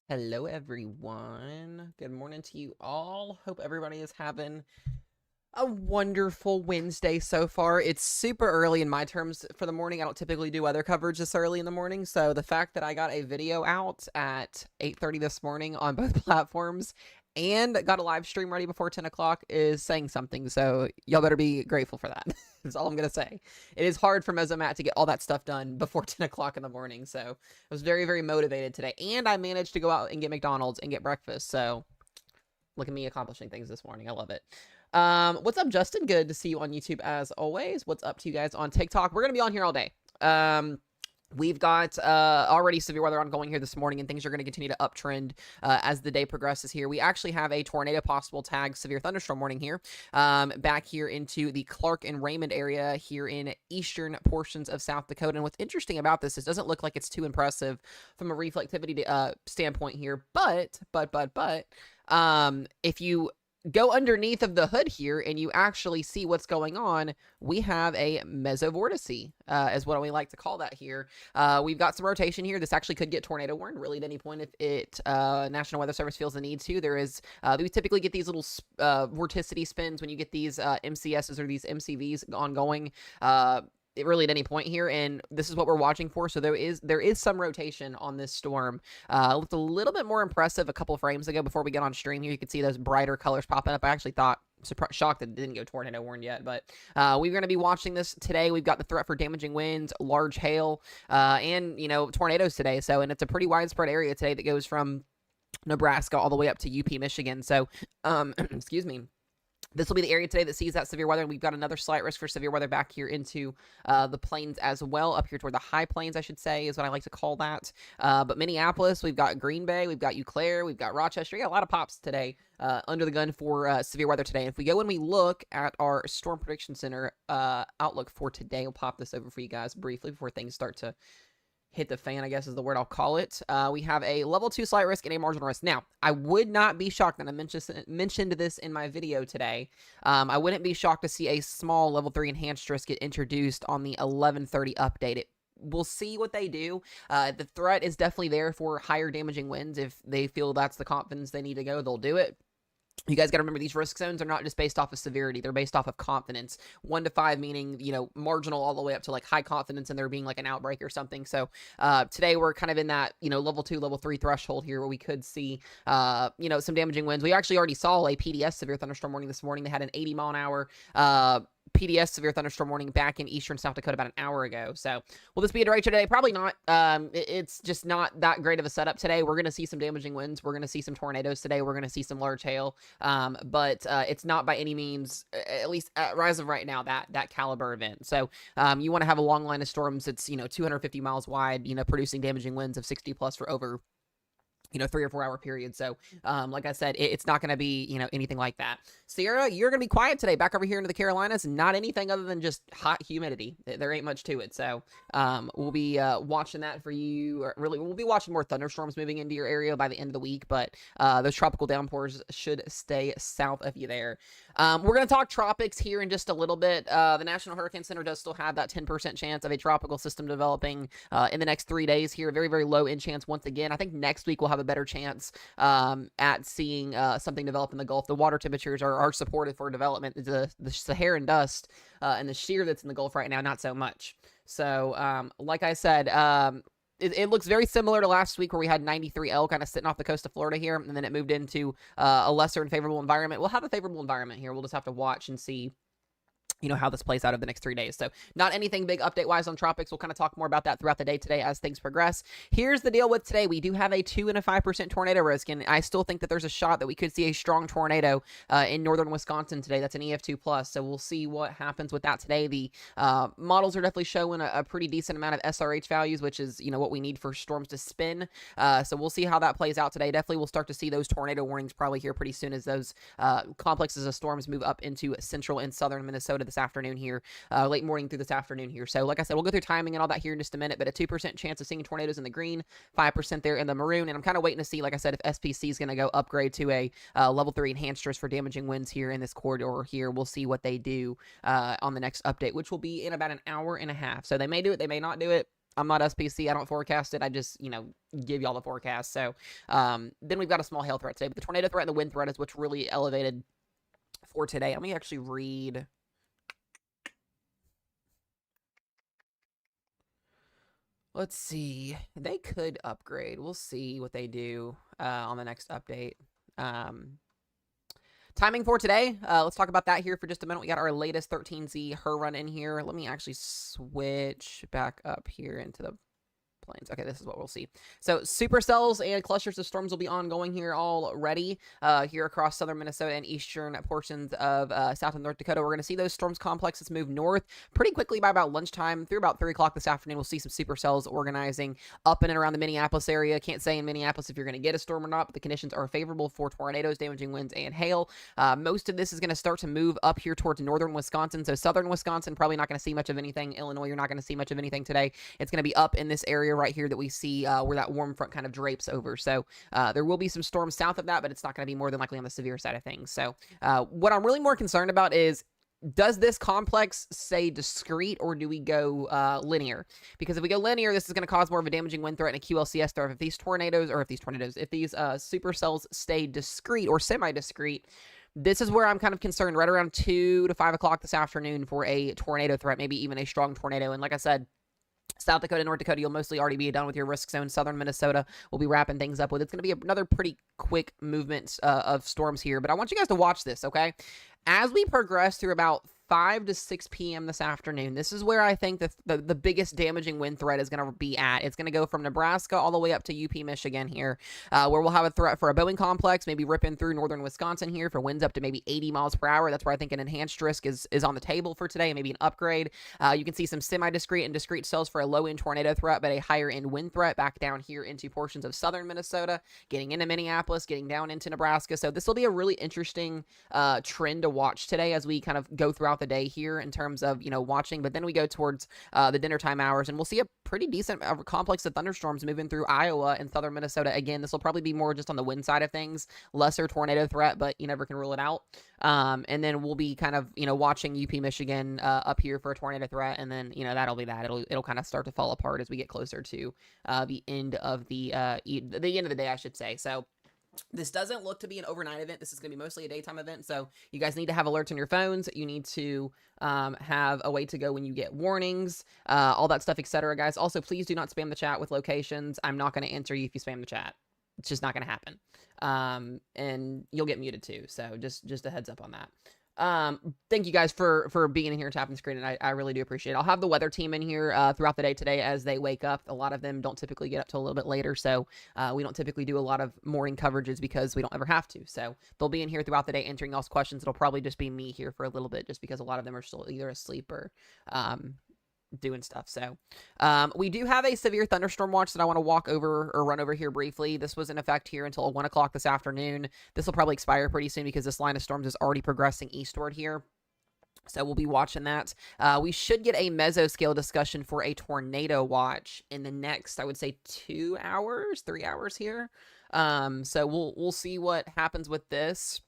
Hello, everyone. Good morning to you all. Hope everybody is having a wonderful Wednesday so far. It's super early in my terms for the morning. I don't typically do weather coverage this early in the morning, so the fact that I got a video out at 8:30 this morning on both platforms and got a live stream ready before 10 o'clock is saying something, so y'all better be grateful for that. That's all I'm going to say. It is hard for Mesomat to get all that stuff done before 10 o'clock in the morning, so I was very, very motivated today, and I managed to go out and get McDonald's and get breakfast, so look at me accomplishing things this morning. I love it. What's up, Justin? Good to see you on YouTube as always. What's up to you guys on TikTok? We're gonna be on here all day. We've got already severe weather ongoing here this morning, and things are going to continue to uptrend as the day progresses here. We actually have a tornado possible tag severe thunderstorm warning here back here into the Clark and Raymond area here in eastern portions of South Dakota. And what's interesting about this is it doesn't look like it's too impressive from a reflectivity standpoint here, but if you go underneath of the hood here and you actually see what's going on, we have a mesovortice, is what we like to call that here. We've got some rotation here. This actually could get tornado warned really at any point if it National Weather Service feels the need to. There is we typically get these little vorticity spins when you get these MCSs or these MCVs ongoing. Really at any point here, and this is what we're watching for. So there is some rotation on this storm. Looked a little bit more impressive a couple frames ago before we get on stream here. You can see those brighter colors popping up. I actually thought, shocked that it didn't go tornado warned yet, but we're going to be watching this today. We've got the threat for damaging winds, large hail, and tornadoes today. So, and it's a pretty widespread area today that goes from Nebraska all the way up to UP Michigan. So, excuse me. This will be the area today that sees that severe weather, and we've got another slight risk for severe weather back here into the plains as well, up here toward the high plains, I should say, is what I like to call that. But Minneapolis, we've got Green Bay, we've got Eau Claire, we've got Rochester. We got a lot of pops today under the gun for severe weather today. And if we go and we look at our Storm Prediction Center outlook for today, I'll pop this over for you guys briefly before things start to hit the fan, I guess is the word I'll call it. We have a level 2 slight risk and a marginal risk. Now, I would not be shocked, and I mentioned this in my video today. I wouldn't be shocked to see a small level 3 enhanced risk get introduced on the 11:30 update. We'll see what they do. The threat is definitely there for higher damaging winds. If they feel that's the confidence they need to go, they'll do it. You guys got to remember these risk zones are not just based off of severity. They're based off of confidence. 1 to 5 meaning, marginal all the way up to like high confidence and there being like an outbreak or something. So today we're kind of in that, level 2, level 3 threshold here where we could see, some damaging winds. We actually already saw a PDS severe thunderstorm warning this morning. They had an 80-mile-an-hour PDS severe thunderstorm warning back in eastern South Dakota about an hour ago. So will this be a derecho today? Probably not. It's just not that great of a setup today. We're going to see some damaging winds. We're going to see some tornadoes today. We're going to see some large hail. But it's not by any means, at least as of right now, that caliber event. So you want to have a long line of storms that's 250 miles wide, producing damaging winds of 60 plus for over 3 or 4 hour period. So, like I said, it's not going to be, anything like that. Sierra, you're going to be quiet today. Back over here into the Carolinas, not anything other than just hot humidity. There ain't much to it. So, we'll be watching that for you. Or really, we'll be watching more thunderstorms moving into your area by the end of the week. But those tropical downpours should stay south of you there. We're going to talk tropics here in just a little bit. The National Hurricane Center does still have that 10% chance of a tropical system developing in the next 3 days here. Very, very low in chance once again. I think next week we'll have a better chance at seeing something develop in the Gulf. The water temperatures are supportive for development. The Saharan dust and the shear that's in the Gulf right now, not so much. So, like I said, it looks very similar to last week where we had 93L kind of sitting off the coast of Florida here, and then it moved into a lesser and favorable environment. We'll have a favorable environment here. We'll just have to watch and see how this plays out over the next 3 days. So not anything big update-wise on tropics. We'll kind of talk more about that throughout the day today as things progress. Here's the deal with today. We do have a 2 and a 5% tornado risk, and I still think that there's a shot that we could see a strong tornado in northern Wisconsin today. That's an EF2+, so we'll see what happens with that today. The models are definitely showing a pretty decent amount of SRH values, which is, what we need for storms to spin. So we'll see how that plays out today. Definitely we'll start to see those tornado warnings probably here pretty soon as those complexes of storms move up into central and southern Minnesota this afternoon here, late morning through this afternoon here. So like I said, we'll go through timing and all that here in just a minute, but a 2% chance of seeing tornadoes in the green, 5% there in the maroon, and I'm kind of waiting to see, like I said, if SPC is going to go upgrade to a level 3 enhanced risk for damaging winds here in this corridor here. We'll see what they do on the next update, which will be in about an hour and a half. So they may do it, they may not do it. I'm not SPC. I don't forecast it. I just, give y'all the forecast. So then we've got a small hail threat today. But the tornado threat and the wind threat is what's really elevated for today. Let me actually read. Let's see. They could upgrade. We'll see what they do on the next update. Timing for today, let's talk about that here for just a minute. We got our latest 13Z her run in here. Let me actually switch back up here into the planes. Okay, this is what we'll see. So supercells and clusters of storms will be ongoing here already here across southern Minnesota and eastern portions of South and North Dakota. We're going to see those storms complexes move north pretty quickly by about lunchtime. Through about 3 o'clock this afternoon, we'll see some supercells organizing up in and around the Minneapolis area. Can't say in Minneapolis if you're going to get a storm or not, but the conditions are favorable for tornadoes, damaging winds, and hail. Most of this is going to start to move up here towards northern Wisconsin. So southern Wisconsin, probably not going to see much of anything. Illinois, you're not going to see much of anything today. It's going to be up in this area right here that we see where that warm front kind of drapes over. So there will be some storms south of that, but it's not going to be more than likely on the severe side of things. So what I'm really more concerned about is, does this complex stay discrete, or do we go linear? Because if we go linear, this is going to cause more of a damaging wind threat and a QLCS threat. If these supercells stay discrete or semi-discrete, this is where I'm kind of concerned, right around 2 to 5 o'clock this afternoon for a tornado threat, maybe even a strong tornado. And like I said, South Dakota, North Dakota, you'll mostly already be done with your risk zone. Southern Minnesota will be wrapping things up with. It's going to be another pretty quick movement of storms here. But I want you guys to watch this, okay? As we progress through about 5 to 6 p.m. this afternoon, this is where I think the biggest damaging wind threat is going to be at. It's going to go from Nebraska all the way up to UP Michigan here, where we'll have a threat for a Boeing complex, maybe ripping through northern Wisconsin here for winds up to maybe 80 miles per hour. That's where I think an enhanced risk is on the table for today, maybe an upgrade. You can see some semi-discrete and discrete cells for a low-end tornado threat, but a higher-end wind threat back down here into portions of southern Minnesota, getting into Minneapolis, getting down into Nebraska. So this will be a really interesting trend to watch today as we kind of go throughout the day here in terms of, watching. But then we go towards the dinner time hours, and we'll see a pretty decent complex of thunderstorms moving through Iowa and southern Minnesota. Again, this will probably be more just on the wind side of things, lesser tornado threat, but you never can rule it out. And then we'll be kind of, watching UP Michigan up here for a tornado threat, and then, that'll be that. It'll kind of start to fall apart as we get closer to the end of the end of the day, I should say. So this doesn't look to be an overnight event. This is going to be mostly a daytime event. So you guys need to have alerts on your phones. You need to have a way to go when you get warnings, all that stuff, etc. Guys, also, please do not spam the chat with locations. I'm not going to answer you if you spam the chat. It's just not going to happen. And you'll get muted too. So just a heads up on that. Thank you guys for being in here and tapping the screen, and I really do appreciate it. I'll have the weather team in here throughout the day today as they wake up. A lot of them don't typically get up till a little bit later, so we don't typically do a lot of morning coverages because we don't ever have to. So they'll be in here throughout the day answering all questions. It'll probably just be me here for a little bit just because a lot of them are still either asleep or doing stuff. So we do have a severe thunderstorm watch that I want to walk over or run over here briefly. This was in effect here until 1 o'clock this afternoon. This will probably expire pretty soon because this line of storms is already progressing eastward here. So we'll be watching that. We should get a mesoscale discussion for a tornado watch in the next, I would say, 2 hours, 3 hours here. So we'll see what happens with this.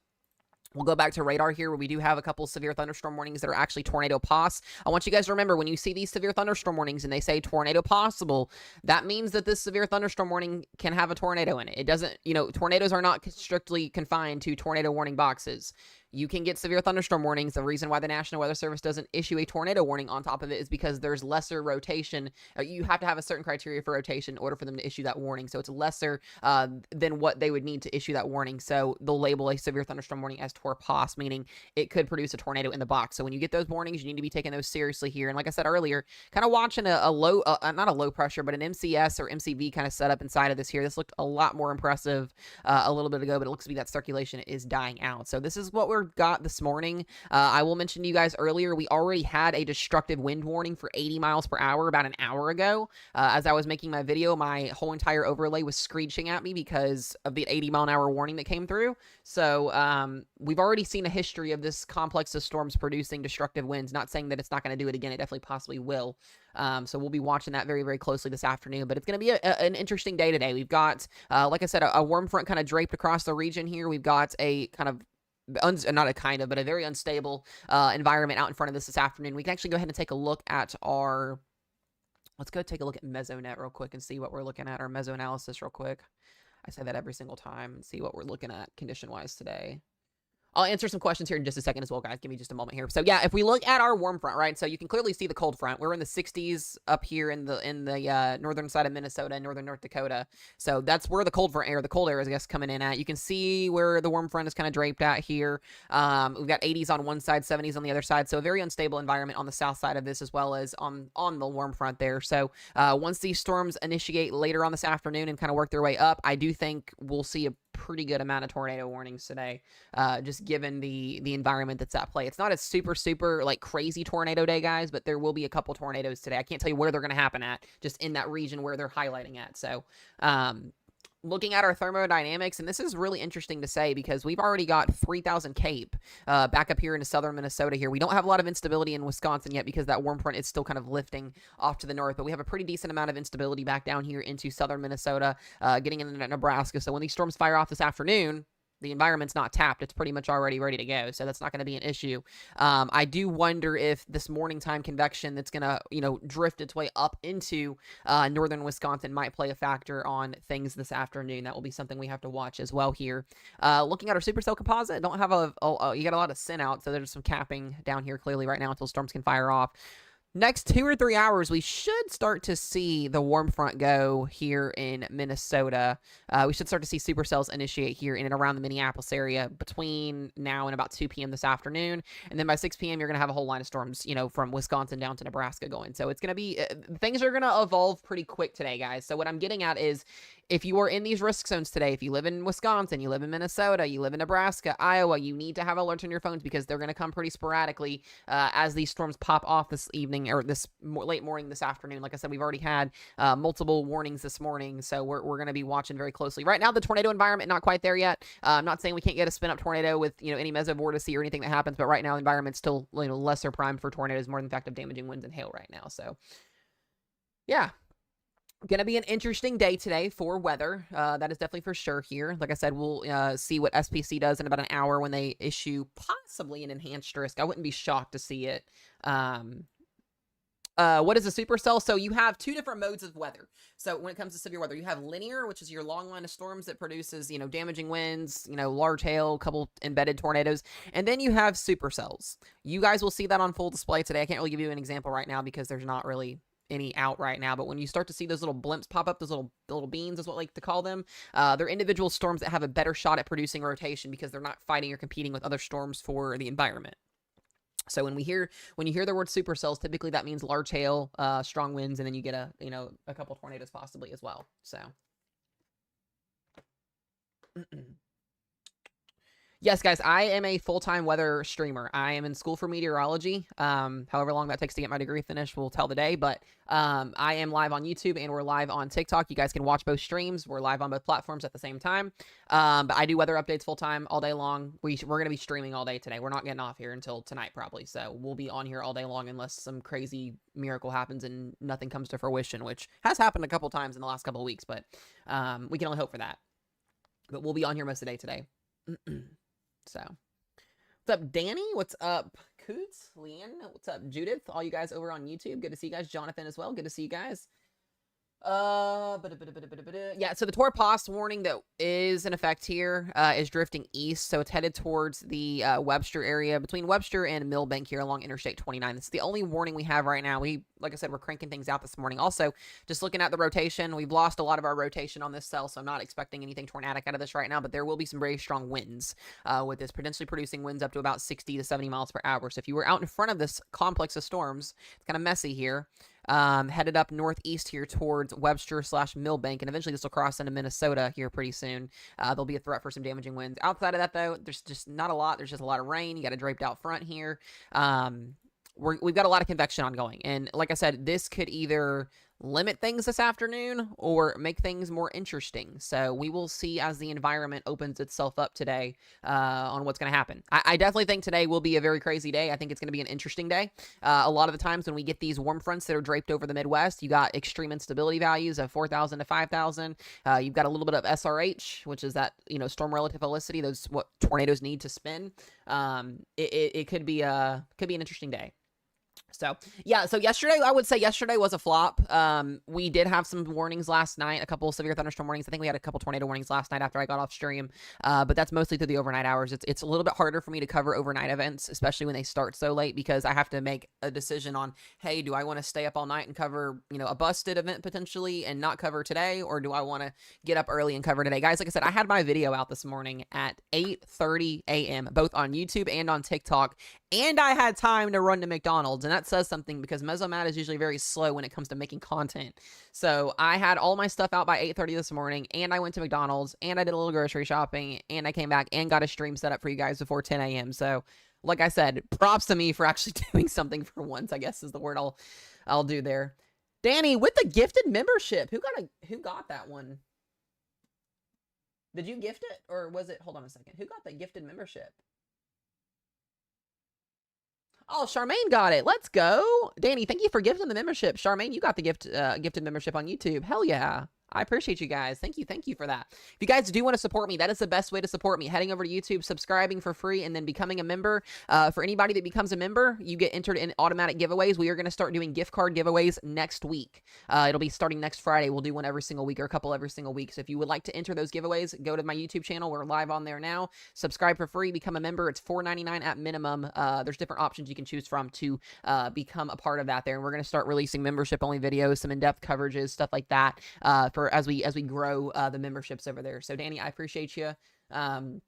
We'll go back to radar here where we do have a couple severe thunderstorm warnings that are actually tornado pos. I want you guys to remember, when you see these severe thunderstorm warnings and they say tornado possible, that means that this severe thunderstorm warning can have a tornado in it. It doesn't, tornadoes are not strictly confined to tornado warning boxes. You can get severe thunderstorm warnings. The reason why the National Weather Service doesn't issue a tornado warning on top of it is because there's lesser rotation. You have to have a certain criteria for rotation in order for them to issue that warning. So it's lesser than what they would need to issue that warning. So they'll label a severe thunderstorm warning as TORPOS, meaning it could produce a tornado in the box. So when you get those warnings, you need to be taking those seriously here. And like I said earlier, kind of watching a low, not a low pressure, but an MCS or MCV kind of setup inside of this here. This looked a lot more impressive a little bit ago, but it looks to be that circulation is dying out. So this is what we're got this morning. I will mention to you guys earlier, we already had a destructive wind warning for 80 miles per hour about an hour ago. As I was making my video, my whole entire overlay was screeching at me because of the 80-mile-an-hour warning that came through. So we've already seen a history of this complex of storms producing destructive winds. Not saying that it's not going to do it again. It definitely possibly will. So we'll be watching that very, very closely this afternoon. But it's going to be an interesting day today. We've got, like I said, a warm front kind of draped across the region here. We've got a kind of but a very unstable environment out in front of this afternoon. We can actually go ahead and take a look at our Let's go take a look at Mesonet real quick and see what we're looking at, our meso analysis real quick. I say that every single time, and see what we're looking at condition-wise today. I'll answer some questions here in just a second as well, guys. Give me just a moment here. So yeah, if we look at our warm front, right? So you can clearly see the cold front. We're in the 60s up here in the northern side of Minnesota and northern North Dakota. So that's where the cold front air, the cold air is, I guess, coming in at. You can see where the warm front is kind of draped at here. We've got 80s on one side, 70s on the other side. So a very unstable environment on the south side of this as well as on the warm front there. So once these storms initiate later on this afternoon and kind of work their way up, I do think we'll see a pretty good amount of tornado warnings today, just given the environment that's at play. It's not a super like crazy tornado day, guys, but there will be a couple tornadoes today. I can't tell you where they're going to happen at, just in that region where they're highlighting at. So looking at our thermodynamics, and this is really interesting to say because we've already got 3,000 CAPE back up here into southern Minnesota here. We don't have a lot of instability in Wisconsin yet because that warm front is still kind of lifting off to the north, but we have a pretty decent amount of instability back down here into southern Minnesota, getting into Nebraska. So when these storms fire off this afternoon, the environment's not tapped. It's pretty much already ready to go. So that's not going to be an issue. I do wonder if this morning time convection that's going to, drift its way up into northern Wisconsin might play a factor on things this afternoon. That will be something we have to watch as well here. Looking at our supercell composite, don't have you got a lot of sin out. So there's some capping down here clearly right now until storms can fire off. Next 2 or 3 hours, we should start to see the warm front go here in Minnesota. We should start to see supercells initiate here in and around the Minneapolis area between now and about 2 p.m. this afternoon. And then by 6 p.m., you're going to have a whole line of storms, from Wisconsin down to Nebraska going. So it's going to be, things are going to evolve pretty quick today, guys. So what I'm getting at is, if you are in these risk zones today, if you live in Wisconsin, you live in Minnesota, you live in Nebraska, Iowa, you need to have alerts on your phones because they're going to come pretty sporadically as these storms pop off this evening or this late morning this afternoon. Like I said, we've already had multiple warnings this morning, so we're going to be watching very closely. Right now, the tornado environment, not quite there yet. I'm not saying we can't get a spin-up tornado with any mesovortice or anything that happens, but right now, the environment's still lesser primed for tornadoes, more than the fact of damaging winds and hail right now. So, yeah. Going to be an interesting day today for weather. That is definitely for sure here. Like I said, we'll see what SPC does in about an hour when they issue possibly an enhanced risk. I wouldn't be shocked to see it. What is a supercell? So you have 2 different modes of weather. So when it comes to severe weather, you have linear, which is your long line of storms that produces, damaging winds, large hail, couple embedded tornadoes. And then you have supercells. You guys will see that on full display today. I can't really give you an example right now because there's not really any out right now, but when you start to see those little blimps pop up, those little beans is what I like to call them, they're individual storms that have a better shot at producing rotation because they're not fighting or competing with other storms for the environment. So when you hear the word supercells, typically that means large hail, strong winds, and then you get a couple tornadoes possibly as well. So yes, guys, I am a full-time weather streamer. I am in school for meteorology. However long that takes to get my degree finished will tell the day, but I am live on YouTube and we're live on TikTok. You guys can watch both streams. We're live on both platforms at the same time. But I do weather updates full-time all day long. We're going to be streaming all day today. We're not getting off here until tonight probably, so we'll be on here all day long unless some crazy miracle happens and nothing comes to fruition, which has happened a couple times in the last couple of weeks, but we can only hope for that. But we'll be on here most of the day today. So, what's up, Danny? What's up, Coots? Leanne? What's up, Judith? All you guys over on YouTube. Good to see you guys. Jonathan as well. Good to see you guys. Yeah, so the Torpos warning that is in effect here is drifting east, so it's headed towards the Webster area, between Webster and Millbank here along Interstate 29. This is the only warning we have right now. Like I said, we're cranking things out this morning. Also, just looking at the rotation, we've lost a lot of our rotation on this cell, so I'm not expecting anything tornadic out of this right now, but there will be some very strong winds with this, potentially producing winds up to about 60 to 70 miles per hour. So if you were out in front of this complex of storms, it's kind of messy here. Headed up northeast here towards Webster/Millbank, and eventually this will cross into Minnesota here pretty soon. There'll be a threat for some damaging winds. Outside of that, though, there's just not a lot. There's just a lot of rain. You got a draped out front here. We've got a lot of convection ongoing, and like I said, this could either limit things this afternoon or make things more interesting. So we will see as the environment opens itself up today on what's going to happen. I definitely think today will be a very crazy day. I think it's going to be an interesting day. A lot of the times when we get these warm fronts that are draped over the Midwest, you got extreme instability values of 4,000 to 5,000. You've got a little bit of SRH, which is that, storm relative helicity. Those what tornadoes need to spin. It could be an interesting day. So yeah, so yesterday, I would say yesterday was a flop. We did have some warnings last night, a couple of severe thunderstorm warnings. I think we had a couple tornado warnings last night after I got off stream. But that's mostly through the overnight hours. It's a little bit harder for me to cover overnight events, especially when they start so late, because I have to make a decision on, hey, do I want to stay up all night and cover, a busted event potentially and not cover today, or do I want to get up early and cover today? Guys, like I said, I had my video out this morning at 8:30 a.m. both on YouTube and on TikTok, and I had time to run to McDonald's, and that says something because Mesomat is usually very slow when it comes to making content. So I had all my stuff out by 8:30 this morning, and I went to McDonald's, and I did a little grocery shopping, and I came back and got a stream set up for you guys before 10 a.m. So, like I said, props to me for actually doing something for once, I guess is the word I'll do there. Danny, with the gifted membership, who got that one? Did you gift it, or was it? Hold on a second. Who got the gifted membership? Oh, Charmaine got it. Let's go. Danny, thank you for gifting the membership. Charmaine, you got the gifted membership on YouTube. Hell yeah. I appreciate you guys. Thank you for that. If you guys do want to support me, that is the best way to support me. Heading over to YouTube, subscribing for free, and then becoming a member. For anybody that becomes a member, you get entered in automatic giveaways. We are going to start doing gift card giveaways next week. It'll be starting next Friday. We'll do one every single week, or a couple every single week. So if you would like to enter those giveaways, go to my YouTube channel. We're live on there now. Subscribe for free, become a member. It's $4.99 at minimum. There's different options you can choose from to become a part of that there. And we're going to start releasing membership-only videos, some in-depth coverages, stuff like that, for as we grow the memberships over there. So Danny, I appreciate you. And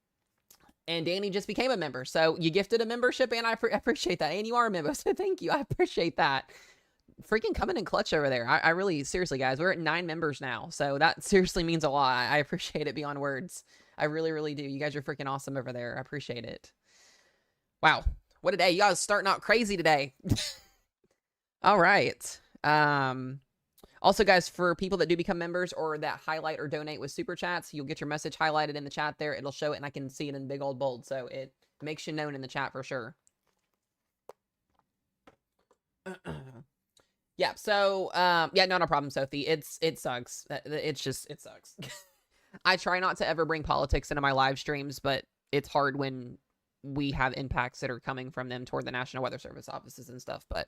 Danny just became a member, so you gifted a membership, and I appreciate that. And you are a member, so thank you. I appreciate that. Freaking coming in clutch over there. I really, seriously, guys, we're at 9 members now, so that seriously means a lot. I appreciate it beyond words. I really, really do. You guys are freaking awesome over there. I appreciate it. Wow, what a day. You guys starting out crazy today. All right. Also, guys, for people that do become members or that highlight or donate with super chats, you'll get your message highlighted in the chat there. It'll show it, and I can see it in big old bold, so it makes you known in the chat for sure. Yeah, so, yeah, no problem, Sophie. It sucks. It sucks. I try not to ever bring politics into my live streams, but it's hard when we have impacts that are coming from them toward the National Weather Service offices and stuff, but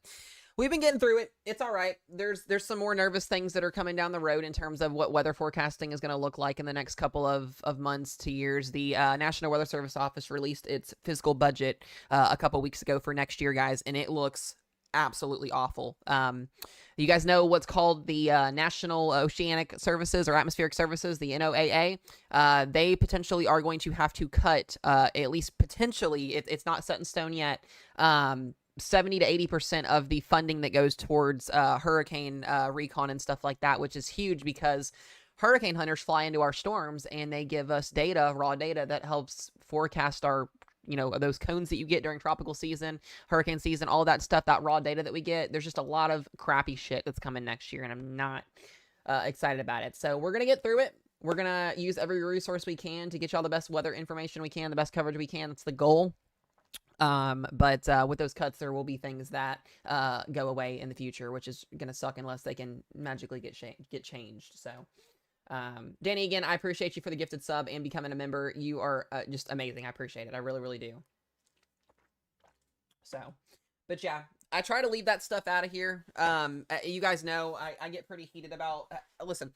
we've been getting through it. It's all right. There's some more nervous things that are coming down the road in terms of what weather forecasting is going to look like in the next couple of months to years. The National Weather Service office released its fiscal budget a couple weeks ago for next year, guys, and it looks absolutely awful. You guys know what's called the National Oceanic Services or Atmospheric Services, the NOAA. They potentially are going to have to cut, at least potentially, it's not set in stone yet, 70 to 80% of the funding that goes towards hurricane recon and stuff like that, which is huge because hurricane hunters fly into our storms and they give us data, raw data that helps forecast our, those cones that you get during tropical season, hurricane season, all that stuff, that raw data that we get. There's just a lot of crappy shit that's coming next year, and I'm not excited about it. So we're going to get through it. We're going to use every resource we can to get y'all the best weather information we can, the best coverage we can. That's the goal. But with those cuts, there will be things that go away in the future, which is going to suck unless they can magically get changed. So, Danny, again, I appreciate you for the gifted sub and becoming a member. You are just amazing. I appreciate it. I really, really do. So, but yeah, I try to leave that stuff out of here. You guys know I get pretty heated about, listen,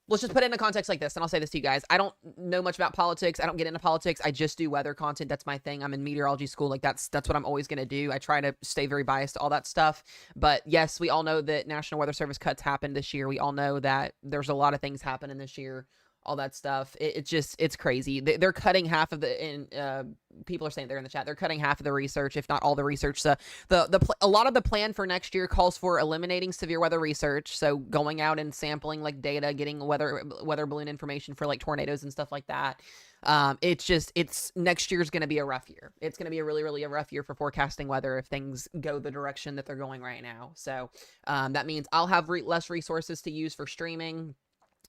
let's just put it in a context like this, and I'll say this to you guys. I don't know much about politics. I don't get into politics. I just do weather content. That's my thing. I'm in meteorology school. Like, that's what I'm always going to do. I try to stay very biased to all that stuff. But yes, we all know that National Weather Service cuts happened this year. We all know that there's a lot of things happening this year, all that stuff. It's crazy. They're cutting half of the, people are saying there in the chat, they're cutting half of the research, if not all the research. So a lot of the plan for next year calls for eliminating severe weather research. So going out and sampling like data, getting weather balloon information for like tornadoes and stuff like that. It's next year's going to be a rough year. It's going to be a really, really a rough year for forecasting weather if things go the direction that they're going right now. So, that means I'll have less resources to use for streaming.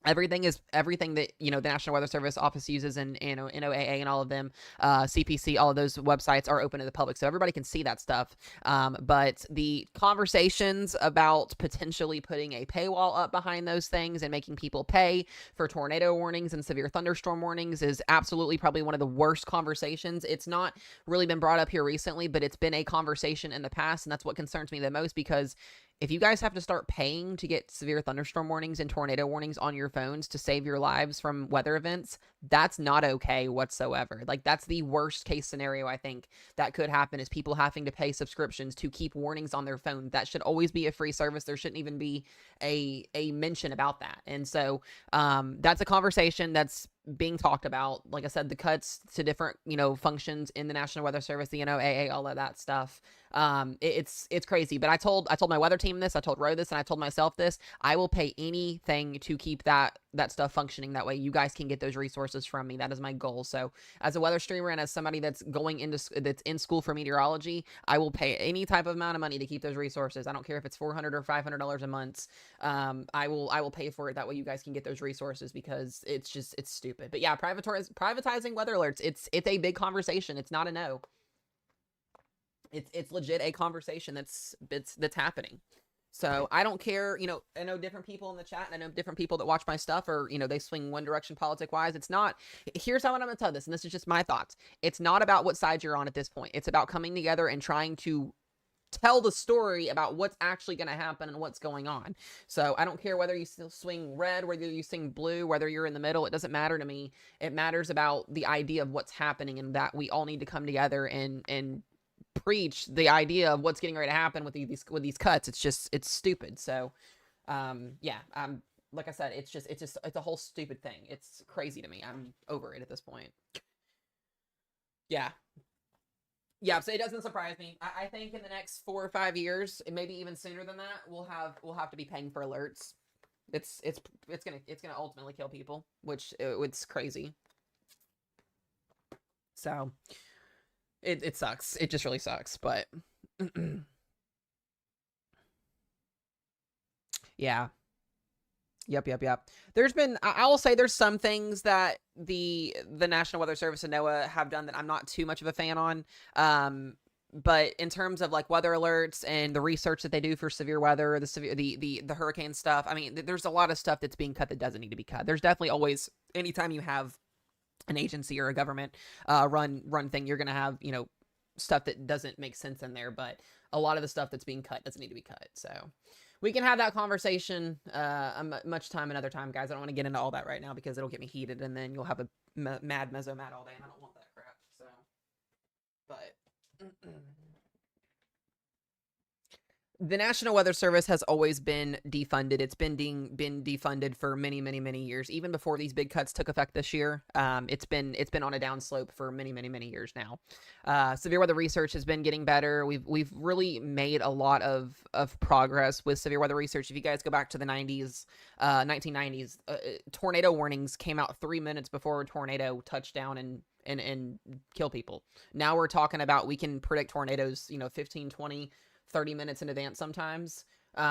everything that the National Weather Service office uses, and NOAA and all of them, CPC, all of those websites are open to the public, so everybody can see that stuff. But the conversations about potentially putting a paywall up behind those things and making people pay for tornado warnings and severe thunderstorm warnings is absolutely probably one of the worst conversations. It's not really been brought up here recently, but it's been a conversation in the past, and that's what concerns me the most, because if you guys have to start paying to get severe thunderstorm warnings and tornado warnings on your phones to save your lives from weather events, that's not okay whatsoever. Like, that's the worst case scenario I think that could happen, is people having to pay subscriptions to keep warnings on their phone. That should always be a free service. There shouldn't even be a mention about that. And so that's a conversation that's being talked about. Like I said, the cuts to different functions in the National Weather Service, the NOAA, all of that stuff. It's crazy. But I told my weather team this, I told Ro this, and I told myself this. I will pay anything to keep that stuff functioning. That way you guys can get those resources from me. That is my goal. So as a weather streamer and as somebody that's that's in school for meteorology, I will pay any type of amount of money to keep those resources. I don't care if it's $400 or $500 a month. I will pay for it. That way you guys can get those resources, because it's stupid. But yeah, privatizing weather alerts, it's a big conversation. It's not a no. It's legit a conversation that's happening. So I don't care, I know different people in the chat, and I know different people that watch my stuff, or, they swing one direction politic wise. It's not, here's how I'm going to tell this, and this is just my thoughts. It's not about what side you're on at this point. It's about coming together and trying to tell the story about what's actually going to happen and what's going on. So I don't care whether you still swing red, whether you swing blue, whether you're in the middle. It doesn't matter to me. It matters about the idea of what's happening, and that we all need to come together and preach the idea of what's getting ready to happen with these cuts. It's stupid. So yeah, like I said, it's a whole stupid thing. It's crazy to me. I'm over it at this point. Yeah, so it doesn't surprise me. I think in the next 4 or 5 years, and maybe even sooner than that, we'll have to be paying for alerts. It's gonna ultimately kill people, which it's crazy. So it sucks. It just really sucks. But yeah. Yep. There's been, I will say, there's some things that the National Weather Service and NOAA have done that I'm not too much of a fan on. But in terms of like weather alerts and the research that they do for severe weather, the hurricane stuff, I mean, there's a lot of stuff that's being cut that doesn't need to be cut. There's definitely always, anytime you have an agency or a government run thing, you're gonna have stuff that doesn't make sense in there. But a lot of the stuff that's being cut doesn't need to be cut. So we can have that conversation much time another time, guys. I don't want to get into all that right now, because it'll get me heated, and then you'll have a mad Mesomat all day, and I don't want that crap. So, but the National Weather Service has always been defunded. It's been defunded for many, many, many years. Even before these big cuts took effect this year, it's been on a downslope for many, many, many years now. Severe weather research has been getting better. We've really made a lot of progress with severe weather research. If you guys go back to the 1990s, tornado warnings came out 3 minutes before a tornado touched down and kill people. Now we're talking about, we can predict tornadoes 15, 20, 30 minutes in advance sometimes. We've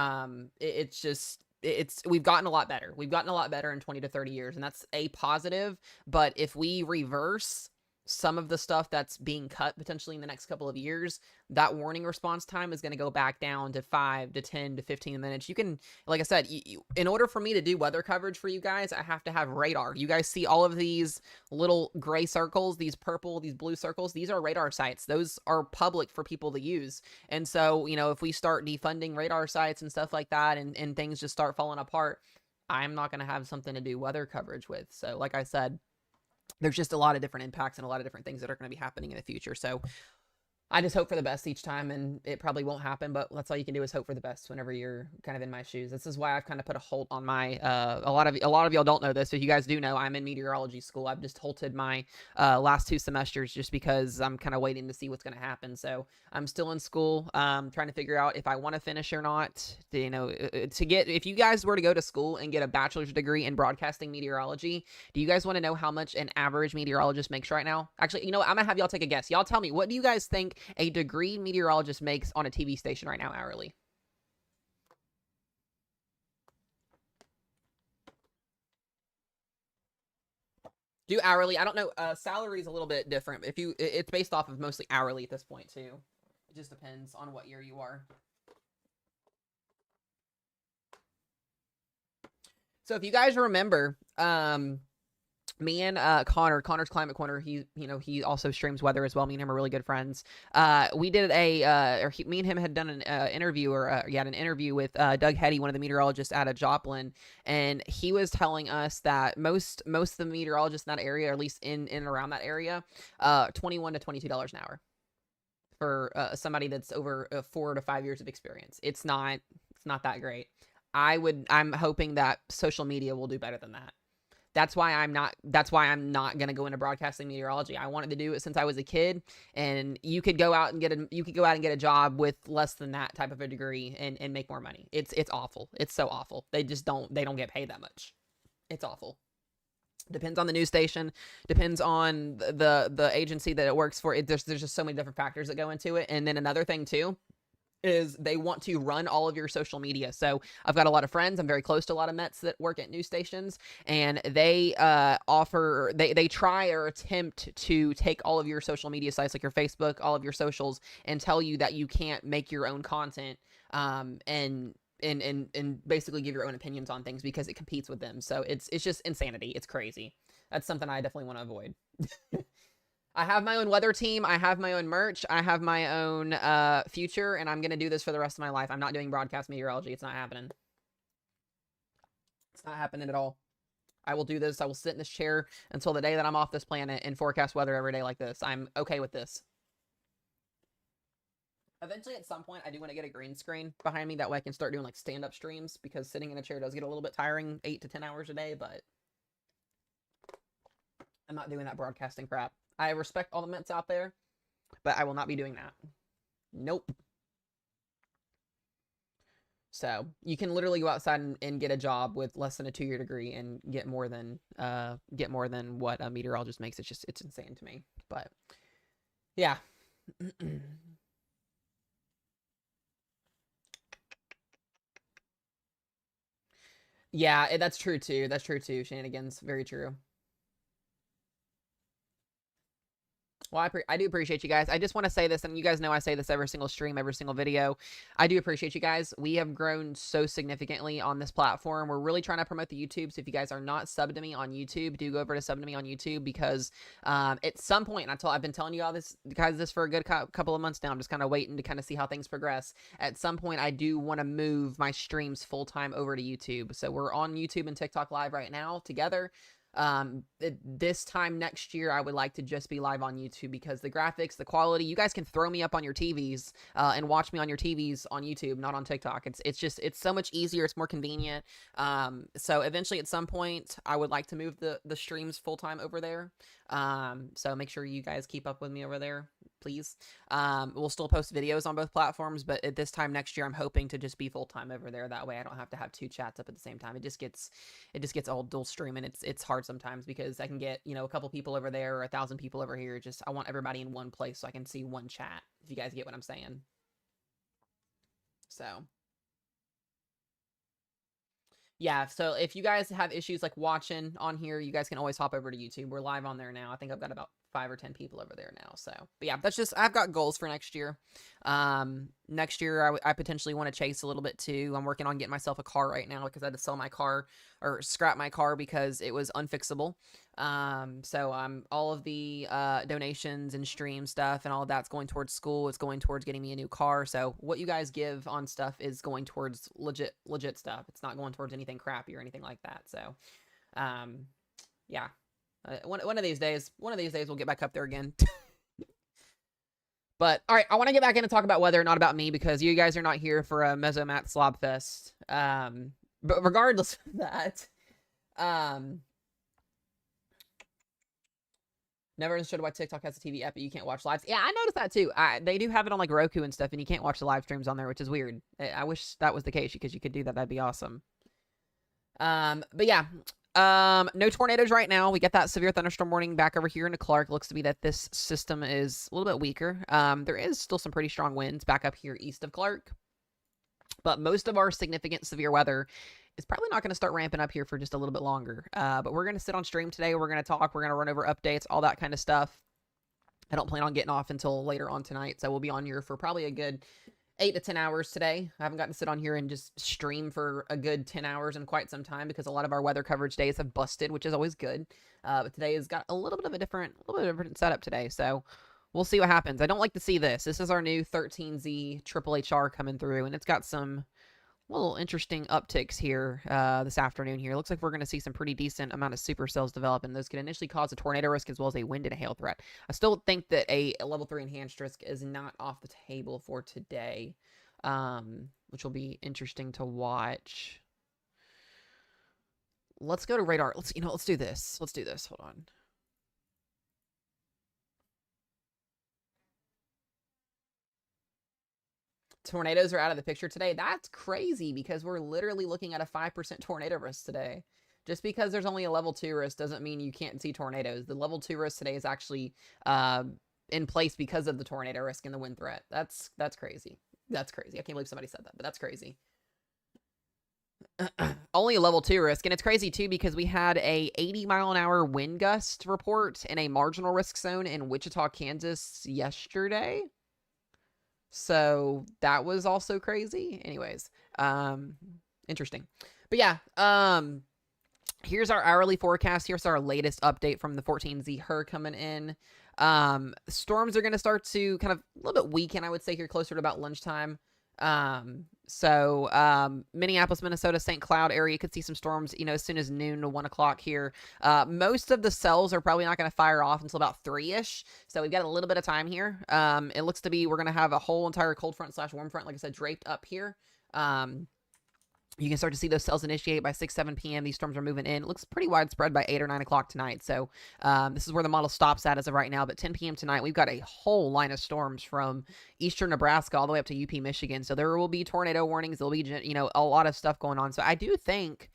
gotten a lot better. We've gotten a lot better in 20 to 30 years, and that's a positive. But if we reverse some of the stuff that's being cut potentially in the next couple of years, that warning response time is going to go back down to 5 to 10 to 15 minutes. You can, like I said, in order for me to do weather coverage for you guys, I have to have radar. You guys see all of these little gray circles, these purple, these blue circles. These are radar sites. Those are public for people to use. And so, if we start defunding radar sites and stuff like that, and things just start falling apart, I'm not going to have something to do weather coverage with. So like I said, there's just a lot of different impacts and a lot of different things that are going to be happening in the future. So I just hope for the best each time, and it probably won't happen, but that's all you can do, is hope for the best whenever you're kind of in my shoes. This is why I've kind of put a halt on my, a lot of y'all don't know this, but you guys do know I'm in meteorology school. I've just halted my last 2 semesters just because I'm kind of waiting to see what's going to happen. So I'm still in school, trying to figure out if I want to finish or not. If you guys were to go to school and get a bachelor's degree in broadcasting meteorology, do you guys want to know how much an average meteorologist makes right now? Actually, I'm going to have y'all take a guess. Y'all tell me, what do you guys think a degree meteorologist makes on a TV station right now hourly? Do hourly. I don't know. Salary is a little bit different. If you, it's based off of mostly hourly at this point too. It just depends on what year you are. So if you guys remember, me and Connor's Climate Corner, he also streams weather as well. Me and him are really good friends. We did me and him had done an interview, an interview with Doug Hetty, one of the meteorologists out of Joplin, and he was telling us that most of the meteorologists in that area, or at least in and around that area, $21 to $22 an hour for somebody that's over 4 to 5 years of experience. It's not that great. I'm hoping that social media will do better than that. That's why I'm not going to go into broadcasting meteorology. I wanted to do it since I was a kid, and you could go out and get a job with less than that type of a degree and make more money. It's awful. It's so awful. They don't get paid that much. It's awful. Depends on the news station, depends on the agency that it works for. There's just so many different factors that go into it. And then another thing too is they want to run all of your social media. So I've got a lot of friends. I'm very close to a lot of Mets that work at news stations, and they they try or attempt to take all of your social media sites, like your Facebook, all of your socials, and tell you that you can't make your own content, and basically give your own opinions on things because it competes with them. So it's just insanity. It's crazy. That's something I definitely want to avoid. I have my own weather team. I have my own merch. I have my own future, and I'm going to do this for the rest of my life. I'm not doing broadcast meteorology. It's not happening. It's not happening at all. I will do this. I will sit in this chair until the day that I'm off this planet and forecast weather every day like this. I'm okay with this. Eventually, at some point, I do want to get a green screen behind me. That way I can start doing like stand-up streams, because sitting in a chair does get a little bit tiring, 8 to 10 hours a day, but I'm not doing that broadcasting crap. I respect all the Mets out there, but I will not be doing that. Nope. So you can literally go outside and get a job with less than a 2-year degree and get more than what a meteorologist makes. It's insane to me. But yeah. Yeah, that's true too. That's true too. Shenanigans, very true. Well, I do appreciate you guys. I just want to say this, and you guys know I say this every single stream, every single video. I do appreciate you guys. We have grown so significantly on this platform. We're really trying to promote the YouTube. So if you guys are not subbed to me on YouTube, do go over to sub to me on YouTube, because at some point, and I've been telling you all this, guys, this for a good couple of months now. I'm just kind of waiting to kind of see how things progress. At some point, I do want to move my streams full-time over to YouTube. So we're on YouTube and TikTok live right now together. This time next year, I would like to just be live on YouTube, because the graphics, the quality, you guys can throw me up on your TVs and watch me on your TVs on YouTube, not on TikTok. It's so much easier. It's more convenient. So eventually at some point, I would like to move the streams full-time over there. So make sure you guys keep up with me over there, please. We'll still post videos on both platforms, but at this time next year, I'm hoping to just be full-time over there. That way I don't have to have 2 chats up at the same time. It just gets all dual streaming. It's hard sometimes, because I can get, a couple people over there or 1,000 people over here. Just, I want everybody in one place so I can see one chat, if you guys get what I'm saying. So yeah, so if you guys have issues like watching on here, you guys can always hop over to YouTube. We're live on there now. I think I've got about 5 or 10 people over there now. So, but yeah, I've got goals for next year. Next year, I potentially want to chase a little bit too. I'm working on getting myself a car right now, because I had to sell my car or scrap my car because it was unfixable. So all of the donations and stream stuff and all of that's going towards school. It's going towards getting me a new car. So what you guys give on stuff is going towards legit stuff. It's not going towards anything crappy or anything like that. So, yeah. One of these days we'll get back up there again. But all right, I want to get back in and talk about weather, not about me, because you guys are not here for a Mesomat Slob Fest. But regardless of that, never understood why TikTok has a TV app, but you can't watch lives. Yeah, I noticed that too. They do have it on like Roku and stuff, and you can't watch the live streams on there, which is weird. I wish that was the case, because you could do that. That'd be awesome. But yeah. No tornadoes right now. We get that severe thunderstorm warning back over here into Clark. Looks to be that this system is a little bit weaker. There is still some pretty strong winds back up here east of Clark, but most of our significant severe weather is probably not going to start ramping up here for just a little bit longer. But we're going to sit on stream today. We're going to talk. We're going to run over updates, all that kind of stuff. I don't plan on getting off until later on tonight, so we'll be on here for probably a good 8 to 10 hours today. I haven't gotten to sit on here and just stream for a good 10 hours in quite some time because a lot of our weather coverage days have busted, which is always good. But today has got a little bit of a different setup today, so we'll see what happens. I don't like to see this. This is our new 13Z Triple HR coming through, and it's got some little interesting upticks here this afternoon here. Looks like we're going to see some pretty decent amount of supercells develop, and those could initially cause a tornado risk as well as a wind and a hail threat. I still think that a level 3 enhanced risk is not off the table for today, which will be interesting to watch. Let's go to radar. Let's do this. Let's do this. Hold on. Tornadoes are out of the picture today. That's crazy because we're literally looking at a 5% tornado risk today. Just because there's only a level 2 risk doesn't mean you can't see tornadoes. The level 2 risk today is actually in place because of the tornado risk and the wind threat. That's crazy. That's crazy. I can't believe somebody said that, but that's crazy. Only a level 2 risk, and it's crazy too because we had a 80-mile-an-hour wind gust report in a marginal risk zone in Wichita, Kansas yesterday. So that was also crazy. Anyways, interesting. But yeah, here's our hourly forecast. Here's our latest update from the 14Z HER coming in. Storms are going to start to kind of a little bit weaken, I would say, here closer to about lunchtime. Minneapolis, Minnesota, St. Cloud area could see some storms, as soon as noon to 1 o'clock here. Most of the cells are probably not going to fire off until about 3-ish. So we've got a little bit of time here. It looks to be, we're going to have a whole entire cold front / warm front, like I said, draped up here. You can start to see those cells initiate by 6, 7 p.m. These storms are moving in. It looks pretty widespread by 8 or 9 o'clock tonight. So this is where the model stops at as of right now. But 10 p.m. tonight, we've got a whole line of storms from eastern Nebraska all the way up to UP, Michigan. So there will be tornado warnings. There'll be, a lot of stuff going on. So I do think,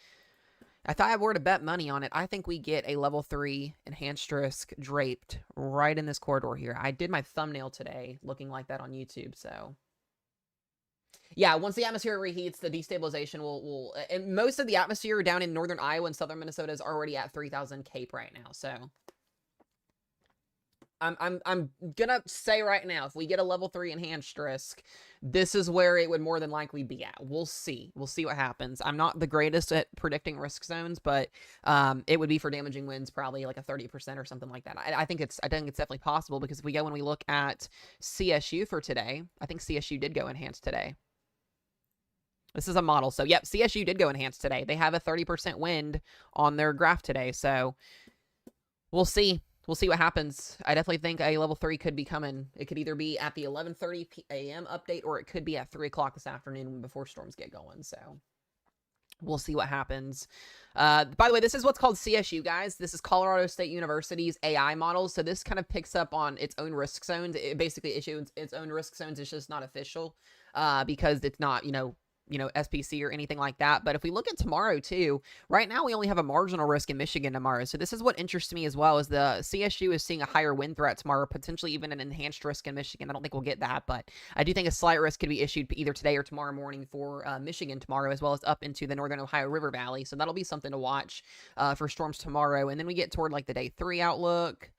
if I were to bet money on it, I think we get a level 3 enhanced risk draped right in this corridor here. I did my thumbnail today looking like that on YouTube, so... Yeah, once the atmosphere reheats, the destabilization will and most of the atmosphere down in northern Iowa and southern Minnesota is already at 3,000 Cape right now. So I'm gonna say right now, if we get a level 3 enhanced risk, this is where it would more than likely be at. We'll see. We'll see what happens. I'm not the greatest at predicting risk zones, but it would be for damaging winds probably like a 30% or something like that. I think it's definitely possible because if when we look at CSU for today, I think CSU did go enhanced today. This is a model. So, yep, CSU did go enhanced today. They have a 30% wind on their graph today. So, we'll see. We'll see what happens. I definitely think a level 3 could be coming. It could either be at the 11:30 a.m. update or it could be at 3 o'clock this afternoon before storms get going. So, we'll see what happens. By the way, this is what's called CSU, guys. This is Colorado State University's AI models. So, this kind of picks up on its own risk zones. It basically issues its own risk zones. It's just not official because it's not, SPC or anything like that. But if we look at tomorrow too, right now we only have a marginal risk in Michigan tomorrow. So this is what interests me as well, is the CSU is seeing a higher wind threat tomorrow, potentially even an enhanced risk in Michigan. I don't think we'll get that, but I do think a slight risk could be issued either today or tomorrow morning for Michigan tomorrow, as well as up into the northern Ohio River Valley. So that'll be something to watch for storms tomorrow. And then we get toward like the day 3 outlook.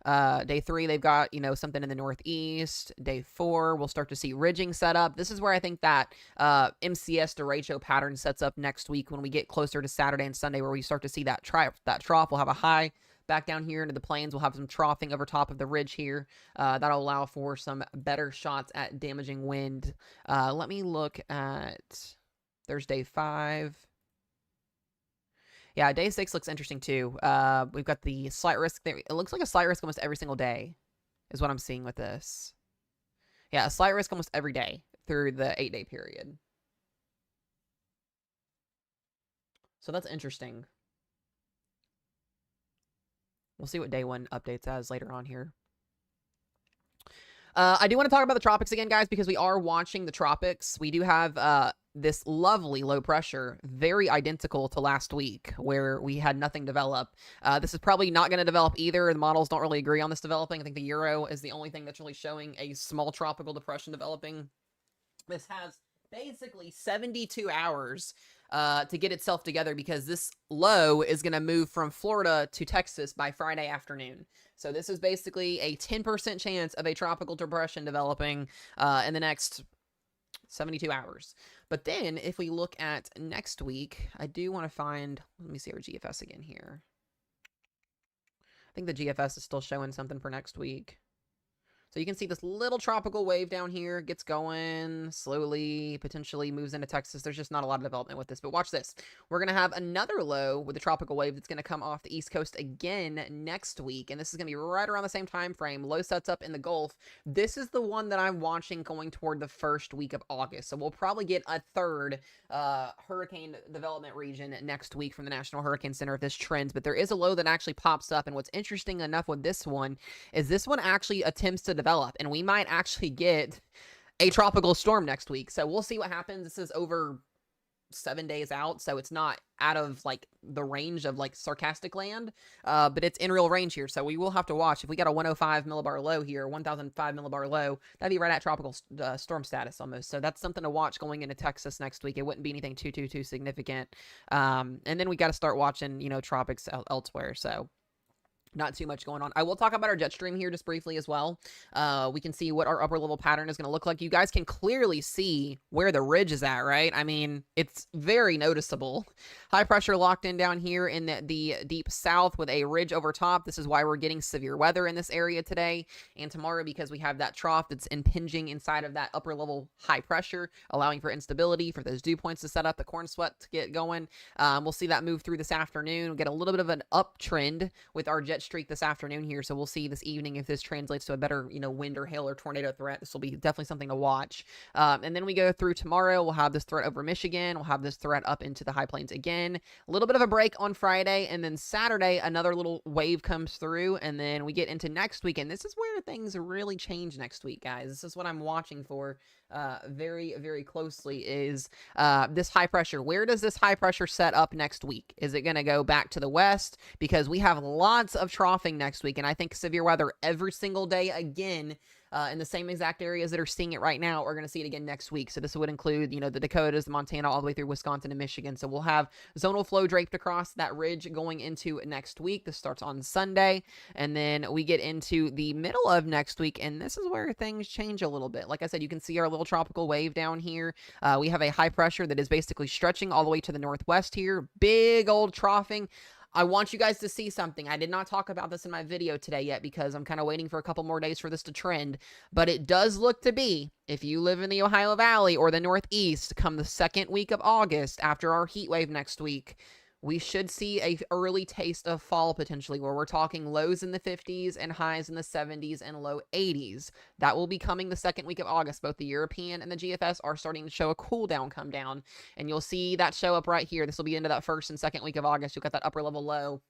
Day 3, they've got, something in the northeast. Day 4, we'll start to see ridging set up. This is where I think that MCS derecho pattern sets up next week when we get closer to Saturday and Sunday, where we start to see that trough. We'll have a high back down here into the plains. We'll have some troughing over top of the ridge here. That'll allow for some better shots at damaging wind. Let me look at Thursday 5. Yeah, day 6 looks interesting too. We've got the slight risk there. It looks like a slight risk almost every single day is what I'm seeing with this. Yeah, a slight risk almost every day through the 8-day period. So that's interesting. We'll see what day 1 updates as later on here. I do want to talk about the tropics again, guys, because we are watching the tropics. We do have this lovely low pressure, very identical to last week, where we had nothing develop. This is probably not going to develop either. The models don't really agree on this developing. I think the Euro is the only thing that's really showing a small tropical depression developing. This has basically 72 hours to get itself together, because this low is going to move from Florida to Texas by Friday afternoon. So this is basically a 10% chance of a tropical depression developing in the next 72 hours. But then if we look at next week, I do want to find, let me see our GFS again here. I think the GFS is still showing something for next week. So you can see this little tropical wave down here gets going slowly, potentially moves into Texas. There's just not a lot of development with this, but watch this. We're going to have another low with a tropical wave that's going to come off the East Coast again next week, and this is going to be right around the same time frame. Low sets up in the Gulf. This is the one that I'm watching going toward the first week of August, so we'll probably get a third hurricane development region next week from the National Hurricane Center if this trends, but there is a low that actually pops up, and what's interesting enough with this one is this one actually attempts to develop, and we might actually get a tropical storm next week. So we'll see what happens. This is over 7 days out, so it's not out of like the range of like sarcastic land, but it's in real range here. So we will have to watch. If we got a 105 millibar low here, 1005 millibar low, that'd be right at tropical storm status almost. So that's something to watch going into Texas next week. It wouldn't be anything too significant. And then we got to start watching, you know, tropics elsewhere. So not too much going on. I will talk about our jet stream here just briefly as well. We can see what our upper level pattern is going to look like. You guys can clearly see where the ridge is at, right? I mean, it's very noticeable. High pressure locked in down here in the deep south with a ridge over top. This is why we're getting severe weather in this area today and tomorrow, because we have that trough that's impinging inside of that upper level high pressure, allowing for instability, for those dew points to set up, the corn sweat to get going. We'll see that move through this afternoon. We'll get a little bit of an uptrend with our jet streak this afternoon here, so we'll see this evening if this translates to a better, you know, wind or hail or tornado threat. This will be definitely something to watch. And then we go through tomorrow. We'll have this threat over Michigan. We'll have this threat up into the high plains again. A little bit of a break on Friday, and then Saturday another little wave comes through, and then we get into next week, and this is where things really change next week, guys. This is what I'm watching for very closely, is this high pressure. Where does this high pressure set up next week? Is it going to go back to the west? Because we have lots of troughing next week, and I think severe weather every single day again in the same exact areas that are seeing it right now are going to see it again next week. So this would include, you know, the Dakotas, the Montana, all the way through Wisconsin and Michigan. So we'll have zonal flow draped across that ridge going into next week. This starts on Sunday, and then we get into the middle of next week, and this is where things change a little bit. Like I said, you can see our little tropical wave down here. We have a high pressure that is basically stretching all the way to the northwest here. Big old troughing. I want you guys to see something. I did not talk about this in my video today yet because I'm kind of waiting for a couple more days for this to trend, but it does look to be, if you live in the Ohio Valley or the Northeast, come the second week of August after our heat wave next week, we should see a early taste of fall potentially, where we're talking lows in the 50s and highs in the 70s and low 80s. That will be coming the second week of August. Both the European and the GFS are starting to show a cool down come down, and you'll see that show up right here. This will be into that first and second week of August. You've got that upper level low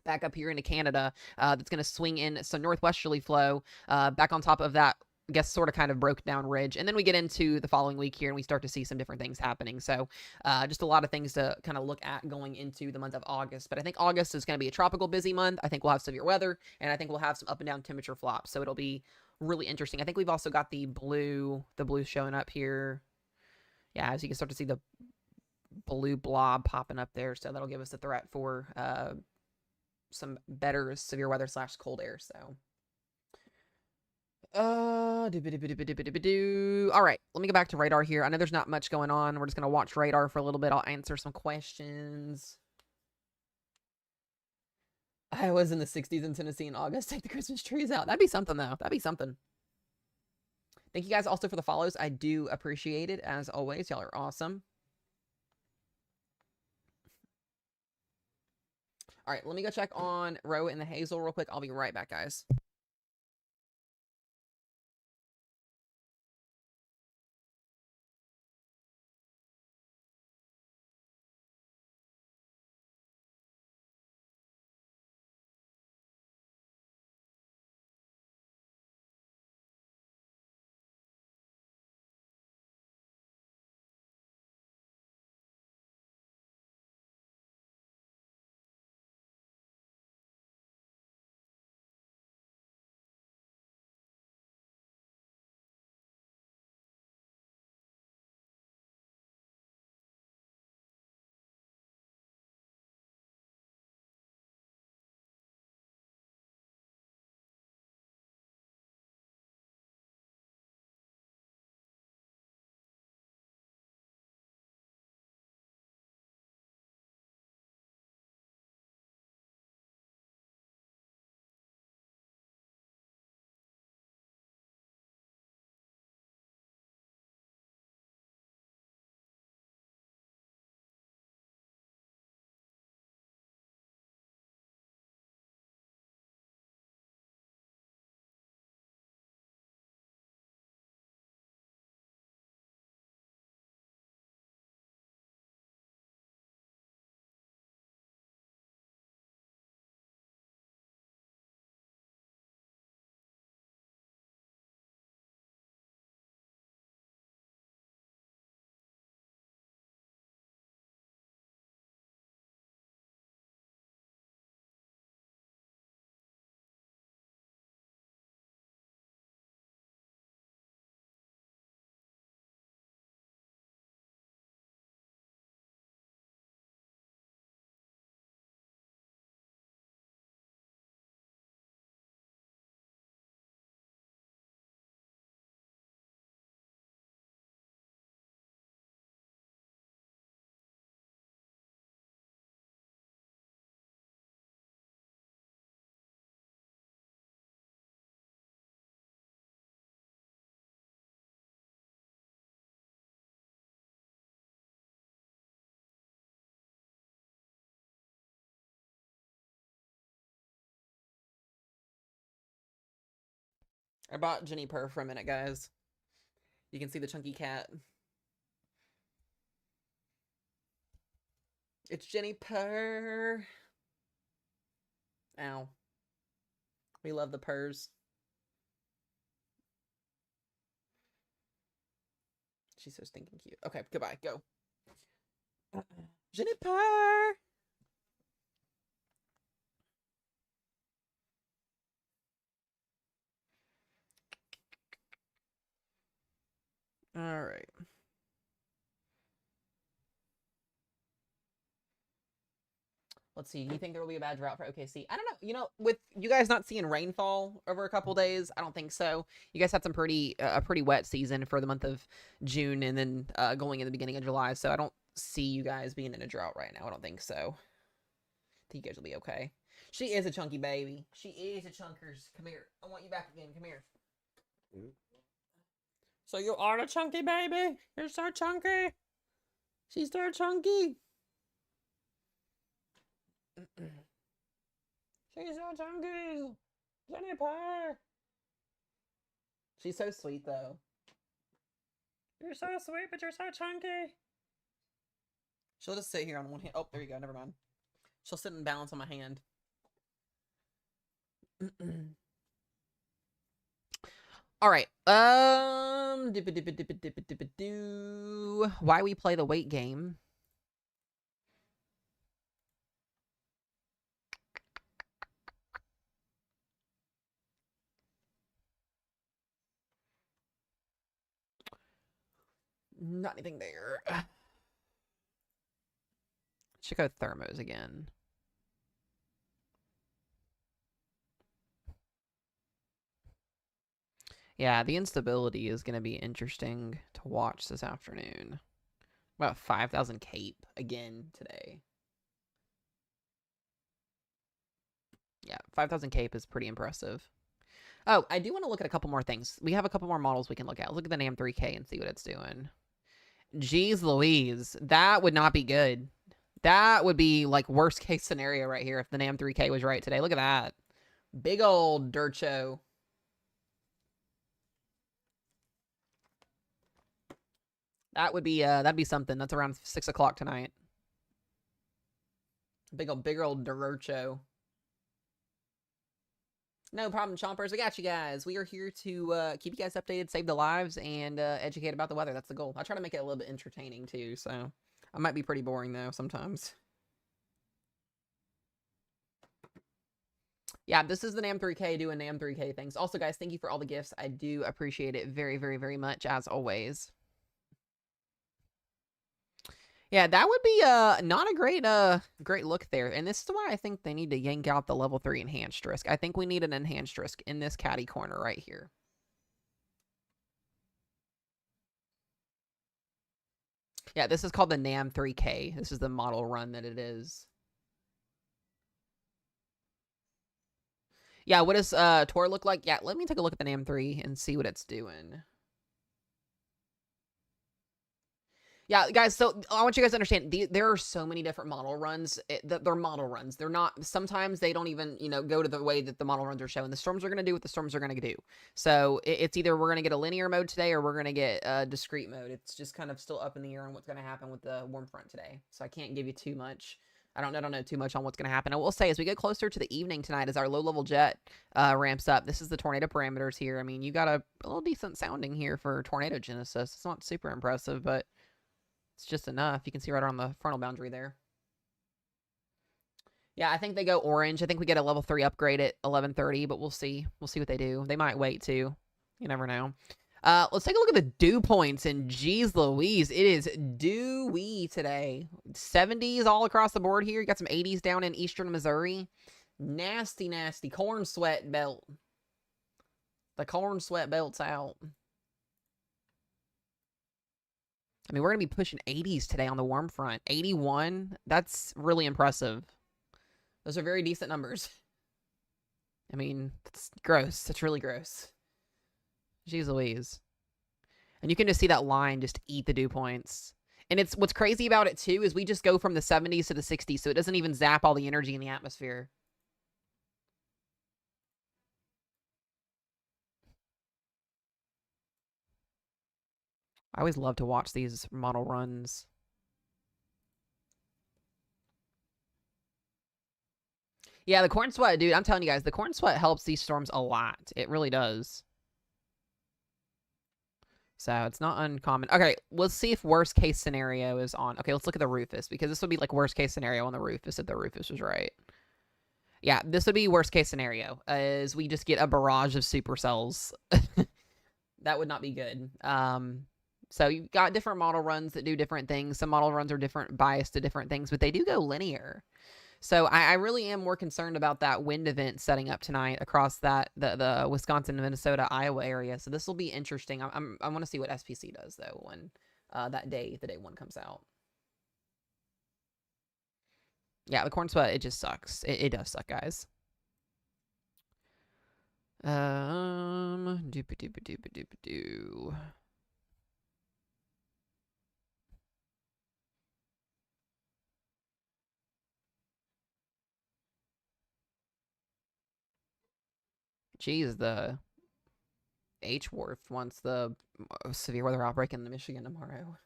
back up here into Canada that's going to swing in some northwesterly flow back on top of that, I guess, sort of kind of broke down ridge. And then we get into the following week here and we start to see some different things happening. So just a lot of things to kind of look at going into the month of August. But I think August is going to be a tropical busy month. I think we'll have severe weather, and I think we'll have some up and down temperature flops. So it'll be really interesting. I think we've also got the blue showing up here. Yeah, as you can start to see the blue blob popping up there. So that'll give us a threat for some better severe weather / cold air. So all right, let me go back to radar here. I know there's not much going on. We're just gonna watch radar for a little bit. I'll answer some questions. I was in the 60s in Tennessee in August. Take the Christmas trees out. That'd be something, though. That'd be something. Thank you guys also for the follows. I do appreciate it, as always. Y'all are awesome. All right, let me go check on Roe and the Hazel real quick. I'll be right back, guys. I bought Jenny Purr for a minute, guys. You can see the chunky cat. It's Jenny Purr. Ow. We love the purrs. She's so stinking cute. Okay, goodbye. Go. Jenny Purr. All right. Let's see. Do you think there will be a bad drought for OKC? I don't know. You know, with you guys not seeing rainfall over a couple days, I don't think so. You guys had some a pretty wet season for the month of June, and then going in the beginning of July. So I don't see you guys being in a drought right now. I don't think so. I think you guys will be okay. She is a chunky baby. She is a chunkers. Come here. I want you back again. Come here. So you are a chunky baby? You're so chunky. She's so chunky. She's so chunky. Jenny Purr. She's so sweet, though. You're so sweet, but you're so chunky. She'll just sit here on one hand. Oh, there you go. Never mind. She'll sit and balance on my hand. All right. Why we play the weight game? Not anything there. Should go thermos again. Yeah, the instability is going to be interesting to watch this afternoon. About 5,000 cape again today. Yeah, 5,000 cape is pretty impressive. Oh, I do want to look at a couple more things. We have a couple more models we can look at. Let's look at the NAM 3K and see what it's doing. Jeez Louise, that would not be good. That would be like worst case scenario right here if the NAM 3K was right today. Look at that. Big old dirt show. That would be that'd be something. That's around 6 o'clock tonight. Big old dirt show. No problem, Chompers. We got you guys. We are here to keep you guys updated, save the lives, and educate about the weather. That's the goal. I try to make it a little bit entertaining, too, so I might be pretty boring, though, sometimes. Yeah, this is the NAM 3K doing NAM 3K things. Also, guys, thank you for all the gifts. I do appreciate it very, very, very much, as always. Yeah, that would be not a great look there. And this is why I think they need to yank out the level 3 enhanced risk. I think we need an enhanced risk in this caddy corner right here. Yeah, this is called the NAM 3K. This is the model run that it is. Yeah, what does Tor look like? Yeah, let me take a look at the NAM 3 and see what it's doing. Yeah, guys, so I want you guys to understand, there are so many different model runs. They're model runs. They're not, sometimes they don't even, you know, go to the way that the model runs are showing. The storms are going to do what the storms are going to do. So it's either we're going to get a linear mode today or we're going to get a discrete mode. It's just kind of still up in the air on what's going to happen with the warm front today. So I can't give you too much. I don't know too much on what's going to happen. I will say, as we get closer to the evening tonight, as our low-level jet ramps up, this is the tornado parameters here. I mean, you got a little decent sounding here for Tornado Genesis. It's not super impressive, but it's just enough. You can see right on the frontal boundary there. Yeah, I think they go orange. I think we get a level 3 upgrade at 11:30, but we'll see. We'll see what they do. They might wait, too. You never know. Let's take a look at the dew points, and geez Louise, it is dewy today. 70s all across the board here. You got some 80s down in eastern Missouri. Nasty, nasty. Corn sweat belt. The corn sweat belt's out. I mean, we're going to be pushing 80s today on the warm front. 81, that's really impressive. Those are very decent numbers. I mean, that's gross. That's really gross. Jeez Louise. And you can just see that line just eat the dew points. And it's what's crazy about it, too, is we just go from the 70s to the 60s, so it doesn't even zap all the energy in the atmosphere. I always love to watch these model runs. Yeah, the corn sweat, dude, I'm telling you guys, the corn sweat helps these storms a lot. It really does. So it's not uncommon. Okay, let's see if worst case scenario is on. Okay, let's look at the Rufus, because this would be like worst case scenario on the Rufus if the Rufus was right. Yeah, this would be worst case scenario, as we just get a barrage of supercells. That would not be good. So you've got different model runs that do different things. Some model runs are different, biased to different things, but they do go linear. So I really am more concerned about that wind event setting up tonight across that the Wisconsin, Minnesota, Iowa area. So this will be interesting. I want to see what SPC does though when that day, the day one comes out. Yeah, the corn sweat, it just sucks. It does suck, guys. Doop doop doop doop doo. Geez, the H Wharf wants the severe weather outbreak in the Michigan tomorrow.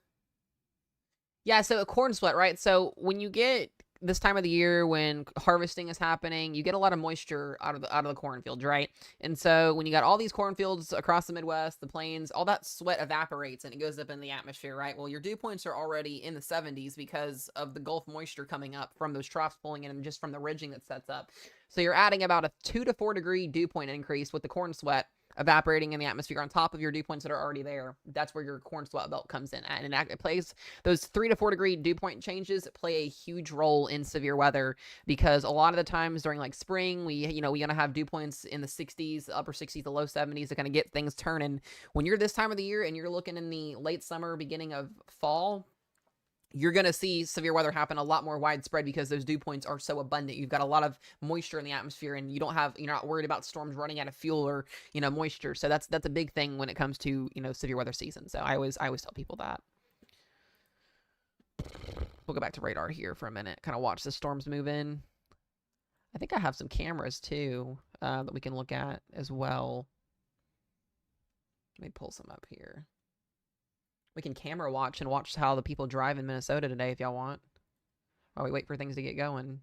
Yeah, so a corn sweat, right? So when you get this time of the year when harvesting is happening, you get a lot of moisture out of the cornfields, right? And so when you got all these cornfields across the Midwest, the plains, all that sweat evaporates and it goes up in the atmosphere, right? Well, your dew points are already in the 70s because of the Gulf moisture coming up from those troughs pulling in and just from the ridging that sets up. So you're adding about a 2 to 4 degree dew point increase with the corn sweat evaporating in the atmosphere on top of your dew points that are already there. That's where your corn sweat belt comes in at. And it plays those 3 to 4 degree dew point changes play a huge role in severe weather, because a lot of the times during like spring, we gonna have dew points in the 60s, upper 60s, the low 70s to kind of get things turning. When you're this time of the year and you're looking in the late summer, beginning of fall, you're going to see severe weather happen a lot more widespread because those dew points are so abundant. You've got a lot of moisture in the atmosphere and you're not worried about storms running out of fuel or, moisture. So that's a big thing when it comes to, severe weather season. So I always tell people that. We'll go back to radar here for a minute, kind of watch the storms move in. I think I have some cameras too that we can look at as well. Let me pull some up here. We can camera watch and watch how the people drive in Minnesota today if y'all want, while we wait for things to get going.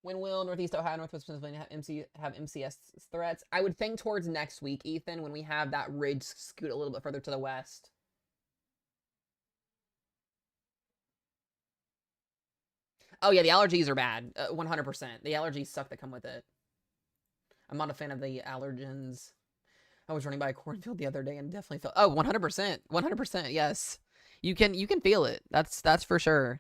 When will Northeast Ohio, Northwest Pennsylvania have MCS threats? I would think towards next week, Ethan, when we have that ridge scoot a little bit further to the west. Oh yeah, the allergies are bad. 100%. The allergies suck that come with it. I'm not a fan of the allergens. I was running by a cornfield the other day and definitely felt 100%. 100%, yes. You can feel it. That's for sure.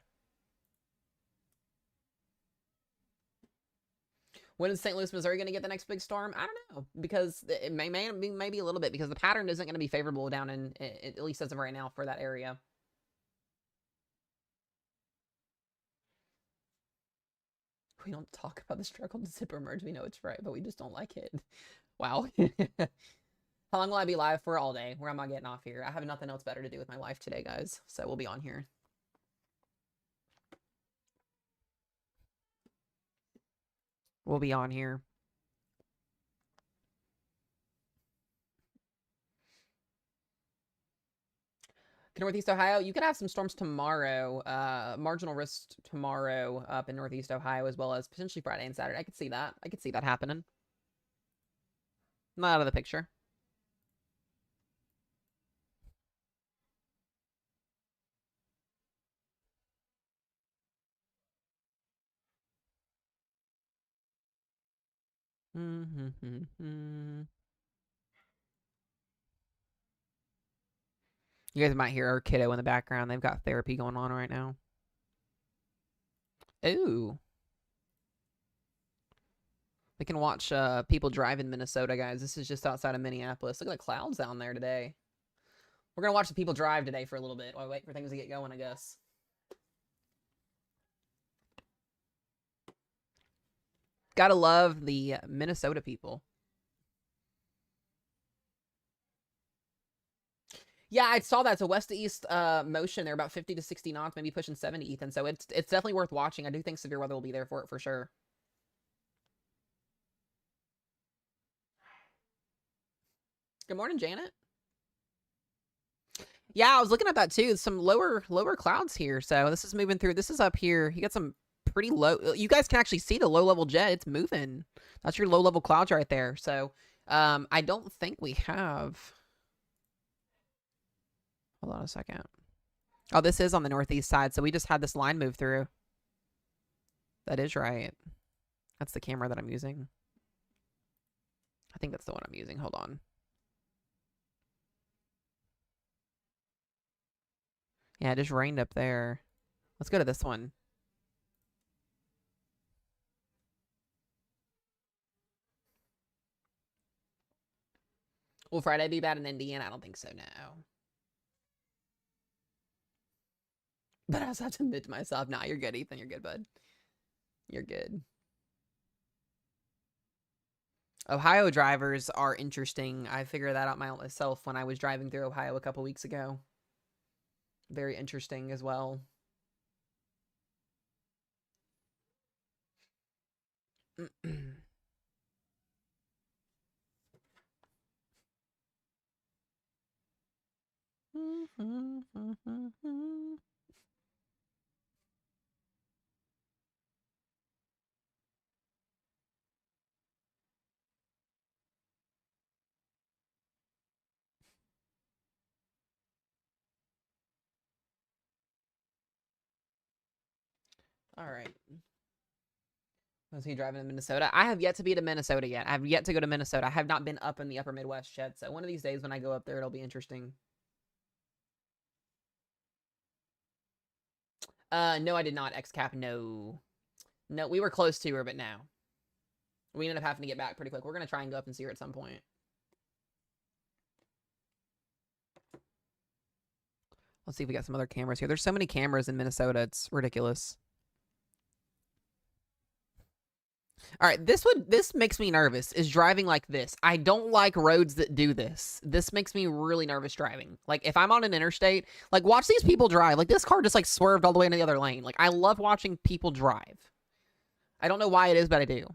When is St. Louis, Missouri going to get the next big storm? I don't know, because it may be a little bit, because the pattern isn't going to be favorable down in, at least as of right now, for that area. We don't talk about the struggle to zipper merge. We know it's right, but we just don't like it. Wow. How long will I be live for? All day. Where am I getting off here? I have nothing else better to do with my life today, guys. So we'll be on here. We'll be on here. Northeast Ohio, you could have some storms tomorrow. Marginal risk tomorrow up in Northeast Ohio, as well as potentially Friday and Saturday. I could see that. I could see that happening. Not out of the picture. You guys might hear our kiddo in the background. They've got therapy going on right now. Ooh. We can watch people drive in Minnesota, guys. This is just outside of Minneapolis. Look at the clouds down there today. We're going to watch the people drive today for a little bit while we wait for things to get going, I guess. Gotta love the Minnesota people. Yeah, I saw that. It's a west to east motion. They're about 50 to 60 knots, maybe pushing 70, Ethan. So it's definitely worth watching. I do think severe weather will be there for it for sure. Good morning, Janet. Yeah, I was looking at that too. Some lower clouds here. So this is moving through. This is up here. You got some pretty low. You guys can actually see the low level jet. It's moving. That's your low level clouds right there. So I don't think we have. Hold on a second. Oh, this is on the northeast side. So we just had this line move through. That is right. That's the camera that I'm using. I think that's the one I'm using. Hold on. Yeah, it just rained up there. Let's go to this one. Will Friday be bad in Indiana? I don't think so, no. But I also have to admit to myself, nah, you're good, Ethan. You're good, bud. You're good. Ohio drivers are interesting. I figured that out myself when I was driving through Ohio a couple weeks ago. Very interesting as well. All right. Was he driving to Minnesota? I have yet to be to Minnesota yet. I have yet to go to Minnesota. I have not been up in the upper Midwest yet. So one of these days when I go up there, it'll be interesting. No, I did not. XCap, no. No, we were close to her, but no. We ended up having to get back pretty quick. We're going to try and go up and see her at some point. Let's see if we got some other cameras here. There's so many cameras in Minnesota. It's ridiculous. All right, this makes me nervous, is driving like this. I don't like roads that do this. This makes me really nervous driving. Like, if I'm on an interstate, like, watch these people drive. Like, this car just, like, swerved all the way into the other lane. Like, I love watching people drive. I don't know why it is, but I do.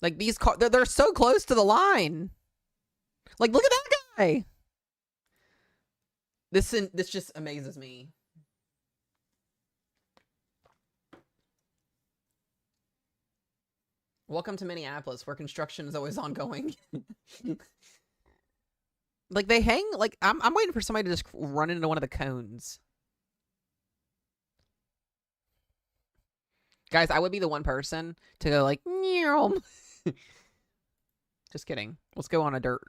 Like, these cars, they're so close to the line. Like, look at that guy. This just amazes me. Welcome to Minneapolis, where construction is always ongoing. Like, they hang, like, I'm waiting for somebody to just run into one of the cones. Guys, I would be the one person to go like, just kidding. Let's go on a dirt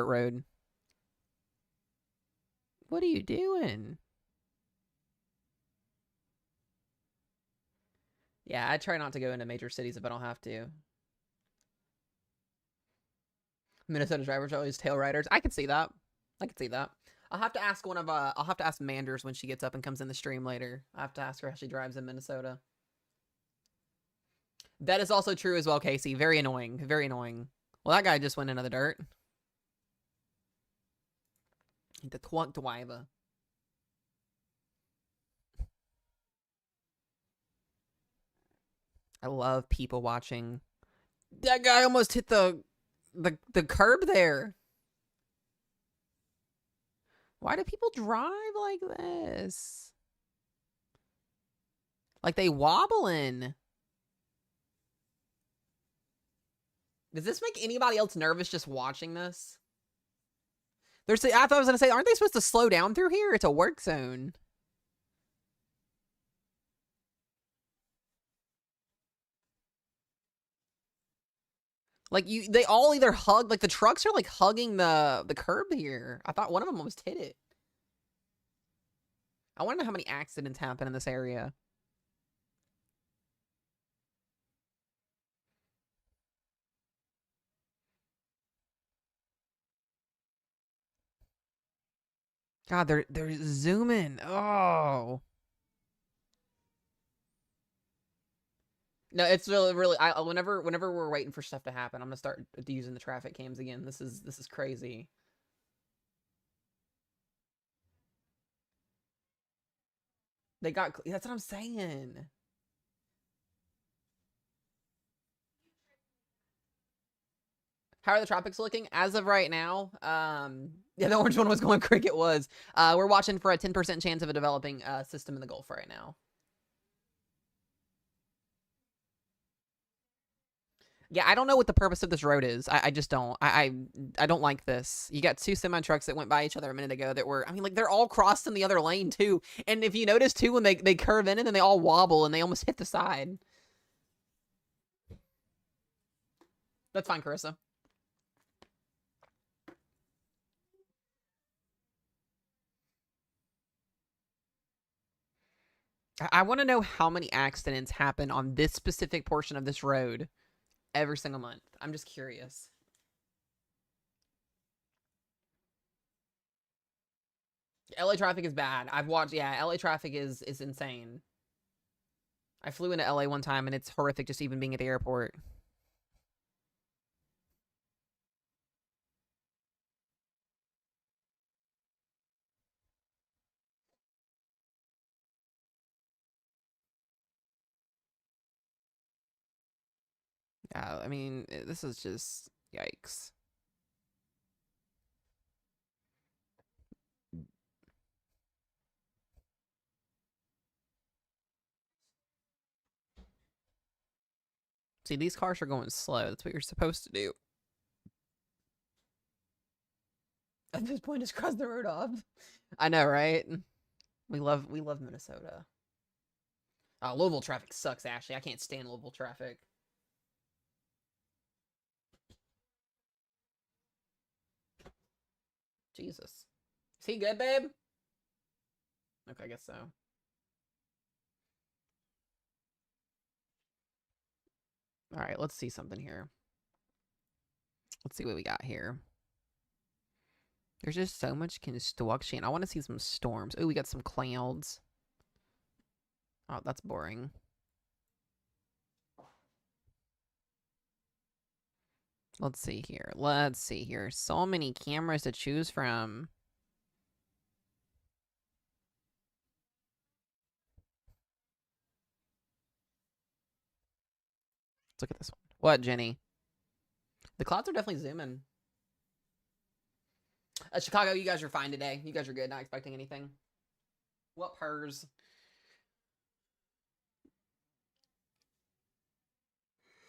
road. What are you doing? Yeah, I try not to go into major cities if I don't have to. Minnesota drivers are always tail riders. I could see that. I could see that. I'll have to ask I'll have to ask Manders when she gets up and comes in the stream later. I have to ask her how she drives in Minnesota. That is also true as well, Casey. Very annoying. Very annoying. Well, that guy just went into the dirt. The twunk driver. I love people watching. That guy almost hit the curb there. Why do people drive like this? Like they wobbling. Does this make anybody else nervous just watching this? I thought I was gonna say, aren't they supposed to slow down through here? It's a work zone. Like they all either hug, like the trucks are like hugging the curb here. I thought one of them almost hit it. I want to know how many accidents happen in this area. God, they're zooming. Oh. No, it's really. Whenever we're waiting for stuff to happen, I'm gonna start using the traffic cams again. This is crazy. They got. That's what I'm saying. How are the tropics looking? As of right now, yeah, the orange one was going cricket was. We're watching for a 10% chance of a developing system in the Gulf right now. Yeah, I don't know what the purpose of this road is. I just don't. I don't like this. You got two semi trucks that went by each other a minute ago that were, I mean, like, they're all crossed in the other lane too. And if you notice too, when they curve in and then they all wobble and they almost hit the side. That's fine, Carissa. I want to know how many accidents happen on this specific portion of this road every single month. I'm just curious. LA traffic is bad. I've watched, yeah, LA traffic is insane. I flew into LA one time and it's horrific just even being at the airport. Yeah, I mean, this is just yikes. See, these cars are going slow. That's what you're supposed to do. At this point, just cross the road off. I know, right? We love Minnesota. Louisville traffic sucks, Ashley. I can't stand Louisville traffic. Jesus. Is he good, babe? Okay, I guess so. All right, let's see something here. Let's see what we got here. There's just so much construction. I want to see some storms. Oh, we got some clouds. Oh, that's boring. Let's see here. Let's see here. So many cameras to choose from. Let's look at this one. What, Jenny? The clouds are definitely zooming. Chicago, you guys are fine today. You guys are good. Not expecting anything. What purrs?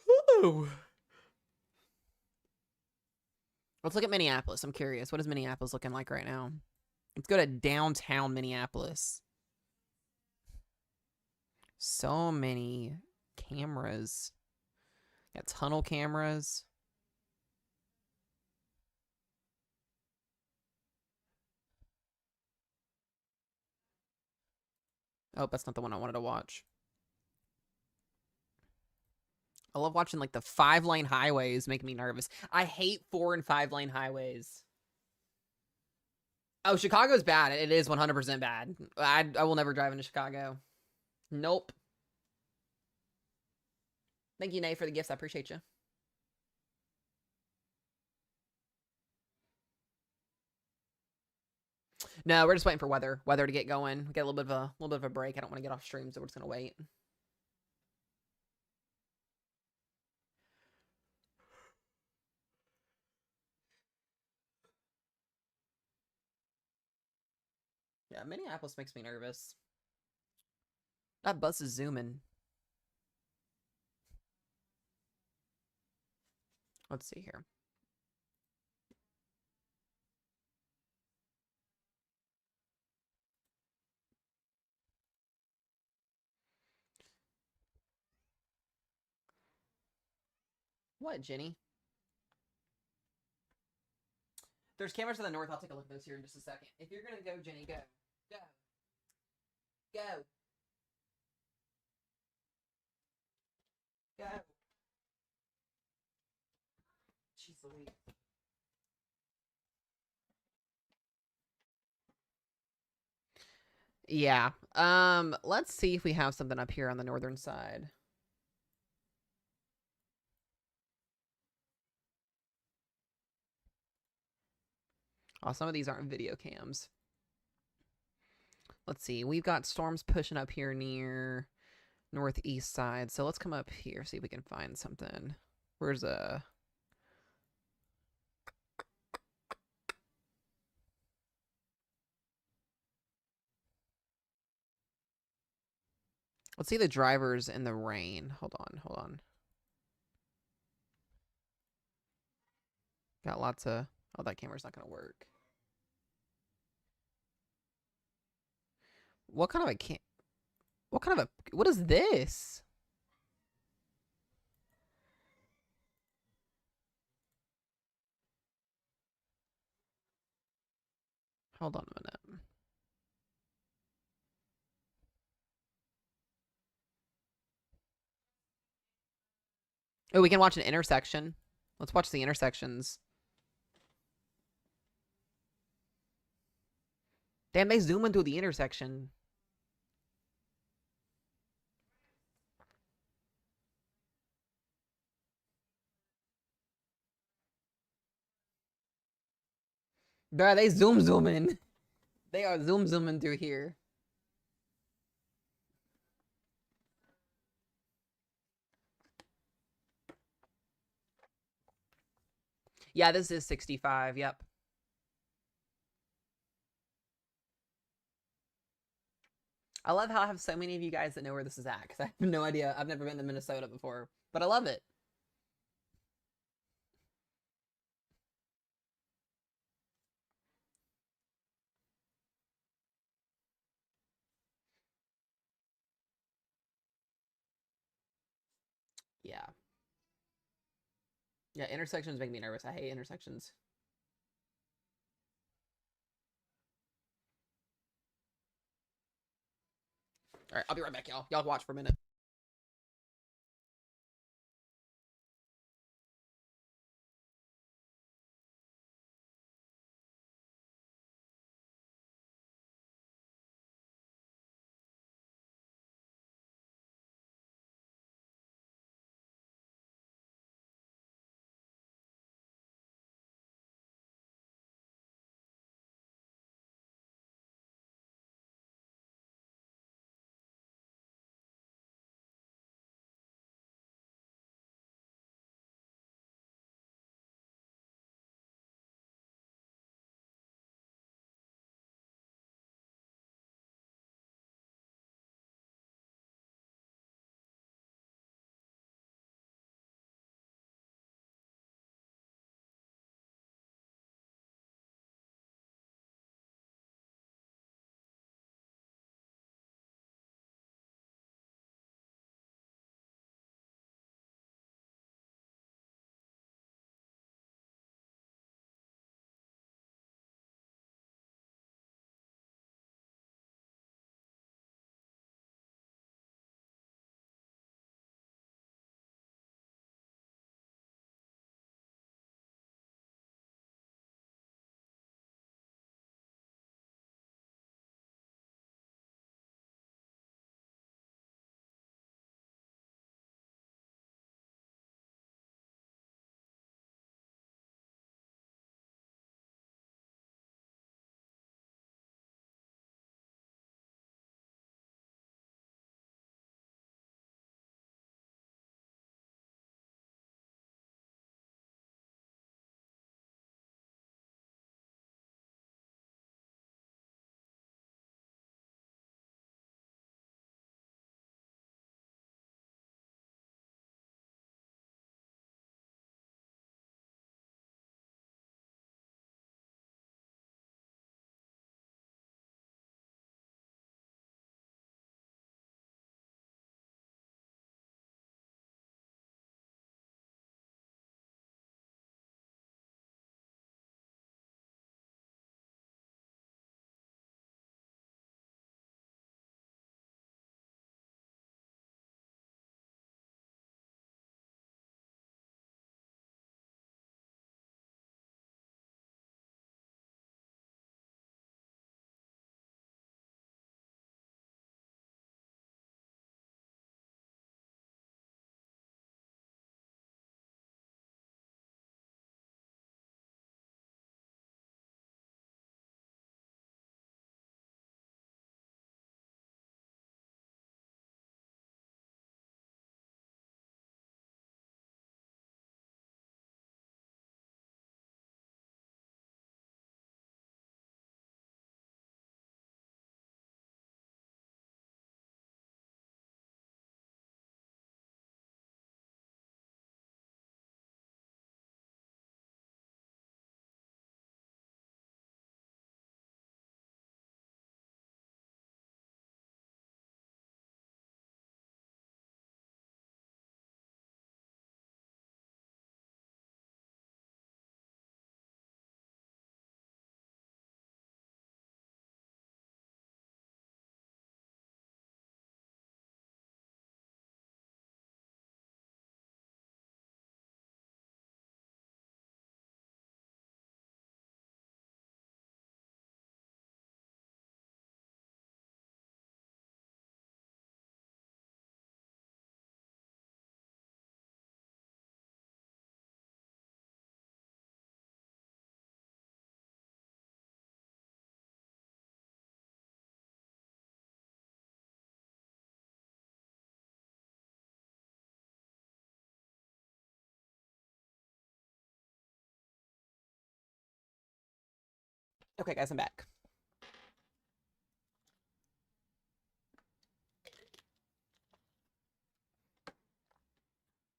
Ooh. Let's look at Minneapolis. I'm curious. What is Minneapolis looking like right now? Let's go to downtown Minneapolis. So many cameras. Got tunnel cameras. Oh, that's not the one I wanted to watch. I love watching like the 5-lane highways make me nervous. I hate 4 and 5-lane highways. Oh, Chicago's bad. It is 100% bad. I will never drive into Chicago. Nope. Thank you, Nate, for the gifts. I appreciate you. No, we're just waiting for weather to get going. We get a little bit of a break. I don't want to get off stream, so we're just gonna wait. Yeah, Minneapolis makes me nervous. That bus is zooming. Let's see here. What, Jenny? There's cameras to the north. I'll take a look at those here in just a second. If you're gonna go, Jenny, go. Go. Go. Go. Jeez Louise. Yeah. Let's see if we have something up here on the northern side. Oh, some of these aren't video cams. Let's see. We've got storms pushing up here near northeast side. So let's come up here, see if we can find something. Where's Let's see the drivers in the rain. Hold on. Got lots of... Oh, that camera's not going to work. What kind of a What kind of a... What is this? Hold on a minute. Oh, we can watch an intersection. Let's watch the intersections. Damn, they zoom into the intersection. Bruh, they zooming. They are zooming through here. Yeah, this is 65. Yep. I love how I have so many of you guys that know where this is at, because I have no idea. I've never been to Minnesota before, but I love it. Yeah. Yeah, intersections make me nervous. I hate intersections. All right, I'll be right back, y'all. Y'all watch for a minute. Okay, guys, I'm back.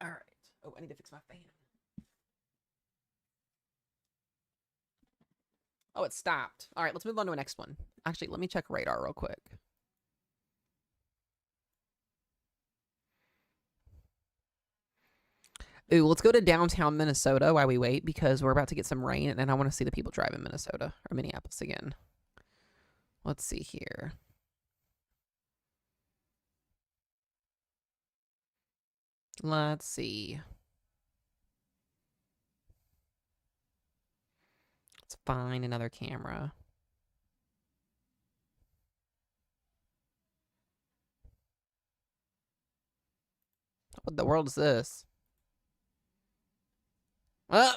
All right. Oh, I need to fix my fan. Oh, it stopped. All right, let's move on to the next one. Actually, let me check radar real quick. Ooh, let's go to downtown Minnesota while we wait because we're about to get some rain and I want to see the people drive in Minnesota or Minneapolis again. Let's see here. Let's see. Let's find another camera. What the world is this? Oh,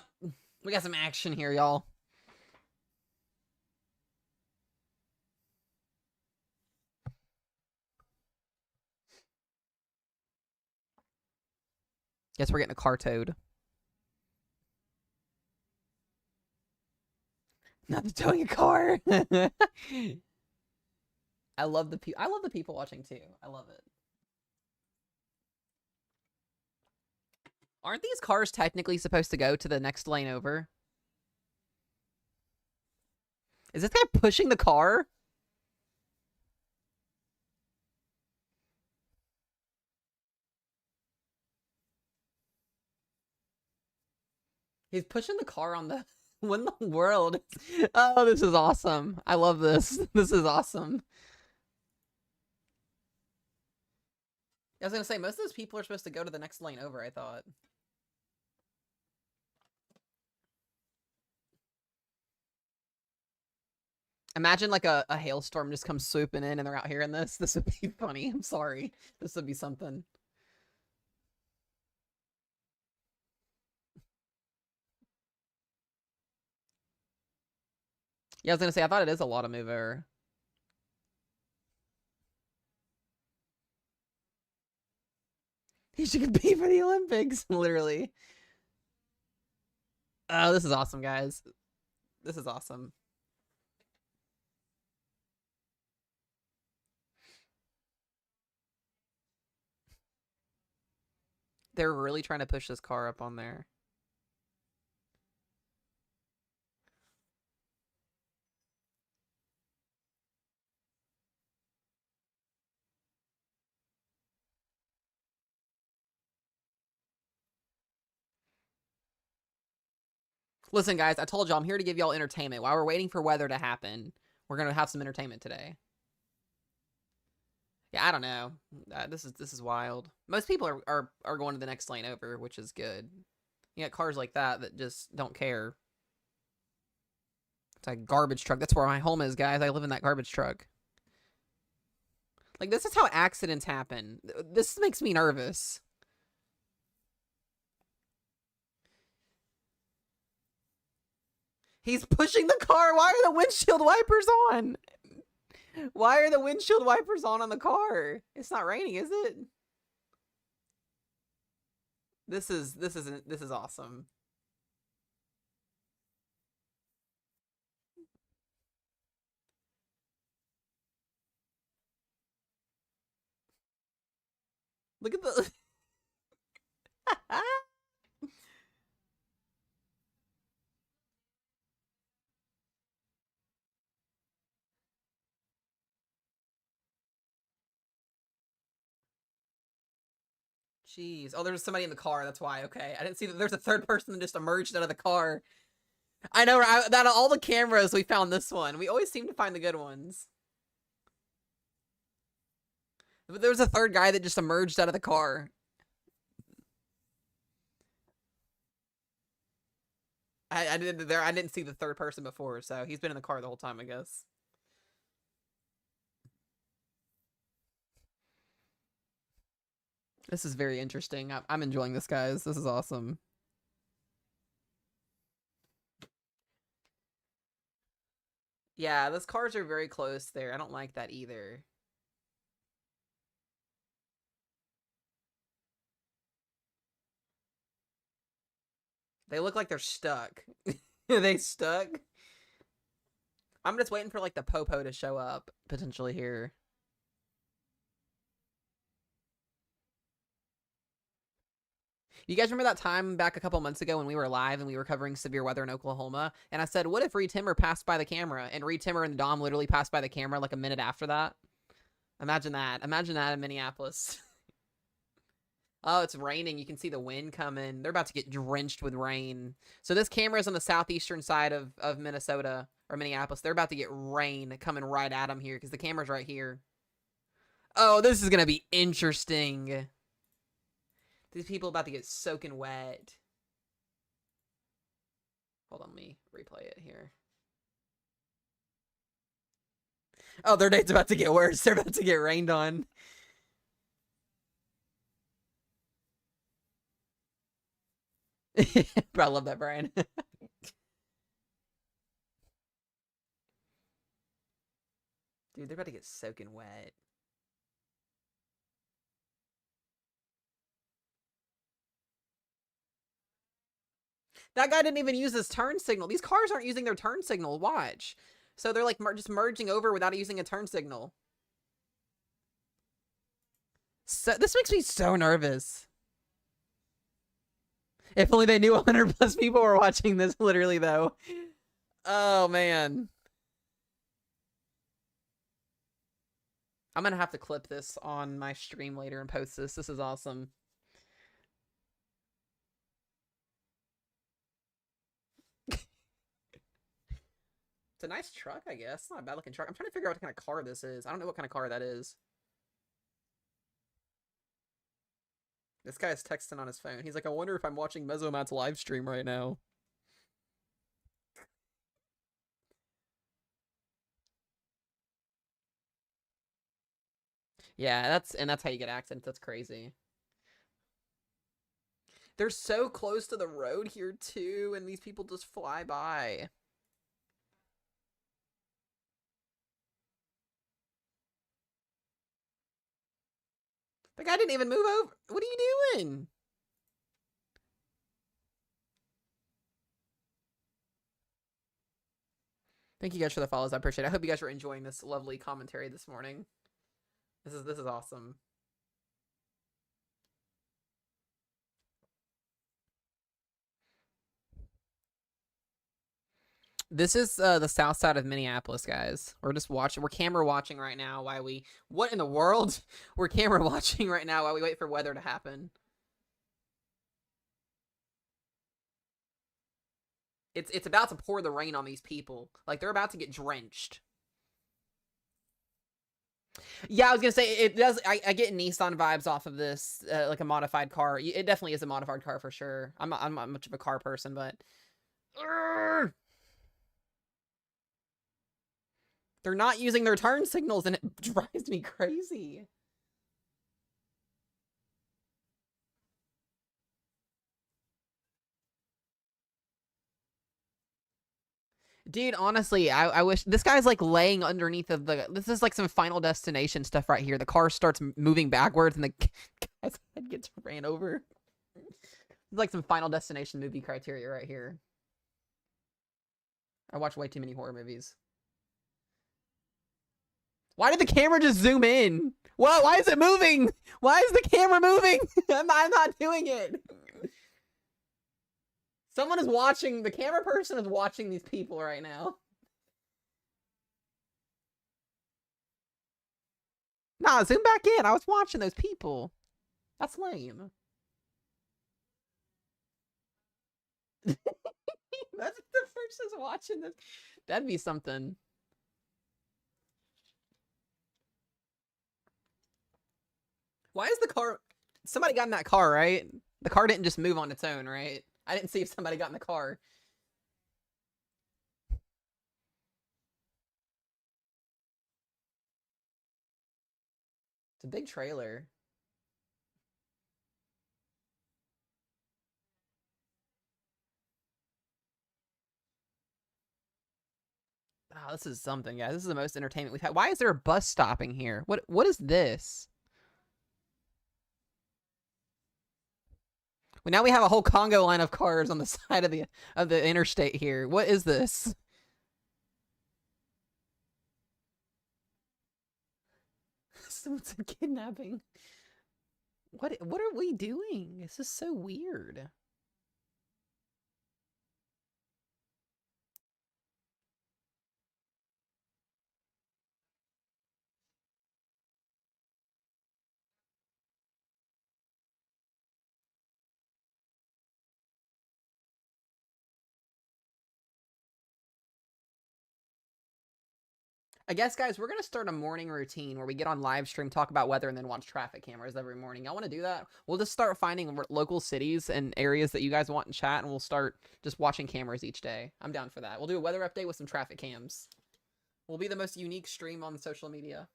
we got some action here, y'all. Guess we're getting a car towed. Not to towing a car. I love the people watching too. I love it. Aren't these cars technically supposed to go to the next lane over? Is this guy pushing the car? He's pushing the car on the... What in the world? Oh, this is awesome. I love this. This is awesome. I was going to say, most of those people are supposed to go to the next lane over, I thought. Imagine like a hailstorm just comes swooping in and they're out here in this. This would be funny. I'm sorry. This would be something. Yeah, I was going to say, I thought it is a lot of move over. He should compete for the Olympics, literally. Oh, this is awesome, guys. This is awesome. They're really trying to push this car up on there. Listen, guys, I told y'all I'm here to give y'all entertainment. While we're waiting for weather to happen, we're going to have some entertainment today. Yeah, I don't know. This is wild. Most people are going to the next lane over, which is good. You got cars like that just don't care. It's a garbage truck. That's where my home is, guys. I live in that garbage truck. Like, this is how accidents happen. This makes me nervous. He's pushing the car. Why are the windshield wipers on? Why are the windshield wipers on the car? It's not raining, is it? This is awesome. Look at the Jeez. Oh, there's somebody in the car. That's why. Okay. I didn't see that there's a third person that just emerged out of the car. I know, that all the cameras, we found this one. We always seem to find the good ones. But there was a third guy that just emerged out of the car. I didn't see the third person before, so he's been in the car the whole time, I guess. This is very interesting. I'm enjoying this, guys. This is awesome. Yeah, those cars are very close there. I don't like that either. They look like they're stuck. Are they stuck? I'm just waiting for like the popo to show up potentially here. You guys remember that time back a couple months ago when we were live and we were covering severe weather in Oklahoma? And I said, what if Reed Timmer passed by the camera? And Reed Timmer and Dom literally passed by the camera like a minute after that. Imagine that. Imagine that in Minneapolis. Oh, it's raining. You can see the wind coming. They're about to get drenched with rain. So this camera is on the southeastern side of Minnesota or Minneapolis. They're about to get rain coming right at them here because the camera's right here. Oh, this is going to be interesting. These people about to get soaking wet. Hold on, let me replay it here. Oh, their day's about to get worse. They're about to get rained on. Bro, I love that, Brian. Dude, they're about to get soaking wet. That guy didn't even use his turn signal. These cars aren't using their turn signal. Watch. So they're like just merging over without using a turn signal. So this makes me so nervous. If only they knew 100 plus people were watching this, literally, though. Oh, man. I'm going to have to clip this on my stream later and post this. This is awesome. It's a nice truck, I guess. It's not a bad looking truck. I'm trying to figure out what kind of car this is. I don't know what kind of car that is. This guy is texting on his phone. He's like, I wonder if I'm watching Mesomat's live stream right now. Yeah, that's how you get accidents. That's crazy. They're so close to the road here too, and these people just fly by. The guy didn't even move over. What are you doing? Thank you guys for the follows. I appreciate it. I hope you guys are enjoying this lovely commentary this morning. This is awesome. This is the south side of Minneapolis, guys. We're just watching. We're camera watching right now while we... What in the world? We're camera watching right now while we wait for weather to happen. It's about to pour the rain on these people. Like, they're about to get drenched. Yeah, I was gonna say it does. I get Nissan vibes off of this, like a modified car. It definitely is a modified car for sure. I'm not much of a car person, but they're not using their turn signals, and it drives me crazy. Dude, honestly, I wish this guy's like laying underneath of the. This is like some Final Destination stuff right here. The car starts moving backwards, and the guy's head gets ran over. It's like some Final Destination movie criteria right here. I watch way too many horror movies. Why did the camera just zoom in? What? Why is it moving? Why is the camera moving? I'm not doing it. Someone is watching. The camera person is watching these people right now. Nah, zoom back in. I was watching those people. That's lame. That's the person's watching this. That'd be something. Why is the car... Somebody got in that car, right? The car didn't just move on its own, right? I didn't see if somebody got in the car. It's a big trailer. Oh, this is something, guys. This is the most entertainment we've had. Why is there a bus stopping here? What is this? Well, now we have a whole Congo line of cars on the side of the interstate here. What is this? It's a kidnapping. What are we doing? This is so weird. I guess, guys, we're going to start a morning routine where we get on live stream, talk about weather, and then watch traffic cameras every morning. Y'all want to do that? We'll just start finding local cities and areas that you guys want in chat, and we'll start just watching cameras each day. I'm down for that. We'll do a weather update with some traffic cams. We'll be the most unique stream on social media.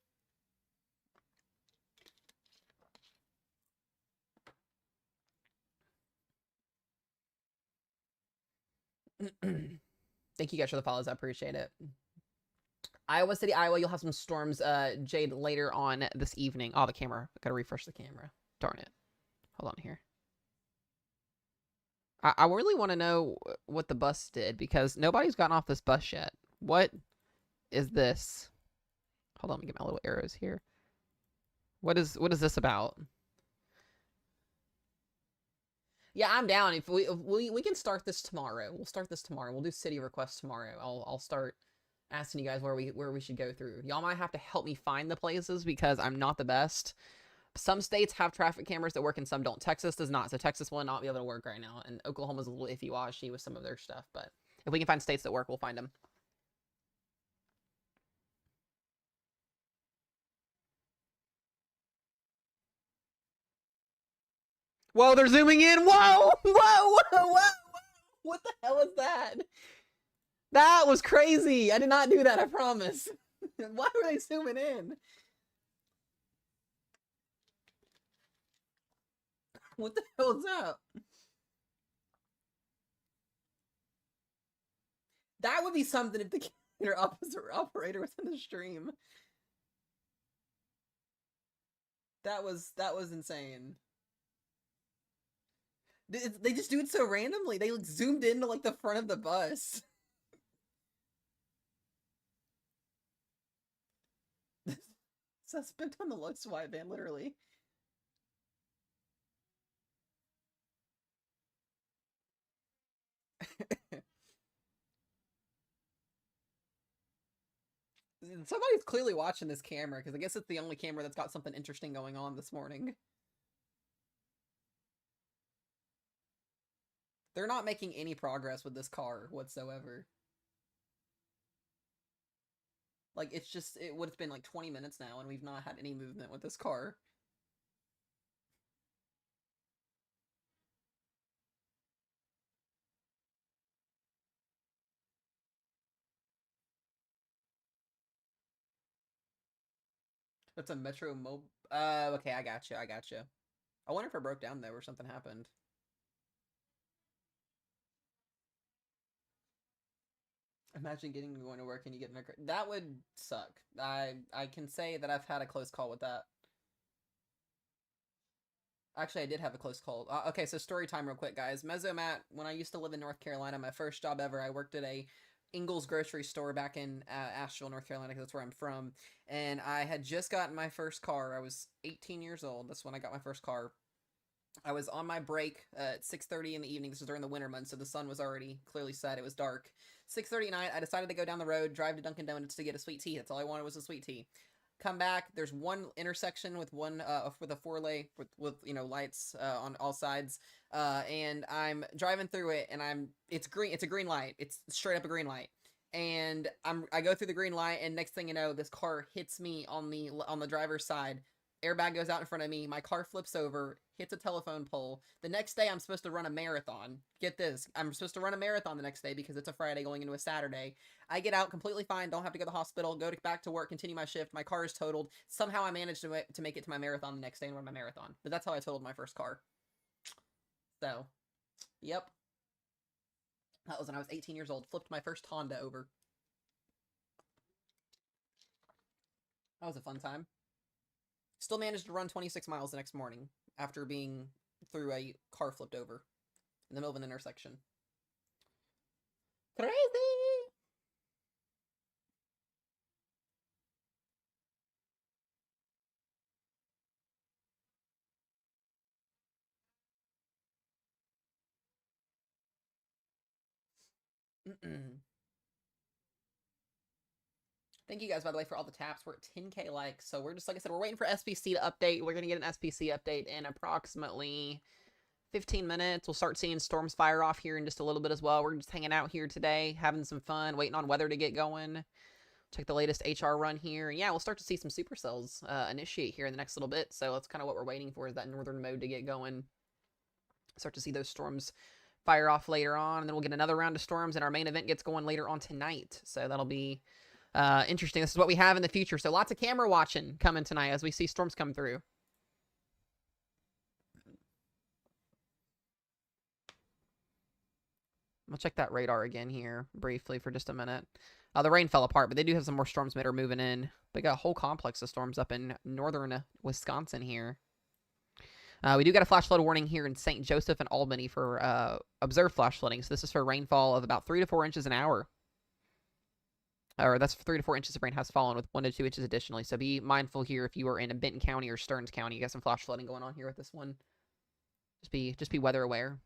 Thank you guys for the follows. I appreciate it. Iowa City, Iowa, you'll have some storms, Jade, later on this evening. Oh, the camera. I gotta refresh the camera. Darn it. Hold on here. I really want to know what the bus did because nobody's gotten off this bus yet. What is this? Hold on, let me get my little arrows here. What is this about? Yeah, I'm down. If we can start this tomorrow. We'll start this tomorrow. We'll do city requests tomorrow. I'll start asking you guys where we should go through. Y'all might have to help me find the places because I'm not the best. Some states have traffic cameras that work and some don't. Texas does not. So Texas will not be able to work right now. And Oklahoma's a little iffy washy with some of their stuff. But if we can find states that work, we'll find them. Whoa, they're zooming in. Whoa, whoa, whoa, whoa. What the hell is that? That was crazy. I did not do that, I promise. Why were they zooming in? What the hell is that? That would be something if the computer operator was in the stream. That was insane. They just do it so randomly. They like zoomed into like the front of the bus. Suspect on the low swipe van, literally. Somebody's clearly watching this camera because I guess it's the only camera that's got something interesting going on this morning. They're not making any progress with this car whatsoever. Like, it's just, it would have been like 20 minutes now, and we've not had any movement with this car. That's a Metro Mob. Okay, I got you. I got you. I wonder if it broke down though, or something happened. Imagine going to work and you get in a that would suck. I can say that I've had a close call with that. Actually, I did have a close call. Okay, so story time real quick, guys. Mesomat, when I used to live in North Carolina, my first job ever, I worked at a Ingles grocery store back in Asheville, North Carolina, because that's where I'm from. And I had just gotten my first car. I was 18 years old. That's when I got my first car. I was on my break at 6:30 in the evening. This was during the winter months, so the sun was already clearly set. It was dark. 6:30 at night, I decided to go down the road, drive to Dunkin' Donuts to get a sweet tea. That's all I wanted was a sweet tea. Come back. There's one intersection with one with a four-lane with you know lights on all sides, and I'm driving through it, and it's green. It's a green light. It's straight up a green light. And I go through the green light, and next thing you know, this car hits me on the driver's side. Airbag goes out in front of me. My car flips over, hits a telephone pole. The next day, I'm supposed to run a marathon. Get this. I'm supposed to run a marathon the next day because it's a Friday going into a Saturday. I get out completely fine. Don't have to go to the hospital. Back to work. Continue my shift. My car is totaled. Somehow I managed to make it to my marathon the next day and run my marathon. But that's how I totaled my first car. So, yep. That was when I was 18 years old. Flipped my first Honda over. That was a fun time. Still managed to run 26 miles the next morning after being through a car flipped over in the middle of an intersection. Crazy! Thank you guys, by the way, for all the taps. We're at 10K likes. So we're just, like I said, we're waiting for SPC to update. We're going to get an SPC update in approximately 15 minutes. We'll start seeing storms fire off here in just a little bit as well. We're just hanging out here today, having some fun, waiting on weather to get going. Check the latest HR run here. And yeah, we'll start to see some supercells initiate here in the next little bit. So that's kind of what we're waiting for, is that northern mode to get going. Start to see those storms fire off later on. And then we'll get another round of storms, and our main event gets going later on tonight. So that'll be interesting. This is what we have in the future. So lots of camera watching coming tonight as we see storms come through. I'll check that radar again here briefly for just a minute. The rain fell apart, but they do have some more storms that are moving in. They got a whole complex of storms up in northern Wisconsin here. We do get a flash flood warning here in St. Joseph and Albany for observed flash flooding. So this is for rainfall of about 3 to 4 inches an hour. Or that's 3 to 4 inches of rain has fallen, with 1 to 2 inches additionally. So be mindful here if you are in Benton County or Stearns County. You got some flash flooding going on here with this one. Just be weather aware.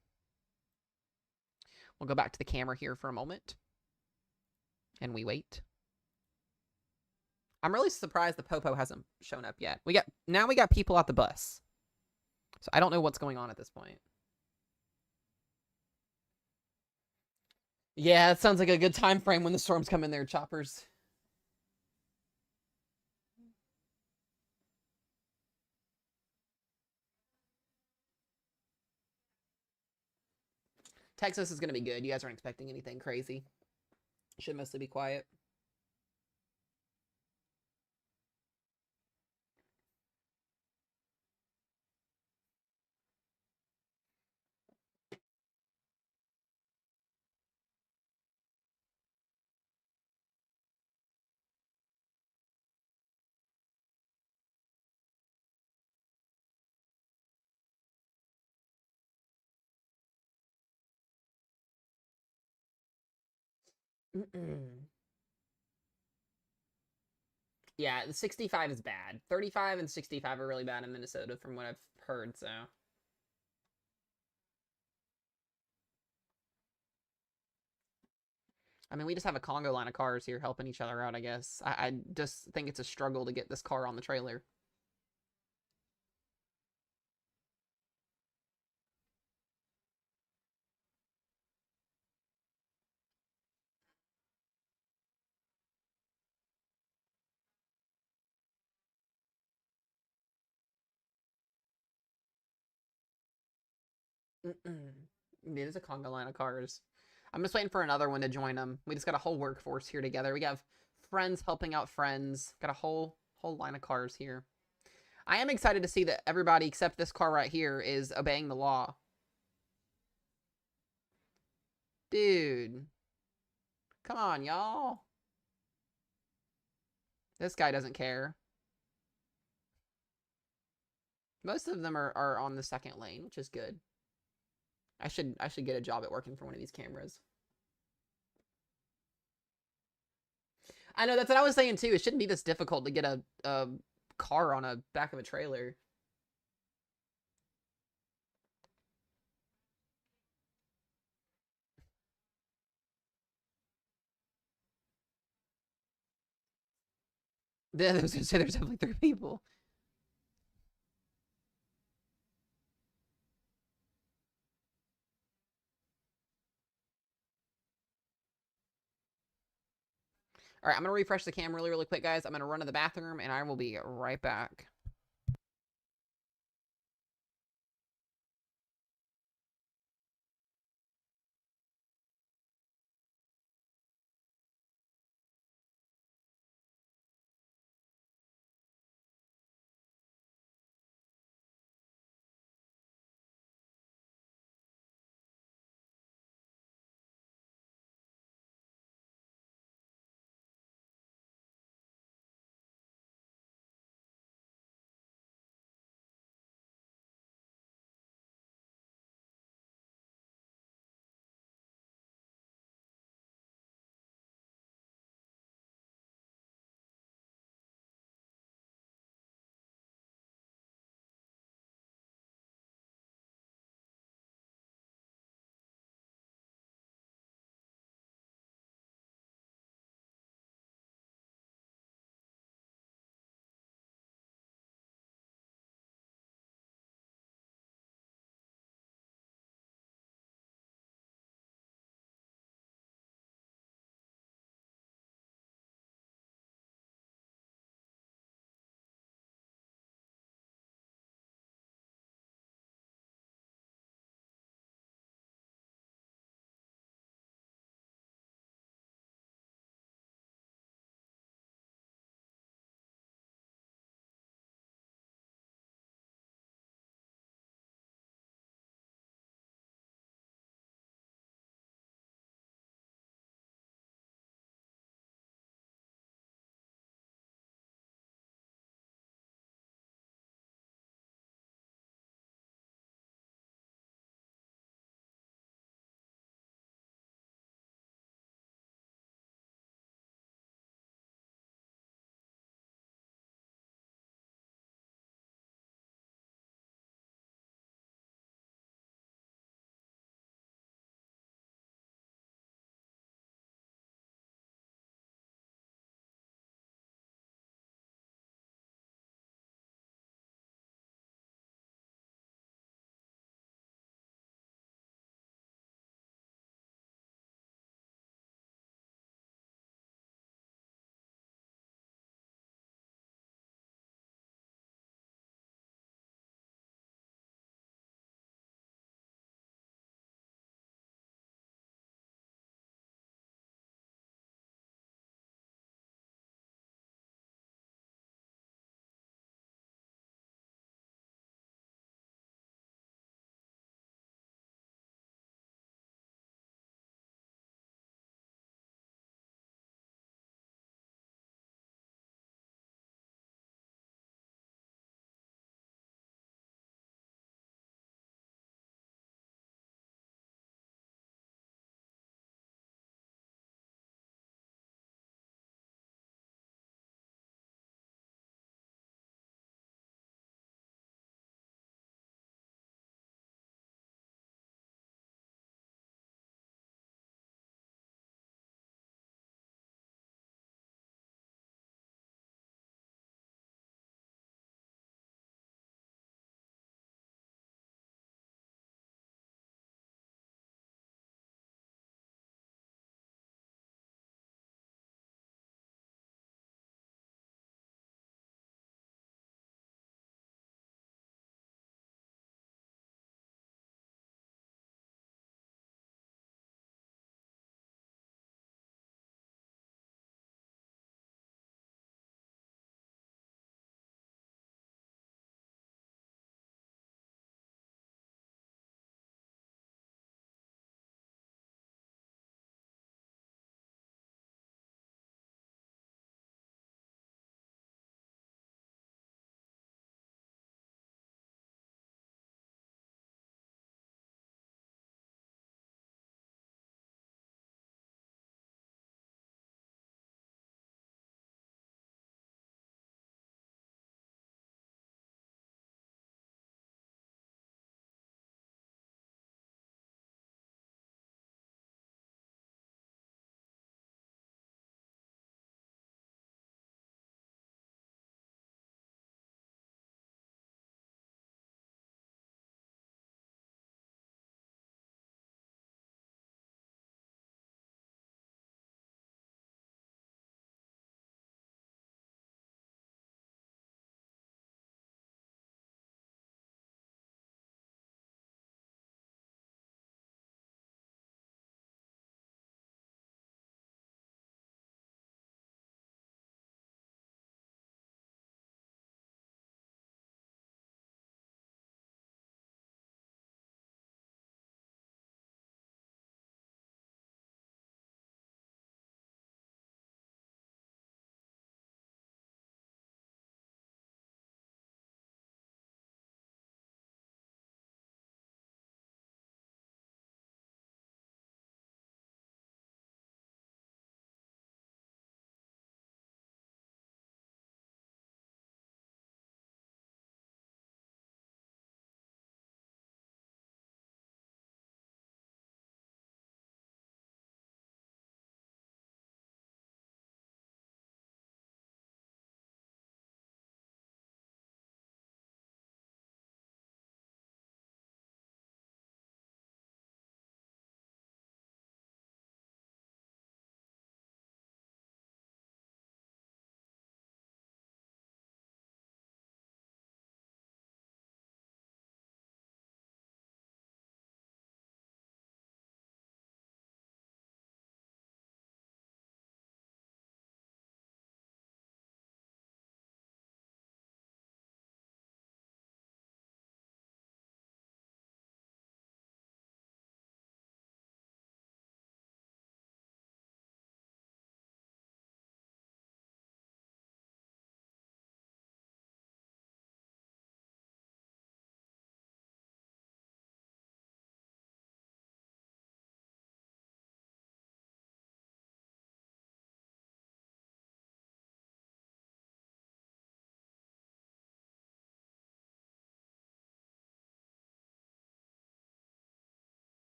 We'll go back to the camera here for a moment. And we wait. I'm really surprised the Popo hasn't shown up yet. Now we got people at the bus. So I don't know what's going on at this point. Yeah, it sounds like a good time frame when the storms come in there, choppers. Texas is going to be good. You guys aren't expecting anything crazy. Should mostly be quiet. Yeah, the 65 is bad. 35 and 65 are really bad in Minnesota from what I've heard, so. I mean, we just have a Congo line of cars here helping each other out, I guess. I just think it's a struggle to get this car on the trailer. It is a Congo line of cars. I'm just waiting for another one to join them. We just got a whole workforce here together. We have friends helping out friends. Got a whole line of cars here. I am excited to see that everybody except this car right here is obeying the law. Dude. Come on, y'all. This guy doesn't care. Most of them are on the second lane, which is good. I should get a job at working for one of these cameras. I know, that's what I was saying too. It shouldn't be this difficult to get a car on a back of a trailer. Then I was gonna say there's definitely 3 people. All right, I'm gonna refresh the cam really quick, guys. I'm gonna run to the bathroom, and I will be right back.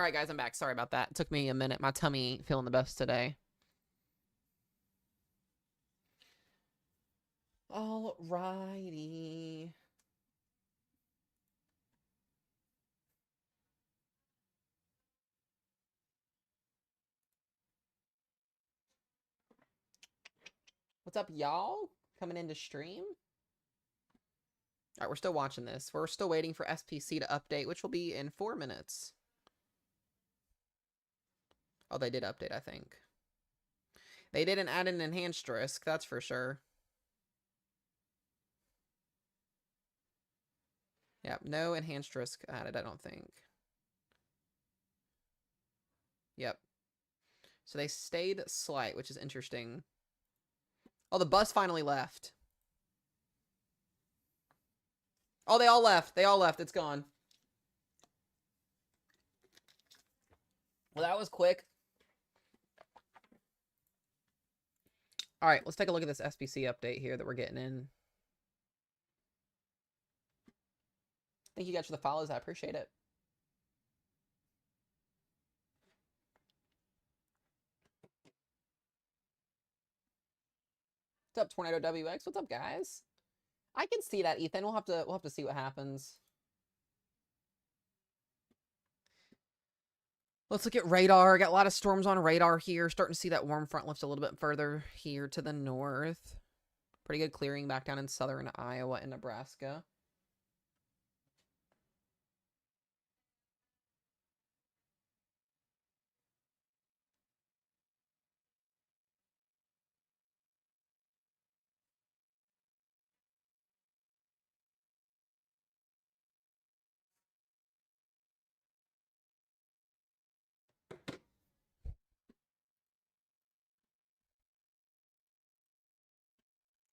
All right, guys, I'm back. Sorry about that. It took me a minute. My tummy ain't feeling the best today. All righty. What's up, y'all? Coming into stream? All right, we're still watching this. We're still waiting for SPC to update, which will be in 4 minutes. Oh, they did update, I think. They didn't add an enhanced risk, that's for sure. Yep, no enhanced risk added, I don't think. Yep. So they stayed slight, which is interesting. Oh, the bus finally left. Oh, they all left. They all left. It's gone. Well, that was quick. All right, let's take a look at this SPC update here that we're getting in. Thank you guys for the follows. I appreciate it. What's up, Tornado WX? What's up, guys? I can see that, Ethan. We'll have to see what happens. Let's look at radar. Got a lot of storms on radar here. Starting to see that warm front lift a little bit further here to the north. Pretty good clearing back down in southern Iowa and Nebraska.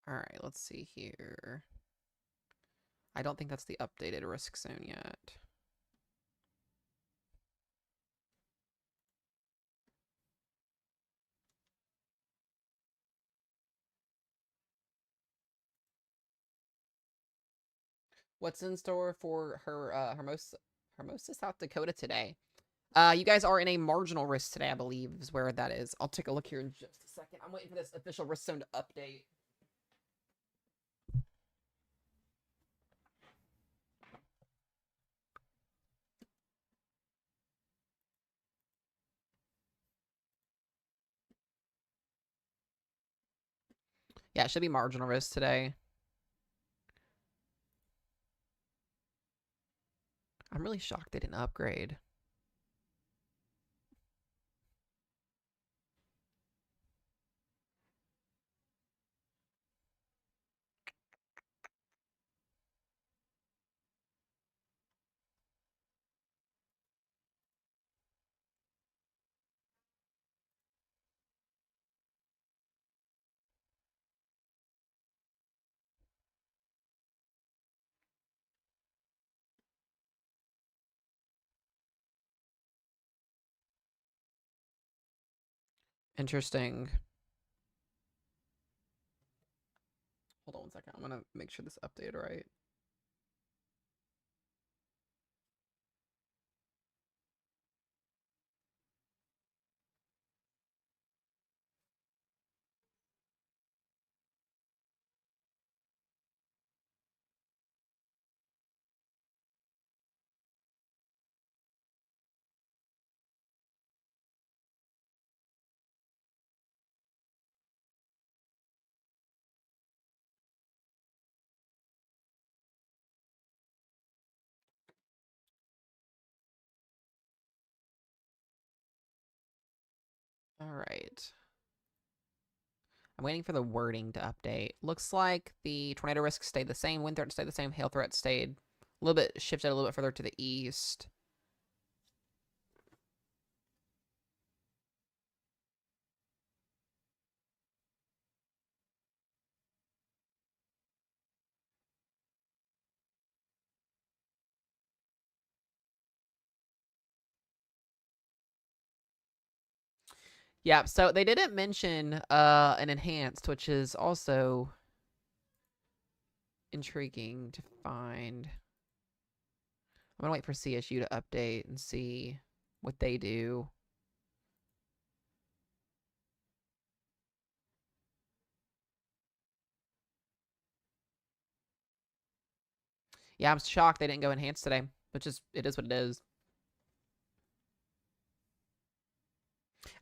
All right, let's see here. I don't think that's the updated risk zone yet. What's in store for Hermosa, South Dakota today? You guys are in a marginal risk today, I believe, is where that is. I'll take a look here in just a second. I'm waiting for this official risk zone to update. Yeah, it should be marginal risk today. I'm really shocked they didn't upgrade. Interesting. Hold on one second. I'm going to make sure this updated right. All right. I'm waiting for the wording to update. Looks like the tornado risk stayed the same. Wind threat stayed the same. Hail threat stayed a little bit, shifted a little bit further to the east. Yeah, so they didn't mention an enhanced, which is also intriguing to find. I'm gonna wait for CSU to update and see. what they do. Yeah, I'm shocked they didn't go enhanced today, which is, it is what it is.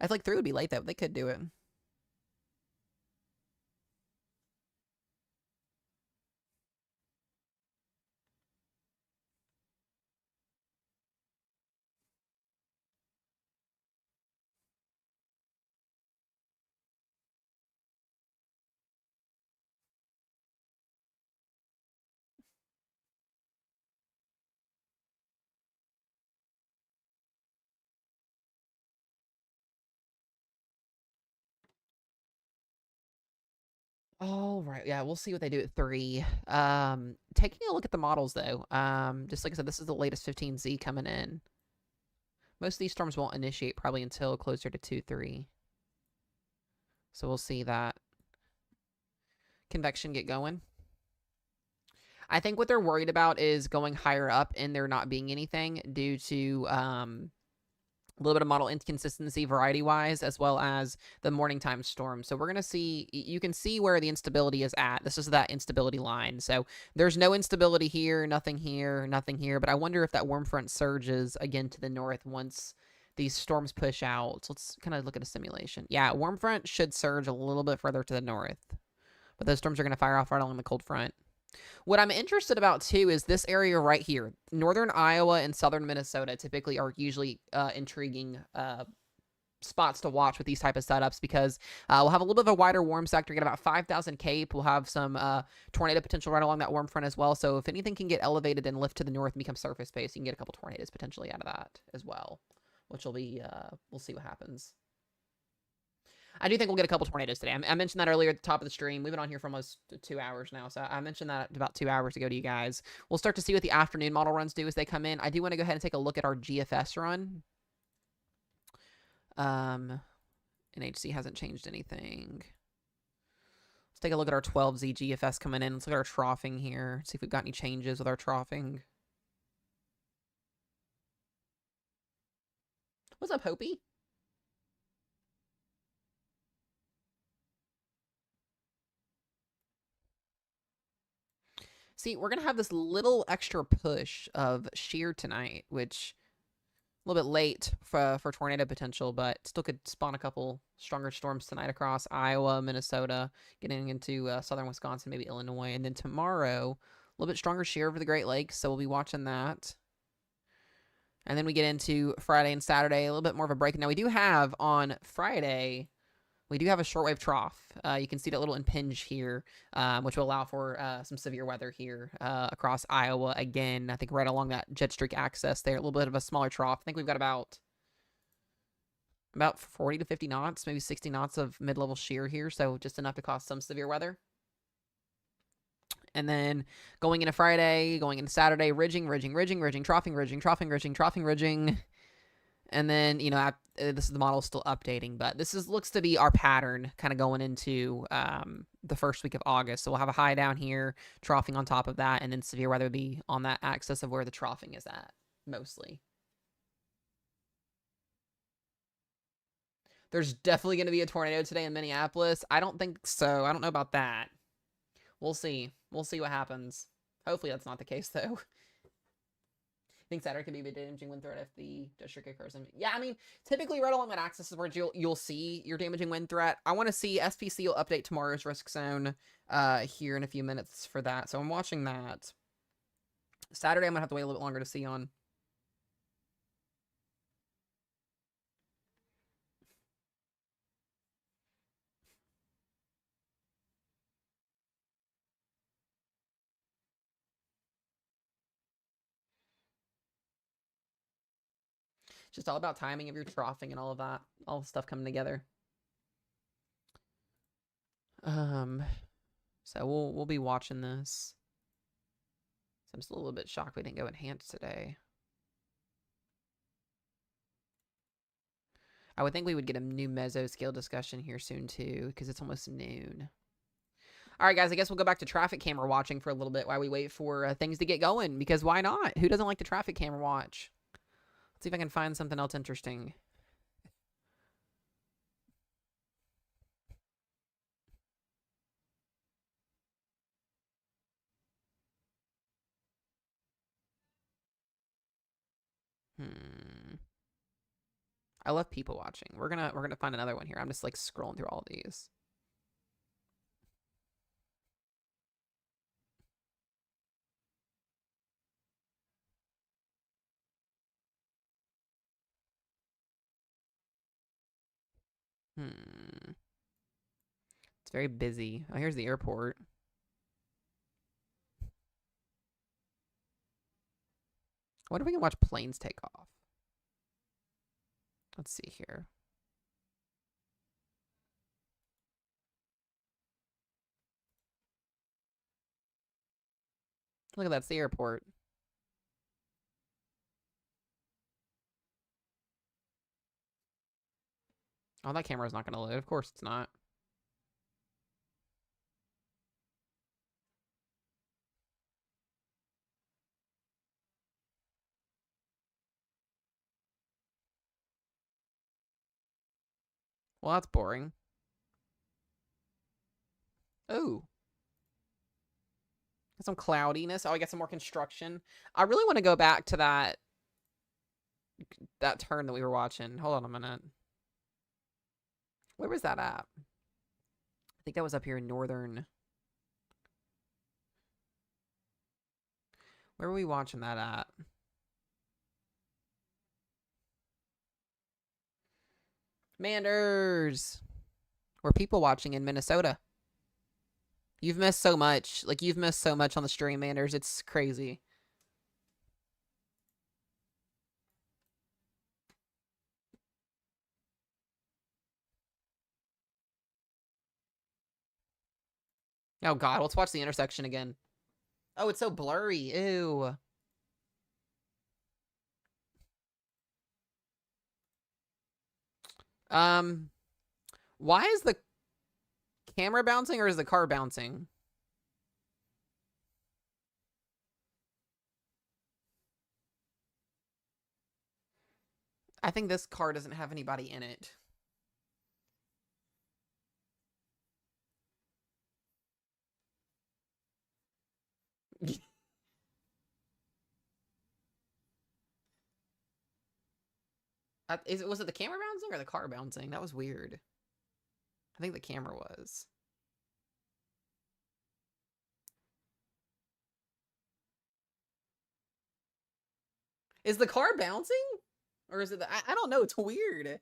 I feel like 3 would be late though. They could do it. Oh, right. Yeah, we'll see what they do at 3. Taking a look at the models though. Just like I said, this is the latest 15Z coming in. Most of these storms won't initiate probably until closer to 2-3. So we'll see that convection get going. I think what they're worried about is going higher up and there not being anything due to a little bit of model inconsistency variety-wise, as well as the morning time storm. So we're going to see, you can see where the instability is at. This is that instability line. So there's no instability here, nothing here, nothing here. But I wonder if that warm front surges again to the north once these storms push out. So let's kind of look at a simulation. Yeah, warm front should surge a little bit further to the north. But those storms are going to fire off right along the cold front. What I'm interested about too is this area right here. Northern Iowa and southern Minnesota typically are usually intriguing spots to watch with these type of setups because we'll have a little bit of a wider warm sector, get about 5,000 cape. We'll have some tornado potential right along that warm front as well. So if anything can get elevated and lift to the north and become surface based, you can get a couple tornadoes potentially out of that as well, which will be, we'll see what happens. I do think we'll get a couple tornadoes today. I mentioned that earlier at the top of the stream. We've been on here for almost 2 hours now, so I mentioned that about 2 hours ago to you guys. We'll start to see what the afternoon model runs do as they come in. I do want to go ahead and take a look at our GFS run. NHC hasn't changed anything. Let's take a look at our 12Z GFS coming in. Let's look at our troughing here. See if we've got any changes with our troughing. What's up, Hopi? See, we're going to have this little extra push of shear tonight, which a little bit late for tornado potential, but still could spawn a couple stronger storms tonight across Iowa, Minnesota, getting into southern Wisconsin, maybe Illinois. And then tomorrow, a little bit stronger shear over the Great Lakes, so we'll be watching that. And then we get into Friday and Saturday, a little bit more of a break. Now, we do have on Friday, we do have a shortwave trough. You can see that little impinge here, which will allow for some severe weather here across Iowa. Again, I think right along that jet streak axis there, a little bit of a smaller trough. I think we've got about 40 to 50 knots, maybe 60 knots of mid-level shear here, so just enough to cause some severe weather. And then going into Friday, going into Saturday, ridging, troughing. And then, you know, this is the model still updating, but this looks to be our pattern kind of going into the first week of August. So we'll have a high down here, troughing on top of that, and then severe weather be on that axis of where the troughing is at, mostly. There's definitely going to be a tornado today in Minneapolis. I don't think so. I don't know about that. We'll see. We'll see what happens. Hopefully that's not the case, though. I think Saturday could be a damaging wind threat if the district occurs. Yeah, I mean, typically right along that axis is where you'll see your damaging wind threat. I want to see SPC will update tomorrow's risk zone here in a few minutes for that. So I'm watching that. Saturday, I'm going to have to wait a little bit longer to see on. It's just all about timing of your troughing and all of that, all the stuff coming together. So we'll be watching this. So I'm just a little bit shocked we didn't go enhanced today. I would think we would get a new mesoscale discussion here soon too, because it's almost noon. All right, guys, I guess we'll go back to traffic camera watching for a little bit while we wait for things to get going, because why not? Who doesn't like the traffic camera watch? Let's see if I can find something else interesting. I love people watching. We're gonna find another one here. I'm just like scrolling through all these. It's very busy. Oh, here's the airport. I wonder if we can watch planes take off. Let's see here. Look at that, it's the airport. Oh, that camera's not gonna load. Of course it's not. Well, that's boring. Oh. Some cloudiness. Oh, I got some more construction. I really want to go back to that turn that we were watching. Hold on a minute. Where was that at? I think that was up here in northern. Where were we watching that at? Manders. We're people watching in Minnesota. You've missed so much. Like, you've missed so much on the stream, Manders. It's crazy. Oh, God. Let's watch the intersection again. Oh, it's so blurry. Ew. Why is the camera bouncing or is the car bouncing? I think this car doesn't have anybody in it. Was it the camera bouncing or the car bouncing? That was weird. I think the camera was. Is the car bouncing? Or is it I don't know. It's weird.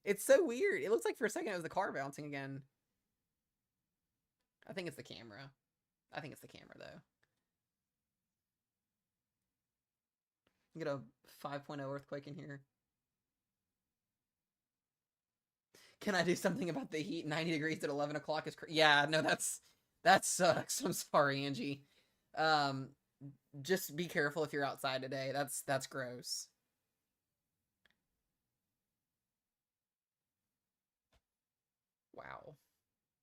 It's so weird. It looks like for a second it was the car bouncing again. I think it's the camera. I think it's the camera, though. Get a 5.0 earthquake in here. Can I do something about the heat? 90 degrees at 11 o'clock is yeah, no, that sucks. I'm sorry, Angie. Just be careful if you're outside today. That's gross. Wow.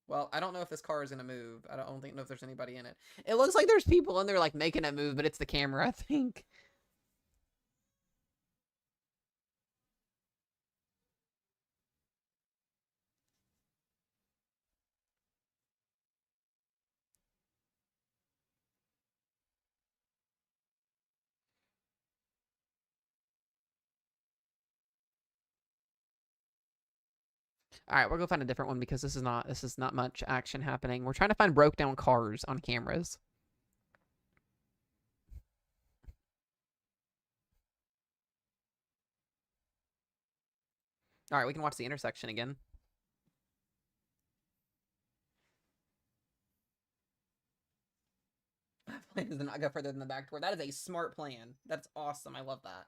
Well, I don't know if this car is gonna move. I don't know if there's anybody in it. It looks like there's people in there like making it move, but it's the camera, I think. All right, we'll go find a different one because this is not much action happening. We're trying to find broke down cars on cameras. All right, we can watch the intersection again. My plan is to not go further than the back door. That is a smart plan. That's awesome. I love that.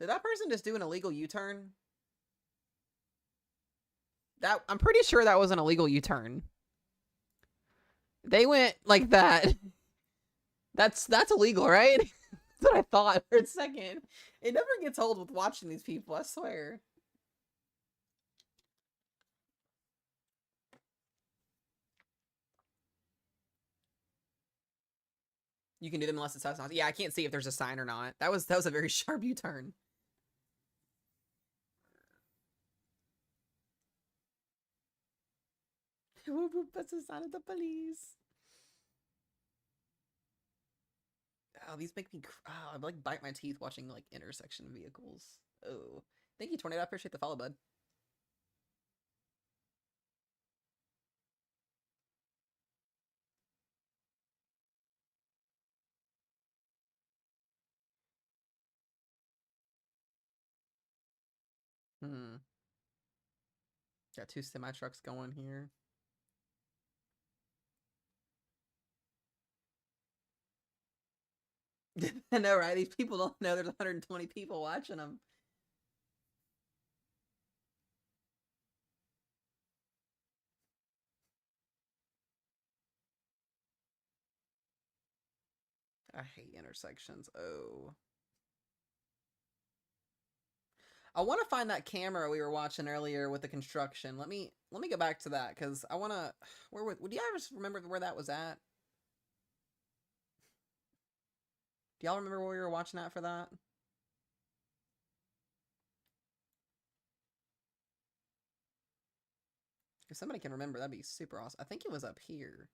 Did that person just do an illegal U-turn? I'm pretty sure that was an illegal U-turn. They went like that. That's illegal, right? That's what I thought for a second. It never gets old with watching these people, I swear. You can do them unless it says not. Yeah, I can't see if there's a sign or not. That was a very sharp U-turn. Whoop whoop, that's the sign of the police. Oh, these make me. Oh, I like bite my teeth watching like intersection vehicles. Oh, thank you, Tornado. I appreciate the follow, bud. Hmm. Got two semi trucks going here. I know, right? These people don't know there's 120 people watching them. I hate intersections. Oh. I want to find that camera we were watching earlier with the construction. Let me go back to that because I want to. Where would you ever remember where that was at? Do y'all remember where we were watching at for that? If somebody can remember, that'd be super awesome. I think it was up here.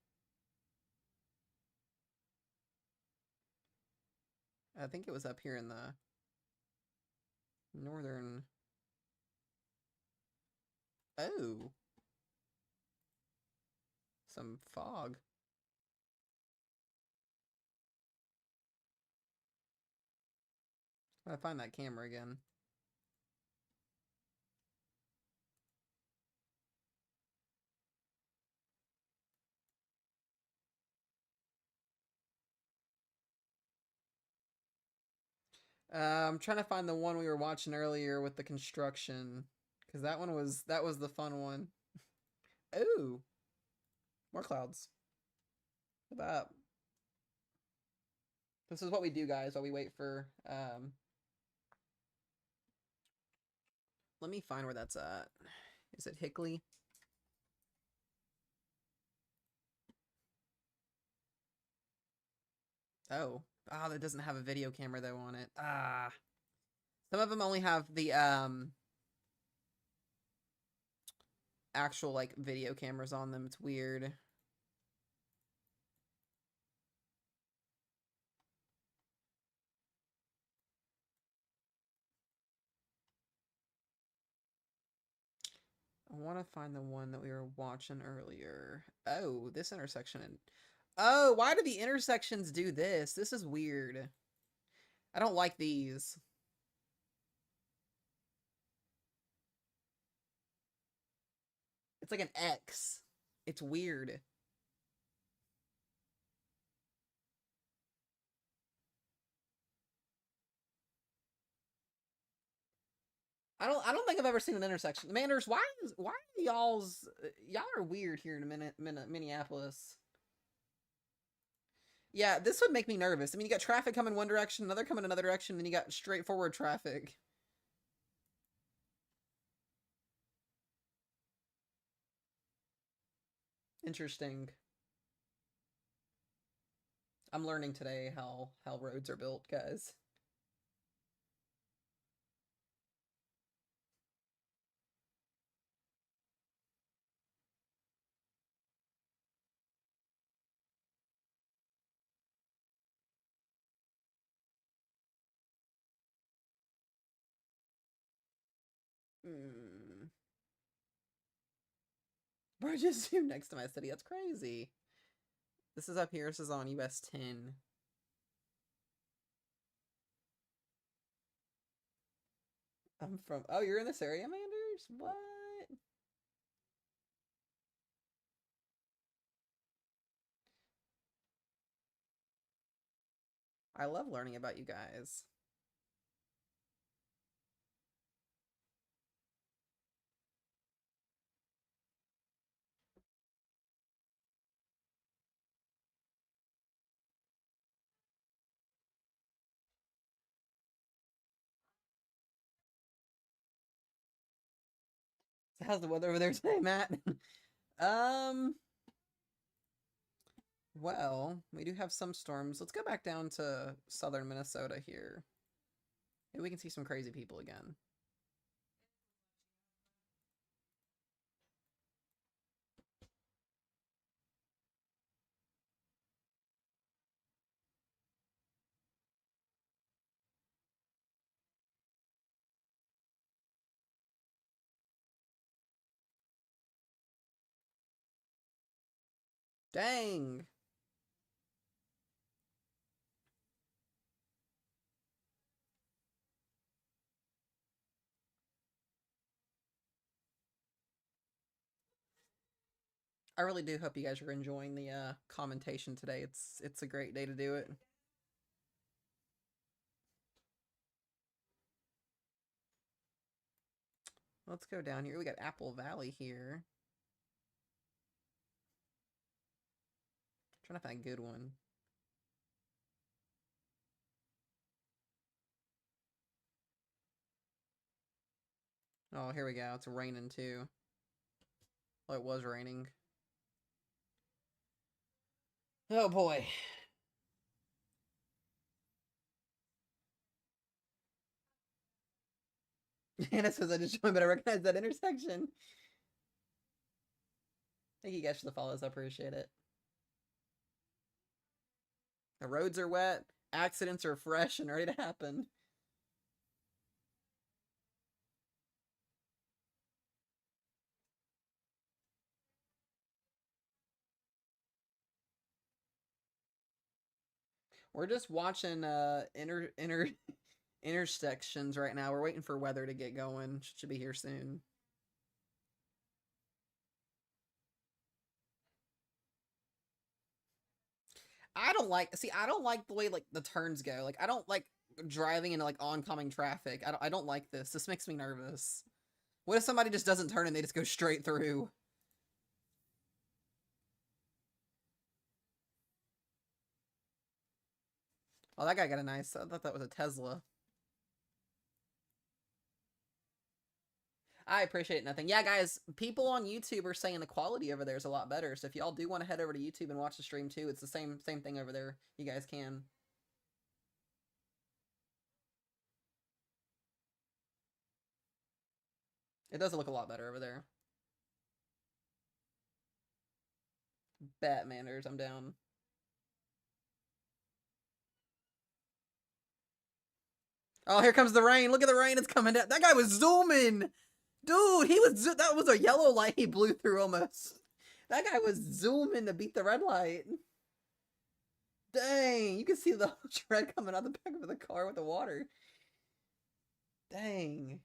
I think it was up here in the northern. Oh, some fog. Gotta find that camera again. I'm trying to find the one we were watching earlier with the construction, because that was the fun one. Ooh, more clouds. Look at that. This is what we do, guys, while we wait for. Let me find where that's at. Is it Hickley? Oh, that doesn't have a video camera though on it. Some of them only have the actual like video cameras on them. It's weird. I want to find the one that we were watching earlier. Oh, this intersection. Oh, why do the intersections do this? This is weird. I don't like these. It's like an X. It's weird. I don't think I've ever seen an intersection. Manders, why are y'all are weird here in Minneapolis. Yeah, this would make me nervous. I mean, you got traffic coming one direction, another coming another direction, then you got straightforward traffic. Interesting. I'm learning today how roads are built, guys. Hmm. Bro, just zoomed next to my city. That's crazy. This is up here. This is on US 10. I'm from. Oh, you're in this area, Manders? What? I love learning about you guys. How's the weather over there today, Matt? Well, we do have some storms. Let's go back down to southern Minnesota here. Maybe we can see some crazy people again. Dang! I really do hope you guys are enjoying the commentation today. It's a great day to do it. Let's go down here. We got Apple Valley here. Trying to find a good one. Oh, here we go. It's raining too. Well, it was raining. Oh boy. Hannah says I just joined, but I recognize that intersection. Thank you guys for the follows. I appreciate it. The roads are wet. Accidents are fresh and ready to happen. We're just watching intersections right now. We're waiting for weather to get going. Should be here soon. I don't like the way like the turns go. Like I don't like driving into like oncoming traffic. I don't like this. This makes me nervous. What if somebody just doesn't turn and they just go straight through? Oh, that guy got a nice. I thought that was a Tesla. I appreciate nothing. Yeah, guys, people on YouTube are saying the quality over there is a lot better. So if y'all do want to head over to YouTube and watch the stream too, it's the same thing over there. You guys can. It does look a lot better over there. Batmaners, I'm down. Oh, here comes the rain. Look at the rain. It's coming down. That guy was zooming. Dude, that was a yellow light he blew through almost. That guy was zooming to beat the red light. Dang, you can see the tread coming out the back of the car with the water. Dang.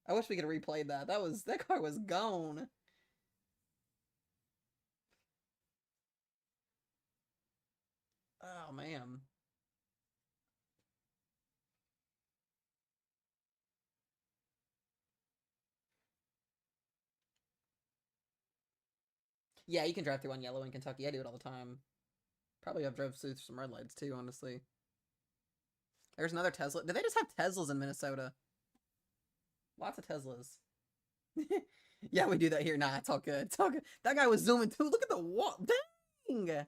I wish we could have replayed that. That car was gone. Oh man. Yeah, you can drive through on yellow in Kentucky. I do it all the time. Probably I've drove through some red lights too, honestly. There's another Tesla. Do they just have Teslas in Minnesota? Lots of Teslas. Yeah, we do that here. Nah, it's all good. It's all good. That guy was zooming too. Look at the wall. Dang!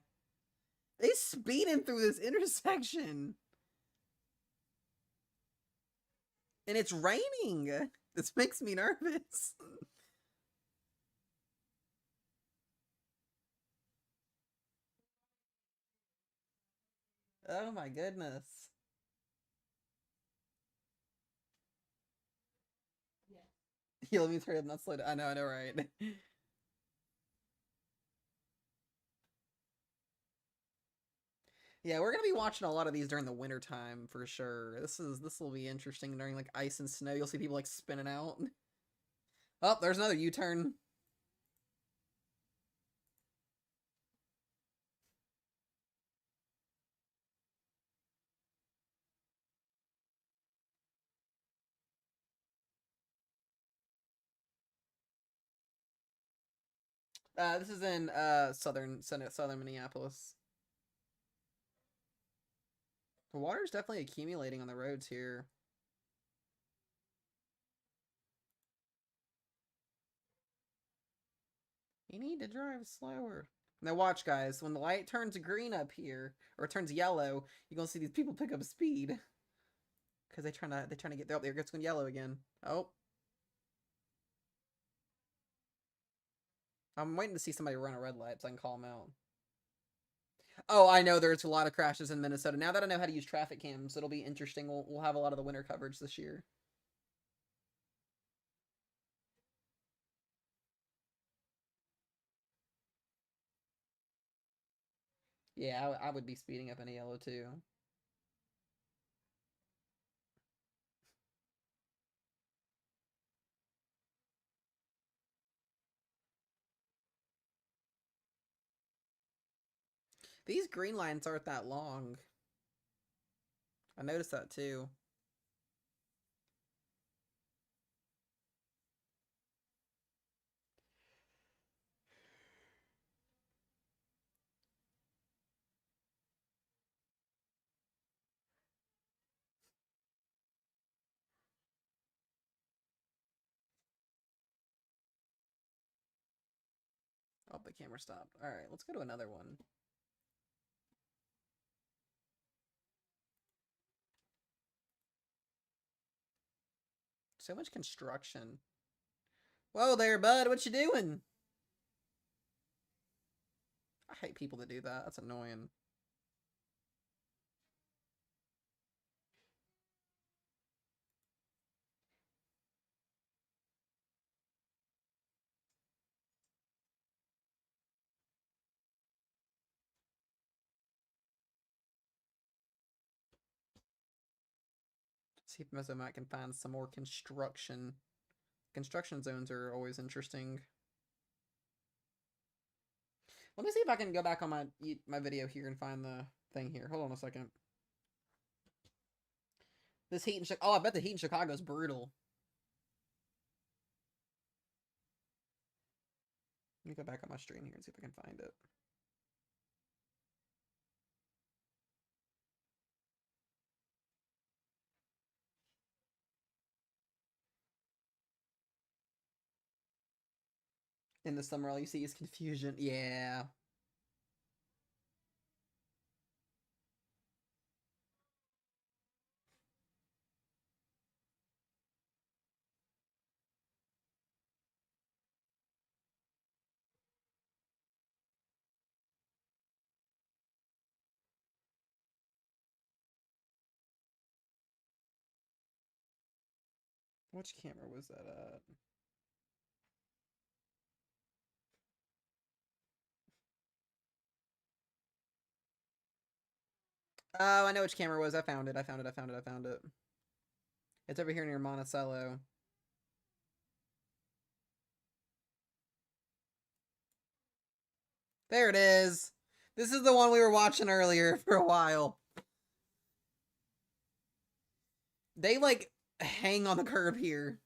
They speeding through this intersection. And it's raining. This makes me nervous. Oh my goodness. Yeah, let me turn up, not slow down. I know, right? Yeah, we're gonna be watching a lot of these during the winter time for sure. This will be interesting during like ice and snow. You'll see people like spinning out. Oh, there's another U-turn. This is in southern Minneapolis. The water's definitely accumulating on the roads here. You need to drive slower. Now watch, guys. When the light turns green up here, or it turns yellow, you're gonna see these people pick up speed. Because they're trying to get there. It's going yellow again. Oh. I'm waiting to see somebody run a red light so I can call them out. Oh, I know there's a lot of crashes in Minnesota. Now that I know how to use traffic cams, it'll be interesting. We'll have a lot of the winter coverage this year. Yeah, I would be speeding up in a yellow too. These green lines aren't that long. I noticed that too. Oh, the camera stopped. All right, let's go to another one. So much construction. Whoa there, bud. What you doing? I hate people that do that. That's annoying. See if Mesomat can find some more construction. Construction zones are always interesting. Let me see if I can go back on my video here and find the thing here. Hold on a second. This heat in Chicago. Oh, I bet the heat in Chicago is brutal. Let me go back on my stream here and see if I can find it. In the summer, all you see is confusion. Yeah. Which camera was that at? Oh, I know which camera it was. I found it. I found it. It's over here near Monticello. There it is. This is the one we were watching earlier for a while. They, like, hang on the curb here.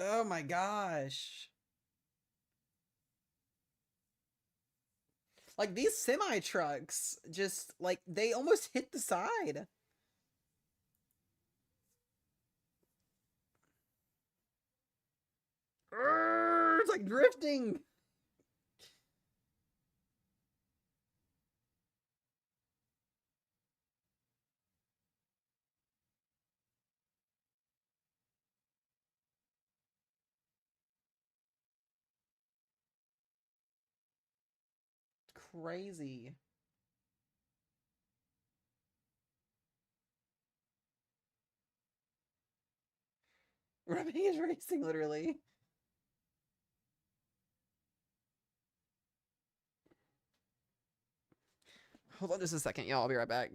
Oh my gosh. Like, these semi-trucks just, like, they almost hit the side. It's like drifting. Crazy. Remy is racing, literally. Hold on just a second, y'all. I'll be right back.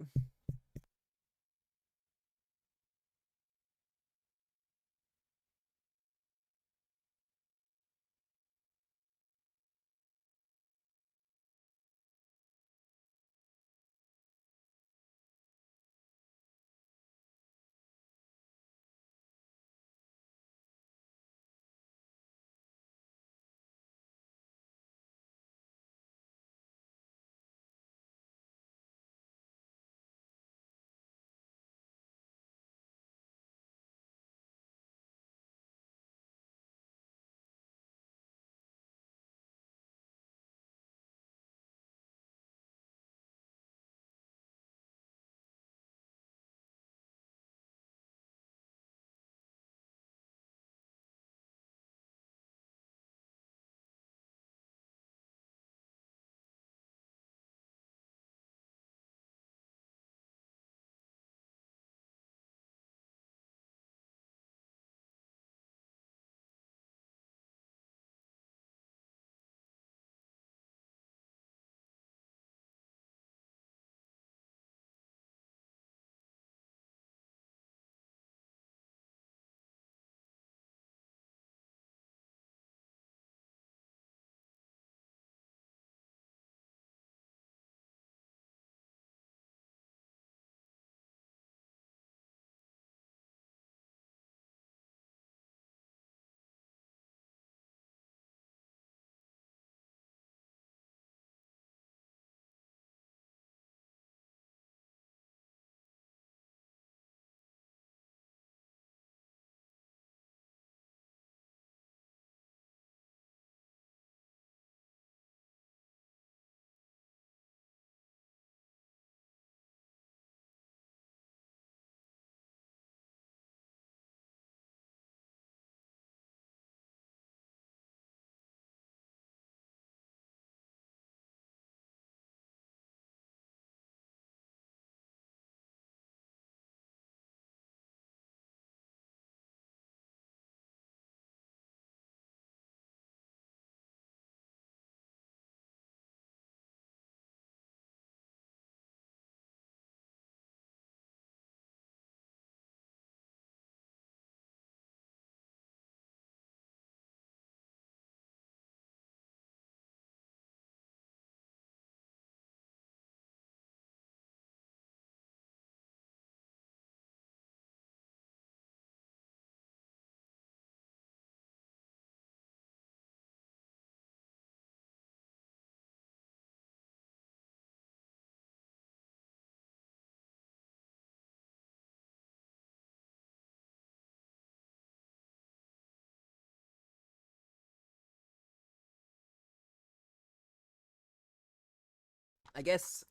I guess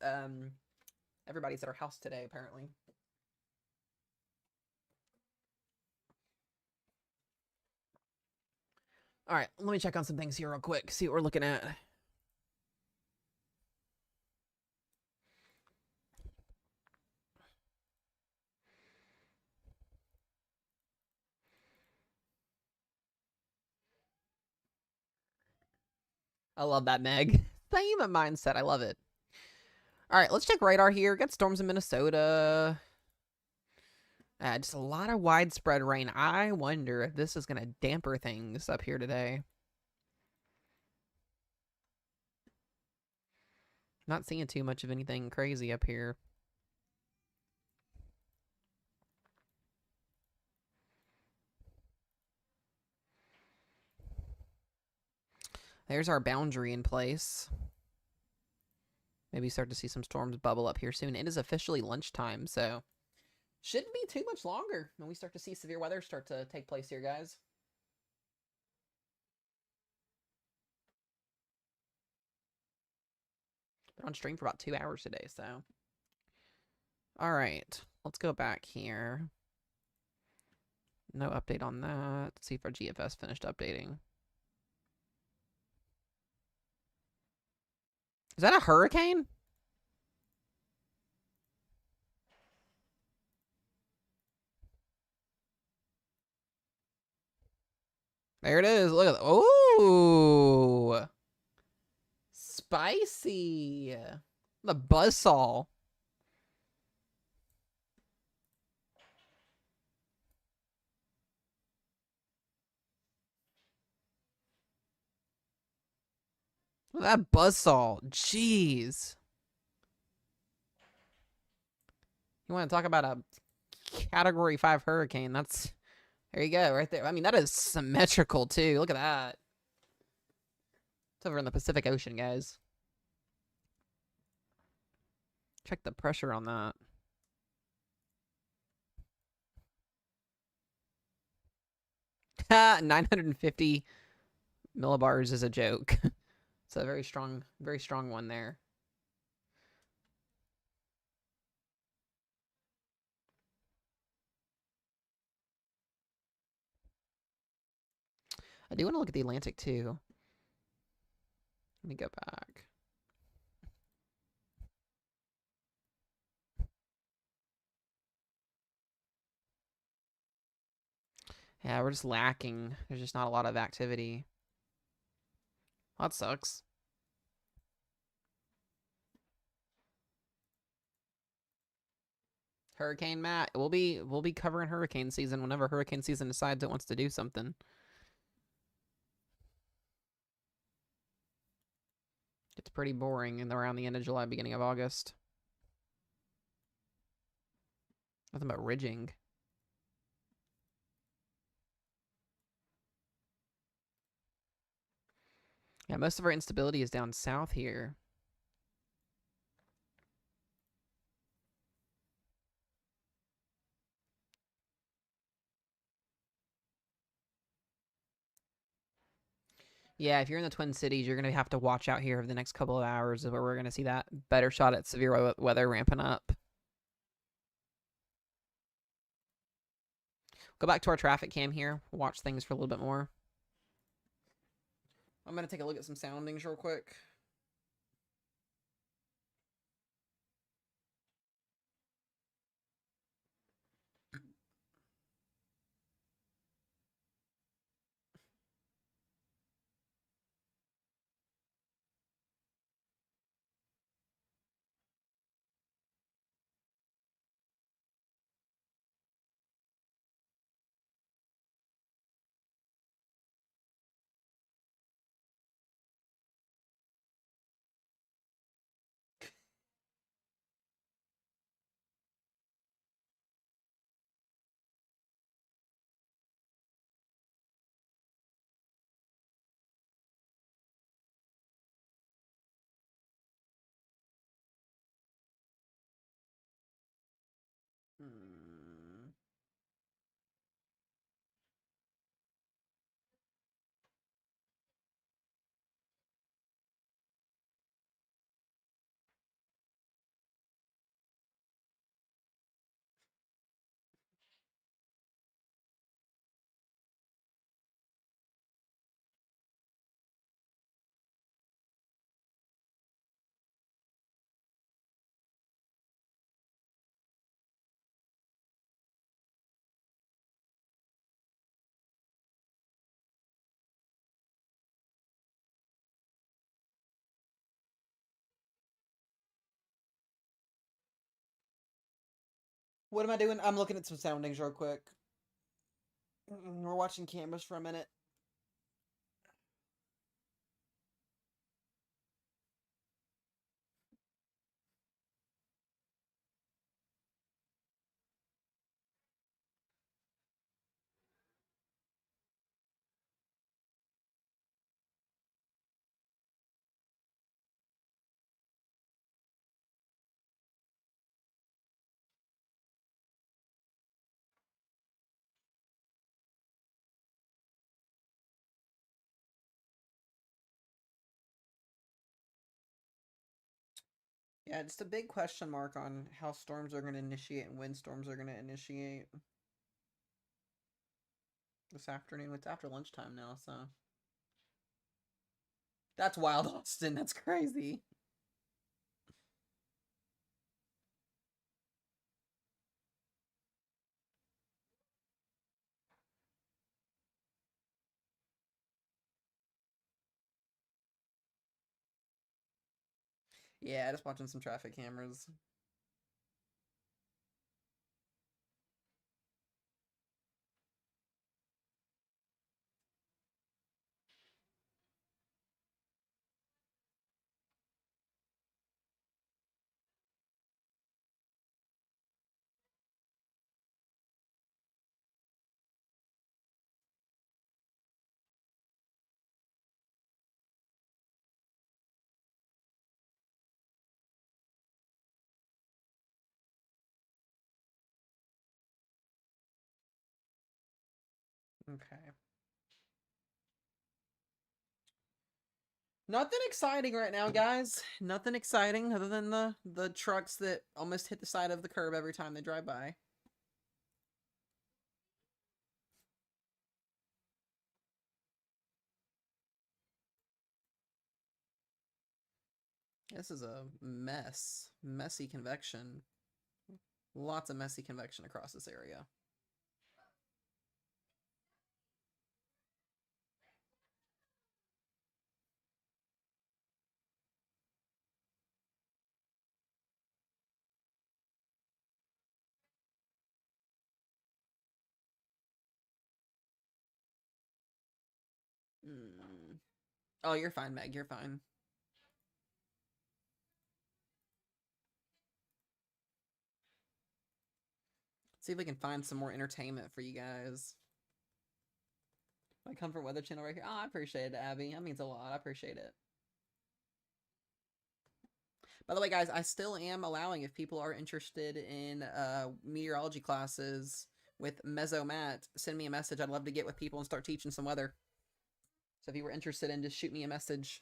everybody's at our house today, apparently. All right, let me check on some things here real quick, see what we're looking at. I love that, Meg. Same mindset. I love it. All right, let's check radar here. Got storms in Minnesota. Just a lot of widespread rain. I wonder if this is going to damper things up here today. Not seeing too much of anything crazy up here. There's our boundary in place. Maybe start to see some storms bubble up here soon. It is officially lunchtime, so shouldn't be too much longer when we start to see severe weather start to take place here, guys. Been on stream for about 2 hours today, so. All right, let's go back here. No update on that. Let's see if our GFS finished updating. Is that a hurricane? There it is. Look at that. Oh, spicy. The buzzsaw. Look at that buzzsaw. Jeez. You want to talk about a Category 5 hurricane? That's... There you go, right there. I mean, that is symmetrical, too. Look at that. It's over in the Pacific Ocean, guys. Check the pressure on that. Ha! 950 millibars is a joke. It's a very strong one there. I do want to look at the Atlantic, too. Let me go back. Yeah, we're just lacking. There's just not a lot of activity. Well, that sucks. Hurricane Matt. We'll be covering hurricane season whenever hurricane season decides it wants to do something. It's pretty boring in around the end of July, beginning of August. Nothing but ridging. Yeah, most of our instability is down south here. Yeah, if you're in the Twin Cities, you're going to have to watch out here over the next couple of hours where we're going to see that better shot at severe weather ramping up. Go back to our traffic cam here. Watch things for a little bit more. I'm going to take a look at some soundings real quick. What am I doing? I'm looking at some soundings real quick. We're watching cameras for a minute. Yeah, just a big question mark on how storms are going to initiate and when storms are going to initiate this afternoon. It's after lunchtime now, so that's wild, Austin. That's crazy. Yeah, just watching some traffic cameras. Okay. Nothing exciting right now, guys. Nothing exciting other than the trucks that almost hit the side of the curb every time they drive by. This is a mess. Messy convection. Lots of messy convection across this area. Mm. Oh, you're fine, Meg. You're fine. See if we can find some more entertainment for you guys. My Comfort Weather channel right here. Oh, I appreciate it, Abby. That means a lot. I appreciate it. By the way, guys, I still am allowing, if people are interested in meteorology classes with Mesomat, send me a message. I'd love to get with people and start teaching some weather. So if you were interested in, just shoot me a message.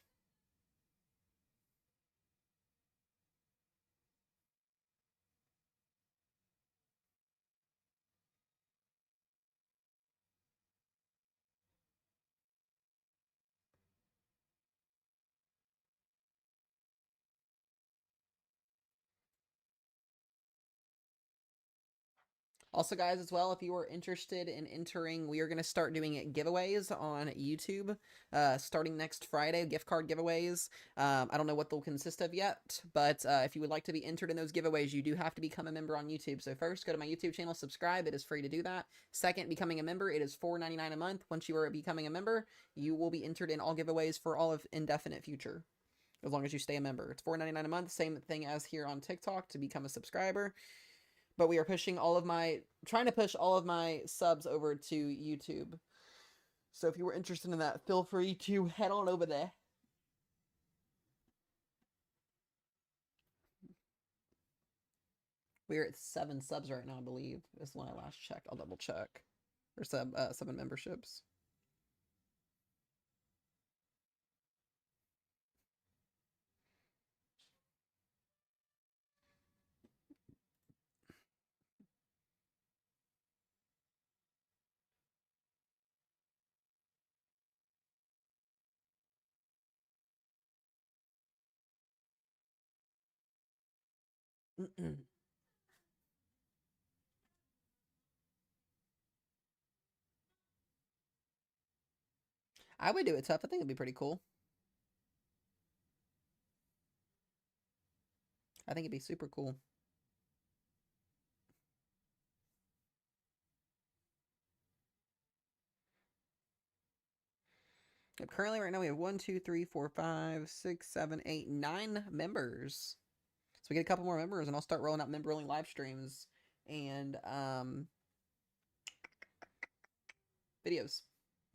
Also, guys, as well, if you are interested in entering, we are going to start doing giveaways on YouTube starting next Friday, gift card giveaways. I don't know what they'll consist of yet, but if you would like to be entered in those giveaways, you do have to become a member on YouTube. So first, go to my YouTube channel, subscribe. It is free to do that. Second, becoming a member. It is $4.99 a month. Once you are becoming a member, you will be entered in all giveaways for all of indefinite future, as long as you stay a member. It's $4.99 a month, same thing as here on TikTok to become a subscriber. But we are trying to push all of my subs over to YouTube. So if you were interested in that, feel free to head on over there. We're at 7 subs right now, I believe. Is when I last checked. I'll double check. Or 7 memberships. I would do it tough. I think it'd be pretty cool. I think it'd be super cool. Yep, currently, right now, we have 1, 2, 3, 4, 5, 6, 7, 8, 9 members. So we get a couple more members, and I'll start rolling out member-only live streams and videos,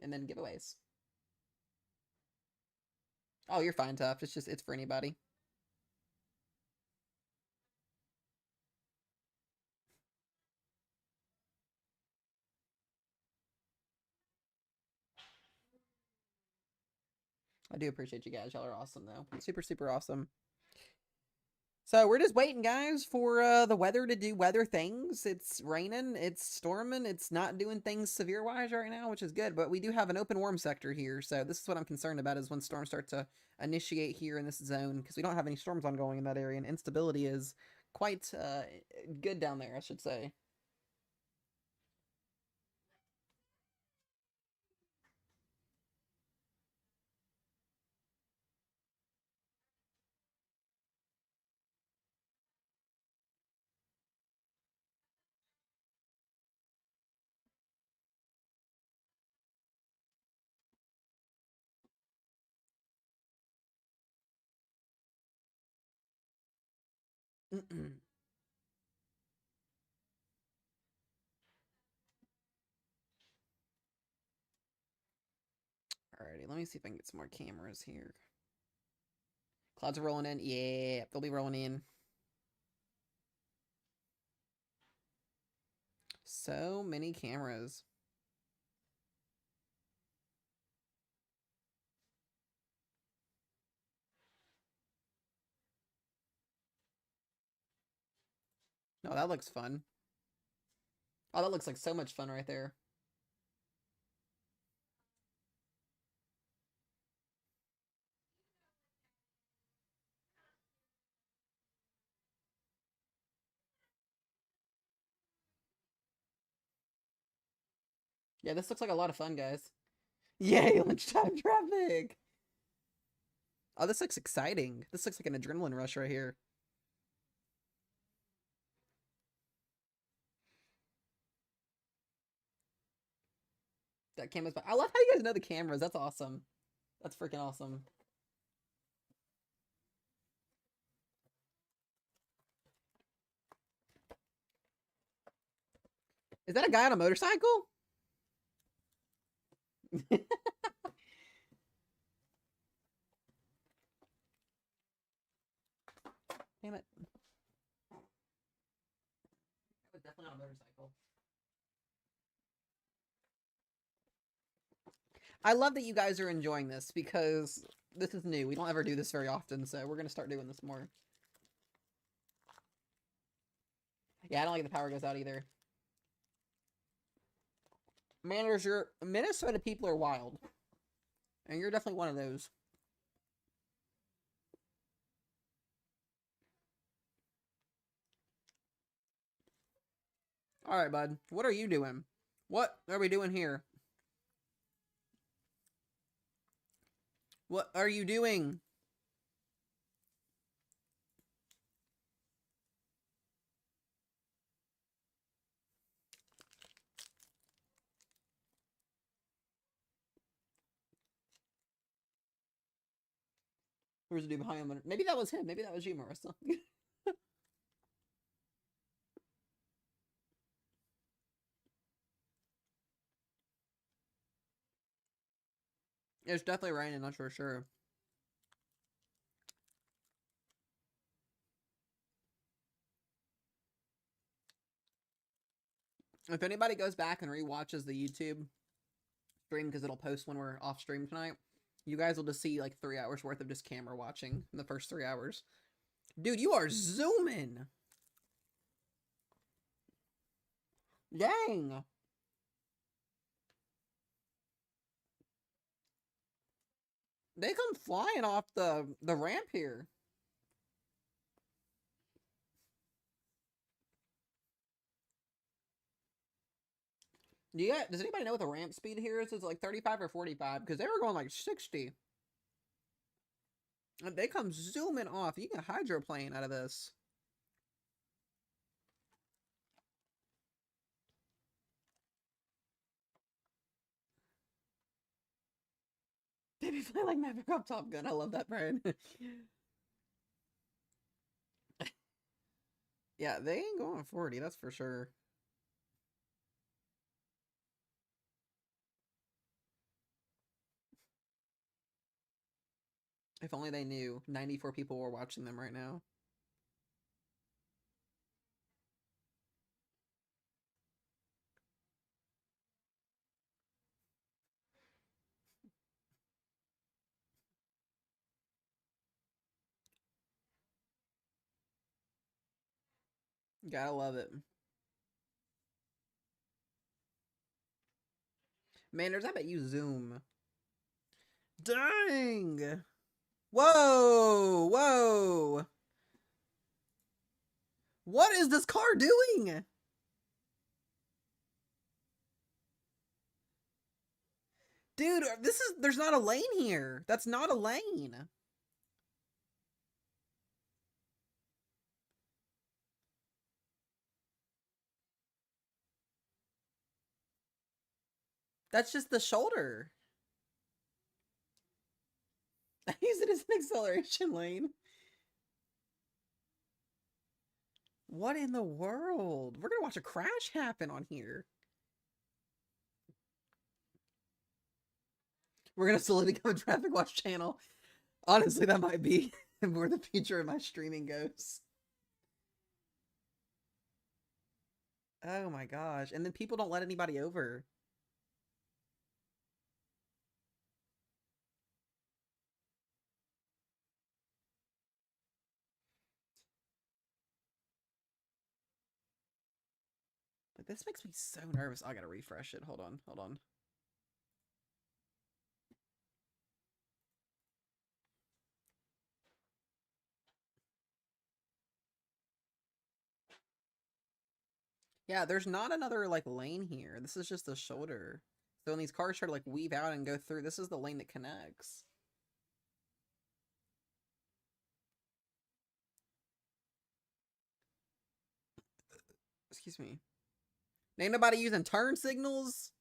and then giveaways. Oh, you're fine, Tough. It's for anybody. I do appreciate you guys. Y'all are awesome, though. Super, super awesome. So we're just waiting, guys, for the weather to do weather things. It's raining, it's storming, it's not doing things severe-wise right now, which is good. But we do have an open warm sector here, so this is what I'm concerned about, is when storms start to initiate here in this zone, because we don't have any storms ongoing in that area, and instability is quite good down there, I should say. Alrighty, let me see if I can get some more cameras here. Clouds are rolling in. Yeah, they'll be rolling in. So many cameras. Oh, that looks fun. Oh, that looks like so much fun right there. Yeah, this looks like a lot of fun, guys. Yay, lunchtime traffic! Oh, this looks exciting. This looks like an adrenaline rush right here. That camera's I love how you guys know the cameras. That's awesome. That's freaking awesome. Is that a guy on a motorcycle? Damn it. That was definitely on a motorcycle. I love that you guys are enjoying this because this is new. We don't ever do this very often, so we're gonna start doing this more. Yeah, I don't like the power goes out either. Manners, your Minnesota people are wild. And you're definitely one of those. Alright, bud. What are you doing? What are we doing here? What are you doing? Where's the dude behind him? Maybe that was him. Maybe that was you, Marissa. It's definitely raining, that's for sure. If anybody goes back and rewatches the YouTube stream, because it'll post when we're off stream tonight, you guys will just see like 3 hours worth of just camera watching in the first 3 hours. Dude, you are zooming. Dang. They come flying off the ramp here. Does anybody know what the ramp speed here is? Is it like 35 or 45? Because they were going like 60. And they come zooming off. You can hydroplane out of this. We fly like Maverick off Top Gun. I love that, Brian. Yeah, they ain't going 40, that's for sure. If only they knew 94 people were watching them right now. Gotta love it. Manners, I bet you zoom. Dang! Whoa! Whoa! What is this car doing? Dude, there's not a lane here. That's not a lane. That's just the shoulder. I use it as an acceleration lane. What in the world? We're gonna watch a crash happen on here. We're gonna slowly become a traffic watch channel. Honestly, that might be where the future of my streaming goes. Oh my gosh. And then people don't let anybody over. Like, this makes me so nervous. I gotta refresh it. Hold on, hold on. Yeah, there's not another like lane here. This is just a shoulder. So when these cars try to like weave out and go through, this is the lane that connects. Excuse me. Ain't nobody using turn signals?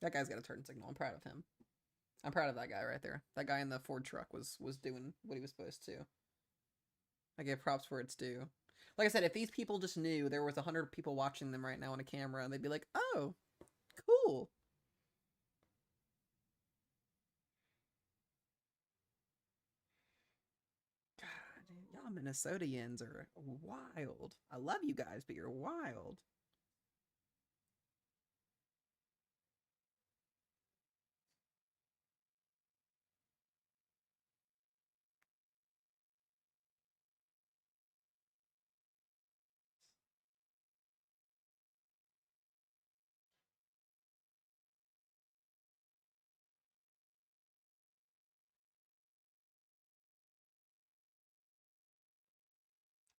That guy's got a turn signal. I'm proud of him. I'm proud of that guy right there. That guy in the Ford truck was doing what he was supposed to. I give props where it's due. Like I said, if these people just knew there was 100 people watching them right now on a camera, they'd be like, "Oh, cool." God, y'all Minnesotians are wild. I love you guys, but you're wild.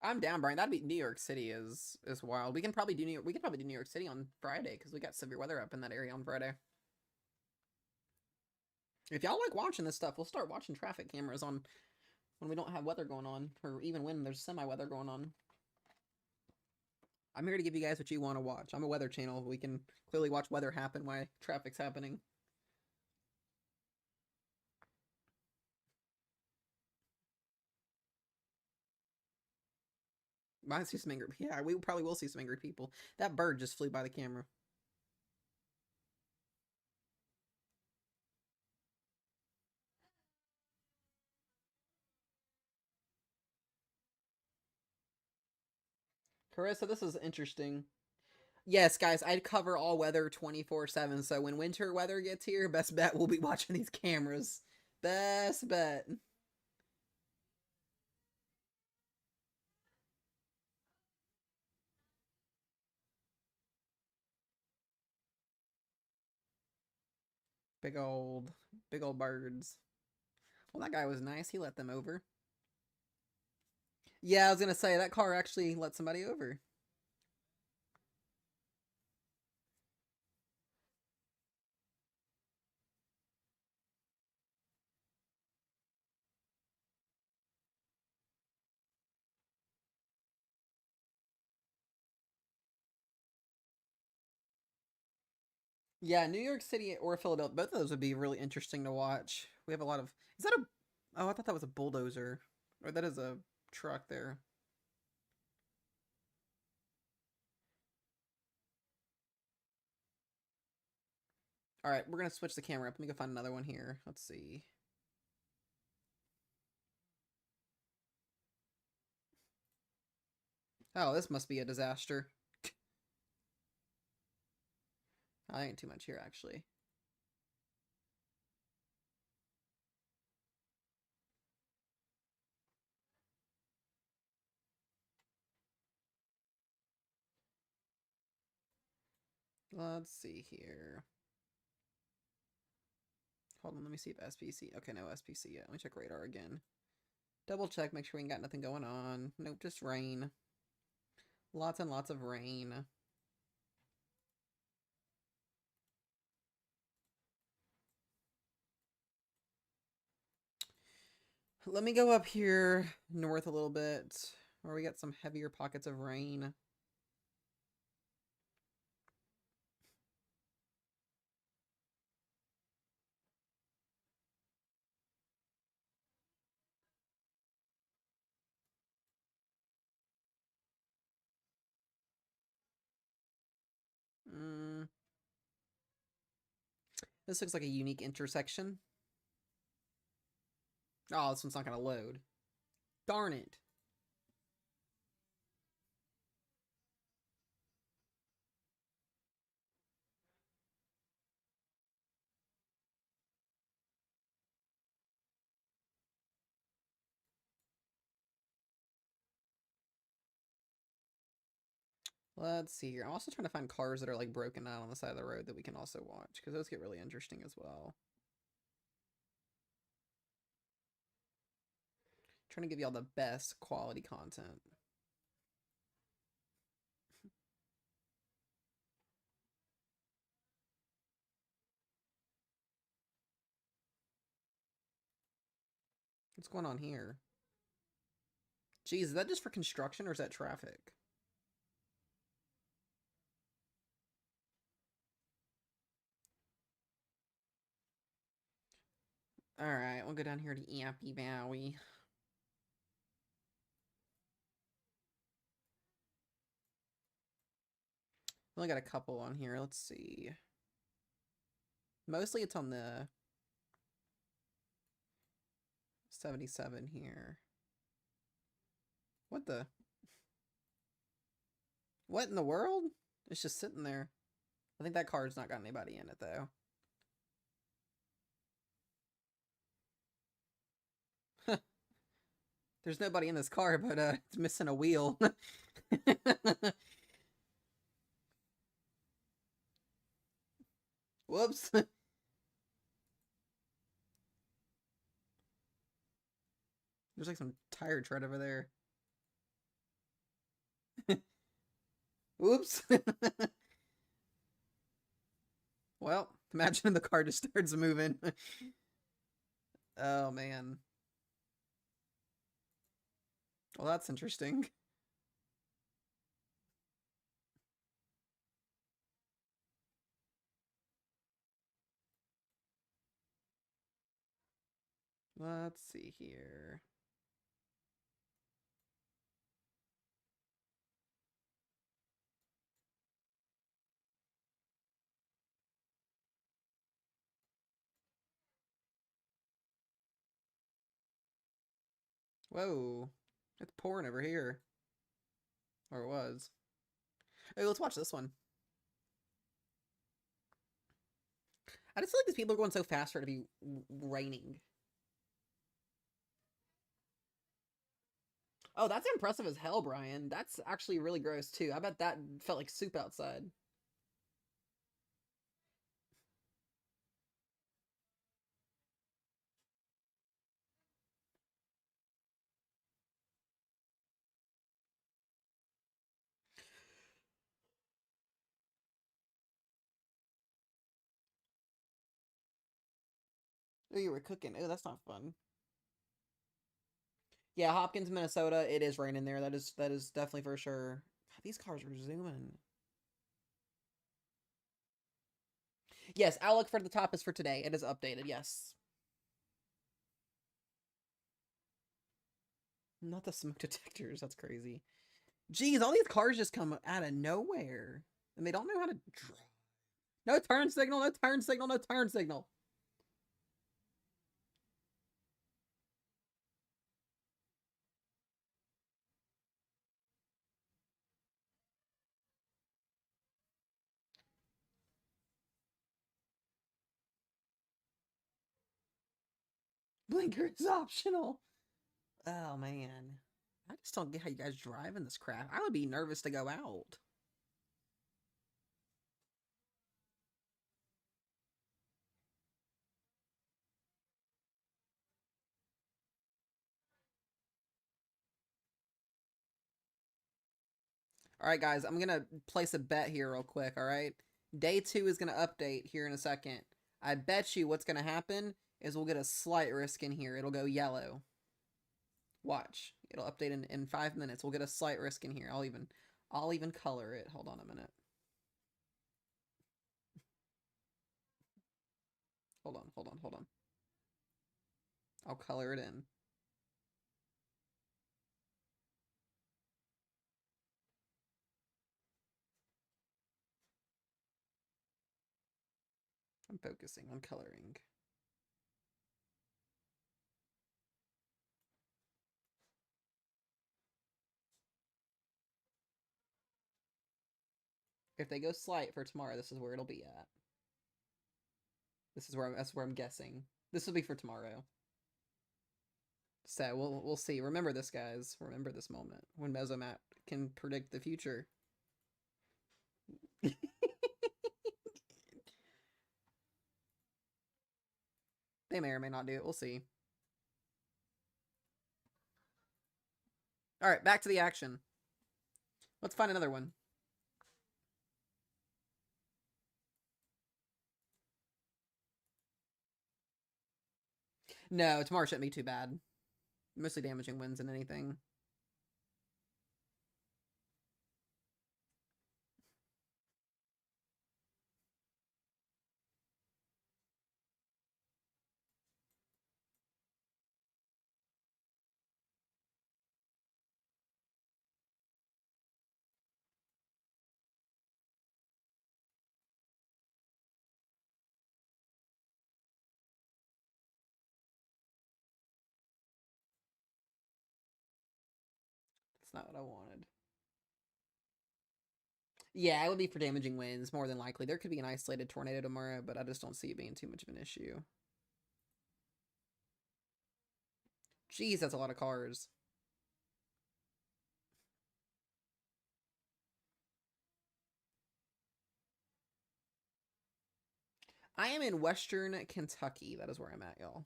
I'm down, Brian. That'd be New York City is wild. We can probably do we could probably do New York City on Friday because we got severe weather up in that area on Friday. If y'all like watching this stuff, we'll start watching traffic cameras on when we don't have weather going on, or even when there's semi-weather going on. I'm here to give you guys what you want to watch. I'm a weather channel. We can clearly watch weather happen while traffic's happening. Might see some angry. Yeah, we probably will see some angry people. That bird just flew by the camera. Carissa, this is interesting. Yes, guys, I'd cover all weather 24/7. So when winter weather gets here, best bet we'll be watching these cameras. Best bet. Big old, big old birds. Well, that guy was nice. He let them over. Yeah, I was gonna say that car actually let somebody over. Yeah, New York City or Philadelphia. Both of those would be really interesting to watch. We have a lot of. Is that a? Oh, I thought that was a bulldozer, or that is a truck there. All right, we're gonna switch the camera up. Let me go find another one here. Let's see. Oh, this must be a disaster. I ain't too much here actually. Let's see here. Hold on, let me see if SPC. Okay, no SPC yet. Let me check radar again. Double check, make sure we ain't got nothing going on. Nope, just rain. Lots and lots of rain. Let me go up here north a little bit, where we got some heavier pockets of rain. Mm, this looks like a unique intersection. Oh, this one's not going to load. Darn it. Let's see here. I'm also trying to find cars that are like broken out on the side of the road that we can also watch, because those get really interesting as well. Trying to give you all the best quality content. What's going on here? Geez, is that just for construction or is that traffic? Alright, we'll go down here to Yappy Valley. We only got a couple on here. Let's see. Mostly it's on the 77 here. What the? What in the world? It's just sitting there. I think that car's not got anybody in it, though. There's nobody in this car, but it's missing a wheel. Whoops. There's like some tire tread over there. Whoops. Well, imagine the car just starts moving. Oh, man. Well, that's interesting. Let's see here. Whoa. It's pouring over here. Or it was. Hey, let's watch this one. I just feel like these people are going so fast for it to be raining. Oh, that's impressive as hell, Brian. That's actually really gross, too. I bet that felt like soup outside. Oh, you were cooking. Oh, that's not fun. Yeah, Hopkins, Minnesota. It is raining there. That is definitely for sure. God, these cars are zooming. Yes, outlook for the top is for today. It is updated, yes. Not the smoke detectors. That's crazy. Geez, all these cars just come out of nowhere. And they don't know how to drive. No turn signal, no turn signal, no turn signal. Blinker is optional. Oh, man. I just don't get how you guys drive in this crap. I would be nervous to go out. All right, guys, I'm going to place a bet here real quick, all right? Day 2 is going to update here in a second. I bet you what's going to happen is we'll get a slight risk in here. It'll go yellow. Watch. It'll update in 5 minutes. We'll get a slight risk in here. I'll even color it. Hold on a minute. Hold on. I'll color it in. I'm focusing on coloring. If they go slight for tomorrow, this is where it'll be at. That's where I'm guessing. This will be for tomorrow. So we'll see. Remember this, guys. Remember this moment when Mesomat can predict the future. They may or may not do it. We'll see. All right, back to the action. Let's find another one. No, tomorrow shouldn't be too bad. Mostly damaging winds and anything. That's not what I wanted. Yeah, it would be for damaging winds, more than likely. There could be an isolated tornado tomorrow, but I just don't see it being too much of an issue. Jeez, that's a lot of cars. I am in Western Kentucky. That is where I'm at, y'all.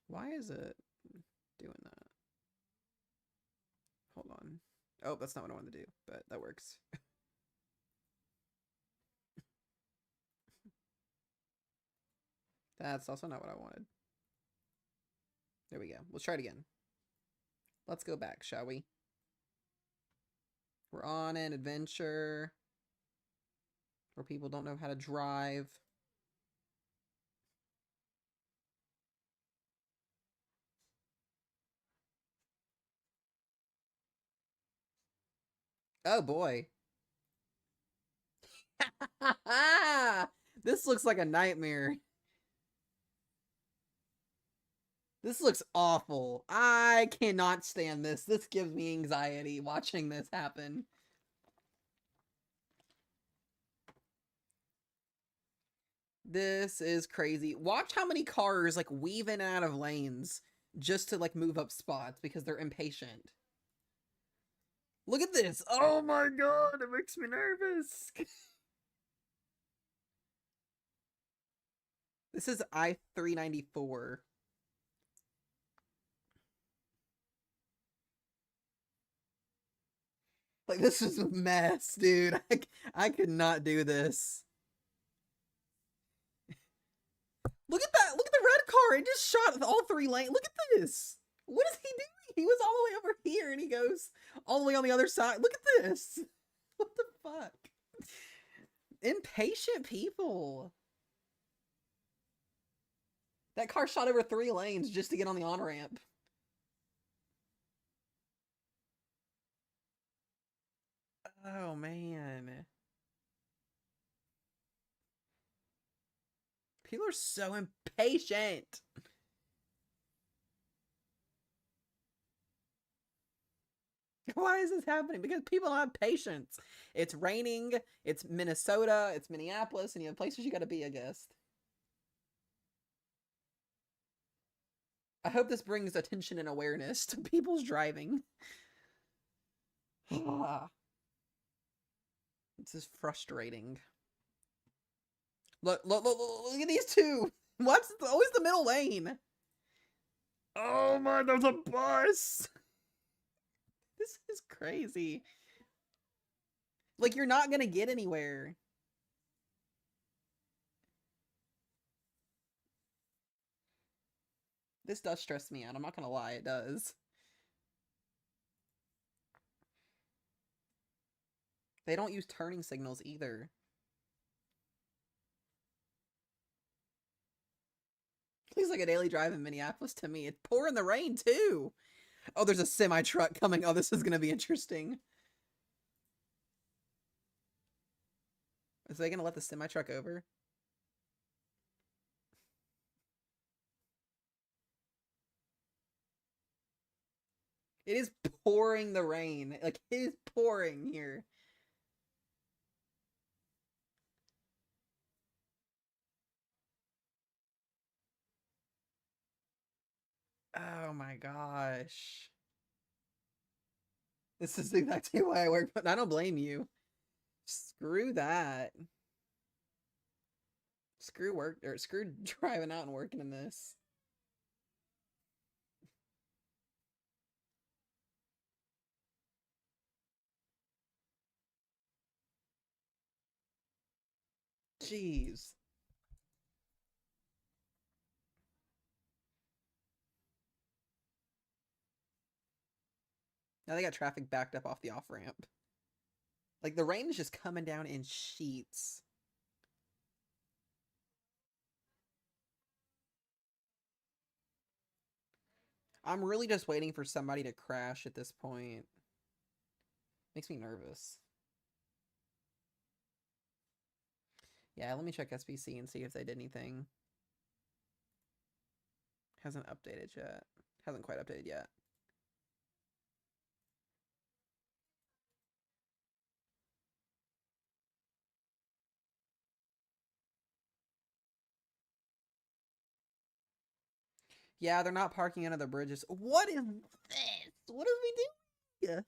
Why is it doing that? Hold on. Oh, that's not what I wanted to do, but that works. That's also not what I wanted. There we go. Let's try it again. Let's go back, shall we? We're on an adventure where people don't know how to drive. Oh boy. This looks like a nightmare. This looks awful. I cannot stand this. This gives me anxiety watching this happen. This is crazy. Watch how many cars like weave in and out of lanes just to like move up spots because they're impatient. Look at this. Oh my god, it makes me nervous. This is I-394. Like, this is a mess, dude. I could not do this. Look at that. Look at the red car. It just shot all 3 lanes. Look at this. What is he doing? He was all the way over here and he goes all the way on the other side. Look at this. What the fuck? Impatient people. That car shot over 3 lanes just to get on the on-ramp. Oh, man. People are so impatient. Why is this happening? Because people don't have patience. It's raining. It's Minnesota. It's Minneapolis. And you have places you gotta be, I guess. I hope this brings attention and awareness to people's driving. This is frustrating. Look at these two. What's always the middle lane? Oh my, there's a bus. This is crazy. Like, you're not gonna get anywhere. This does stress me out. I'm not gonna lie, it does. They don't use turning signals either. Looks like a daily drive in Minneapolis to me. It's pouring the rain too. Oh, there's a semi truck coming. Oh, this is gonna be interesting. Is they gonna let the semi truck over? It is pouring the rain. Like, it is pouring here. Oh my gosh. This is exactly why I work, but I don't blame you. Screw that. Screw work, or screw driving out and working in this. Jeez. Now they got traffic backed up off the off ramp. Like, the rain is just coming down in sheets. I'm really just waiting for somebody to crash at this point. Makes me nervous. Yeah, let me check SBC and see if they did anything. Hasn't updated yet. Hasn't quite updated yet. Yeah, they're not parking under the bridges. What is this? What are we doing?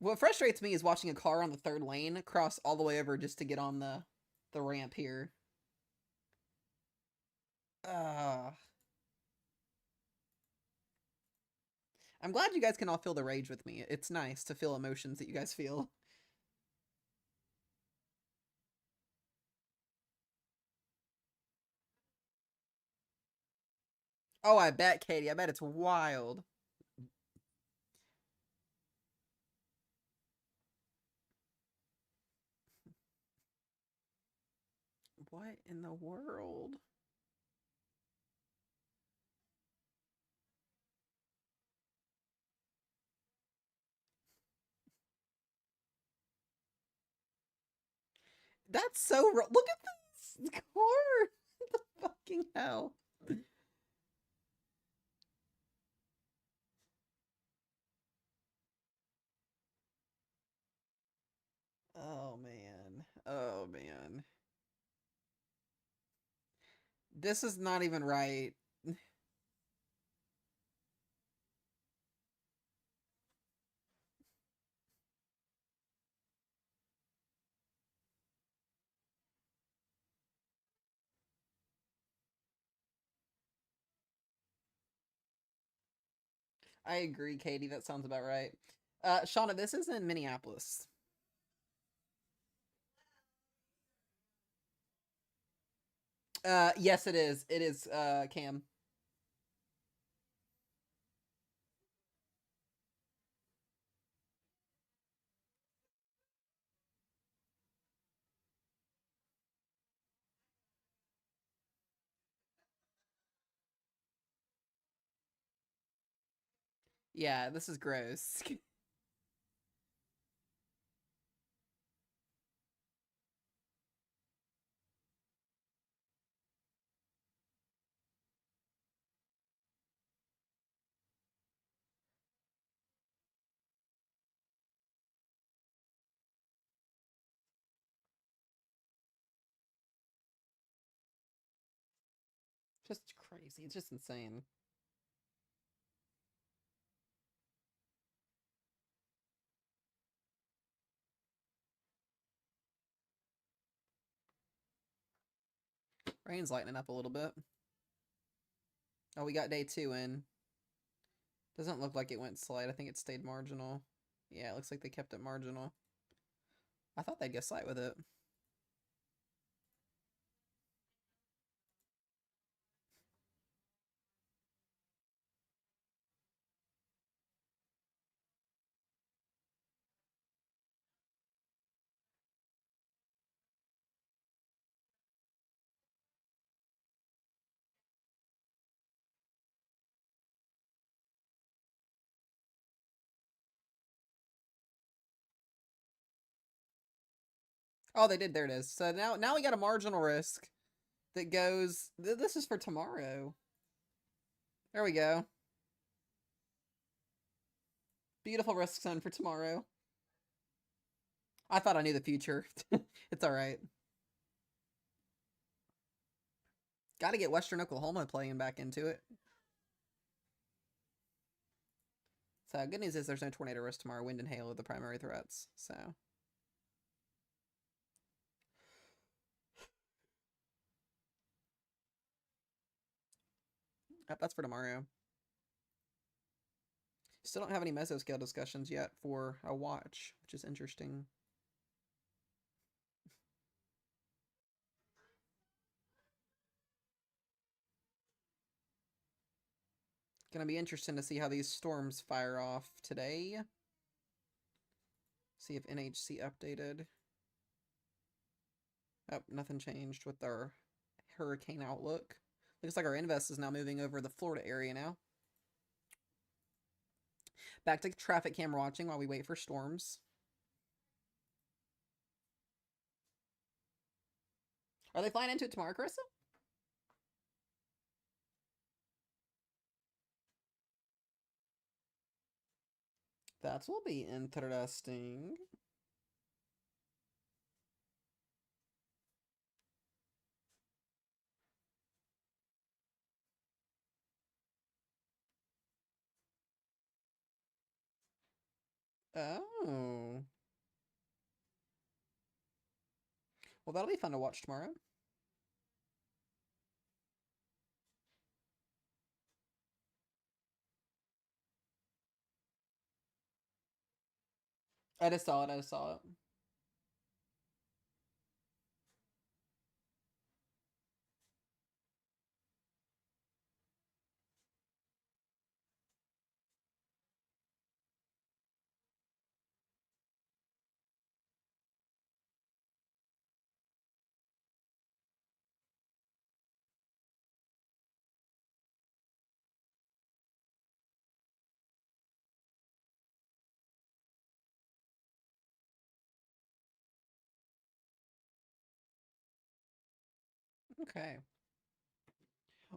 What frustrates me is watching a car on the third lane cross all the way over just to get on the ramp here. I'm glad you guys can all feel the rage with me. It's nice to feel emotions that you guys feel. Oh, I bet, Katie. I bet it's wild. What in the world? That's so wrong. Look at this car. What the fucking hell? Oh, man. Oh, man. This is not even right. I agree, Katie. That sounds about right. Shauna, this is in Minneapolis. Yes, it is. It is, Cam. Yeah, this is gross. Just crazy. It's just insane. Rain's lightening up a little bit. Oh, we got day 2 in. Doesn't look like it went slight. I think it stayed marginal. Yeah, it looks like they kept it marginal. I thought they'd get slight with it. Oh, they did. There it is. So now we got a marginal risk that goes. This is for tomorrow. There we go. Beautiful risk zone for tomorrow. I thought I knew the future. It's all right. Got to get Western Oklahoma playing back into it. So good news is there's no tornado risk tomorrow. Wind and hail are the primary threats. So yep, that's for tomorrow. Still don't have any mesoscale discussions yet for a watch, which is interesting. Gonna be interesting to see how these storms fire off today. See if NHC updated. Oh, nothing changed with our hurricane outlook. Looks like our invest is now moving over the Florida area now. Back to traffic camera watching while we wait for storms. Are they flying into it tomorrow, Carissa? That will be interesting. Oh. Well, that'll be fun to watch tomorrow. I just saw it. I just saw it. Okay.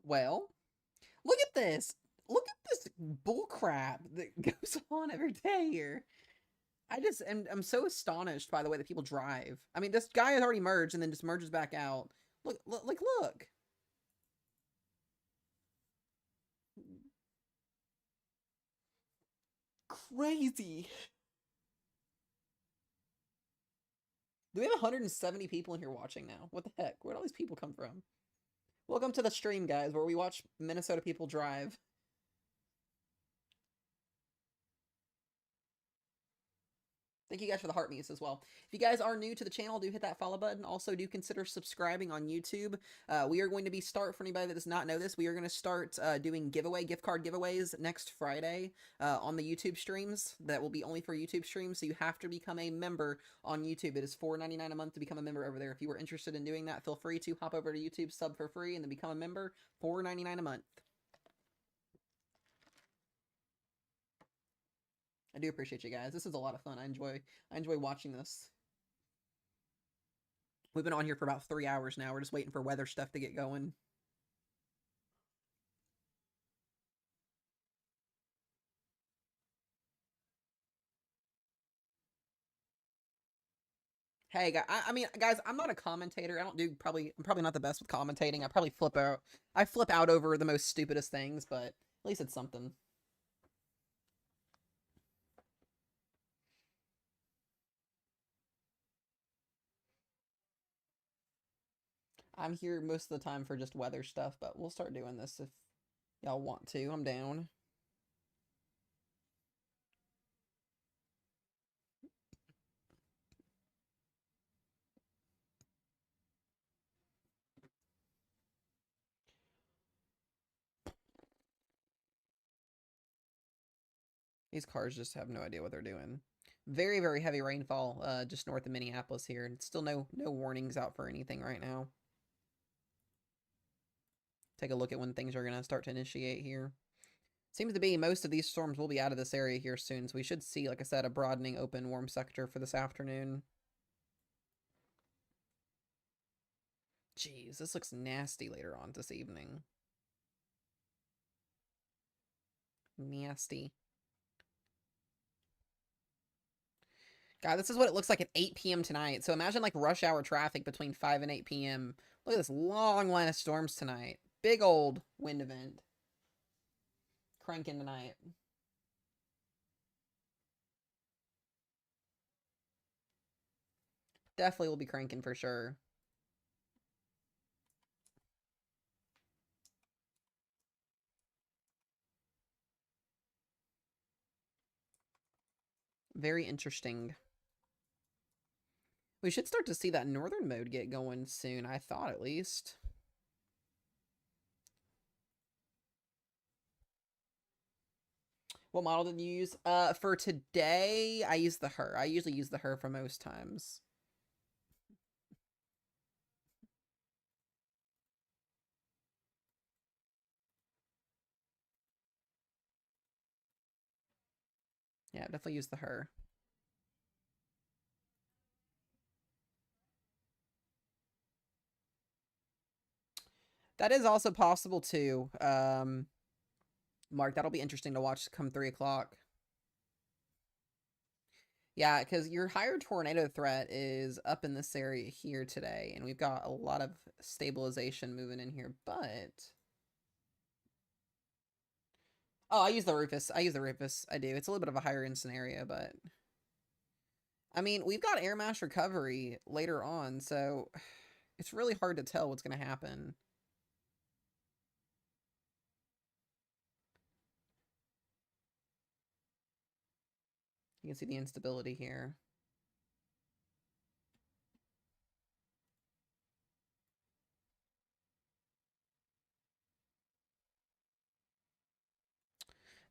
Well, look at this. Look at this bullcrap that goes on every day here. I'm so astonished by the way that people drive. I mean, this guy has already merged and then just merges back out. Look. Crazy. Do we have 170 people in here watching now? What the heck? Where'd all these people come from? Welcome to the stream, guys, where we watch Minnesota people drive. Thank you guys for the heart meets as well. If you guys are new to the channel, do hit that follow button. Also, do consider subscribing on YouTube. We are going to for anybody that does not know this, we are going to start doing gift card giveaways next Friday on the YouTube streams. That will be only for YouTube streams, so you have to become a member on YouTube. It is $4.99 a month to become a member over there. If you were interested in doing that, feel free to hop over to YouTube, sub for free, and then become a member. $4.99 a month. I do appreciate you guys. This is a lot of fun. I enjoy watching this. We've been on here for about 3 hours now. We're just waiting for weather stuff to get going. Hey, guys, I mean, guys, I'm not a commentator. I don't do I'm probably not the best with commentating. I probably flip out. I flip out over the most stupidest things, but at least it's something. I'm here most of the time for just weather stuff, but we'll start doing this if y'all want to. I'm down. These cars just have no idea what they're doing. Very, very heavy rainfall just north of Minneapolis here. And still no warnings out for anything right now. Take a look at when things are going to start to initiate here. Seems to be most of these storms will be out of this area here soon. So we should see, like I said, a broadening open warm sector for this afternoon. Jeez, this looks nasty later on this evening. Nasty. God, this is what it looks like at 8 p.m. tonight. So imagine like rush hour traffic between 5 and 8 p.m. Look at this long line of storms tonight. Big old wind event. Cranking tonight. Definitely will be cranking for sure. Very interesting. We should start to see that northern mode get going soon, I thought at least. What model did you use? For today, I use the Her. I usually use the Her for most times. Yeah, definitely use the Her. That is also possible too. Mark, that'll be interesting to watch come 3 o'clock. Yeah, because your higher tornado threat is up in this area here today, and we've got a lot of stabilization moving in here, but... Oh, I use the Rufus. I use the Rufus. I do. It's a little bit of a higher instant area, but... I mean, we've got air mass recovery later on, so it's really hard to tell what's going to happen. You can see the instability here.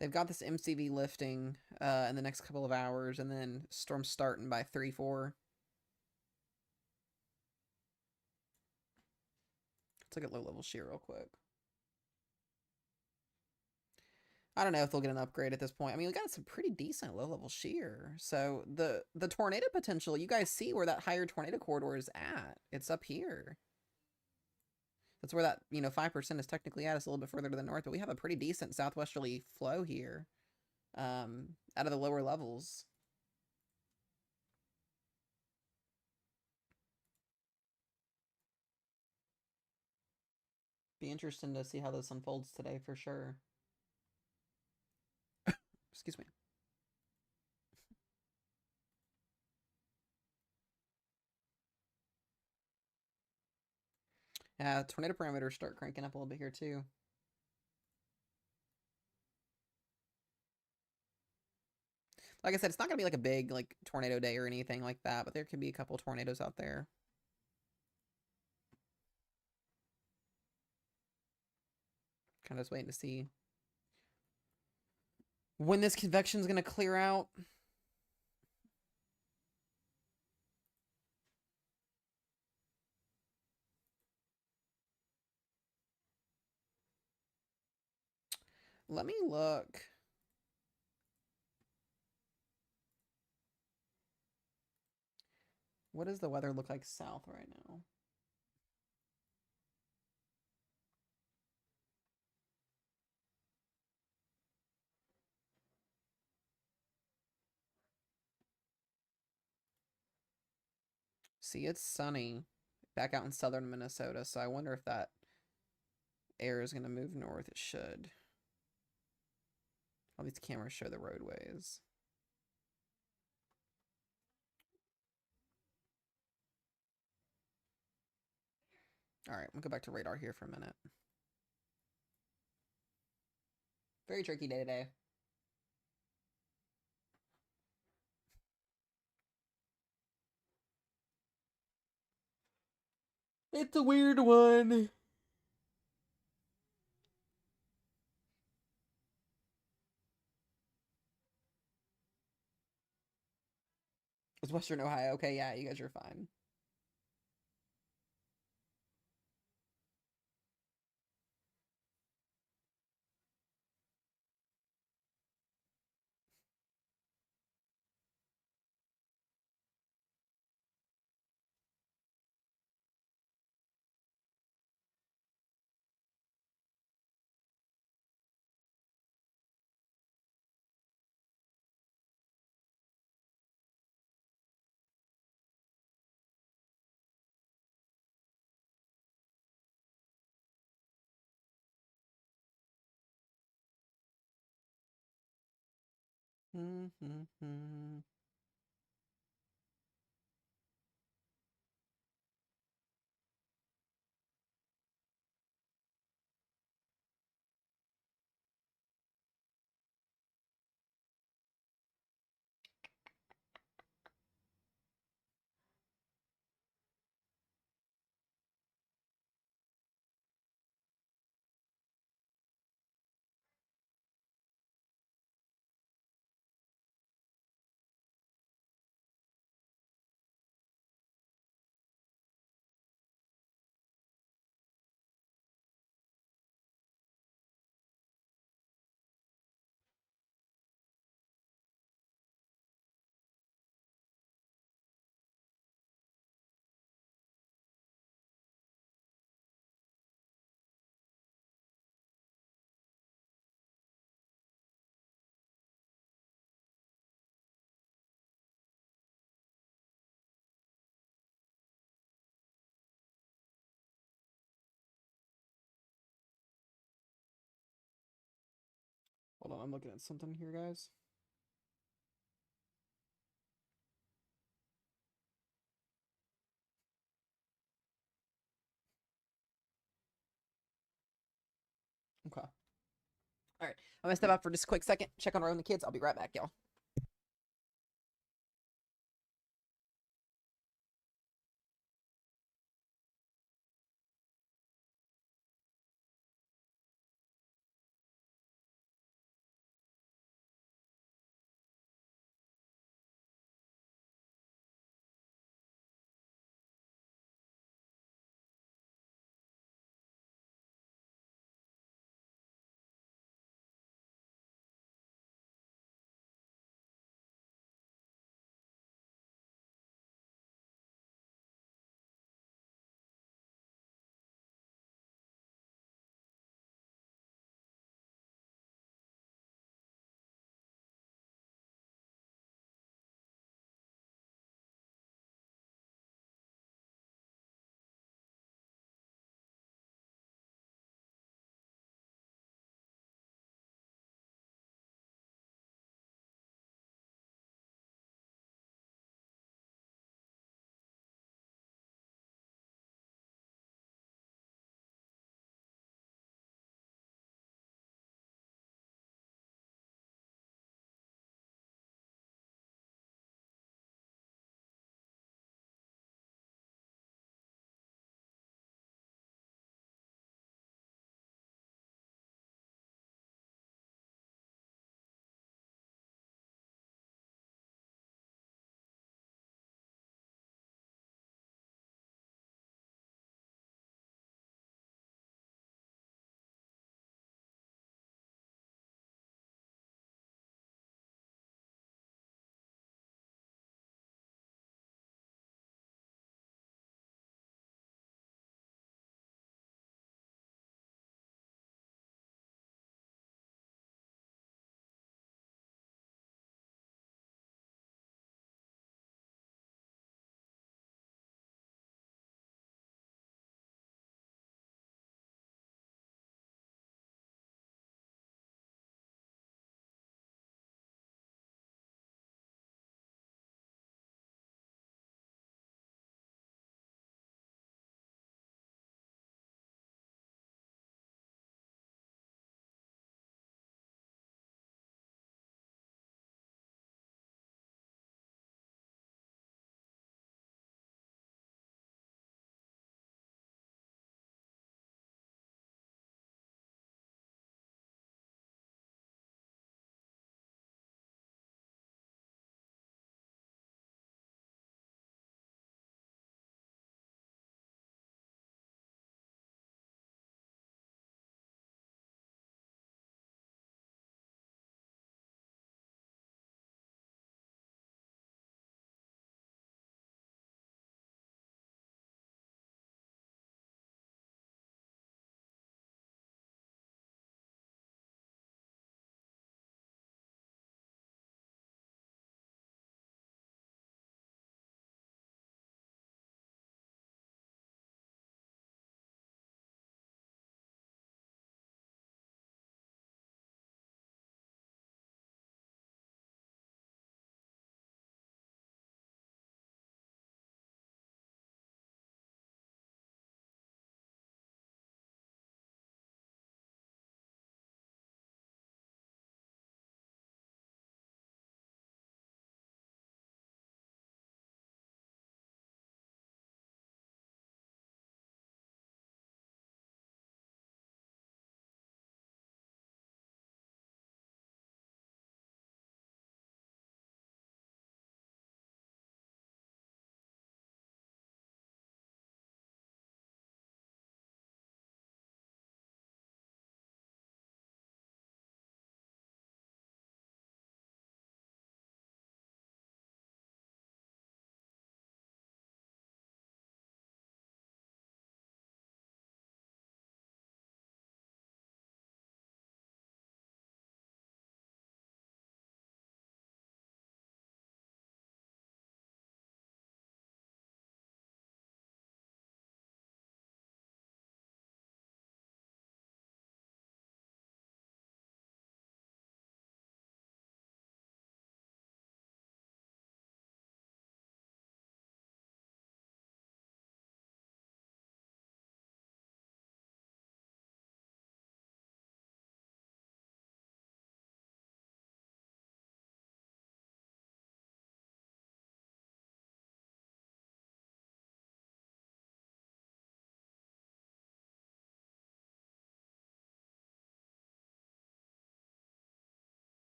They've got this MCV lifting in the next couple of hours, and then storm starting by 3-4. Let's look at low-level shear real quick. I don't know if they'll get an upgrade at this point. I mean, we got some pretty decent low-level shear. So the tornado potential, you guys see where that higher tornado corridor is at. It's up here. That's where that, 5% is technically at. It's a little bit further to the north, but we have a pretty decent southwesterly flow here out of the lower levels. Be interesting to see how this unfolds today for sure. Excuse me. Yeah, tornado parameters start cranking up a little bit here too. Like I said, it's not going to be like a big tornado day or anything like that, but there could be a couple tornadoes out there. Kind of just waiting to see when this convection is going to clear out. Let me look. What does the weather look like south right now? See, it's sunny back out in southern Minnesota, so I wonder if that air is going to move north. It should. All these cameras show the roadways. All right, we'll go back to radar here for a minute. Very tricky day today. It's a weird one. It's Western Ohio. Okay, yeah, you guys are fine. Mm-hmm. Hold on, I'm looking at something here, guys. Okay. All right. I'm gonna step out for just a quick second, check on our own the kids. I'll be right back, y'all.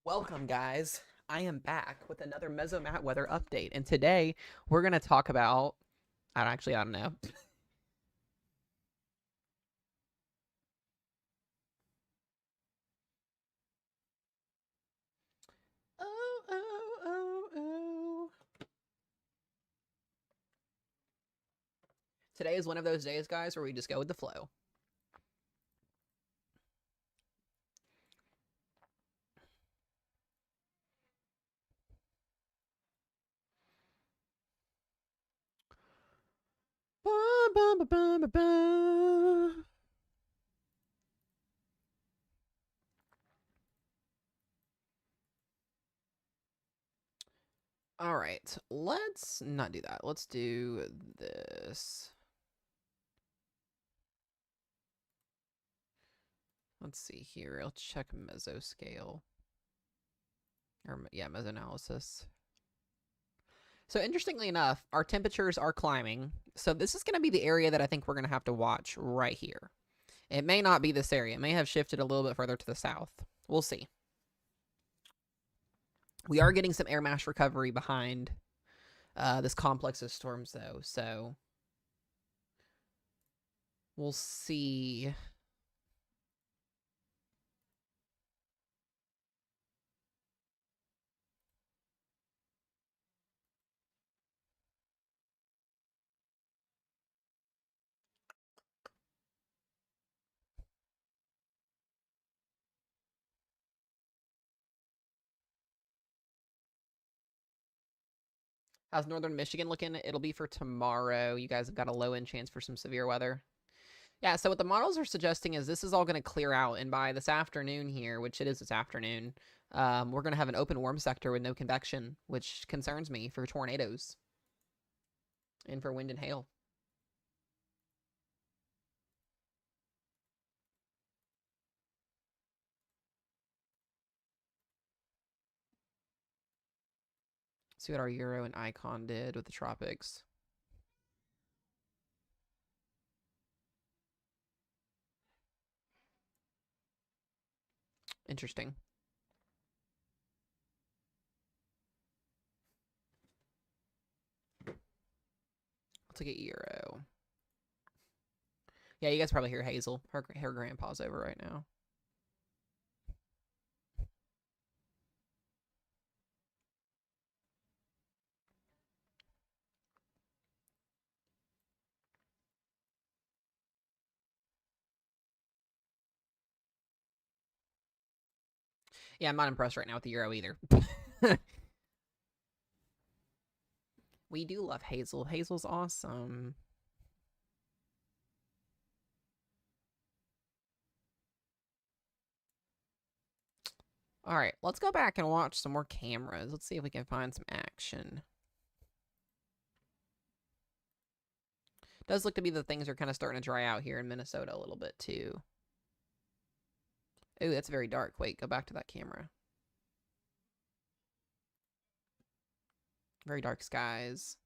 Welcome, guys. I am back with another Mesomat weather update, and today we're going to talk about. I don't know. Oh, oh, oh, oh. Today is one of those days, guys, where we just go with the flow. Ba, ba, ba, ba, ba, ba. All right, let's not do that. Let's do this. Let's see here. I'll check mesoscale. Or, yeah, mesoanalysis. So interestingly enough, our temperatures are climbing. So this is going to be the area that I think we're going to have to watch right here. It may not be this area. It may have shifted a little bit further to the south. We'll see. We are getting some air mass recovery behind this complex of storms, though. So we'll see. How's northern Michigan looking? It'll be for tomorrow. You guys have got a low end chance for some severe weather. Yeah, so what the models are suggesting is this is all going to clear out, and by this afternoon here, which it is this afternoon, we're going to have an open warm sector with no convection, which concerns me for tornadoes and for wind and hail. See what our Euro and Icon did with the tropics. Interesting. Let's look at Euro. Yeah, you guys probably hear Hazel. Her grandpa's over right now. Yeah, I'm not impressed right now with the Euro either. We do love Hazel. Hazel's awesome. All right, let's go back and watch some more cameras. Let's see if we can find some action. Does look to be that things are kind of starting to dry out here in Minnesota a little bit too. Ooh, that's very dark. Wait, go back to that camera. Very dark skies.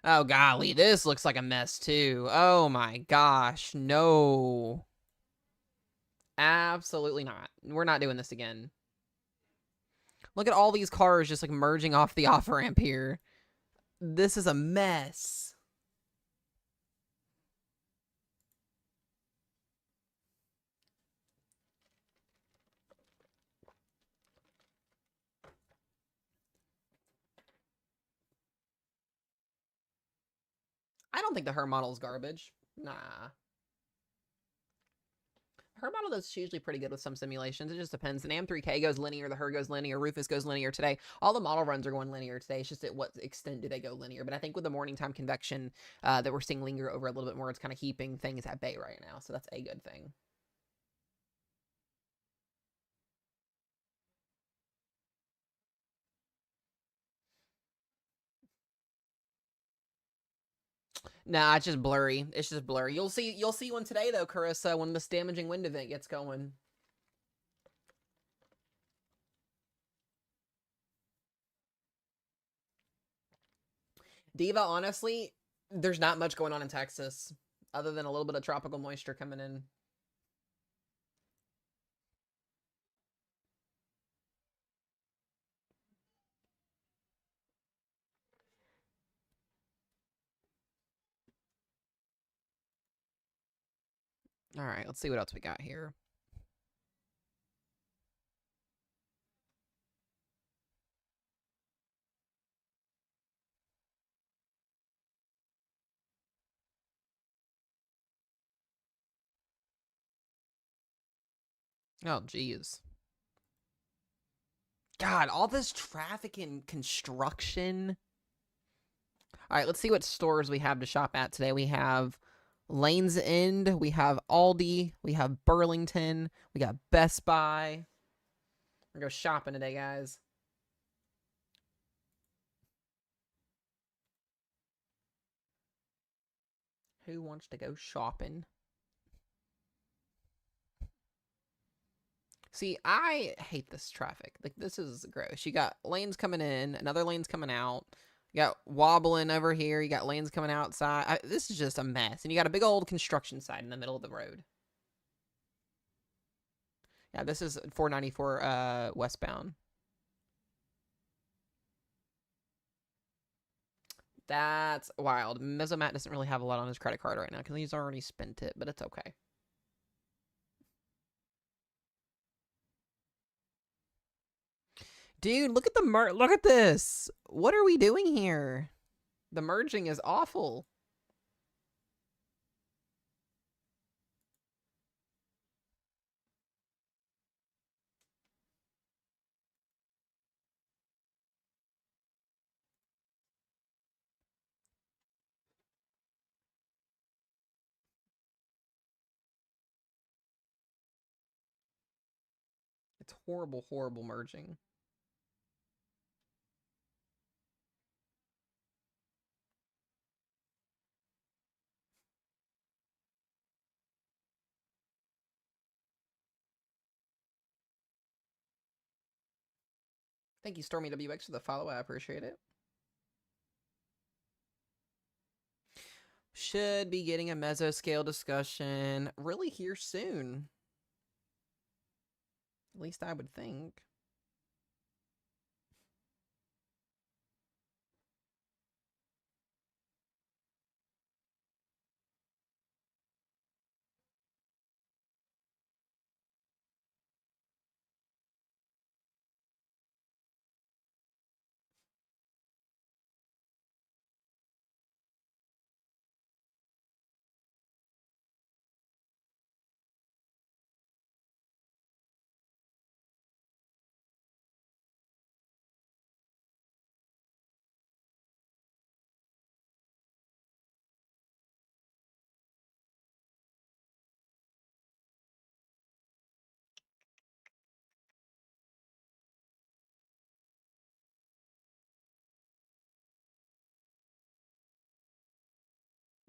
Oh, golly, this looks like a mess too. Oh my gosh, no. Absolutely not. We're not doing this again. Look at all these cars just like merging off the off ramp here. This is a mess. I don't think the her model is garbage. Nah. Her model is usually pretty good with some simulations. It just depends. The AM3K goes linear, the Her goes linear, Rufus goes linear today. All the model runs are going linear today. It's just at what extent do they go linear. But I think with the morning time convection that we're seeing linger over a little bit more, it's kind of keeping things at bay right now. So that's a good thing. Nah, it's just blurry. It's just blurry. You'll see one today though, Carissa, when this damaging wind event gets going. Diva, honestly, there's not much going on in Texas other than a little bit of tropical moisture coming in. All right, let's see what else we got here. Oh, geez. God, all this traffic and construction. All right, let's see what stores we have to shop at today. We have Lane's End, we have Aldi, we have Burlington, we got Best Buy. We're going to go shopping today, guys. Who wants to go shopping? See, I hate this traffic. Like, this is gross. You got lanes coming in, another lane's coming out. You got wobbling over here. You got lanes coming outside. This is just a mess. And you got a big old construction site in the middle of the road. Yeah, this is 494 westbound. That's wild. Mesomat doesn't really have a lot on his credit card right now because he's already spent it, but it's okay. Dude, look at the look at this. What are we doing here? The merging is awful. It's horrible, horrible merging. Thank you, Stormy WX, for the follow. I appreciate it. Should be getting a mesoscale discussion really here soon. At least I would think.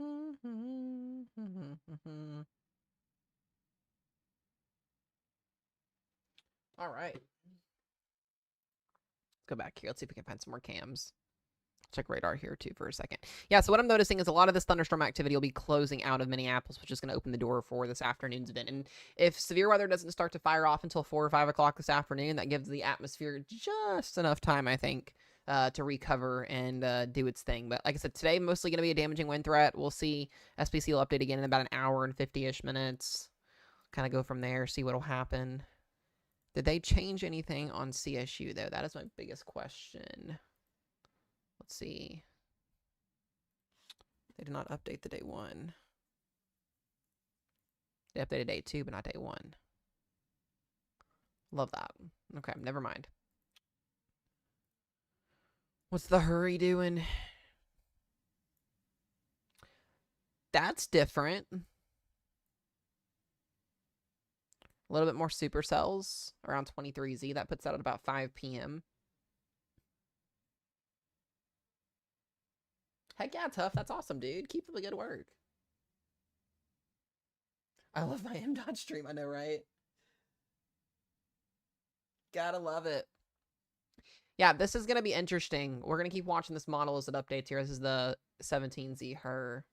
All right. Let's go back here. Let's see if we can find some more cams. Check radar here too for a second. Yeah, so what I'm noticing is a lot of this thunderstorm activity will be closing out of Minneapolis, which is going to open the door for this afternoon's event. And if severe weather doesn't start to fire off until 4 or 5 o'clock this afternoon, that gives the atmosphere just enough time, I think, to recover and do its thing. But like I said, today mostly going to be a damaging wind threat. We'll see SPC will update again in about an hour and 50-ish minutes. Kind of go from there, see what will happen. Did they change anything on CSU, though? That is my biggest question. Let's see. They did not update the day 1. They updated day 2, but not day 1. Love that. Okay, never mind. What's the hurry doing? That's different. A little bit more supercells around 23Z. That puts out at about 5 p.m. Heck yeah, Tough. That's awesome, dude. Keep up the good work. I love my M-Dot stream. I know, right? Gotta love it. Yeah, this is going to be interesting. We're going to keep watching this model as it updates here. This is the 17Z Her.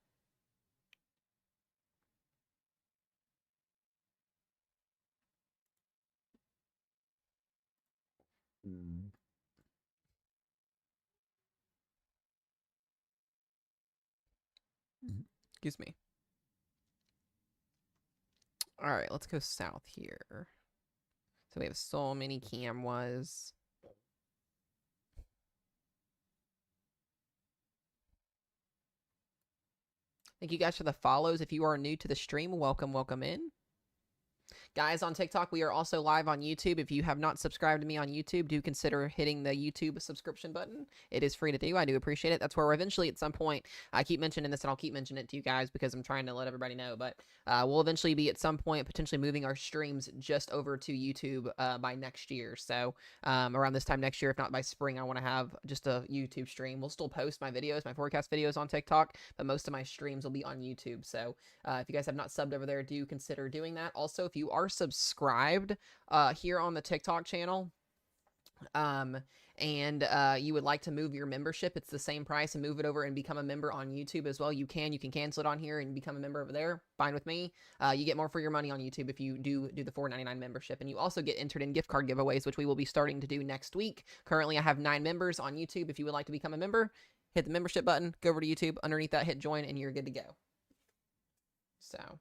Excuse me. All right, let's go south here. So we have so many Camwas. Thank you guys for the follows. If you are new to the stream, welcome in. Guys, on TikTok, we are also live on YouTube. If you have not subscribed to me on YouTube, do consider hitting the YouTube subscription button. It is free to do. I do appreciate it. That's where we're eventually, at some point, I keep mentioning this, and I'll keep mentioning it to you guys because I'm trying to let everybody know, but we'll eventually be, at some point, potentially moving our streams just over to YouTube by next year. So around this time next year, if not by spring, I want to have just a YouTube stream. We'll still post my videos, my forecast videos on TikTok, but most of my streams will be on YouTube. So if you guys have not subbed over there, do consider doing that. Also, if you are subscribed here on the TikTok channel, and you would like to move your membership, it's the same price, and move it over and become a member on YouTube as well. You can cancel it on here and become a member over there. Fine with me. You get more for your money on YouTube if you do the $4.99 membership, and you also get entered in gift card giveaways, which we will be starting to do next week. Currently, I have 9 members on YouTube. If you would like to become a member, hit the membership button, go over to YouTube, underneath that, hit join, and you're good to go. So,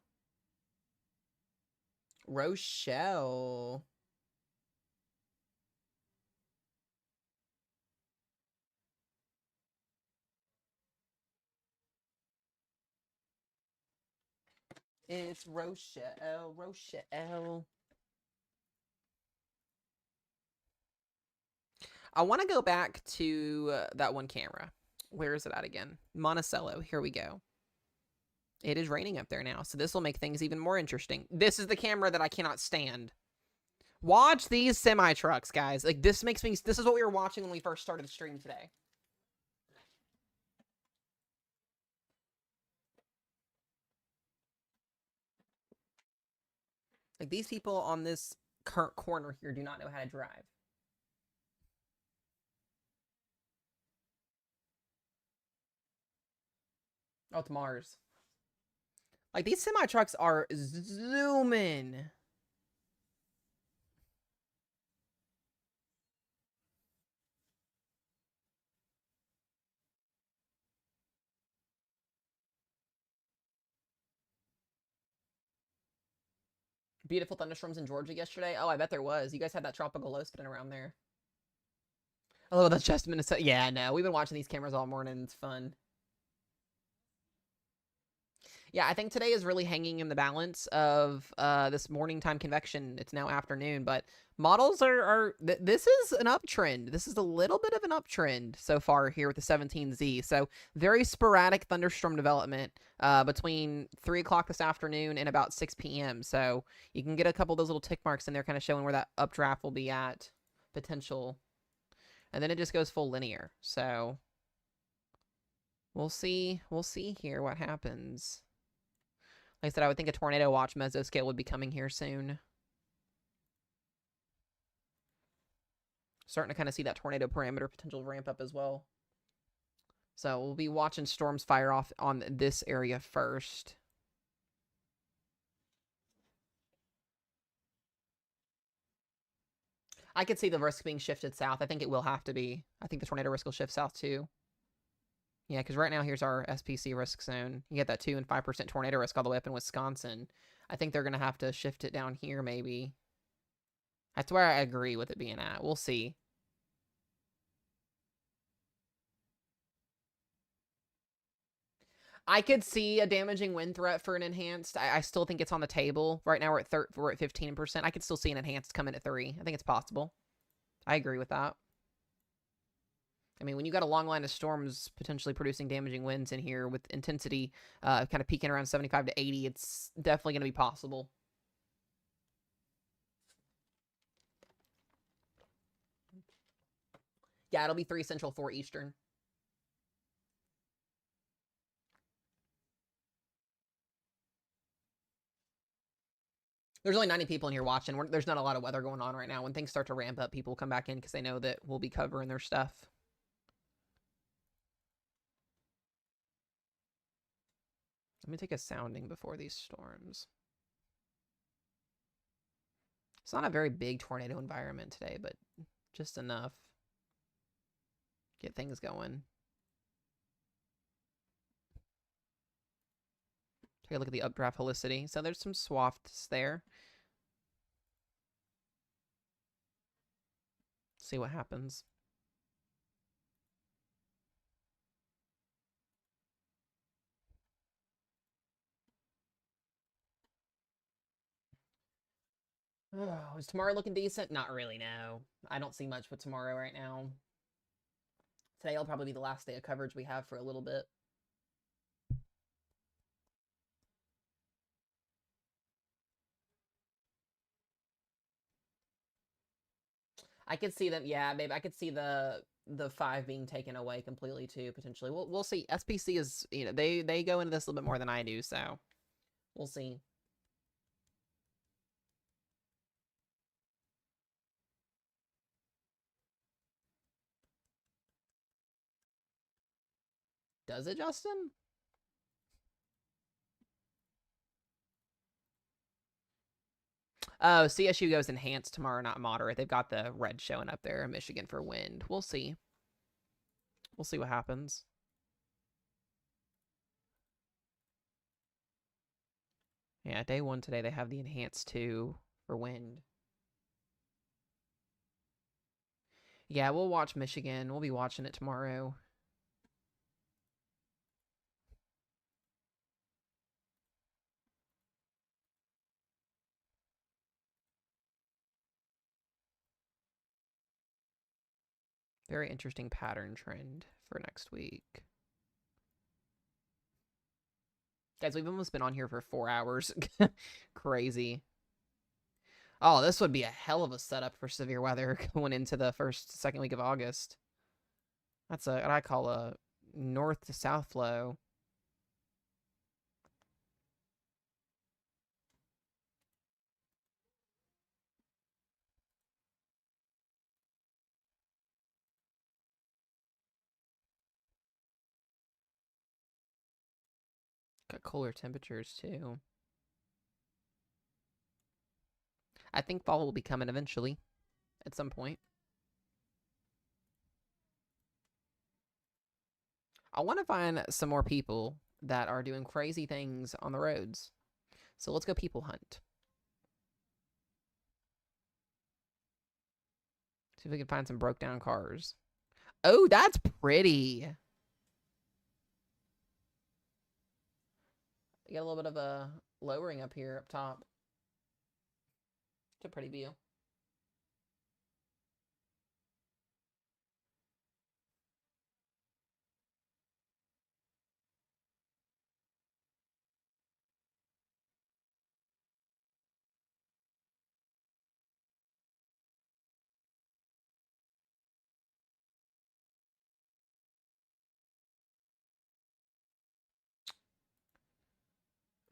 Rochelle. It's Rochelle. I want to go back to that one camera. Where is it at again? Monticello. Here we go. It is raining up there now, so this will make things even more interesting. This is the camera that I cannot stand. Watch these semi-trucks, guys. Like, this makes me... This is what we were watching when we first started the stream today. Like, these people on this current corner here do not know how to drive. Oh, it's Mars. Like, these semi-trucks are zooming. Beautiful thunderstorms in Georgia yesterday. Oh, I bet there was. You guys had that tropical low spinning around there. Oh, that's just Minnesota. Yeah, no, we've been watching these cameras all morning. It's fun. Yeah, I think today is really hanging in the balance of this morning time convection. It's now afternoon, but models this is an uptrend. This is a little bit of an uptrend so far here with the 17Z. So very sporadic thunderstorm development between 3 o'clock this afternoon and about 6 p.m. So you can get a couple of those little tick marks in there kind of showing where that updraft will be at potential. And then it just goes full linear. So we'll see here what happens. Like I said, I would think a tornado watch mesoscale would be coming here soon. Starting to kind of see that tornado parameter potential ramp up as well. So we'll be watching storms fire off on this area first. I could see the risk being shifted south. I think it will have to be. I think the tornado risk will shift south too. Yeah, because right now here's our SPC risk zone. You get that 2 and 5% tornado risk all the way up in Wisconsin. I think they're going to have to shift it down here maybe. That's where I agree with it being at. We'll see. I could see a damaging wind threat for an enhanced. I still think it's on the table. Right now we're at 15%. I could still see an enhanced come in at 3. I think it's possible. I agree with that. I mean, when you got a long line of storms potentially producing damaging winds in here with intensity kind of peaking around 75 to 80, it's definitely going to be possible. Yeah, it'll be 3 Central, 4 Eastern. There's only 90 people in here watching. There's not a lot of weather going on right now. When things start to ramp up, people will come back in because they know that we'll be covering their stuff. Let me take a sounding before these storms. It's not a very big tornado environment today, but just enough. Get things going. Take a look at the updraft helicity. So there's some swafts there. See what happens. Oh, is tomorrow looking decent? Not really, no. I don't see much with tomorrow right now. Today will probably be the last day of coverage we have for a little bit. I could see them, yeah, maybe I could see the 5 being taken away completely too, potentially. We'll see. SPC is, you know, they go into this a little bit more than I do, so we'll see. Does it, Justin? Oh, CSU goes enhanced tomorrow, not moderate. They've got the red showing up there. Michigan for wind. We'll see. We'll see what happens. Yeah, day 1 today, they have the enhanced 2 for wind. Yeah, we'll watch Michigan. We'll be watching it tomorrow. Very interesting pattern trend for next week. Guys, we've almost been on here for 4 hours. Crazy. Oh, this would be a hell of a setup for severe weather going into the second week of August. That's what I call a north to south flow. Got cooler temperatures too. I think fall will be coming eventually, at some point. I want to find some more people that are doing crazy things on the roads. So let's go people hunt. See if we can find some broke down cars. Oh, that's pretty. You got a little bit of a lowering up here up top. It's a pretty view.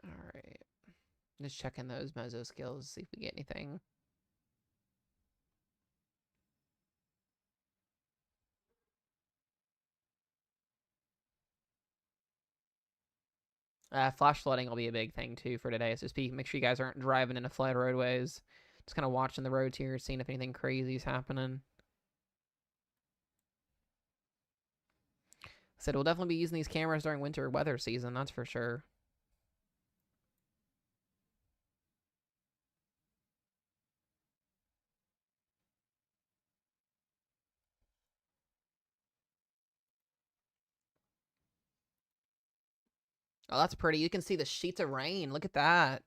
All right. Just checking those meso skills, see if we get anything. Flash flooding will be a big thing too for today. So make sure you guys aren't driving into flood roadways. Just kind of watching the roads here, seeing if anything crazy is happening. Said we'll definitely be using these cameras during winter weather season, that's for sure. Oh, that's pretty. You can see the sheets of rain. Look at that.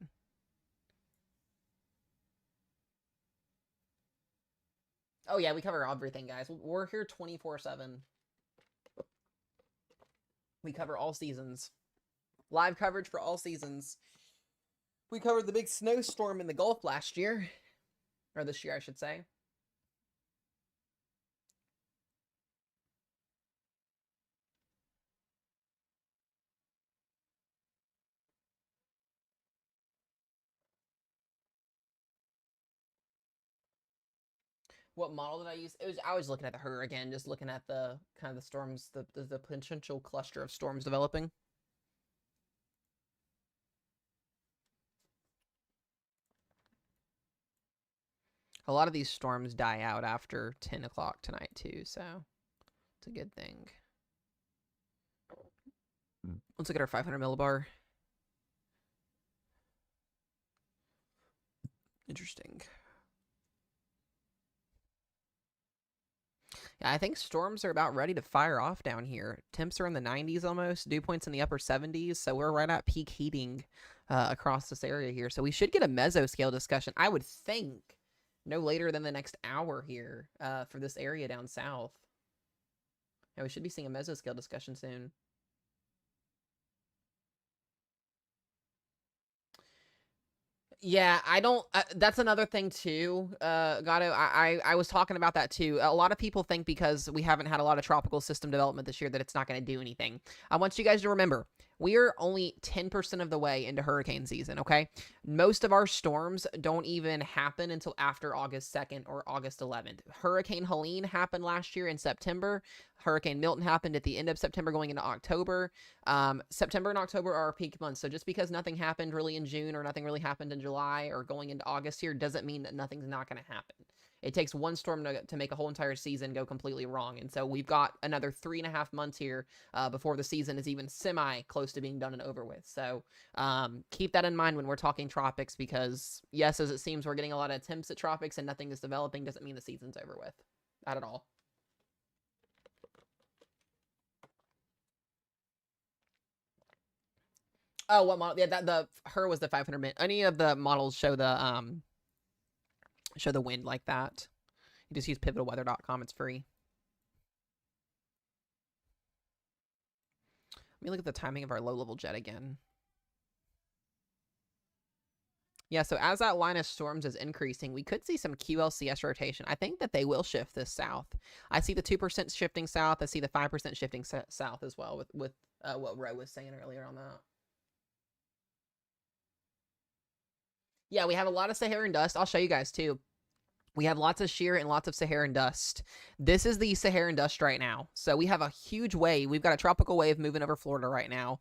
Oh, yeah, we cover everything, guys. We're here 24/7. We cover all seasons. Live coverage for all seasons. We covered the big snowstorm in the Gulf last year. Or this year, I should say. What model did I use? I was looking at the Hurricane, just looking at the kind of the storms, the potential cluster of storms developing. A lot of these storms die out after 10 o'clock tonight too, so it's a good thing. Let's look at our 500 millibar. Interesting. Yeah, I think storms are about ready to fire off down here. Temps are in the 90s almost, dew points in the upper 70s, so we're right at peak heating across this area here. So we should get a mesoscale discussion, I would think, no later than the next hour here for this area down south. Yeah, we should be seeing a mesoscale discussion soon. Yeah, I don't. That's another thing too. Gato, I was talking about that too. A lot of people think because we haven't had a lot of tropical system development this year that it's not going to do anything. I want you guys to remember we are only 10% of the way into hurricane season. Okay, most of our storms don't even happen until after August 2nd or August 11th. Hurricane Helene happened last year in September. Hurricane Milton happened at the end of September, going into October. September and October are our peak months. So just because nothing happened really in June or nothing really happened in July or going into August here doesn't mean that nothing's not going to happen. It takes one storm to make a whole entire season go completely wrong. And so we've got another 3.5 months here before the season is even semi close to being done and over with. So keep that in mind when we're talking tropics, because yes, as it seems, we're getting a lot of attempts at tropics and nothing is developing doesn't mean the season's over with. Not at all. Oh, what model? Yeah, that the her was the 500 minute. Any of the models show the wind like that. You just use pivotalweather.com. It's free. Let me look at the timing of our low level jet again. Yeah, so as that line of storms is increasing, we could see some QLCS rotation. I think that they will shift this south. I see the 2% shifting south. I see the 5% shifting south as well with what Ro was saying earlier on that. Yeah, we have a lot of Saharan dust. I'll show you guys too. We have lots of shear and lots of Saharan dust. This is the Saharan dust right now. So we have a huge wave. We've got a tropical wave moving over Florida right now.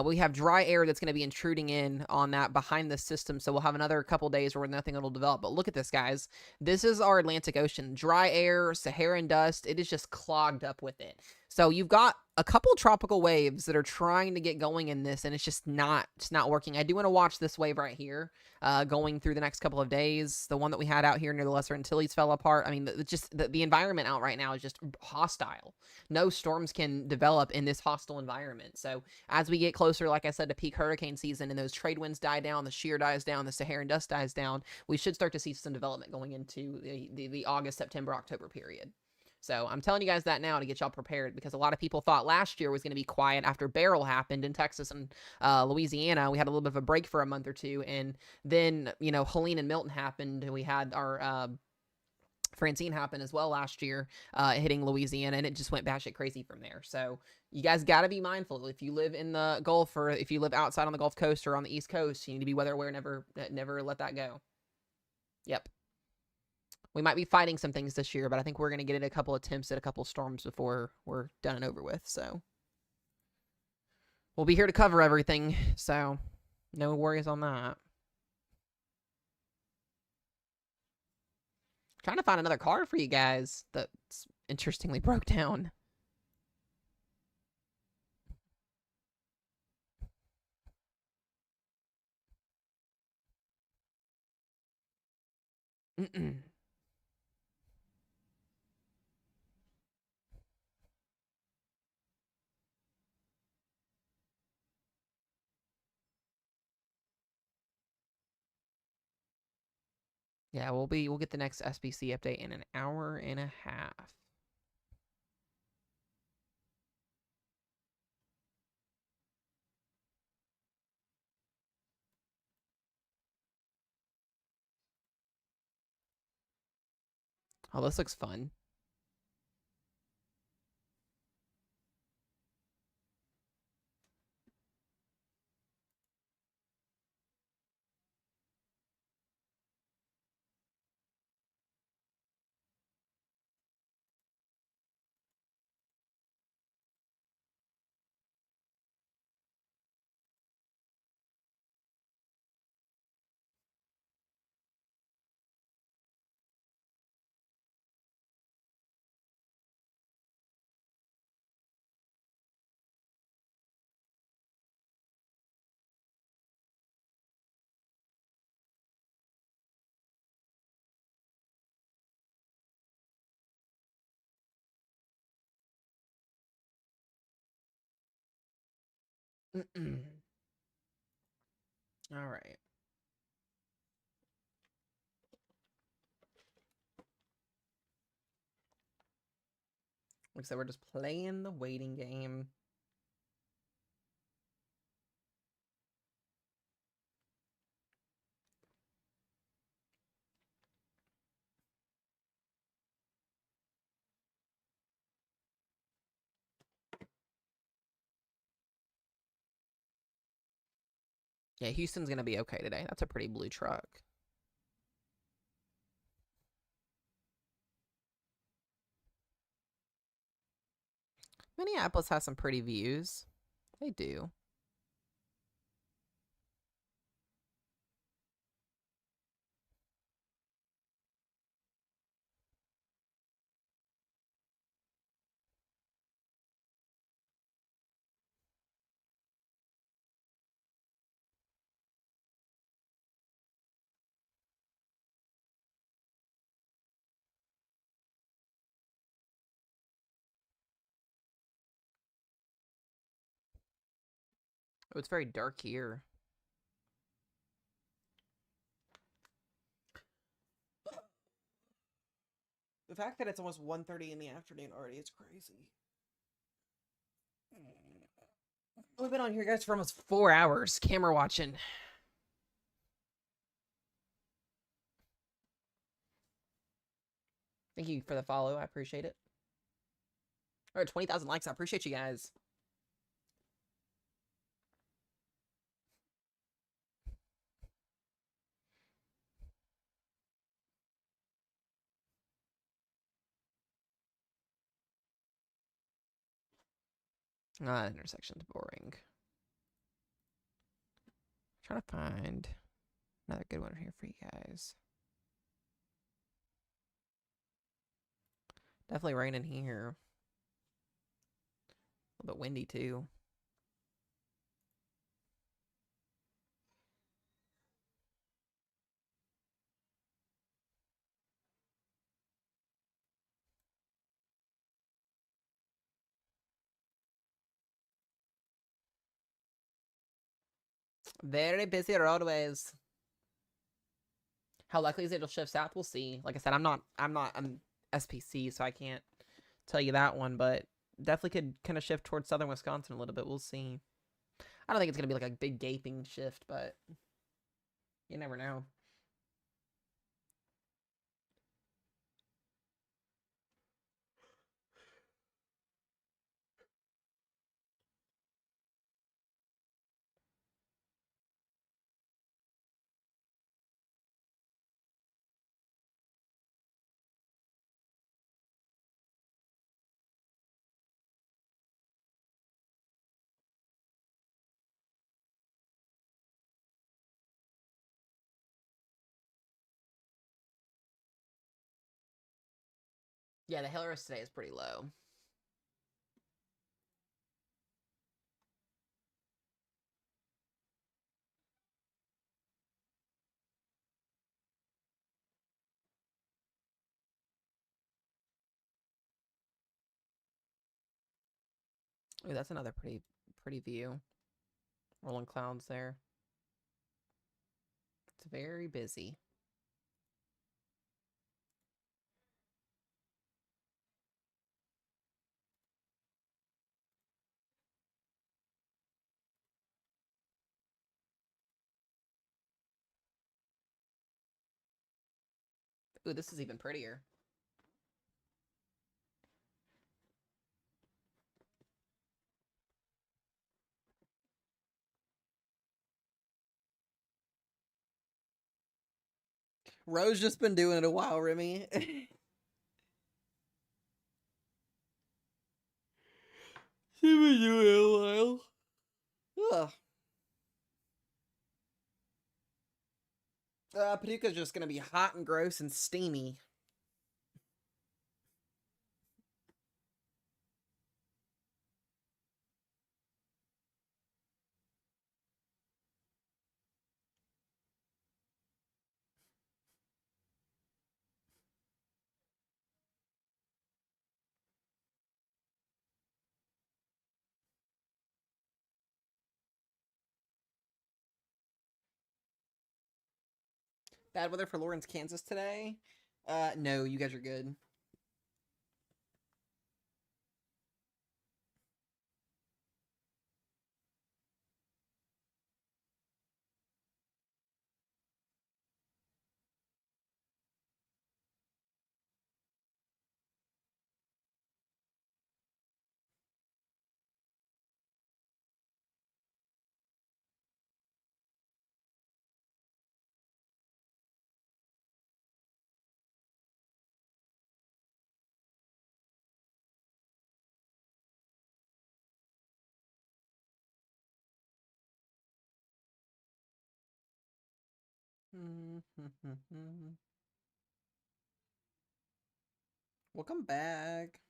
We have dry air that's going to be intruding in on that behind the system. So we'll have another couple days where nothing will develop. But look at this, guys. This is our Atlantic Ocean. Dry air, Saharan dust. It is just clogged up with it. So you've got a couple tropical waves that are trying to get going in this, and it's not working. I do want to watch this wave right here going through the next couple of days. The one that we had out here near the Lesser Antilles fell apart. I mean, the environment out right now is just hostile. No storms can develop in this hostile environment. So as we get closer, like I said, to peak hurricane season and those trade winds die down, the shear dies down, the Saharan dust dies down, we should start to see some development going into the August, September, October period. So I'm telling you guys that now to get y'all prepared, because a lot of people thought last year was going to be quiet after Beryl happened in Texas and Louisiana. We had a little bit of a break for a month or two, and then Helene and Milton happened, and we had our Francine happen as well last year, hitting Louisiana, and it just went batshit crazy from there. So you guys got to be mindful. If you live in the Gulf, or if you live outside on the Gulf Coast or on the East Coast, you need to be weather aware. Never let that go. Yep. We might be fighting some things this year, but I think we're going to get in a couple attempts at a couple storms before we're done and over with. So we'll be here to cover everything. So no worries on that. Trying to find another car for you guys that's interestingly broke down. Mm-mm. Yeah, we'll get the next SBC update in an hour and a half. Oh, this looks fun. All right. Like I said, we're just playing the waiting game. Yeah, Houston's going to be okay today. That's a pretty blue truck. Minneapolis has some pretty views. They do. Oh, it's very dark here. The fact that it's almost 1:30 in the afternoon already is crazy. We've been on here, guys, for almost 4 hours camera watching. Thank you for the follow. I appreciate it. All right, 20,000 likes. I appreciate you guys. That intersection's boring. Trying to find another good one here for you guys. Definitely raining here. A little bit windy too. Very busy roadways. How likely is it it'll shift south? We'll see. Like I said, I'm SPC, so I can't tell you that one, but definitely could kind of shift towards southern Wisconsin a little bit. We'll see. I don't think it's gonna be like a big gaping shift, but you never know. Yeah, the hail risk today is pretty low. Ooh, that's another pretty view. Rolling clouds there. It's very busy. Ooh, this is even prettier. Rose just been doing it a while, Remy. She's been doing it a while. Ugh. Paducah's just gonna be hot and gross and steamy. Bad weather for Lawrence, Kansas today? No, you guys are good. Welcome back.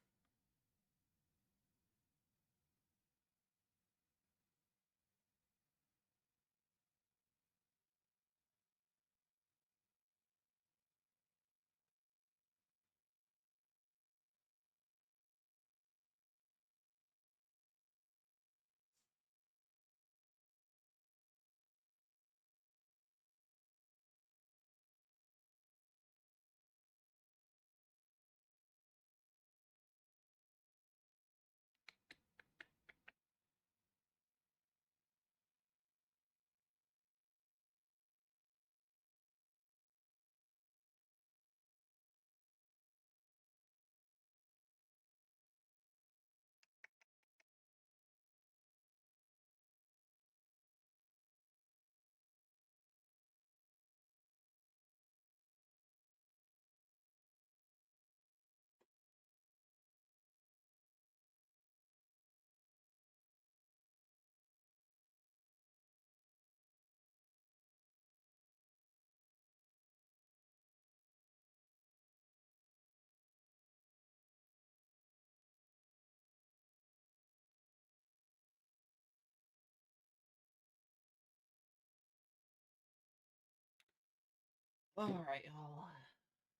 All right, y'all.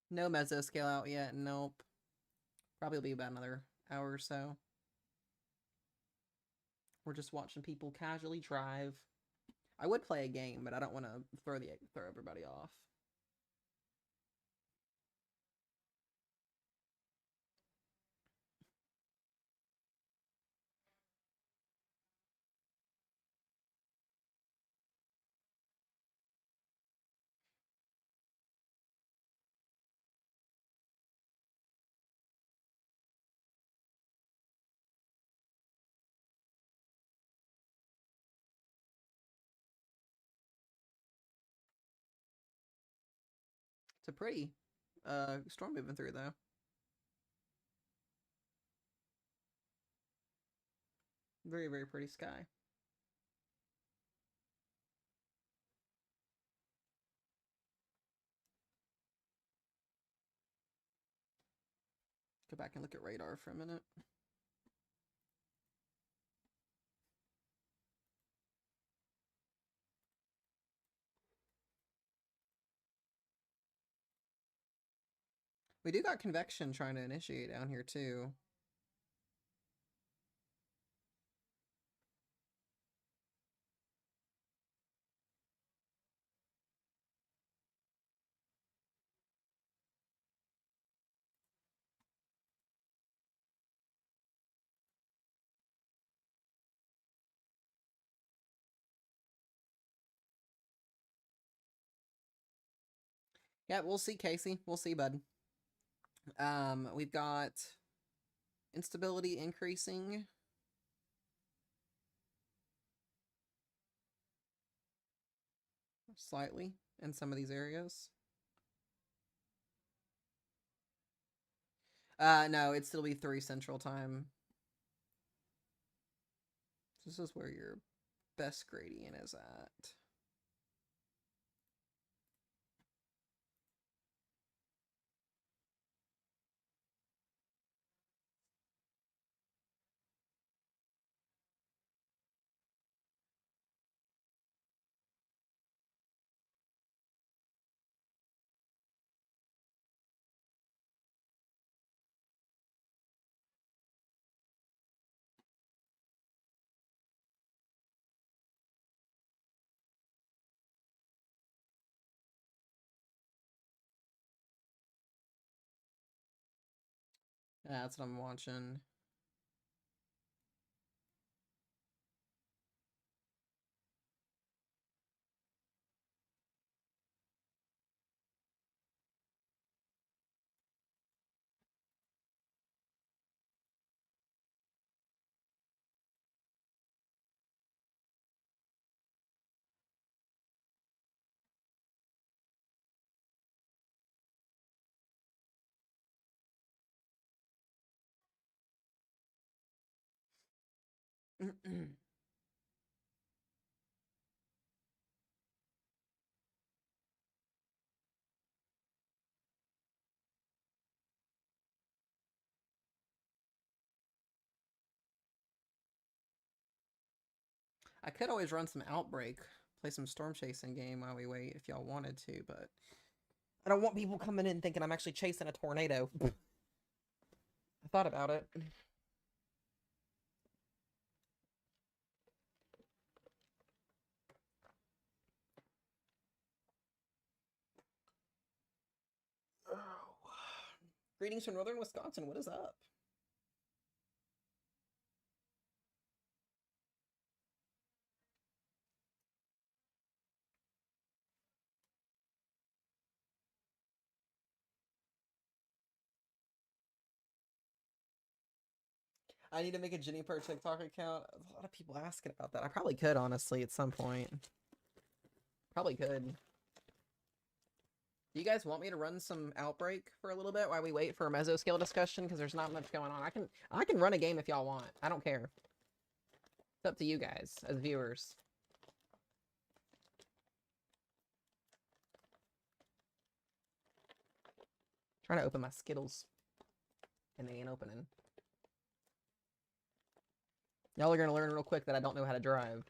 No meso scale out yet. Nope. Probably will be about another hour or so. We're just watching people casually drive. I would play a game, but I don't want to throw everybody off. It's a pretty storm moving through though. Very, very pretty sky. Go back and look at radar for a minute. We do got convection trying to initiate down here too. Yeah, we'll see, Casey. We'll see, bud. We've got instability increasing. Slightly in some of these areas. No, it'd still be 3 Central Time. This is where your best gradient is at. That's what I'm watching. I could always run some Outbreak, play some Storm Chasing game while we wait if y'all wanted to, but I don't want people coming in thinking I'm actually chasing a tornado. I thought about it. Oh. Greetings from northern Wisconsin. What is up? I need to make a Juniper TikTok account. A lot of people asking about that. I probably could, honestly, at some point. Probably could. Do you guys want me to run some Outbreak for a little bit while we wait for a mesoscale discussion? Because there's not much going on. I can run a game if y'all want. I don't care. It's up to you guys as viewers. Trying to open my Skittles, and they ain't opening. Y'all are gonna learn real quick that I don't know how to drive.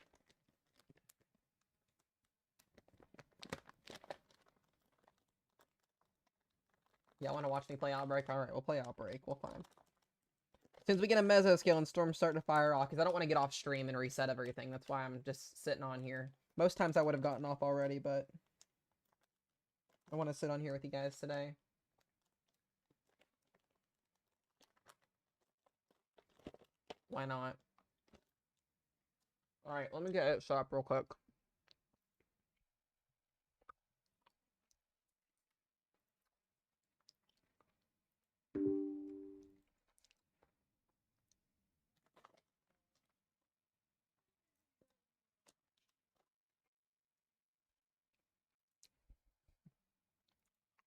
Y'all want to watch me play Outbreak? All right, we'll play Outbreak. We'll find. Since we get a mesoscale and Storm's starting to fire off, because I don't want to get off stream and reset everything. That's why I'm just sitting on here. Most times I would have gotten off already, but I want to sit on here with you guys today. Why not? Alright, let me get it set up real quick.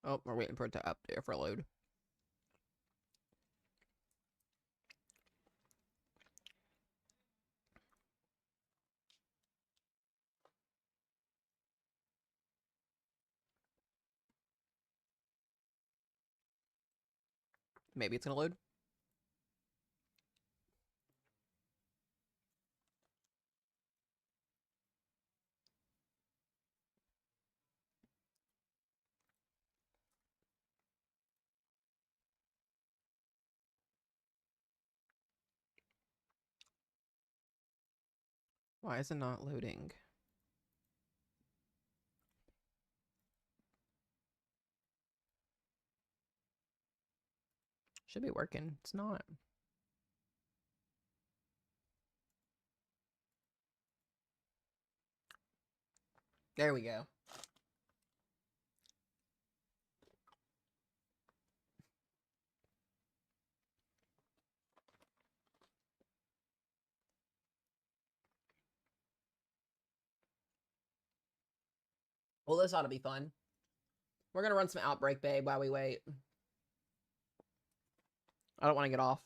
Oh, we're waiting for it to update for a load. Maybe it's gonna load. Why is it not loading? Should be working. It's not. There we go. Well, this ought to be fun. We're gonna run some Outbreak, babe, while we wait. I don't want to get off.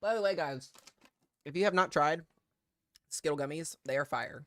By the way, guys, if you have not tried Skittle Gummies, they are fire.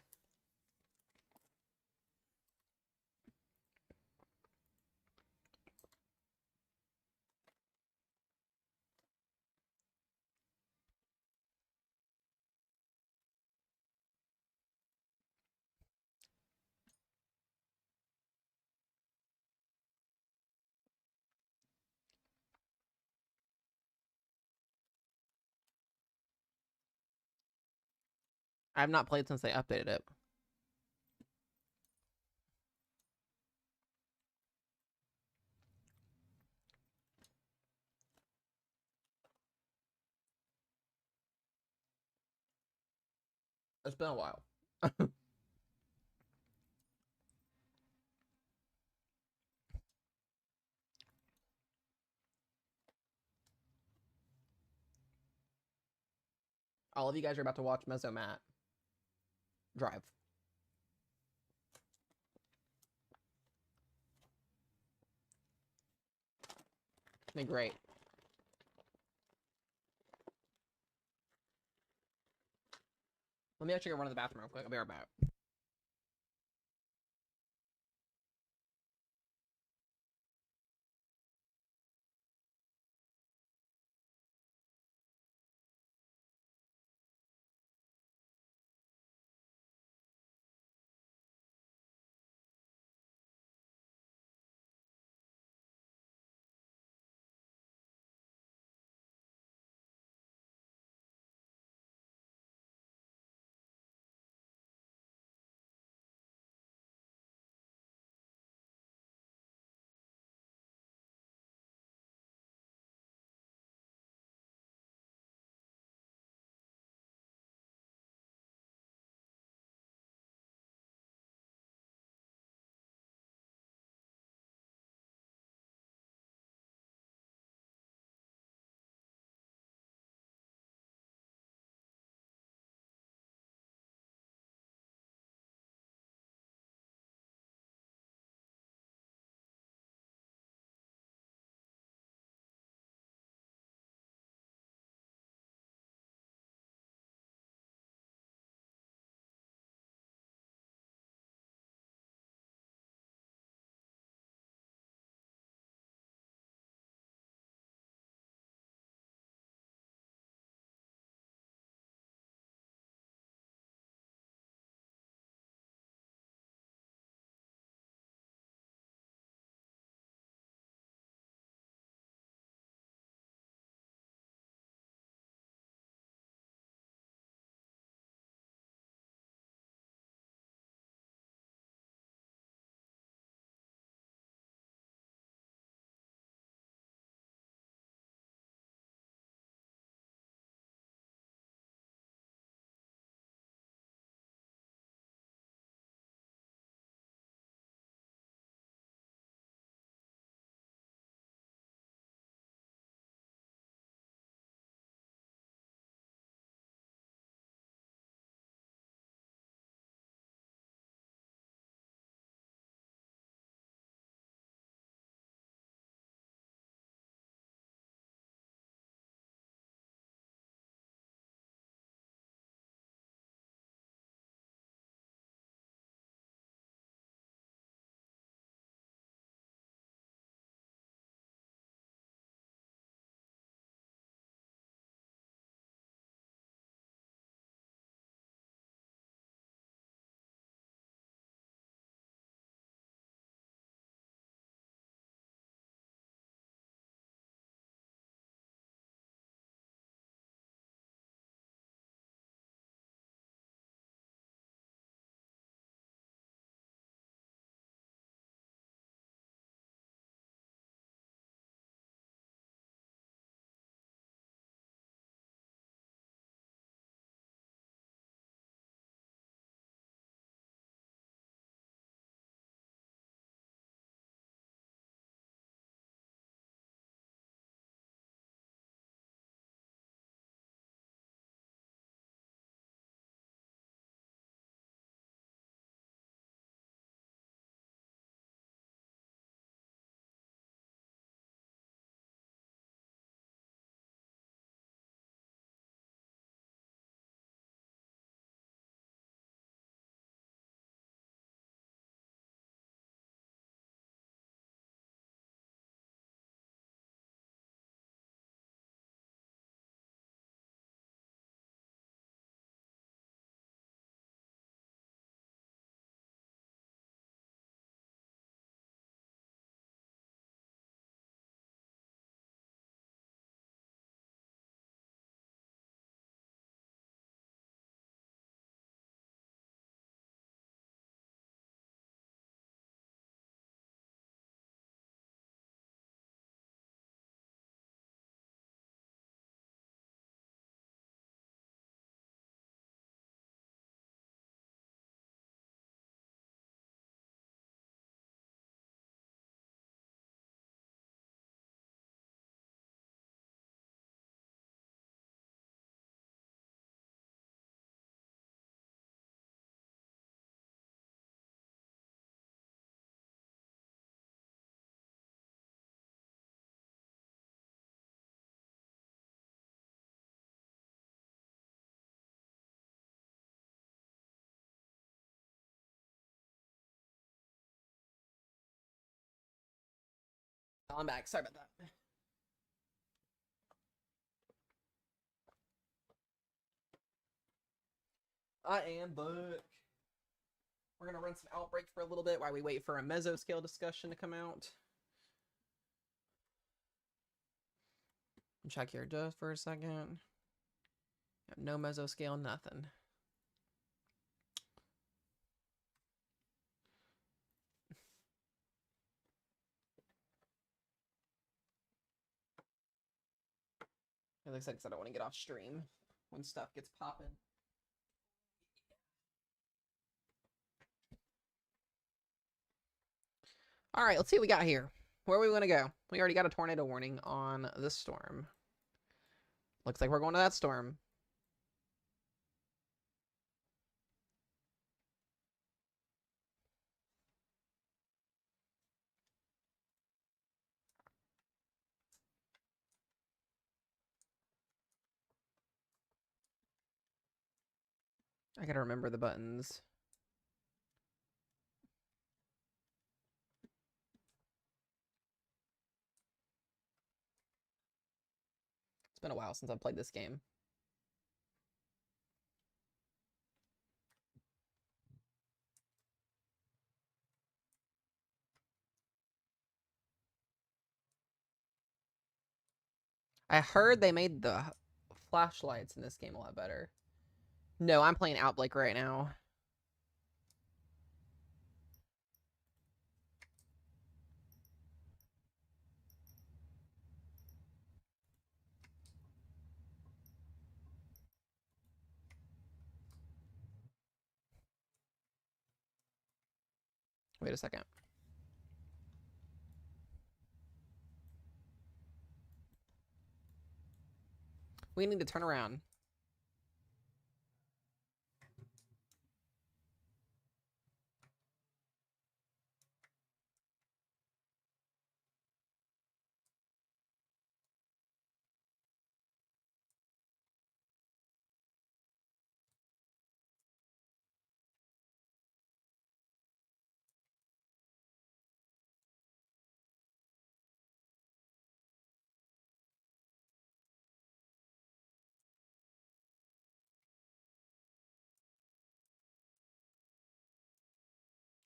I have not played since they updated it. It's been a while. All of you guys are about to watch Mesomat drive. They're great. Let me actually go run to the bathroom real quick. I'll be right back. Oh, I'm back. Sorry about that. I am back. We're gonna run some Outbreak for a little bit while we wait for a mesoscale discussion to come out. Check here just for a second. No mesoscale, nothing. It looks like I don't want to get off stream when stuff gets popping. All right, let's see what we got here. Where are we going to go? We already got a tornado warning on this storm. Looks like we're going to that storm. I gotta remember the buttons. It's been a while since I've played this game. I heard they made the flashlights in this game a lot better. No, I'm playing Outbreak right now. Wait a second. We need to turn around.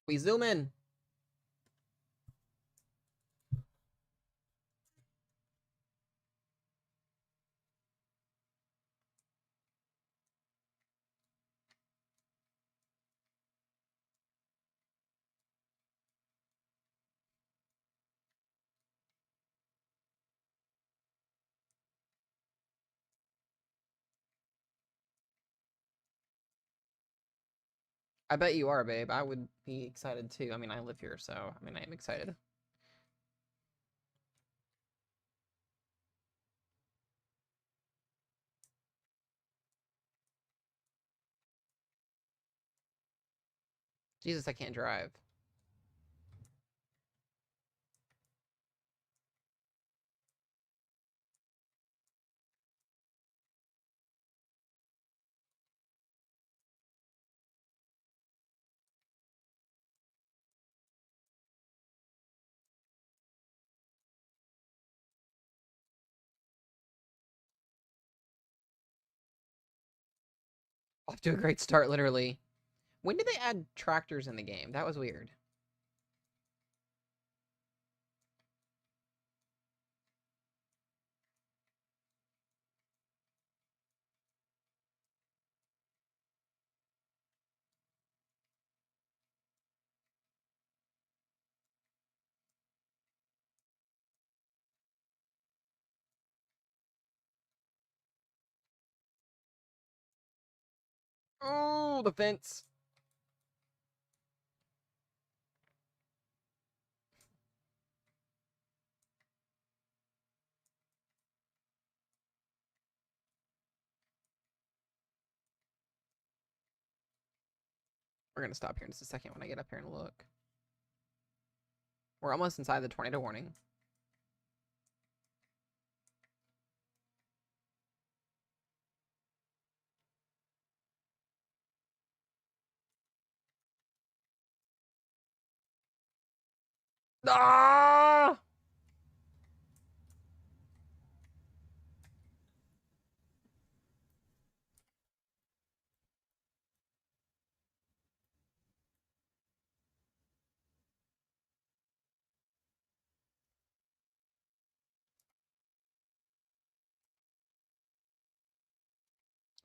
We zoom in. I bet you are, babe. I would be excited too. I mean, I live here, so I mean, I am excited. Jesus, I can't drive. Off to a great start, literally. When did they add tractors in the game? That was weird. Oh, the fence. We're gonna stop here in just a second when I get up here and look. We're almost inside the tornado warning. Ah!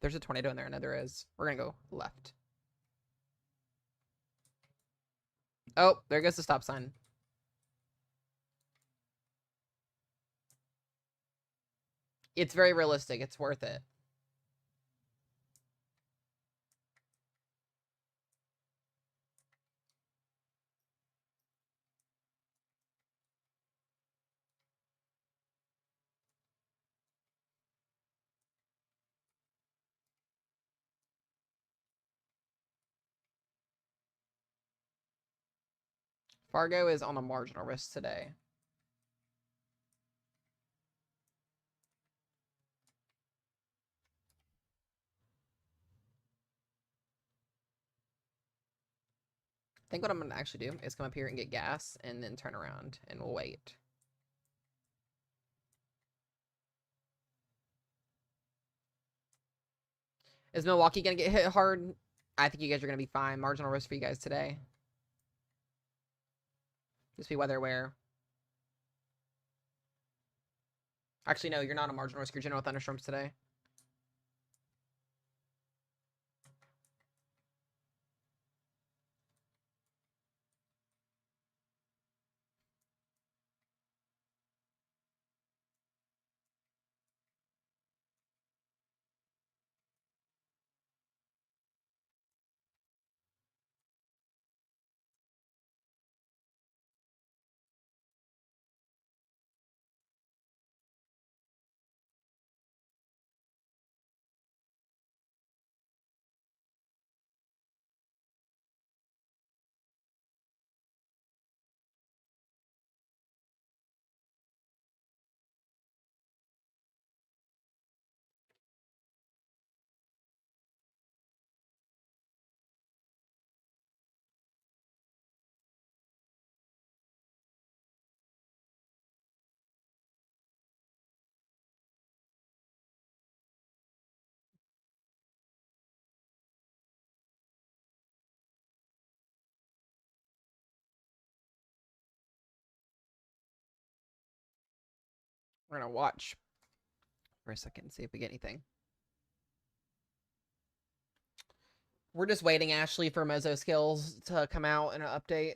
There's a tornado in there. I know there is. We're gonna go left. Oh, there goes the stop sign. It's very realistic. It's worth it. Fargo is on a marginal risk today. I think what I'm going to actually do is come up here and get gas and then turn around and we'll wait. Is Milwaukee going to get hit hard? I think you guys are going to be fine. Marginal risk for you guys today. Just be weather aware. Actually, no, you're not a marginal risk. You're general thunderstorms today. We're going to watch for a second and see if we get anything. We're just waiting, Ashley, for Mesoskills to come out and an update.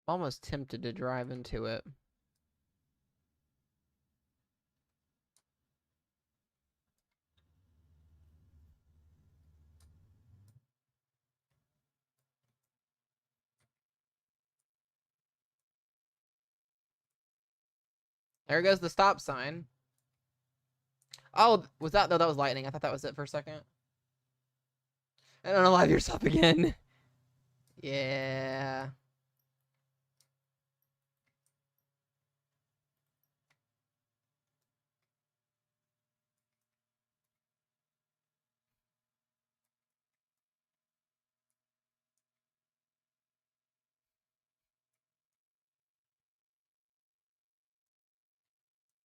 Almost tempted to drive into it. There goes the stop sign. Oh, was that? No, that was lightning. I thought that was it for a second. And unalive yourself again. Yeah.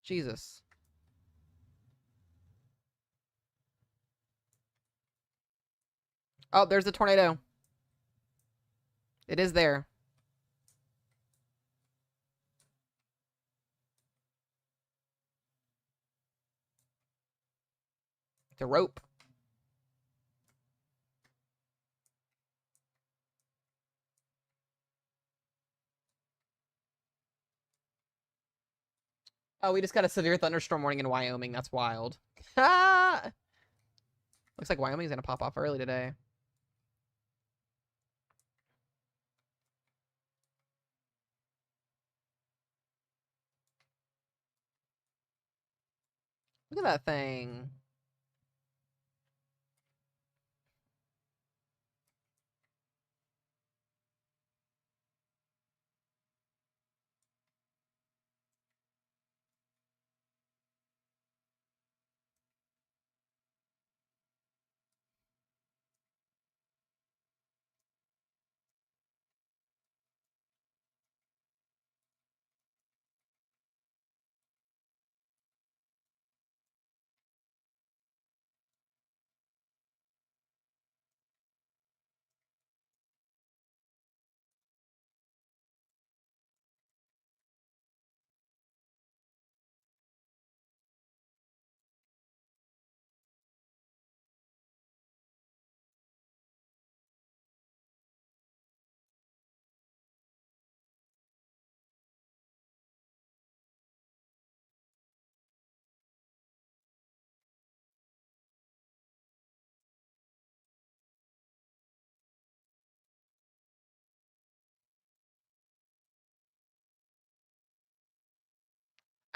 Jesus. Oh, there's a tornado. It is there. The rope. Oh, we just got a severe thunderstorm warning in Wyoming. That's wild. Ah! Looks like Wyoming's gonna pop off early today. Look at that thing.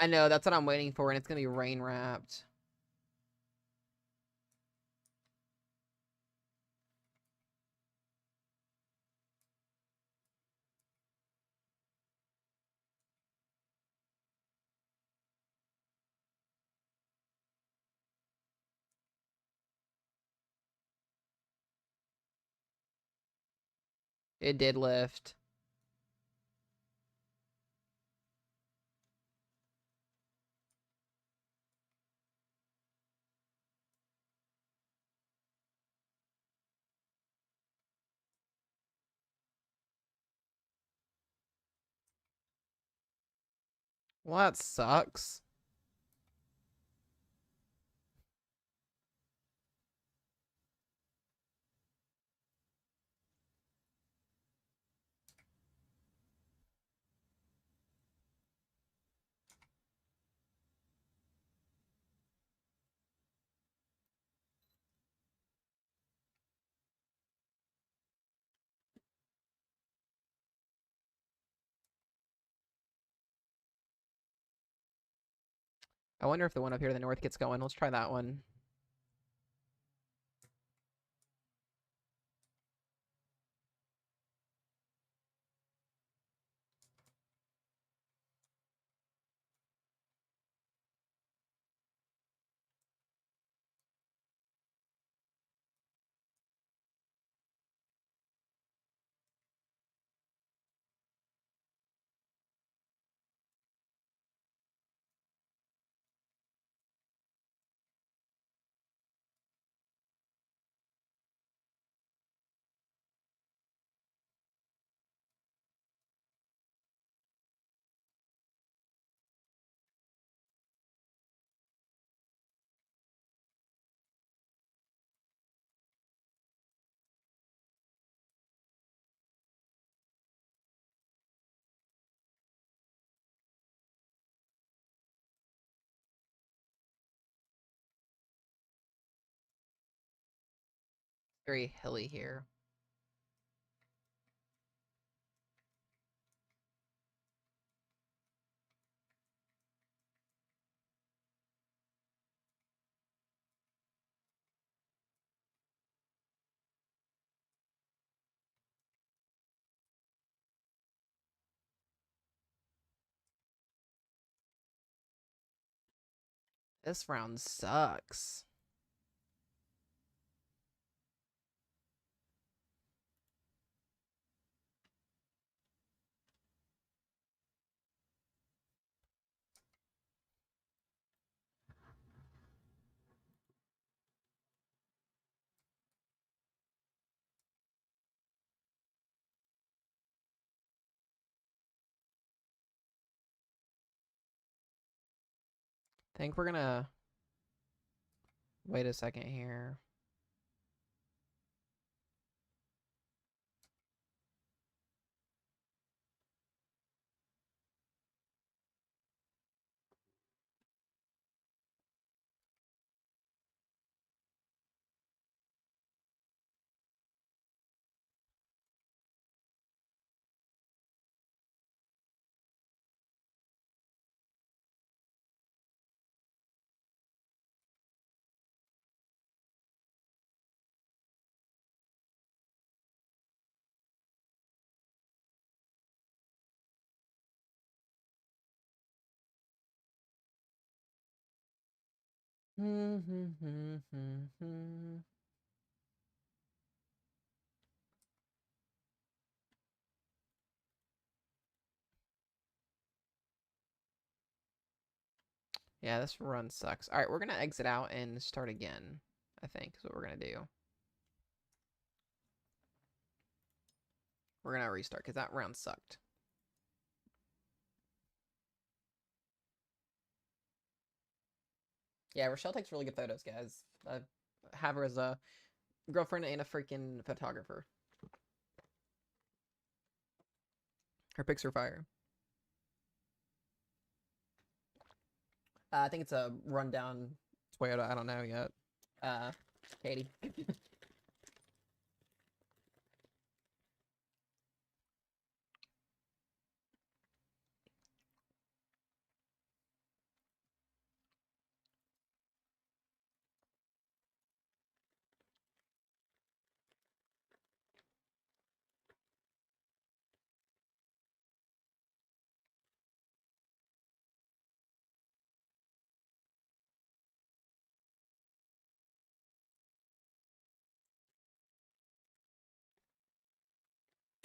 I know, that's what I'm waiting for, and it's gonna be rain wrapped. It did lift. Well, that sucks. I wonder if the one up here to the north gets going. Let's try that one. Very hilly here. This round sucks. I think we're gonna wait a second here. Yeah, this run sucks. All right, we're gonna exit out and start again, I think is what we're gonna do. We're gonna restart because that round sucked. Yeah, Rochelle takes really good photos, guys. I have her as a girlfriend and a freaking photographer. Her pics are fire. I think it's a rundown Toyota. I don't know yet. Katie.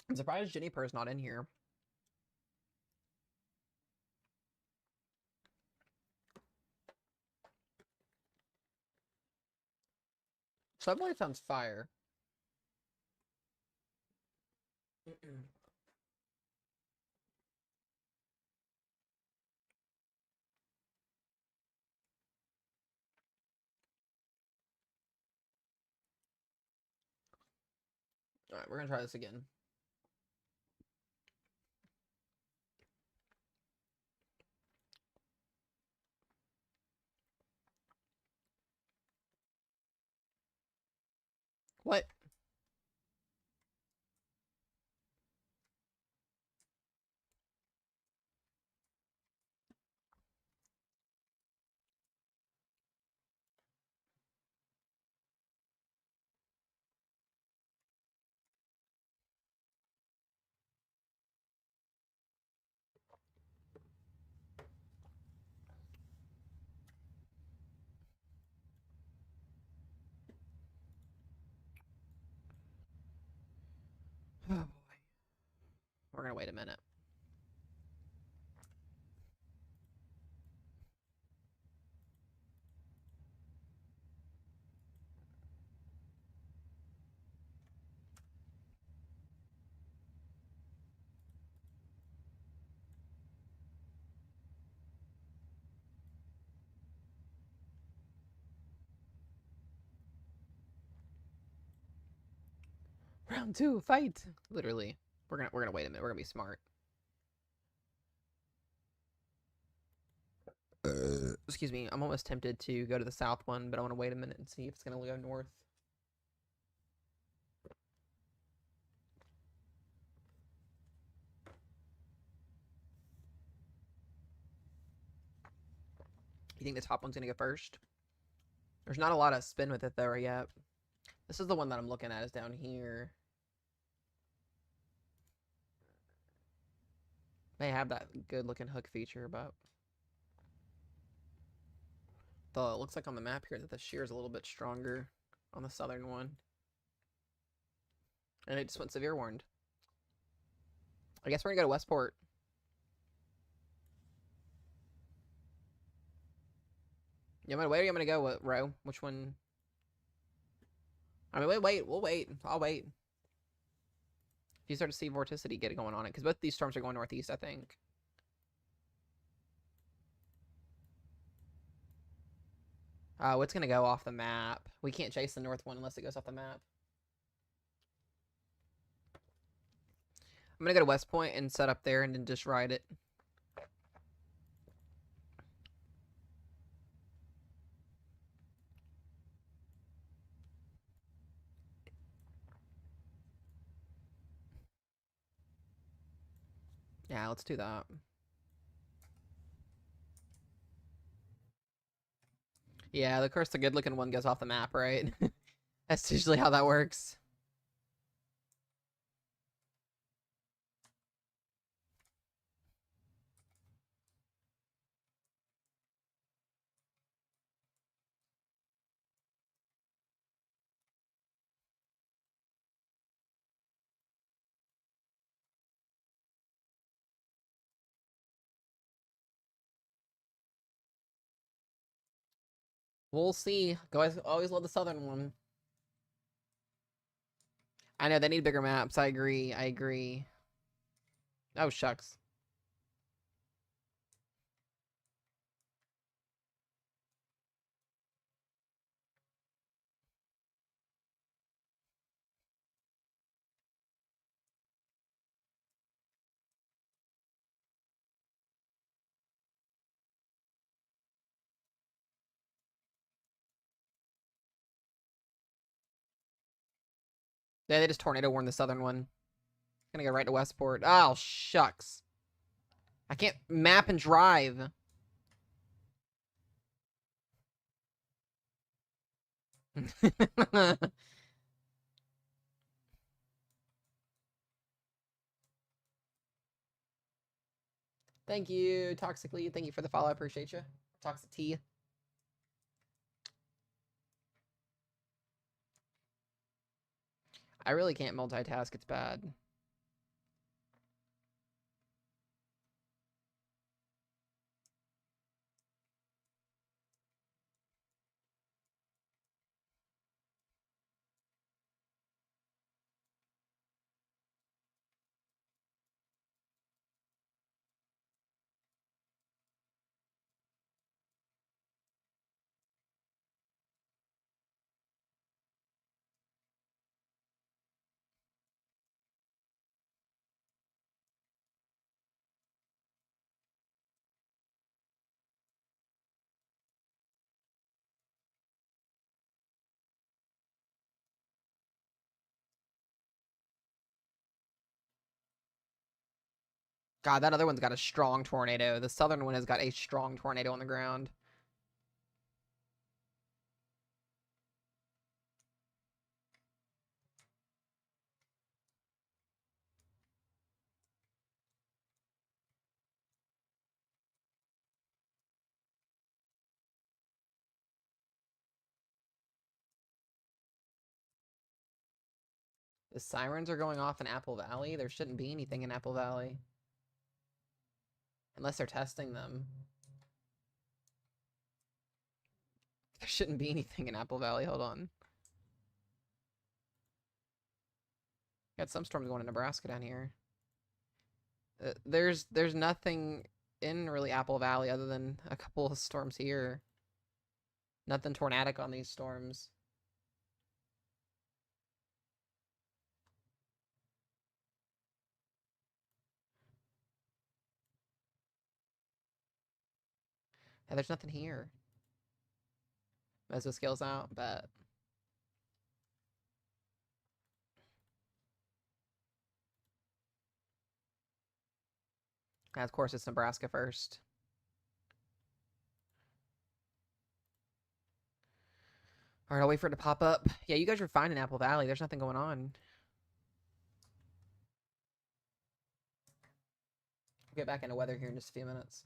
I'm surprised Jennifer's not in here. Subway sounds fire. All right, we're gonna try this again. What? Oh boy. We're gonna wait a minute. Round two, fight. Literally. We're gonna wait a minute. We're gonna be smart. Excuse me. I'm almost tempted to go to the south one, but I want to wait a minute and see if it's gonna go north. You think the top one's gonna go first? There's not a lot of spin with it though yet. This is the one that I'm looking at is down here. They have that good looking hook feature, but though it looks like on the map here that the shear is a little bit stronger on the southern one. And it just went severe warned. I guess we're gonna go to Westport. You want me to wait or you want me to go? What row? Which one? I mean, wait. We'll wait. I'll wait. If you start to see vorticity get it going on it, because both these storms are going northeast, I think. It's gonna go off the map. We can't chase the north one unless it goes off the map. I'm gonna go to West Point and set up there and then just ride it. Yeah, let's do that. Yeah, of course the good looking one goes off the map, right? That's usually how that works. We'll see. Guys always love the southern one. I know they need bigger maps. I agree. I agree. Oh shucks. Yeah, they just tornado warned the southern one. Gonna go right to Westport. Oh shucks. I can't map and drive. Thank you, Toxically. Thank you for the follow. I appreciate you. Toxic T. I really can't multitask. It's bad. God, that other one's got a strong tornado. The southern one has got a strong tornado on the ground. The sirens are going off in Apple Valley. There shouldn't be anything in Apple Valley. Unless they're testing them. There shouldn't be anything in Apple Valley. Hold on. Got some storms going to Nebraska down here. There's nothing in really Apple Valley other than a couple of storms here. Nothing tornadic on these storms. Yeah, there's nothing here. Meso scales out, but of course it's Nebraska first. All right, I'll wait for it to pop up. Yeah, you guys are fine in Apple Valley. There's nothing going on. We'll get back into weather here in just a few minutes.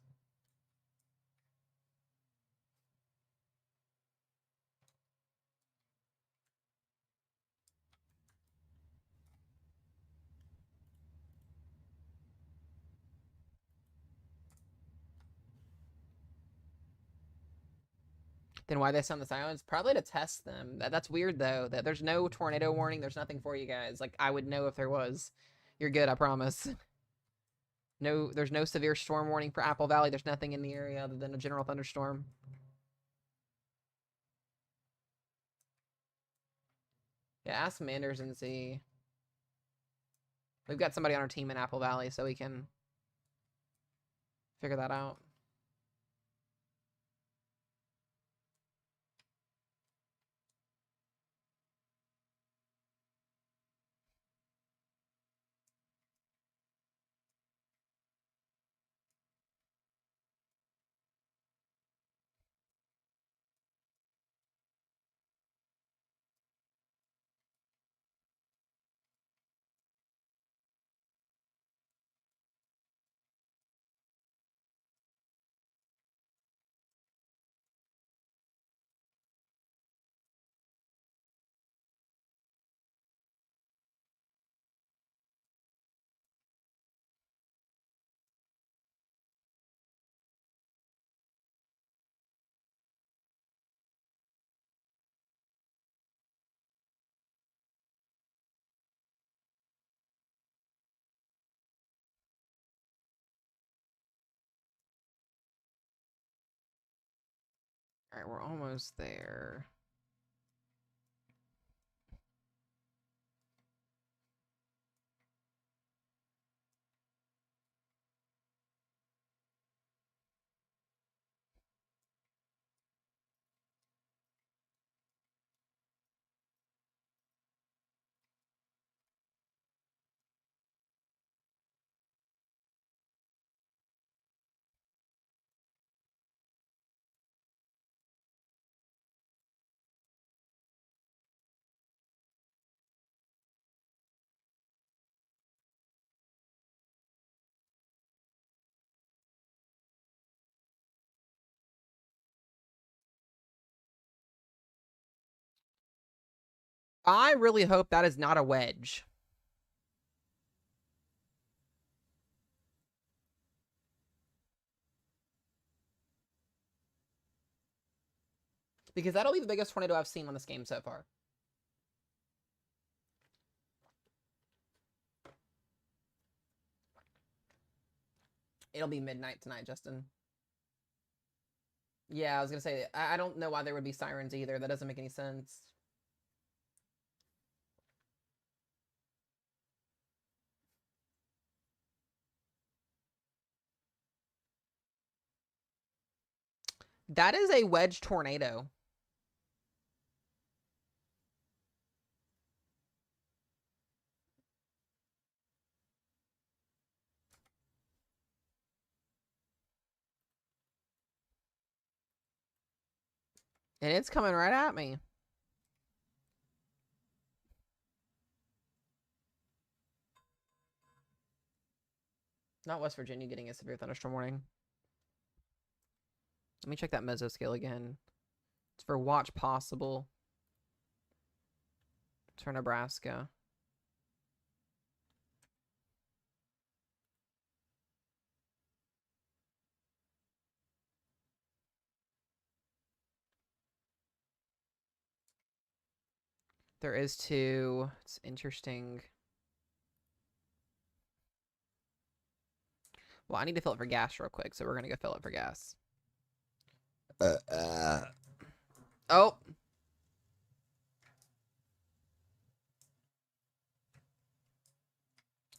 Then why they sound the sirens? Probably to test them. That's weird though. That there's no tornado warning. There's nothing for you guys. Like I would know if there was. You're good, I promise. No, there's no severe storm warning for Apple Valley. There's nothing in the area other than a general thunderstorm. Yeah, ask Manders and see. We've got somebody on our team in Apple Valley, so we can figure that out. All right, we're almost there. I really hope that is not a wedge. Because that'll be the biggest tornado I've seen on this game so far. It'll be midnight tonight, Justin. Yeah, I was gonna say, I don't know why there would be sirens either. That doesn't make any sense. That is a wedge tornado. And it's coming right at me. Not West Virginia getting a severe thunderstorm warning. Let me check that mesoscale again. It's for watch possible. It's for Nebraska. There is two. It's interesting. Well, I need to fill it for gas real quick, so we're gonna go fill it for gas. Oh.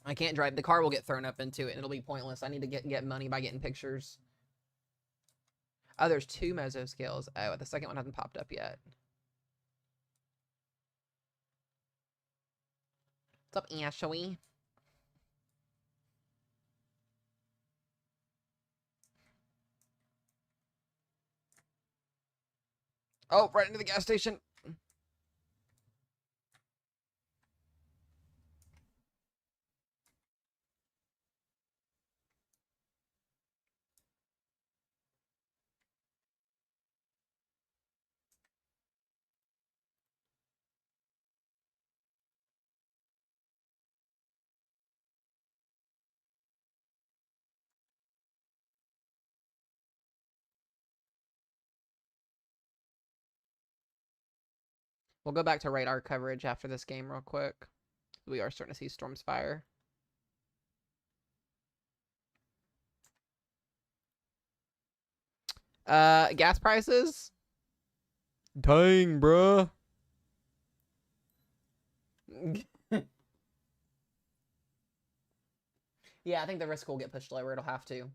I can't drive. The car will get thrown up into it, and it'll be pointless. I need to get money by getting pictures. Oh, there's two mesoscales. Oh, the second one hasn't popped up yet. What's up, Ashley? Oh, right into the gas station. We'll go back to radar coverage after this game real quick. We are starting to see storms fire. Gas prices? Dang, bruh. Yeah, I think the risk will get pushed lower. It'll have to.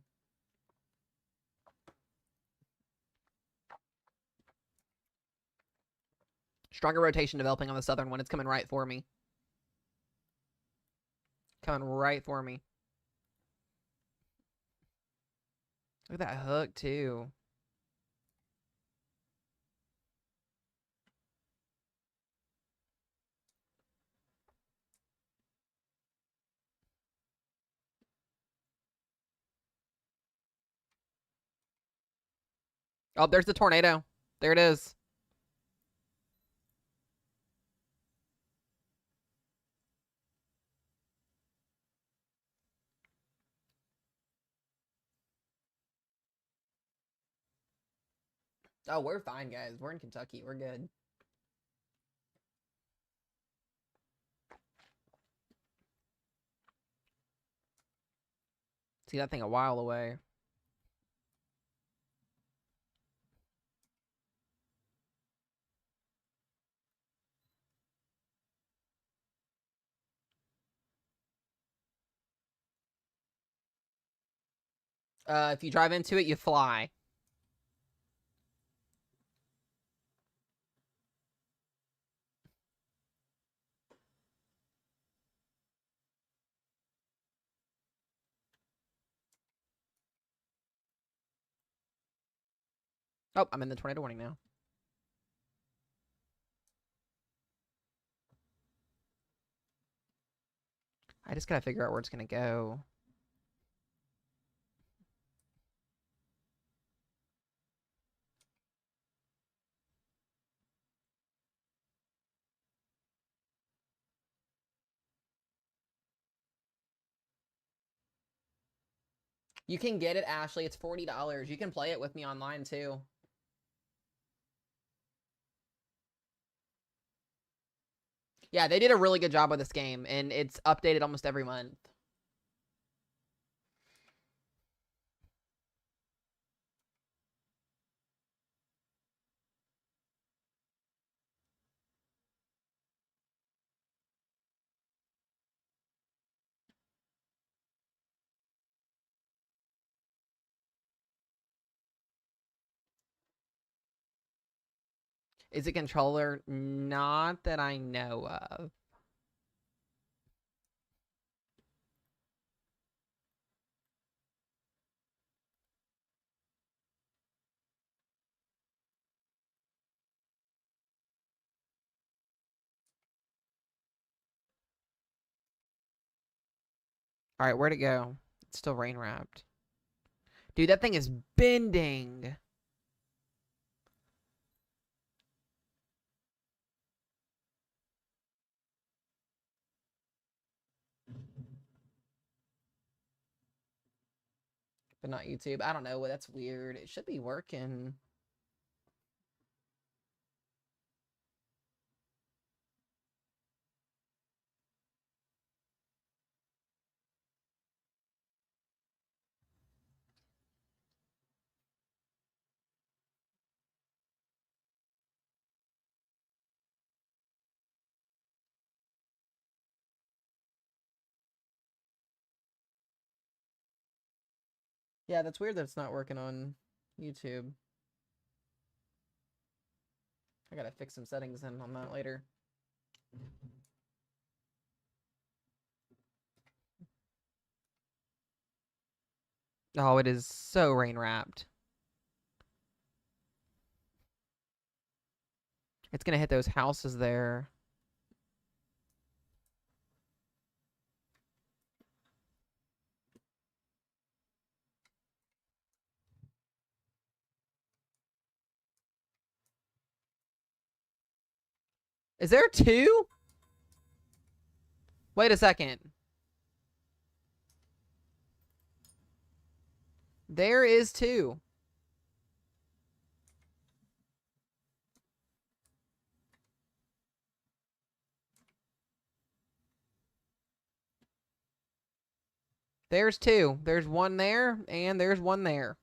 Stronger rotation developing on the southern one. It's coming right for me. Coming right for me. Look at that hook, too. Oh, there's the tornado. There it is. Oh, we're fine, guys. We're in Kentucky. We're good. See that thing a while away. If you drive into it, you fly. Oh, I'm in the tornado warning now. I just gotta figure out where it's gonna go. You can get it, Ashley. It's $40. You can play it with me online too. Yeah, they did a really good job with this game, and it's updated almost every month. Is it controller? Not that I know of. All right, where'd it go? It's still rain wrapped. Dude, that thing is bending. But not YouTube. I don't know. That's weird. It should be working. Yeah, that's weird that it's not working on YouTube. I gotta fix some settings in on that later. Oh, it is so rain wrapped. It's gonna hit those houses there. Is there two? Wait a second. There is two. There's two. There's one there, and there's one there.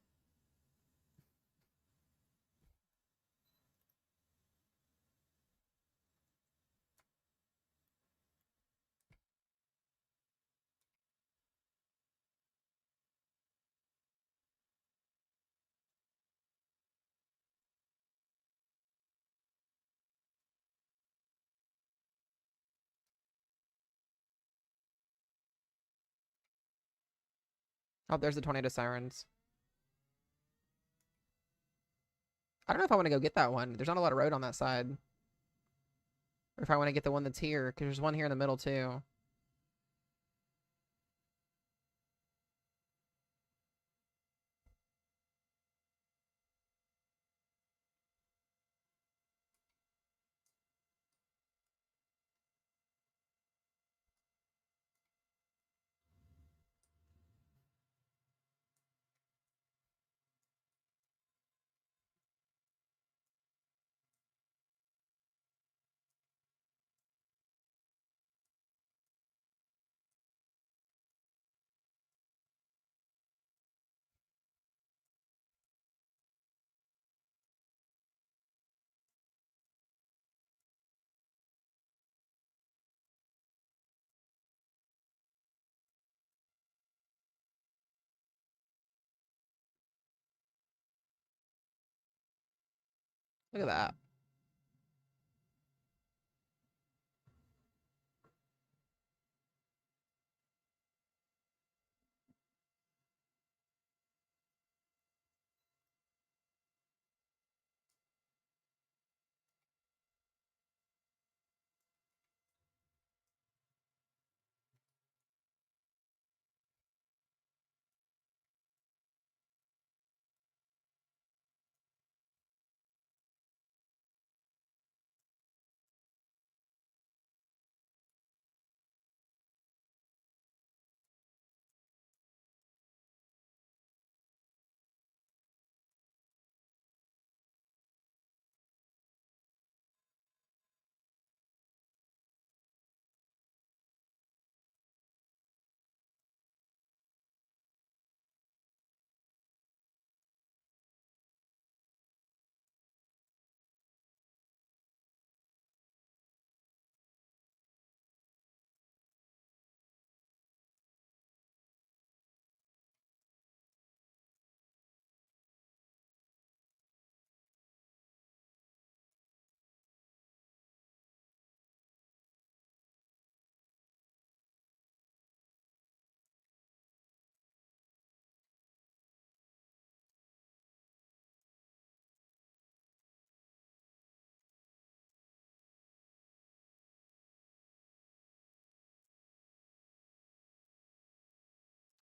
Oh, there's the tornado sirens. I don't know if I want to go get that one. There's not a lot of road on that side. Or if I want to get the one that's here, because there's one here in the middle too. Look at that.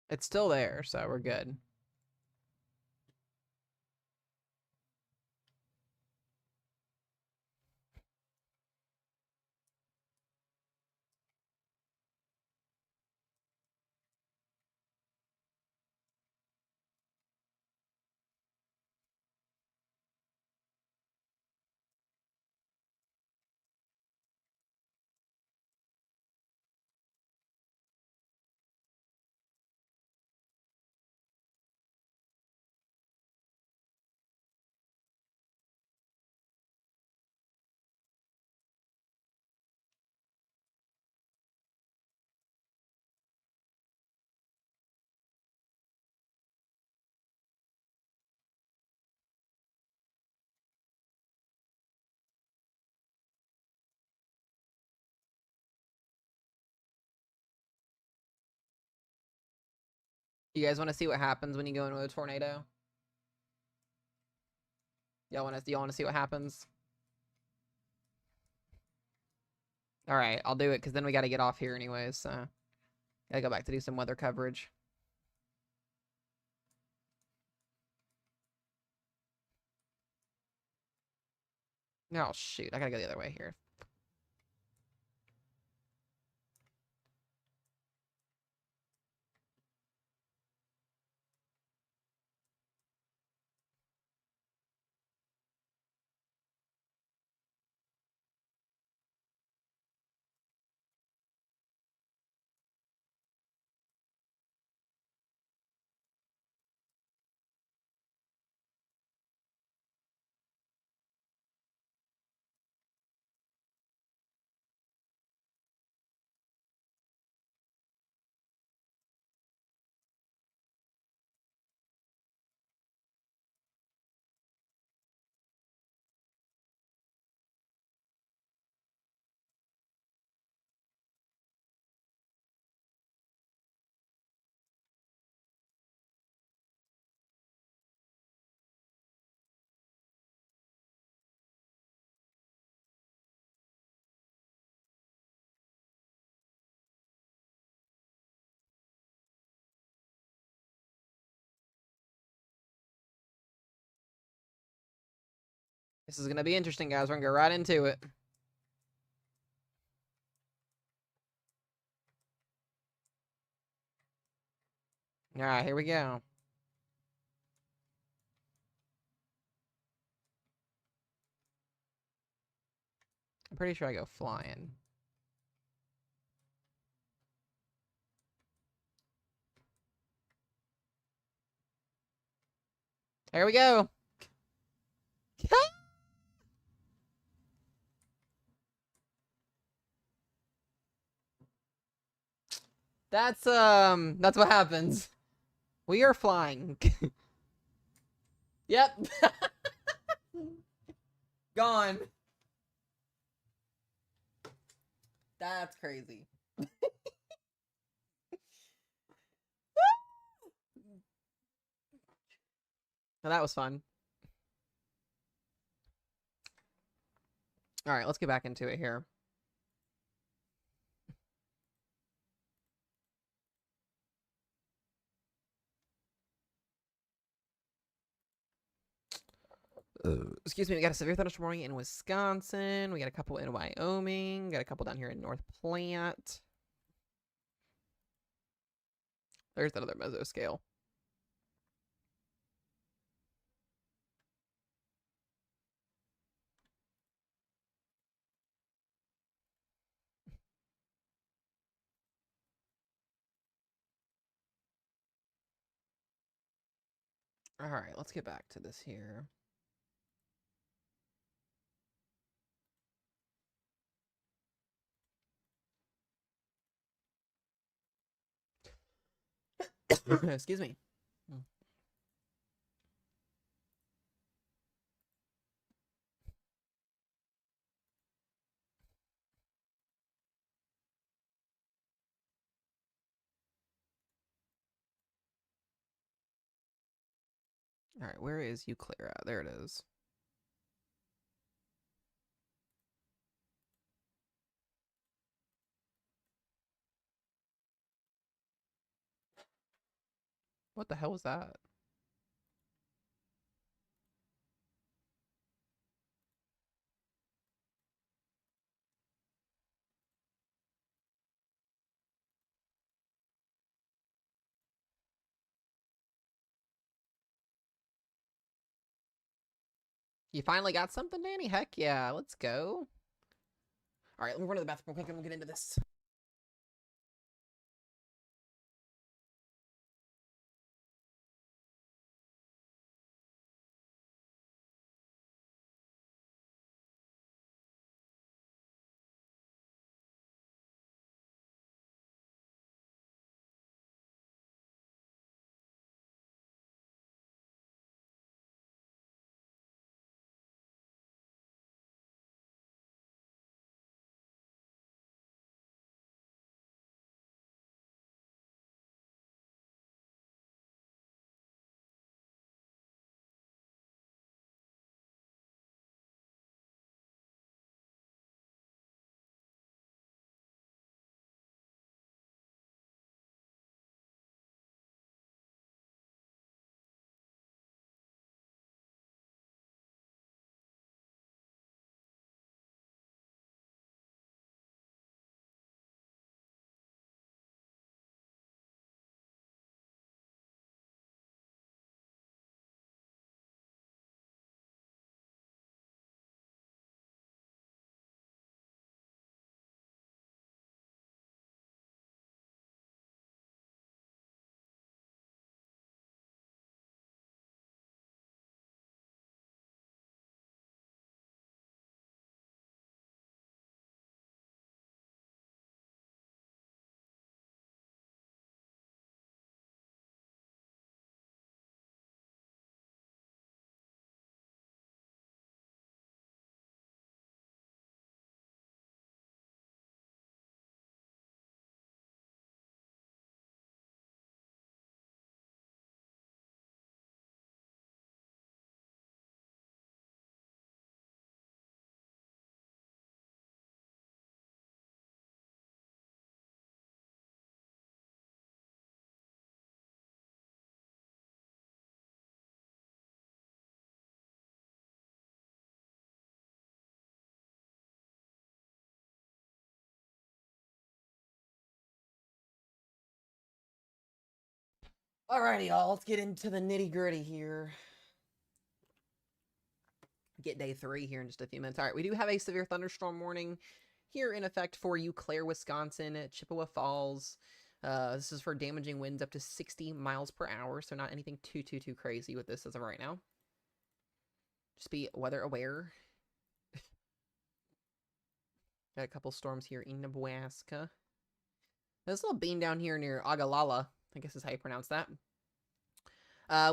It's still there, so we're good. You guys want to see what happens when you go into a tornado? Y'all want to see what happens? All right, I'll do it because then we got to get off here anyways. So gotta go back to do some weather coverage. Oh shoot, I gotta go the other way here. This is gonna be interesting, guys. We're gonna go right into it. All right, here we go. I'm pretty sure I go flying. Here we go. That's what happens. We are flying. Yep. Gone. That's crazy. Well, that was fun. All right, let's get back into it here. Excuse me, we got a severe thunderstorm warning in Wisconsin. We got a couple in Wyoming. Got a couple down here in North Platte. There's another mesoscale. All right, let's get back to this here. Excuse me. All right, where is Euclid at? There it is. What the hell was that? You finally got something, Danny? Heck yeah, let's go. All right, let me run to the bathroom real quick and we'll get into this. Alrighty, y'all, let's get into the nitty gritty here. Get day 3 here in just a few minutes. All right, we do have a severe thunderstorm warning here in effect for Eau Claire, Wisconsin, Chippewa Falls. This is for damaging winds up to 60 miles per hour, so not anything too crazy with this as of right now. Just be weather aware. Got a couple storms here in Nebraska. This little bean down here near Ogallala, I guess is how you pronounce that.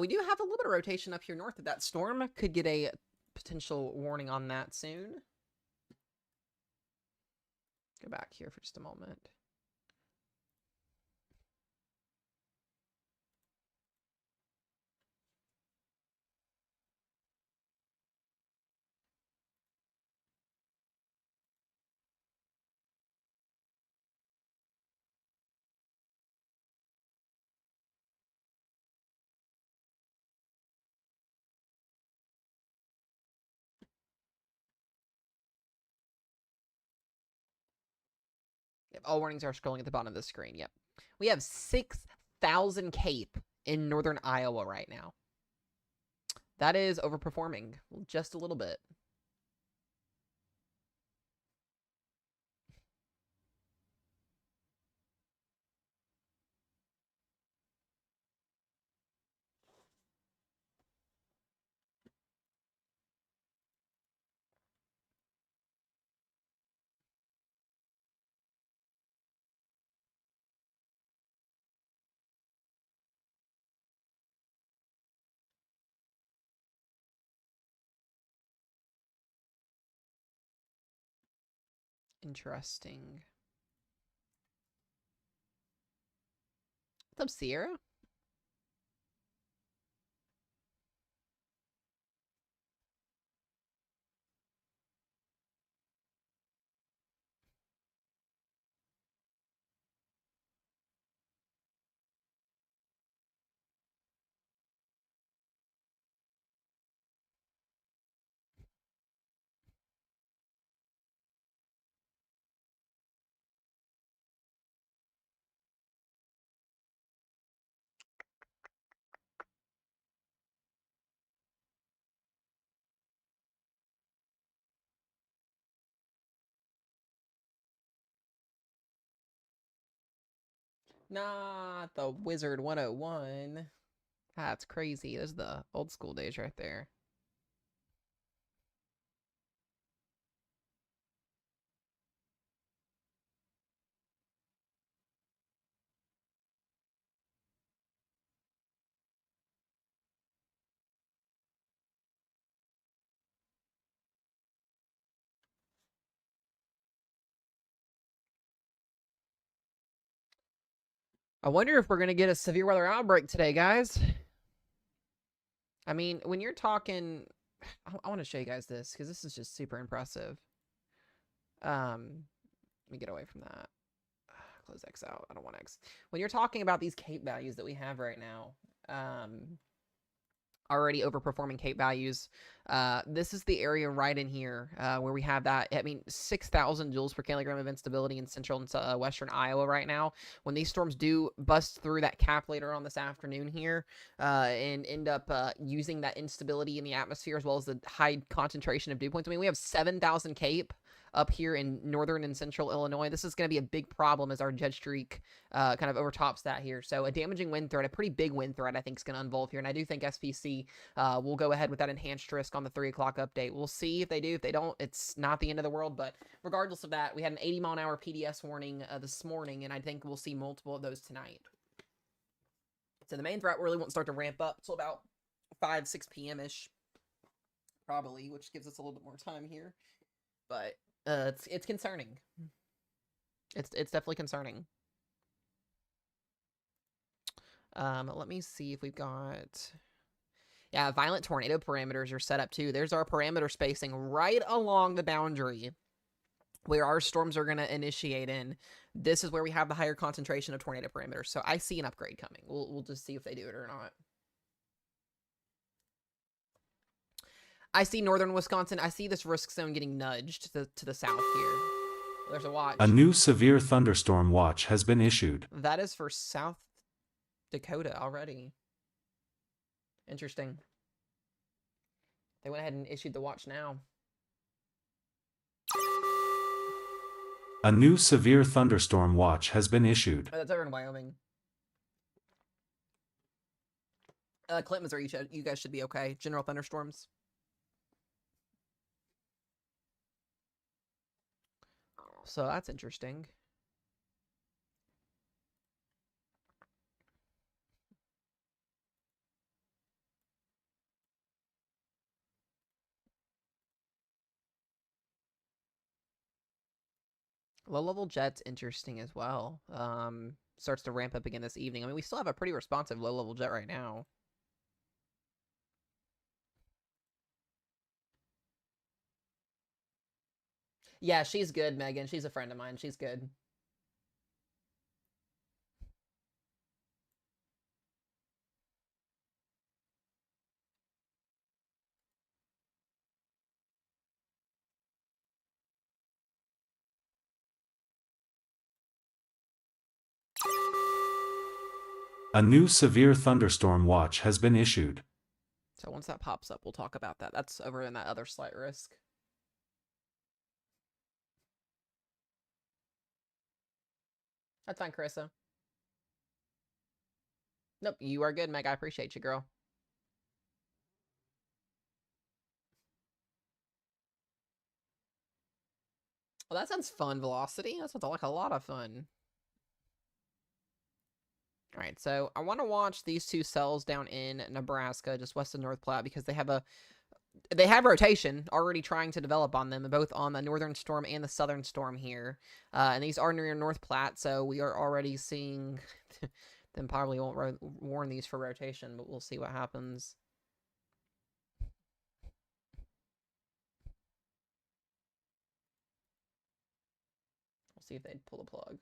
We do have a little bit of rotation up here north of that storm. Could get a potential warning on that soon. Go back here for just a moment. Yep, all warnings are scrolling at the bottom of the screen. Yep. We have 6,000 CAPE in northern Iowa right now. That is overperforming just a little bit. Interesting. What's up, Sierra? Not the Wizard 101. That's crazy. Those are the old school days right there. I wonder if we're going to get a severe weather outbreak today, guys. I mean, when you're talking... I want to show you guys this, because this is just super impressive. Let me get away from that. Close X out. I don't want X. When you're talking about these CAPE values that we have right now, already overperforming CAPE values. This is the area right in here where we have that. I mean, 6,000 joules per kilogram of instability in central and western Iowa right now. When these storms do bust through that cap later on this afternoon here and end up using that instability in the atmosphere as well as the high concentration of dew points. I mean, we have 7,000 CAPE up here in northern and central Illinois. This is going to be a big problem as our jet streak kind of overtops that here. So a damaging wind threat, a pretty big wind threat, I think is going to unfold here. And I do think SPC will go ahead with that enhanced risk on the 3 o'clock update. We'll see if they do. If they don't, it's not the end of the world. But regardless of that, we had an 80-mile-an-hour PDS warning this morning, and I think we'll see multiple of those tonight. So the main threat really won't start to ramp up until about 5, 6 p.m.-ish, probably, which gives us a little bit more time here. But it's concerning. It's definitely concerning. Let me see if we've got... Yeah, violent tornado parameters are set up too. There's our parameter spacing right along the boundary where our storms are going to initiate in. This is where we have the higher concentration of tornado parameters. So I see an upgrade coming. We'll just see if they do it or not. I see northern Wisconsin. I see this risk zone getting nudged to the south here. There's a watch. A new severe thunderstorm watch has been issued. That is for South Dakota already. Interesting. They went ahead and issued the watch now. A new severe thunderstorm watch has been issued. Oh, that's over in Wyoming. Clinton, Missouri, you guys should be okay. General thunderstorms. So that's interesting. Low-level jet's interesting as well. Starts to ramp up again this evening. I mean, we still have a pretty responsive low-level jet right now. Yeah, she's good, Megan. She's a friend of mine. She's good. A new severe thunderstorm watch has been issued. So once that pops up, we'll talk about that. That's over in that other slight risk. That's fine, Carissa. Nope, you are good, Meg. I appreciate you, girl. Well, that sounds fun, Velocity. That sounds like a lot of fun. All right, so I want to watch these two cells down in Nebraska, just west of North Platte, because they have rotation already trying to develop on them, both on the northern storm and the southern storm here. And these are near North Platte, so we are already seeing them probably won't warn these for rotation, but we'll see what happens. We'll see if they pull the plug.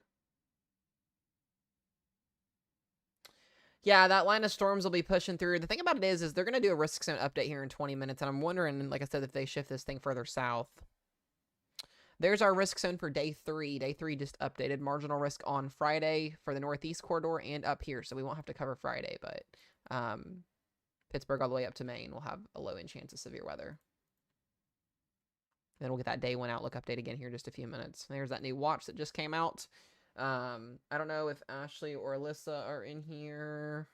Yeah, that line of storms will be pushing through. The thing about it is they're going to do a risk zone update here in 20 minutes, and I'm wondering, like I said, if they shift this thing further south. There's our risk zone for day 3. Day 3 just updated. Marginal risk on Friday for the northeast corridor and up here, so we won't have to cover Friday, but Pittsburgh all the way up to Maine will have a low-end chance of severe weather. Then we'll get that day 1 outlook update again here in just a few minutes. There's that new watch that just came out. I don't know if Ashley or Alyssa are in here.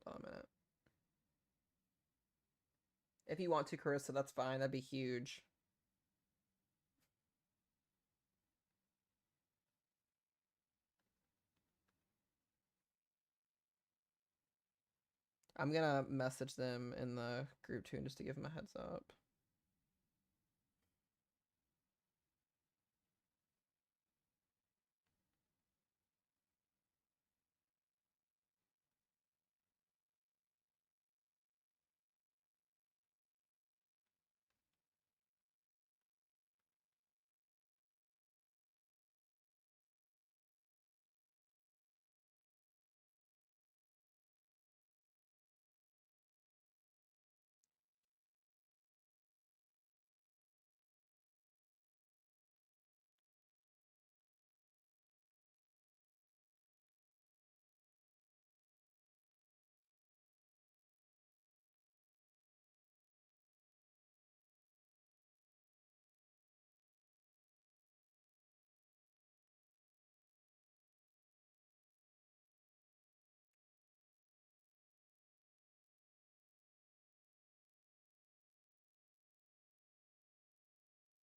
Hold on a minute. If you want to, Carissa, that's fine. That'd be huge. I'm gonna message them in the group too, just to give them a heads up.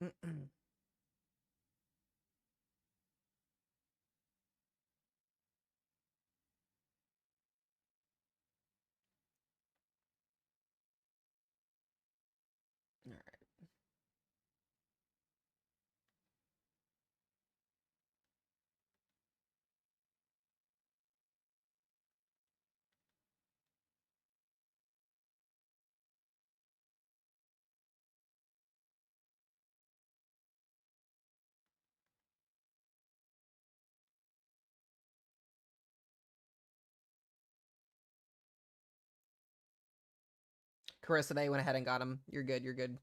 All right. Carissa, they went ahead and got him. You're good. You're good.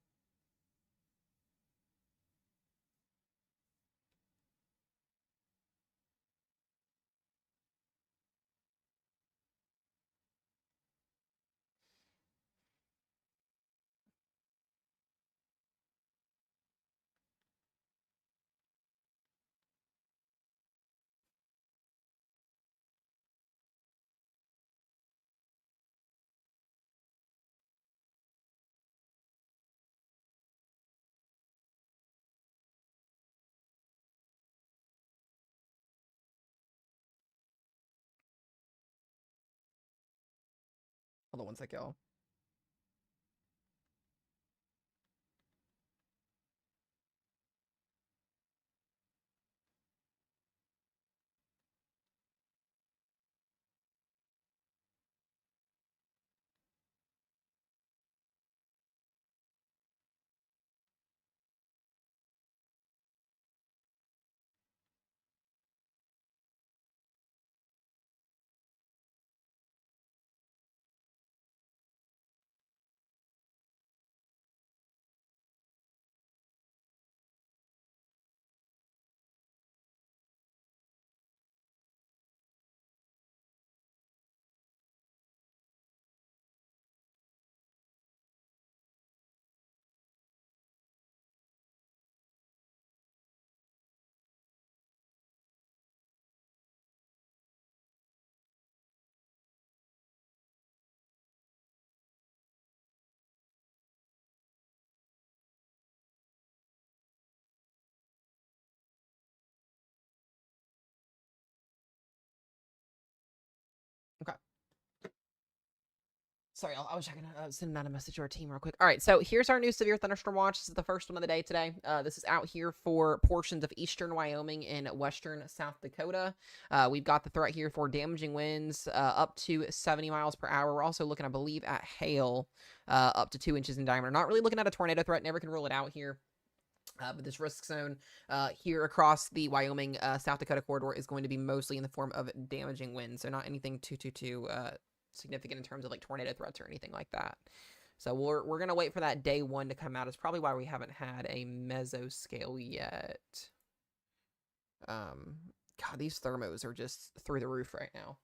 Hold on one sec, y'all. Okay. Sorry, I was checking. Sending out a message to our team real quick. All right, so here's our new severe thunderstorm watch. This is the first one of the day today. This is out here for portions of eastern Wyoming and western South Dakota. We've got the threat here for damaging winds up to 70 miles per hour. We're also looking, I believe, at hail up to 2 inches in diameter. Not really looking at a tornado threat. Never can rule it out here. But this risk zone here across the Wyoming South Dakota corridor is going to be mostly in the form of damaging winds, so not anything too significant in terms of like tornado threats or anything like that. So we're gonna wait for that day one to come out. It's probably why we haven't had a mesoscale yet. God, these thermos are just through the roof right now.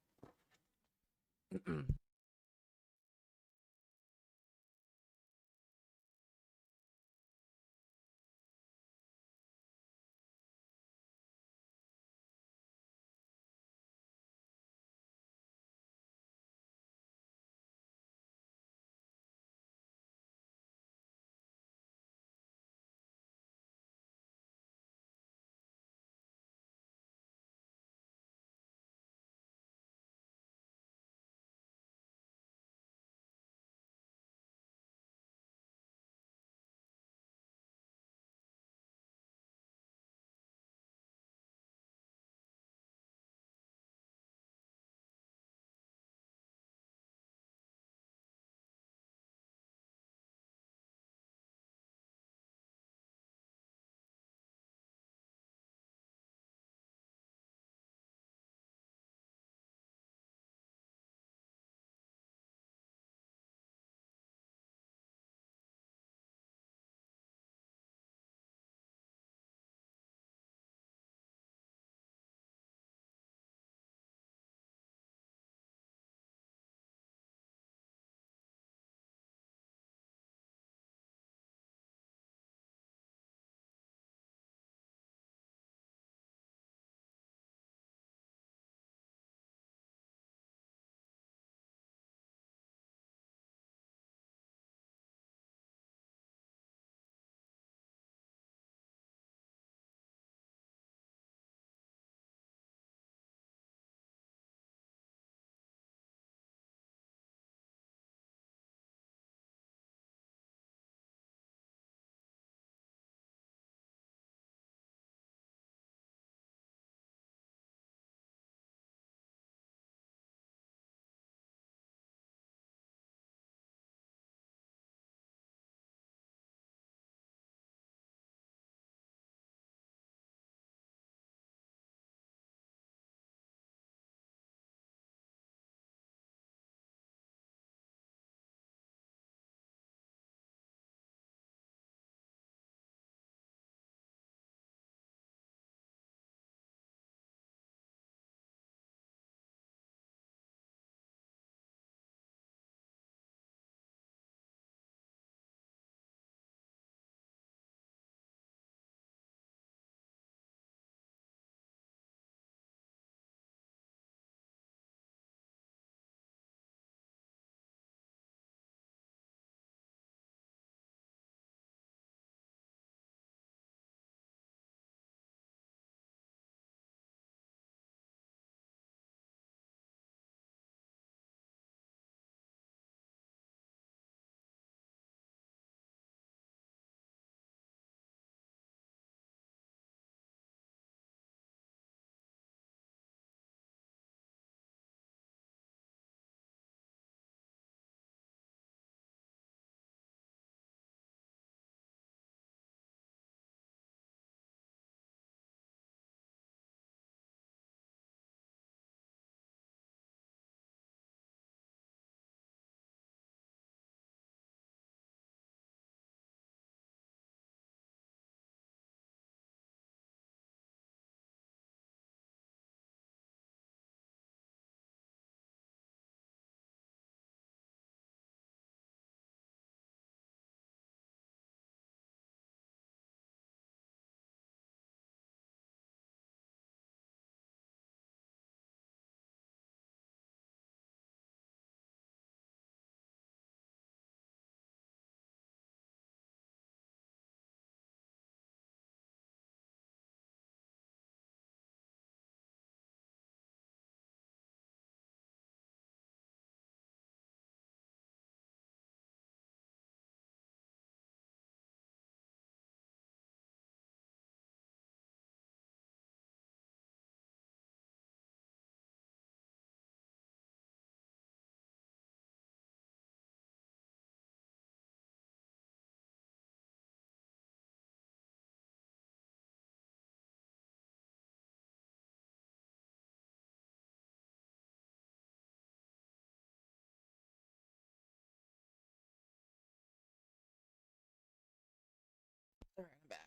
All right, I'm back.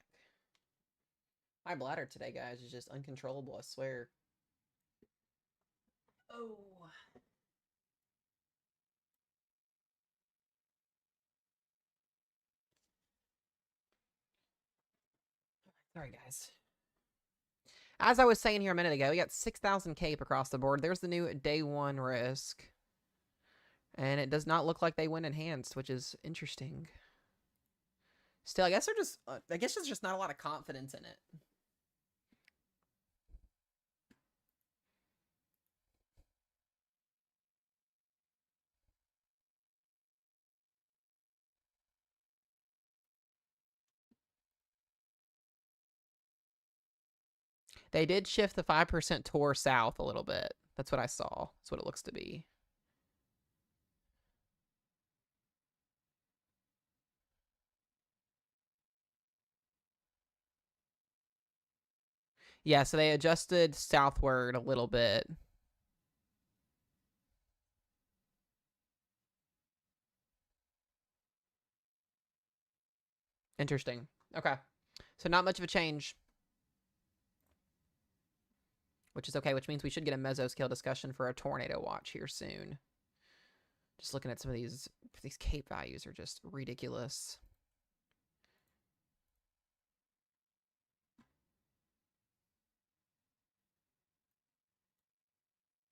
My bladder today, guys, is just uncontrollable, I swear. Oh. Sorry, guys. As I was saying here a minute ago, we got 6,000 cape across the board. There's the new day one risk. And it does not look like they went enhanced, which is interesting. Still, I guess they're just, I guess there's just not a lot of confidence in it. They did shift the 5% tour south a little bit. That's what I saw. That's what it looks to be. Yeah, so they adjusted southward a little bit. Interesting. Okay. So not much of a change. Which is okay, which means we should get a mesoscale discussion for a tornado watch here soon. Just looking at some of these cape values are just ridiculous.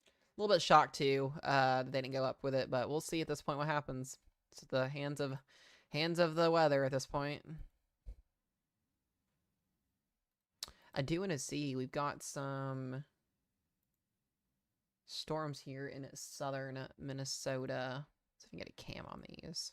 A little bit shocked too that they didn't go up with it, but we'll see at this point what happens. It's the hands of the weather at this point. I do want to see, we've got some storms here in southern Minnesota. See if I can get a cam on these.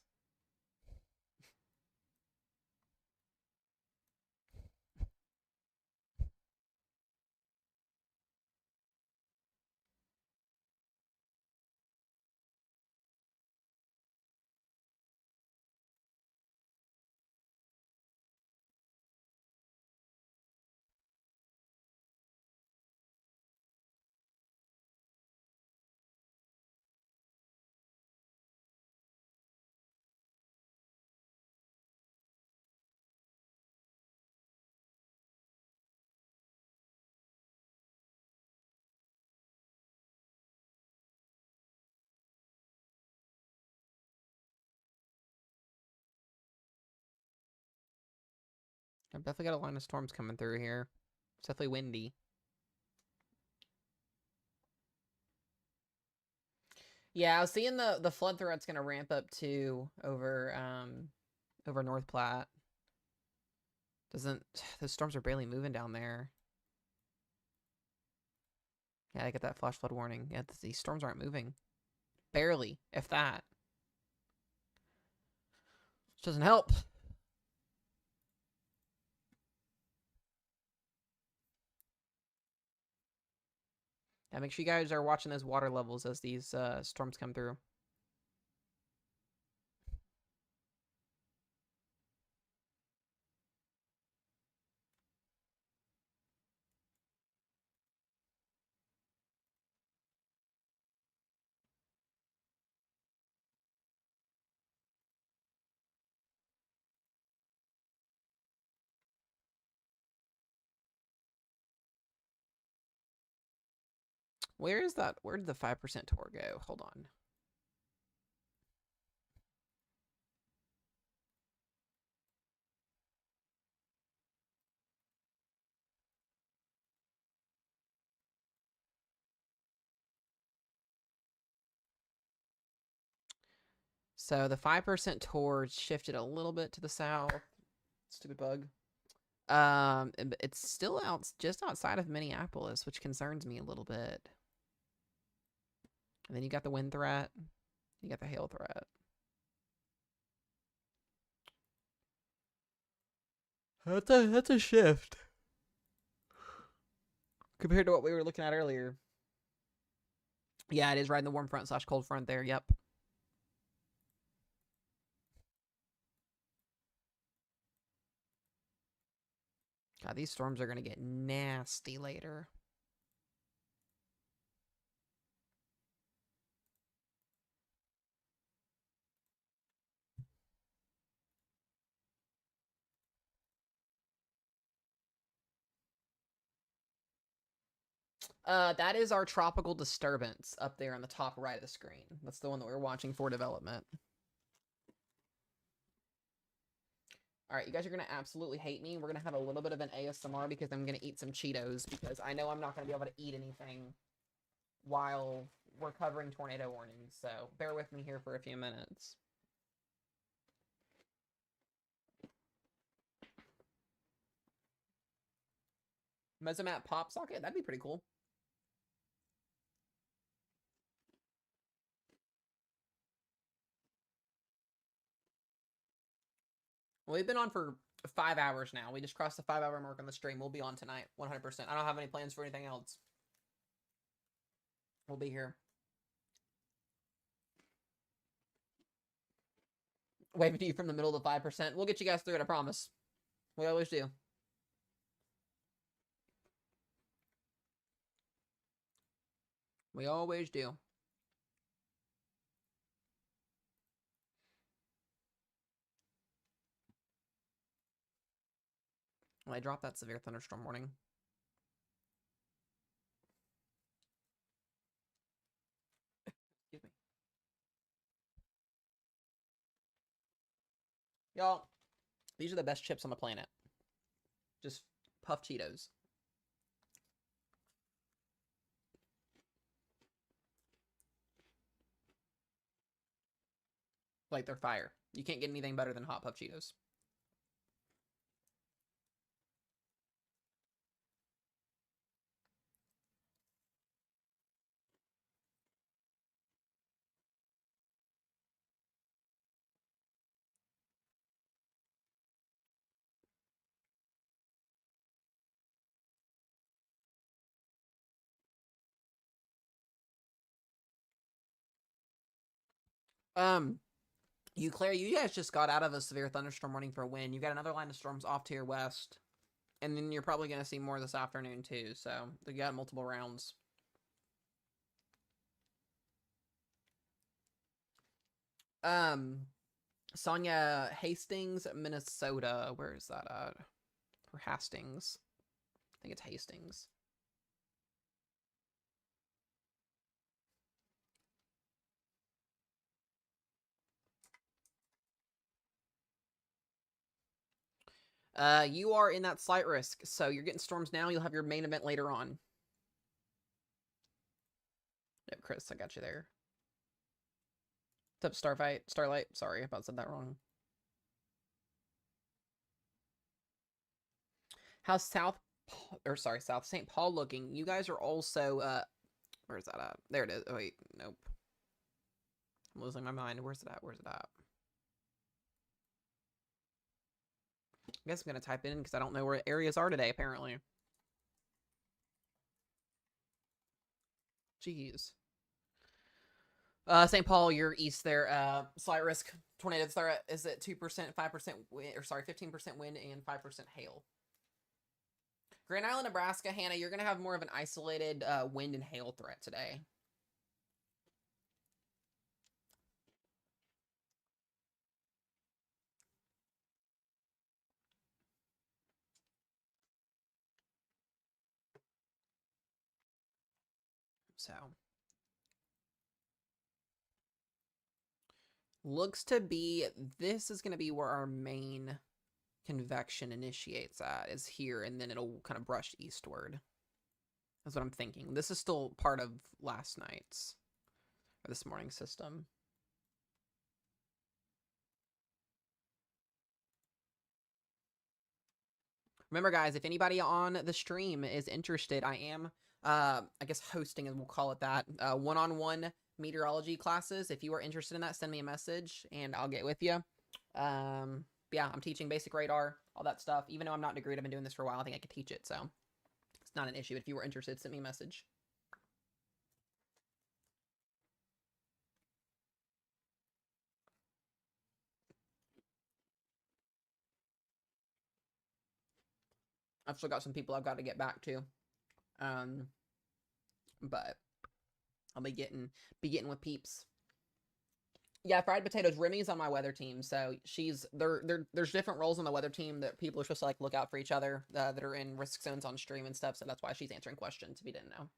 I've definitely got a line of storms coming through here. It's definitely windy. Yeah, I was seeing the flood threat's gonna ramp up too over North Platte. Doesn't those storms are barely moving down there. Yeah, I get that flash flood warning. Yeah, these storms aren't moving. Barely, if that. Which doesn't help. Yeah, make sure you guys are watching those water levels as these storms come through. Where is that? Where did the 5% tour go? Hold on. So the 5% tour shifted a little bit to the south. Stupid bug. It's still out just outside of Minneapolis, which concerns me a little bit. And then you got the wind threat. You got the hail threat. That's a shift compared to what we were looking at earlier. Yeah, it is riding the warm front / cold front there. Yep. God, these storms are gonna get nasty later. That is our tropical disturbance up there on the top right of the screen. That's the one that we're watching for development. All right, you guys are going to absolutely hate me. We're going to have a little bit of an ASMR because I'm going to eat some Cheetos because I know I'm not going to be able to eat anything while we're covering tornado warnings. So bear with me here for a few minutes. Mesomat pop socket? That'd be pretty cool. Well, we've been on for 5 hours now. We just crossed the 5-hour mark on the stream. We'll be on tonight, 100%. I don't have any plans for anything else. We'll be here. Waving to you from the middle of the 5%. We'll get you guys through it, I promise. We always do. We always do. Well, I dropped that severe thunderstorm warning. Excuse me. Y'all, these are the best chips on the planet. Just puff Cheetos. Like, they're fire. You can't get anything better than hot puff Cheetos. Claire, you guys just got out of a severe thunderstorm warning for wind. You got another line of storms off to your west. And then you're probably going to see more this afternoon, too. So, you got multiple rounds. Sonia, Hastings, Minnesota. Where is that at? For Hastings. I think it's Hastings. You are in that slight risk. So you're getting storms now. You'll have your main event later on. Yep, Chris, I got you there. What's up, Starlight? Sorry, I about said that wrong. How's South St. Paul looking? You guys are also, where's that at? There it is. Oh, wait, nope. I'm losing my mind. Where's it at? I guess I'm going to type it in because I don't know where areas are today, apparently. Jeez. St. Paul, you're east there. Slight risk. Tornado threat is at 2%, 5% wind, 15% wind and 5% hail. Grand Island, Nebraska, Hannah, you're going to have more of an isolated wind and hail threat today. So, looks to be, this is going to be where our main convection initiates at, is here, and then it'll kind of brush eastward. That's what I'm thinking. This is still part of last night's, or this morning's system. Remember, guys, if anybody on the stream is interested, I am, I guess, hosting, and we'll call it that, one-on-one meteorology classes. If you are interested in that, send me a message, and I'll get with you. Yeah, I'm teaching basic radar, all that stuff. Even though I'm not degreed, I've been doing this for a while. I think I could teach it, so it's not an issue. If you were interested, send me a message. I've still got some people I've got to get back to. But I'll be getting with peeps. Yeah, fried potatoes. Remy's on my weather team, so there's different roles on the weather team that people are supposed to like look out for each other that are in risk zones on stream and stuff. So that's why she's answering questions if you didn't know.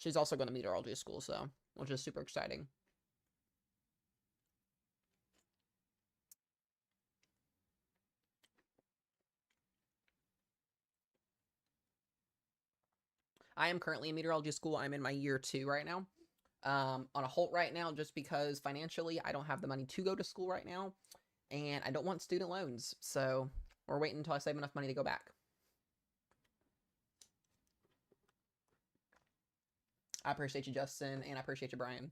She's also going to meteorology school, so, which is super exciting. I am currently in meteorology school. I'm in my year 2 right now. On a halt right now, just because financially I don't have the money to go to school right now, and I don't want student loans. So we're waiting until I save enough money to go back. I appreciate you, Justin, and I appreciate you, Brian.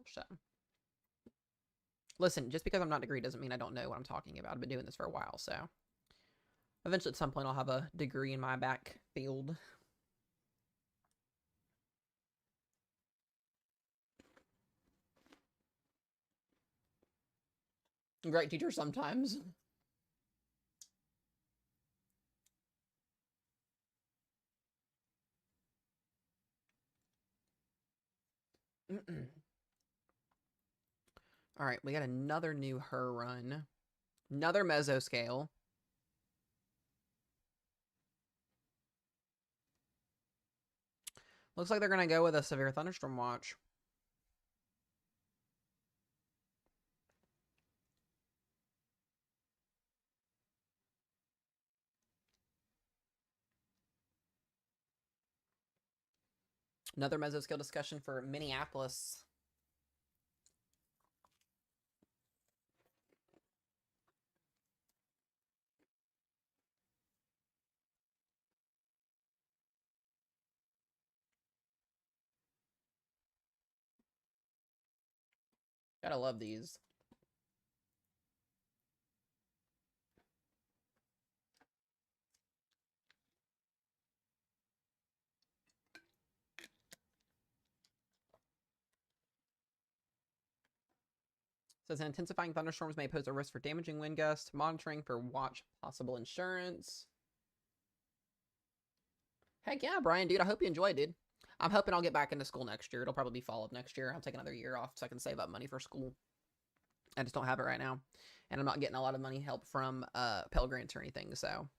So, listen, just because I'm not degree doesn't mean I don't know what I'm talking about. I've been doing this for a while, so eventually at some point I'll have a degree in my backfield. Great teacher sometimes. All right, we got another new her run. Another mesoscale. Looks like they're going to go with a severe thunderstorm watch. Another mesoscale discussion for Minneapolis. Gotta love these. Says intensifying thunderstorms may pose a risk for damaging wind gusts. Monitoring for watch possible insurance. Heck yeah, Brian, dude. I hope you enjoyed, dude. I'm hoping I'll get back into school next year. It'll probably be fall of next year. I'll take another year off so I can save up money for school. I just don't have it right now. And I'm not getting a lot of money help from Pell Grants or anything, so.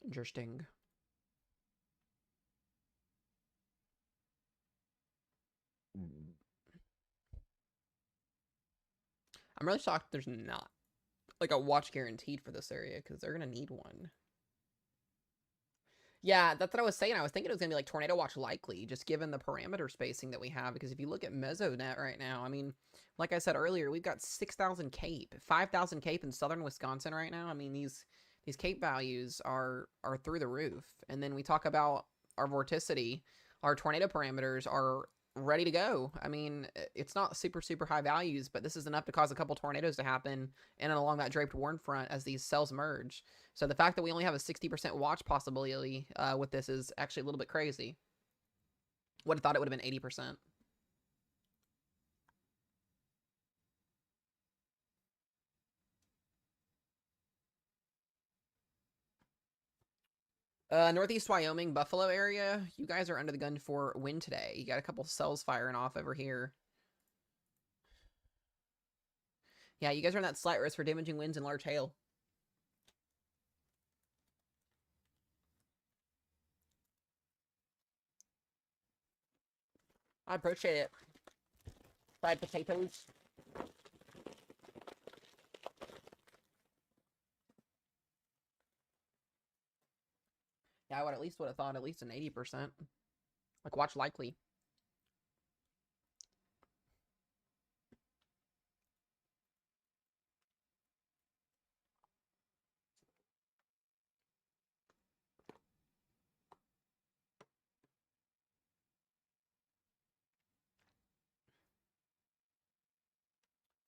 Interesting. I'm really shocked there's not like a watch guaranteed for this area because they're going to need one. Yeah, that's what I was saying. I was thinking it was going to be like tornado watch likely, just given the parameter spacing that we have. Because if you look at MesoNet right now, I mean, like I said earlier, we've got 6,000 CAPE, 5,000 CAPE in southern Wisconsin right now. I mean, these CAPE values are through the roof. And then we talk about our vorticity, our tornado parameters are ready to go. I mean, it's not super, super high values, but this is enough to cause a couple tornadoes to happen in and along that draped warn front as these cells merge. So the fact that we only have a 60% watch possibility with this is actually a little bit crazy. Would have thought it would have been 80%. Northeast Wyoming, Buffalo area, you guys are under the gun for wind today. You got a couple cells firing off over here. Yeah, you guys are in that slight risk for damaging winds and large hail. I appreciate it. Fried potatoes. Yeah, I would at least would have thought at least an 80%. Like, watch likely.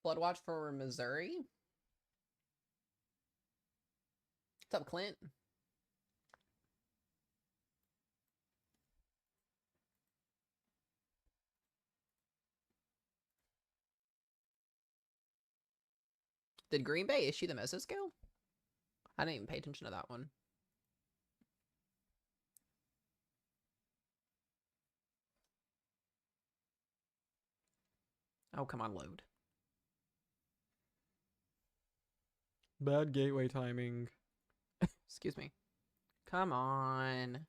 Flood watch for Missouri. What's up, Clint? Did Green Bay issue the mesoscale? I didn't even pay attention to that one. Oh, come on, load. Bad gateway timing. Excuse me. Come on.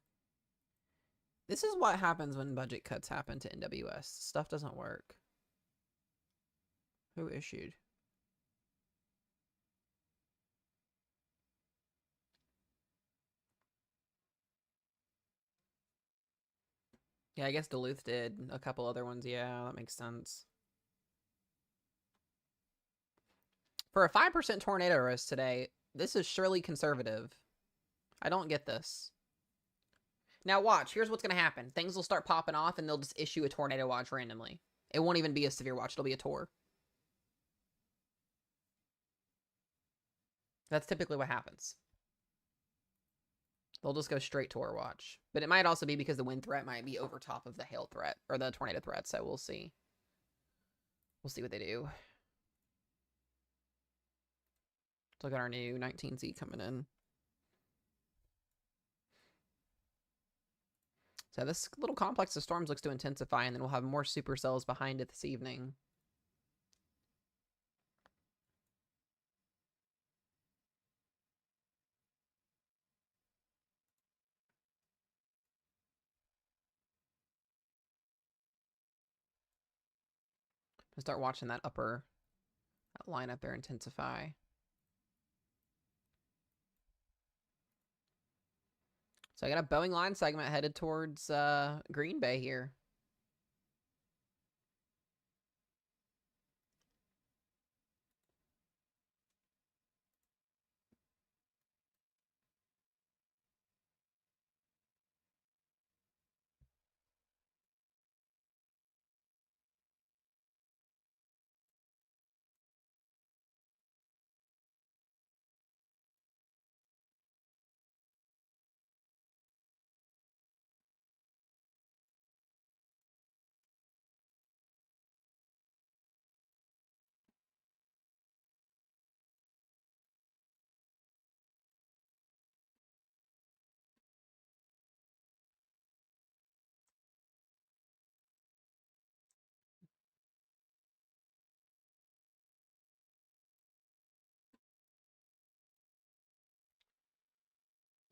This is what happens when budget cuts happen to NWS. Stuff doesn't work. Who issued? Yeah, I guess Duluth did. A couple other ones. Yeah, that makes sense. For a 5% tornado risk today, this is surely conservative. I don't get this. Now watch, here's what's going to happen. Things will start popping off and they'll just issue a tornado watch randomly. It won't even be a severe watch, it'll be a Tor. That's typically what happens. They'll just go straight Tor watch. But it might also be because the wind threat might be over top of the hail threat, or the tornado threat, so we'll see. We'll see what they do. Let's look at our new 19Z coming in. So this little complex of storms looks to intensify, and then we'll have more supercells behind it this evening. I'll start watching that line up there intensify. So I got a Boeing line segment headed towards Green Bay here.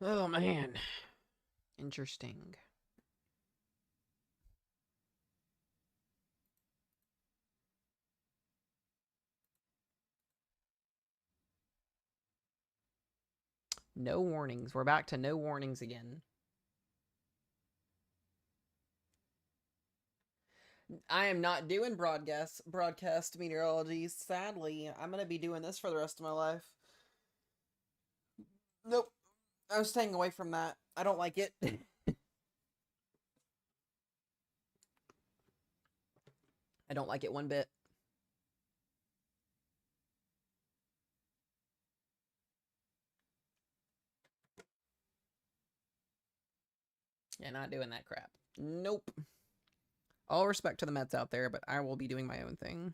Oh, man. Interesting. No warnings. We're back to no warnings again. I am not doing broadcast meteorology. Sadly, I'm going to be doing this for the rest of my life. Nope. I'm staying away from that. I don't like it. I don't like it one bit. Yeah, not doing that crap. Nope. All respect to the Mets out there, but I will be doing my own thing.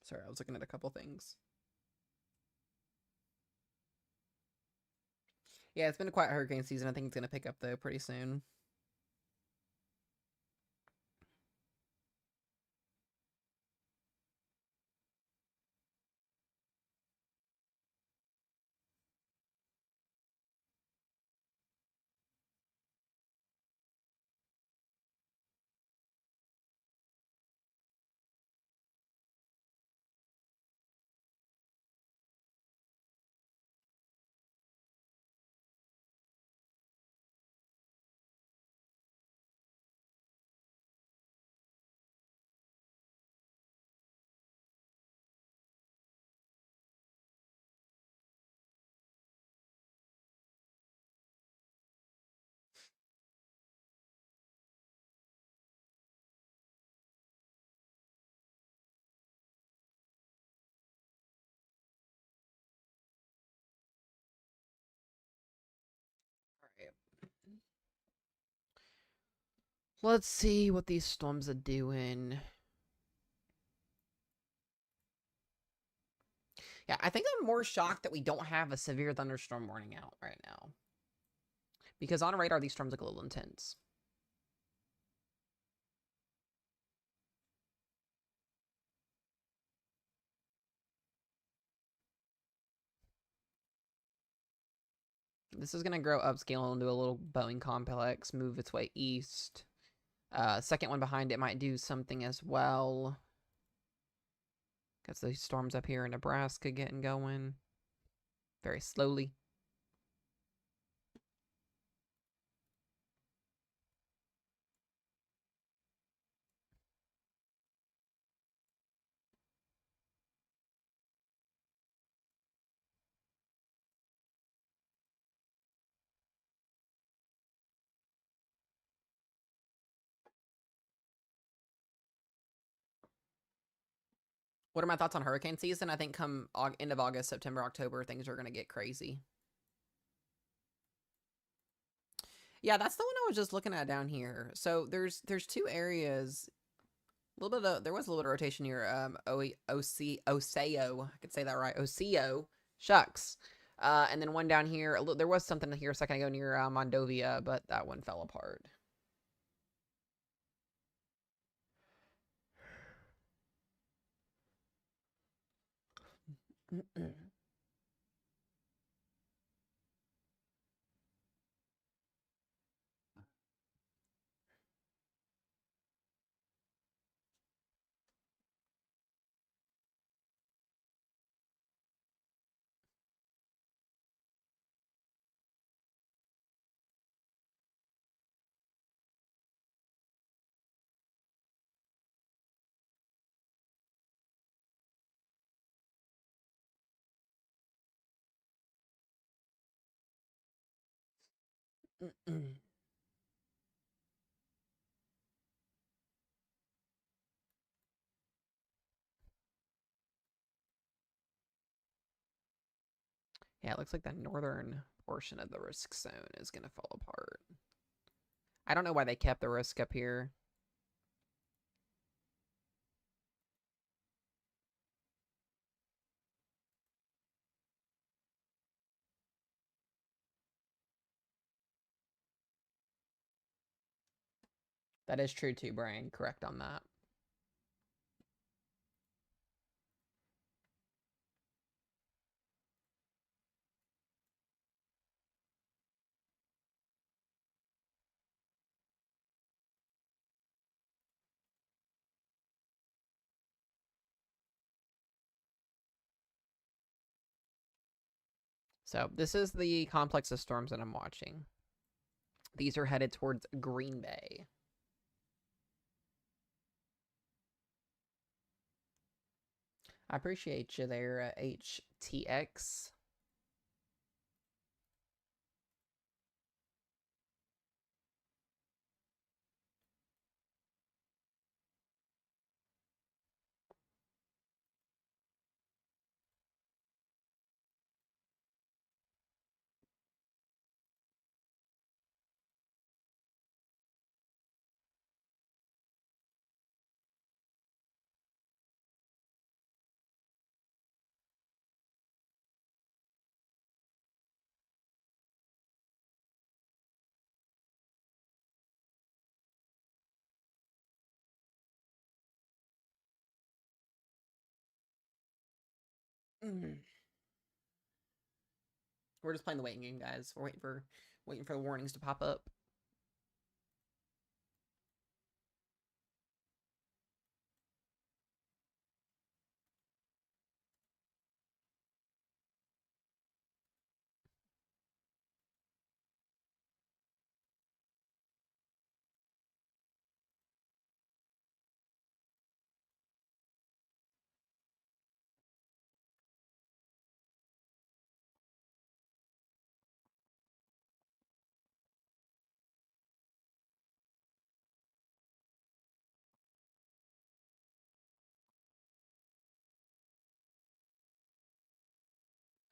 Sorry, I was looking at a couple things. Yeah, it's been a quiet hurricane season. I think it's going to pick up, though, pretty soon. All right. Let's see what these storms are doing. Yeah, I think I'm more shocked that we don't have a severe thunderstorm warning out right now. Because on radar, these storms look a little intense. This is going to grow upscale into a little Boeing complex, move its way east. Second one behind it might do something as well. Got these storms up here in Nebraska getting going very slowly. What are my thoughts on hurricane season? I think come end of August, September, October, things are going to get crazy. Yeah, that's the one I was just looking at down here. So there's two areas. A little bit of there was a little bit of rotation here. Oseo, I could say that right. Oseo, shucks. And then one down here. There was something here a second ago near Mondovia, but that one fell apart. Yeah, it looks like the northern portion of the risk zone is going to fall apart. I don't know why they kept the risk up here. That is true too, Brian. Correct on that. So this is the complex of storms that I'm watching. These are headed towards Green Bay. I appreciate you there, HTX. Mm. We're just playing the waiting game, guys. We're waiting for the warnings to pop up.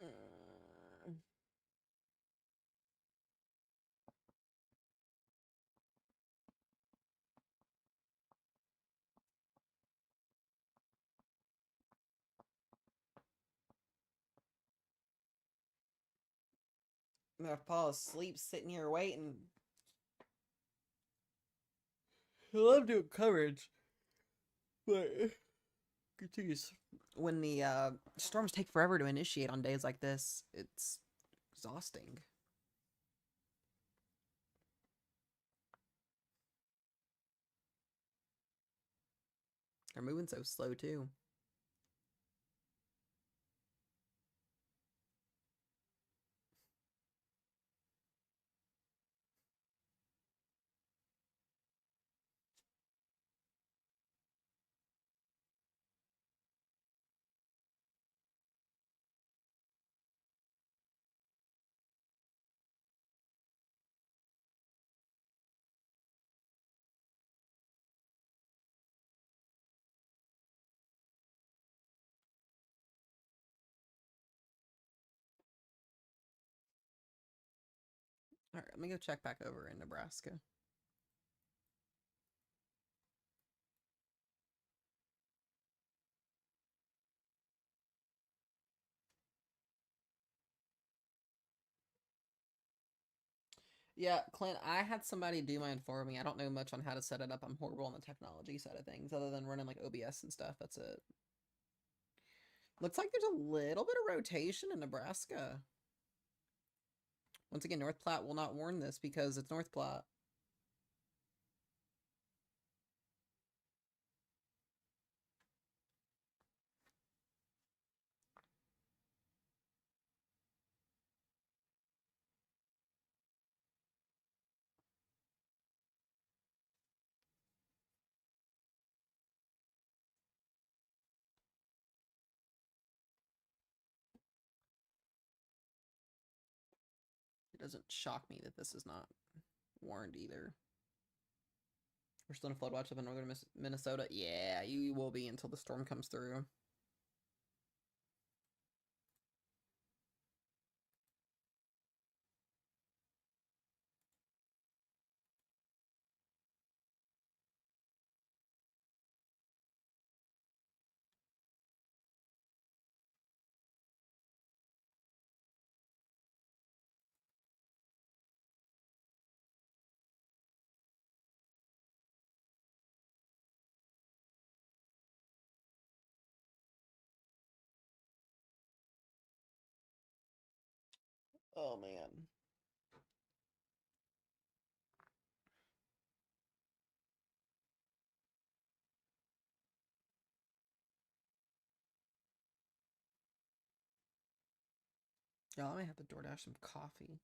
Mm. I'm gonna fall asleep sitting here waiting. I love doing coverage, but geez, when the storms take forever to initiate on days like this, it's exhausting. They're moving so slow too. All right, let me go check back over in Nebraska. Yeah, Clint, I had somebody do mine for me. I don't know much on how to set it up. I'm horrible on the technology side of things, other than running like OBS and stuff. That's it. Looks like there's a little bit of rotation in Nebraska. Once again, North Platte will not warn this because it's North Platte. It doesn't shock me that this is not warned either. We're still in a flood watch up in northern Minnesota. Yeah, you will be until the storm comes through. Oh man. Y'all, I might have to DoorDash some coffee.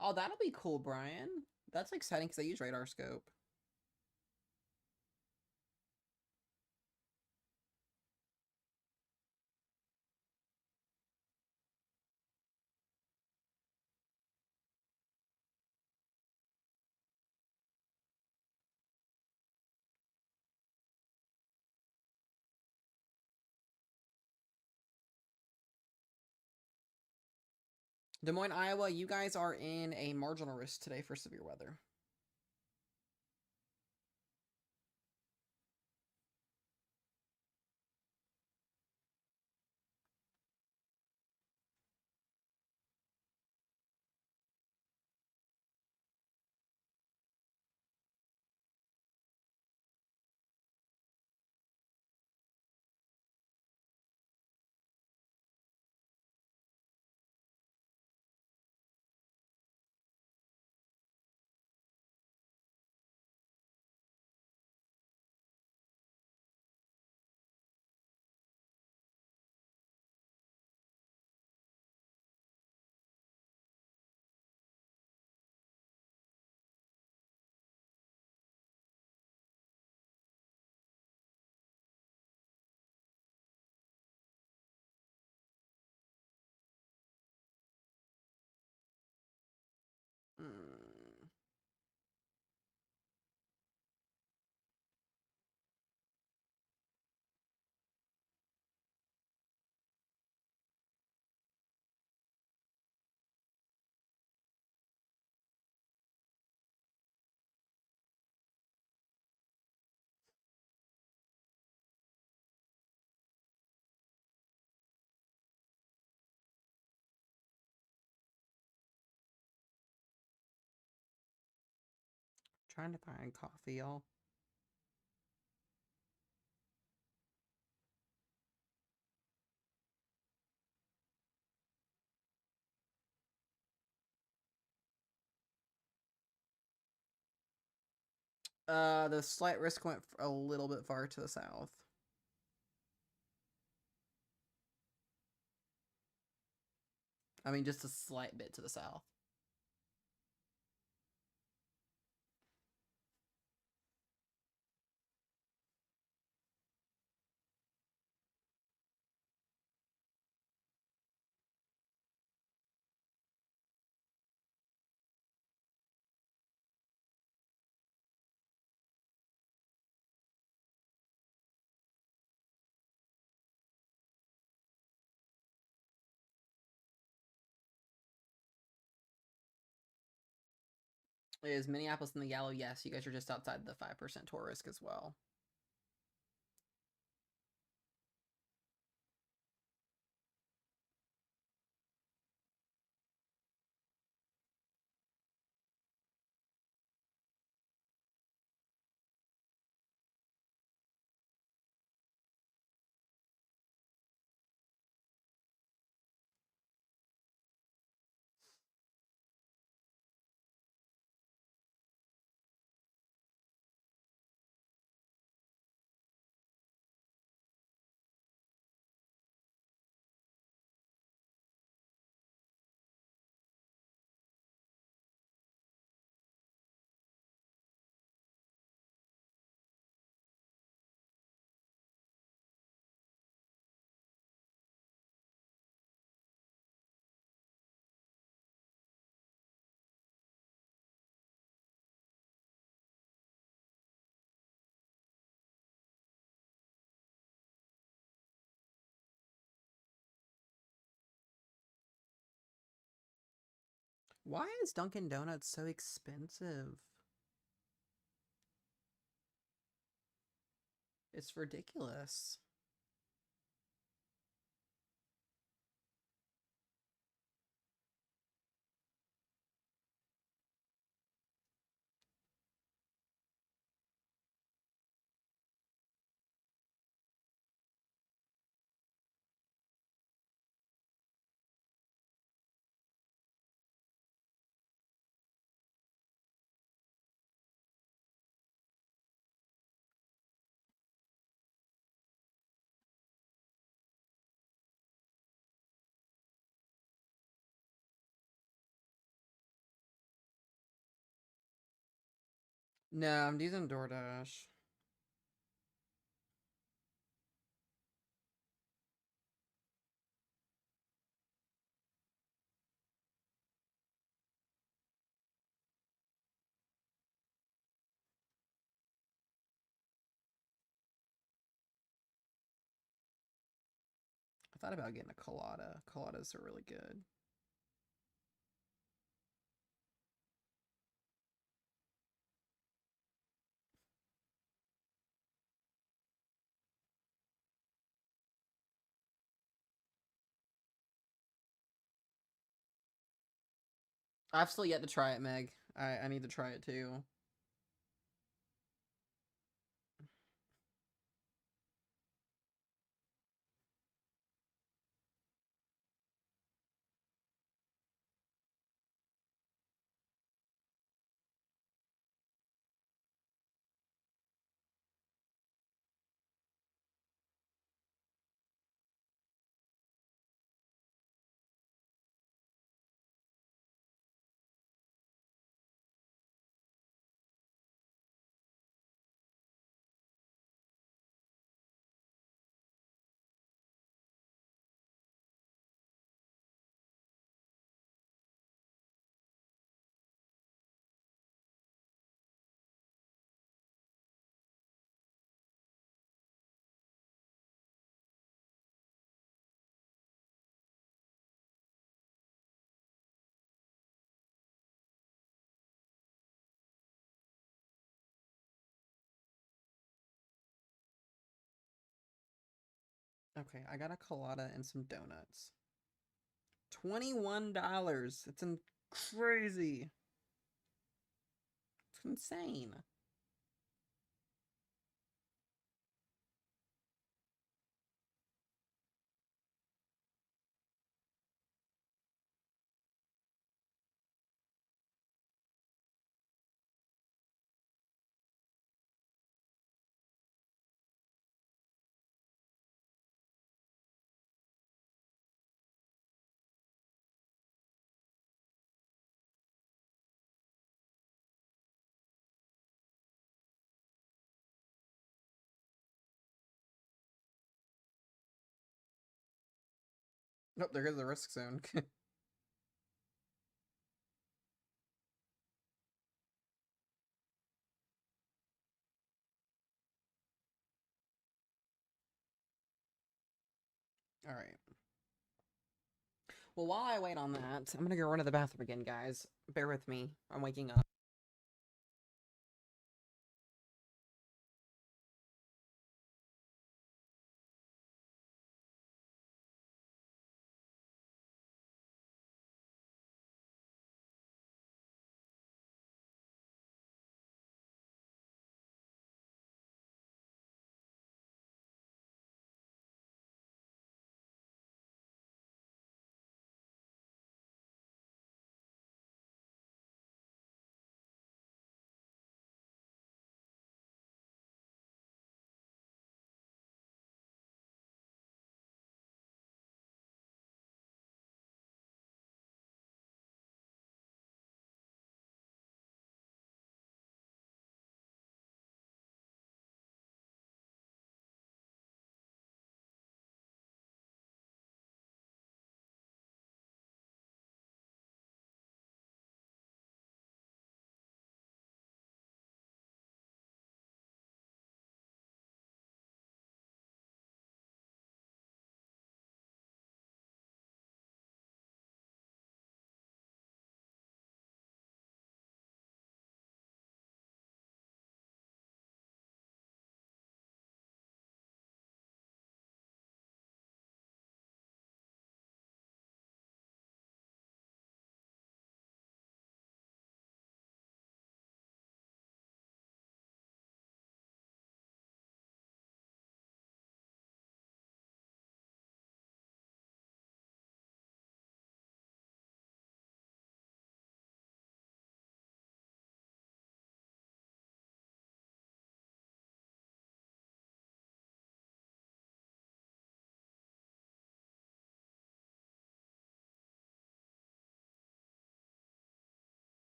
Oh, that'll be cool, Brian. That's exciting because I use Radar Scope. Des Moines, Iowa, you guys are in a marginal risk today for severe weather. Mm. Trying to find coffee, y'all. The slight risk went a little bit far to the south. I mean, just a slight bit to the south. Is Minneapolis in the yellow? Yes, you guys are just outside the 5% tour risk as well. Why is Dunkin' Donuts so expensive? It's ridiculous. No, I'm using DoorDash. I thought about getting a colada. Coladas are really good. I've still yet to try it, Meg. I need to try it too. Okay, I got a colada and some donuts. $21. It's crazy. It's insane. Nope, there is a risk zone. All right. Well, while I wait on that, I'm gonna go run to the bathroom again, guys. Bear with me. I'm waking up.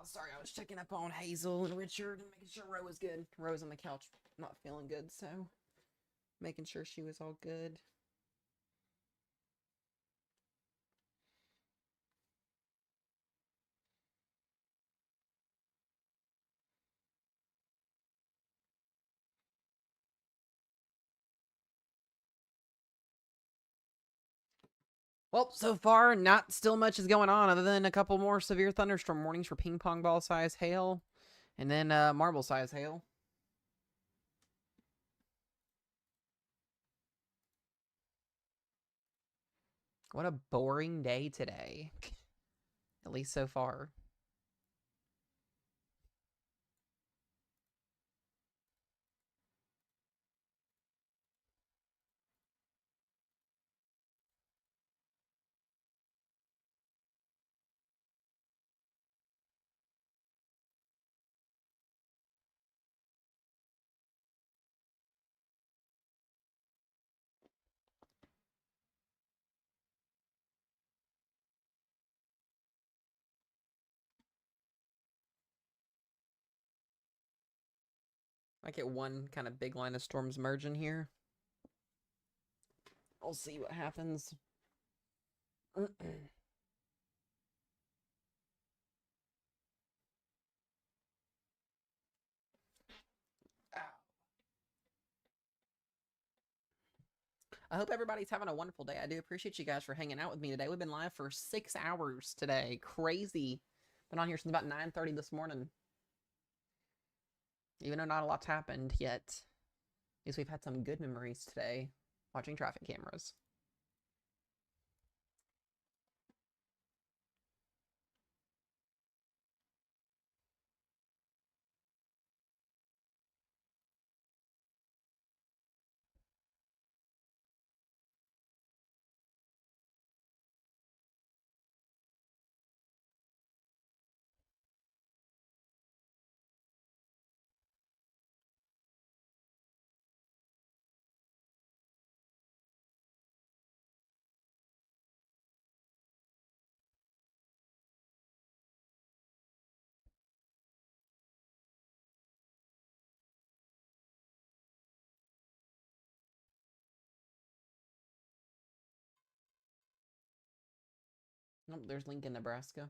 Sorry. I was checking up on Hazel and Richard and making sure Ro was good. Ro's on the couch, not feeling good, so making sure she was all good. Well, so far, not still much is going on other than a couple more severe thunderstorm warnings for ping pong ball size hail and then marble size hail. What a boring day today. At least so far. I get one kind of big line of storms merging here. We'll see what happens. I hope everybody's having a wonderful day. I do appreciate you guys for hanging out with me today. We've been live for 6 hours today. Crazy. Been on here since about 9:30 this morning. Even though not a lot's happened yet. At least we've had some good memories today watching traffic cameras. Nope, there's Lincoln, Nebraska.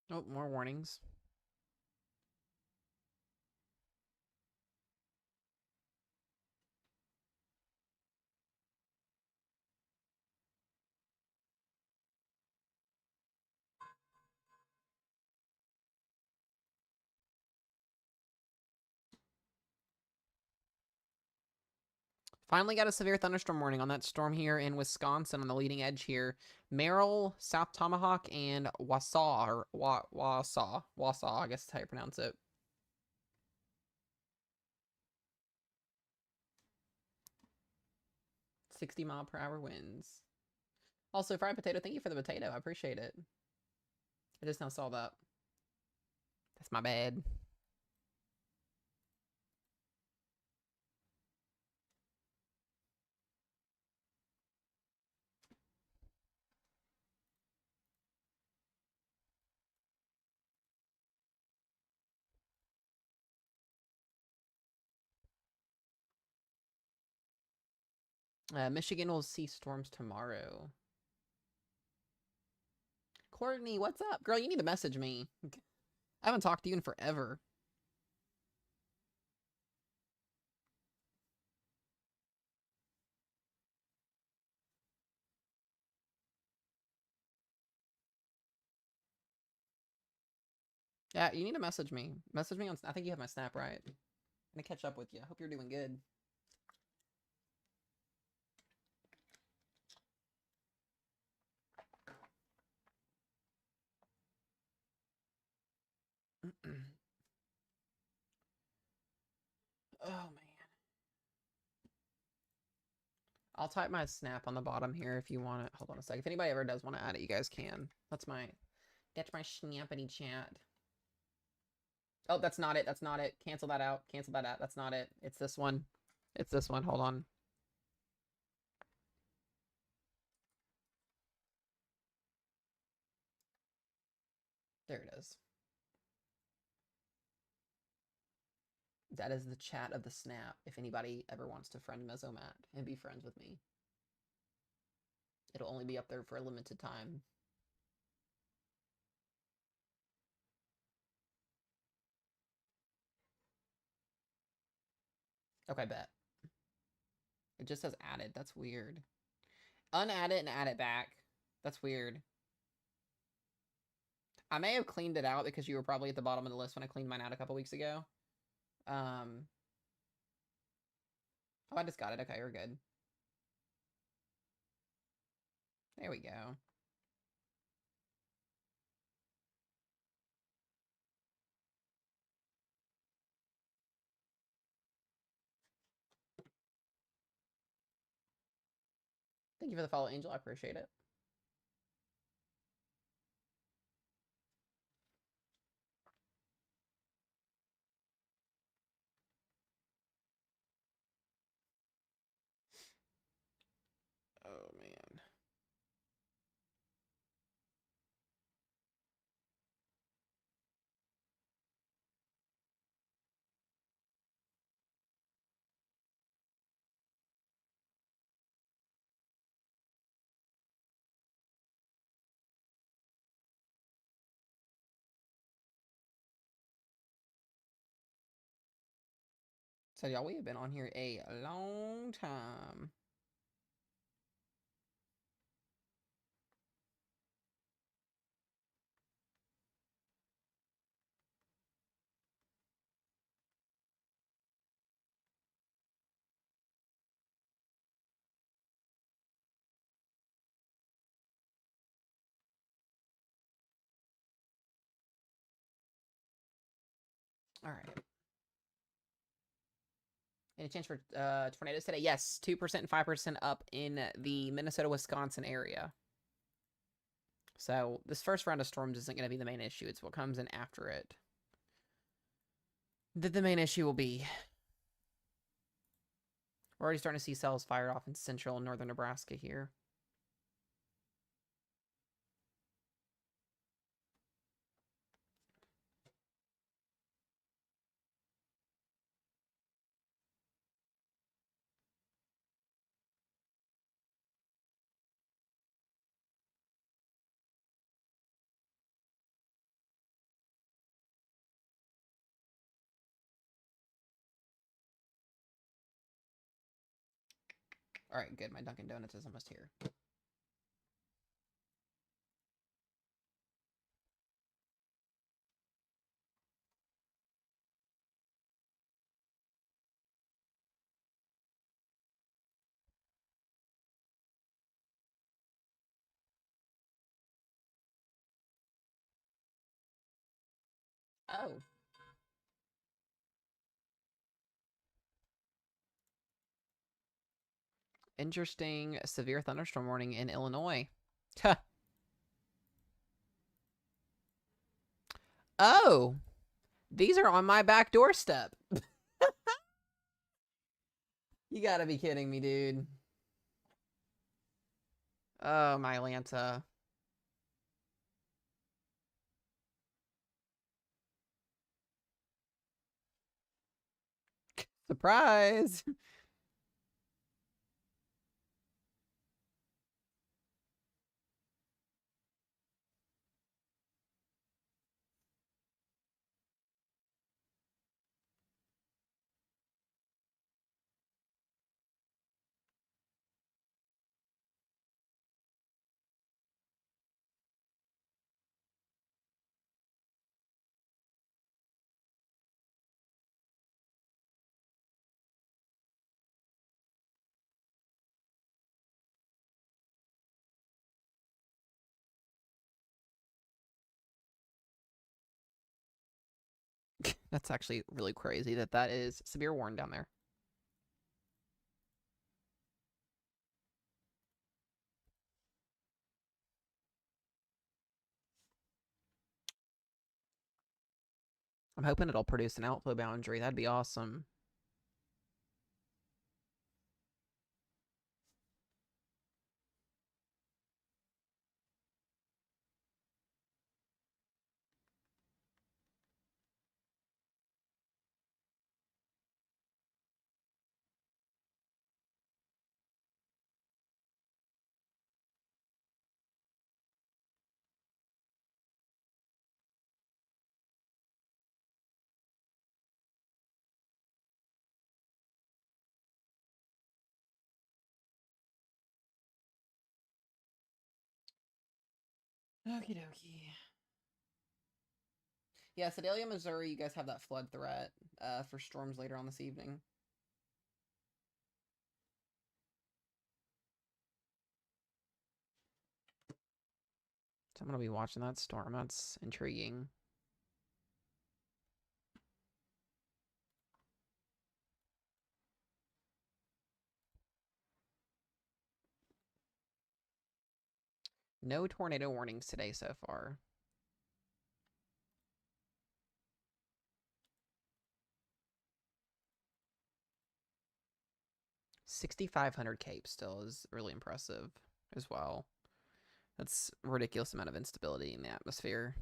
Oh, more warnings. Finally got a severe thunderstorm warning on that storm here in Wisconsin on the leading edge here. Merrill, South Tomahawk, and Wausau, or Wausau, I guess is how you pronounce it. $60-mile-per-hour winds. Also, fried potato, thank you for the potato. I appreciate it. I just now saw that. That's my bad. Michigan will see storms tomorrow. Courtney, what's up? Girl, you need to message me. I haven't talked to you in forever. Yeah, you need to message me. Message me on. I think you have my snap, right? I'm gonna catch up with you. Hope you're doing good. Oh man. I'll type my snap on the bottom here if you want it. Hold on a sec. If anybody ever does want to add it, you guys can. That's my snappity chat. Oh, that's not it. That's not it. Cancel that out. Cancel that out. That's not it. It's this one. It's this one. Hold on. There it is. That is the chat of the snap if anybody ever wants to friend Mesomat and be friends with me. It'll only be up there for a limited time. Okay, bet. It just says added. That's weird. Unadd it and add it back. That's weird. I may have cleaned it out because you were probably at the bottom of the list when I cleaned mine out a couple weeks ago. Oh, I just got it. Okay, we're good. There we go. Thank you for the follow, Angel. I appreciate it. Oh, man. So, y'all, we have been on here a long time. All right. Any chance for tornadoes today? Yes, 2% and 5% up in the Minnesota-Wisconsin area. So this first round of storms isn't going to be the main issue. It's what comes in after it that the main issue will be. We're already starting to see cells fired off in central and northern Nebraska here. All right, good. My Dunkin' Donuts is almost here. Oh. Interesting severe thunderstorm warning in Illinois. Oh. These are on my back doorstep. You gotta be kidding me, dude. Oh, my Lanta. Surprise! That's actually really crazy that that is severe warning down there. I'm hoping it'll produce an outflow boundary. That'd be awesome. Okie dokie. Yeah, Sedalia, Missouri, you guys have that flood threat for storms later on this evening. So I'm going to be watching that storm. That's intriguing. No tornado warnings today so far. 6,500 Cape still is really impressive as well. That's a ridiculous amount of instability in the atmosphere.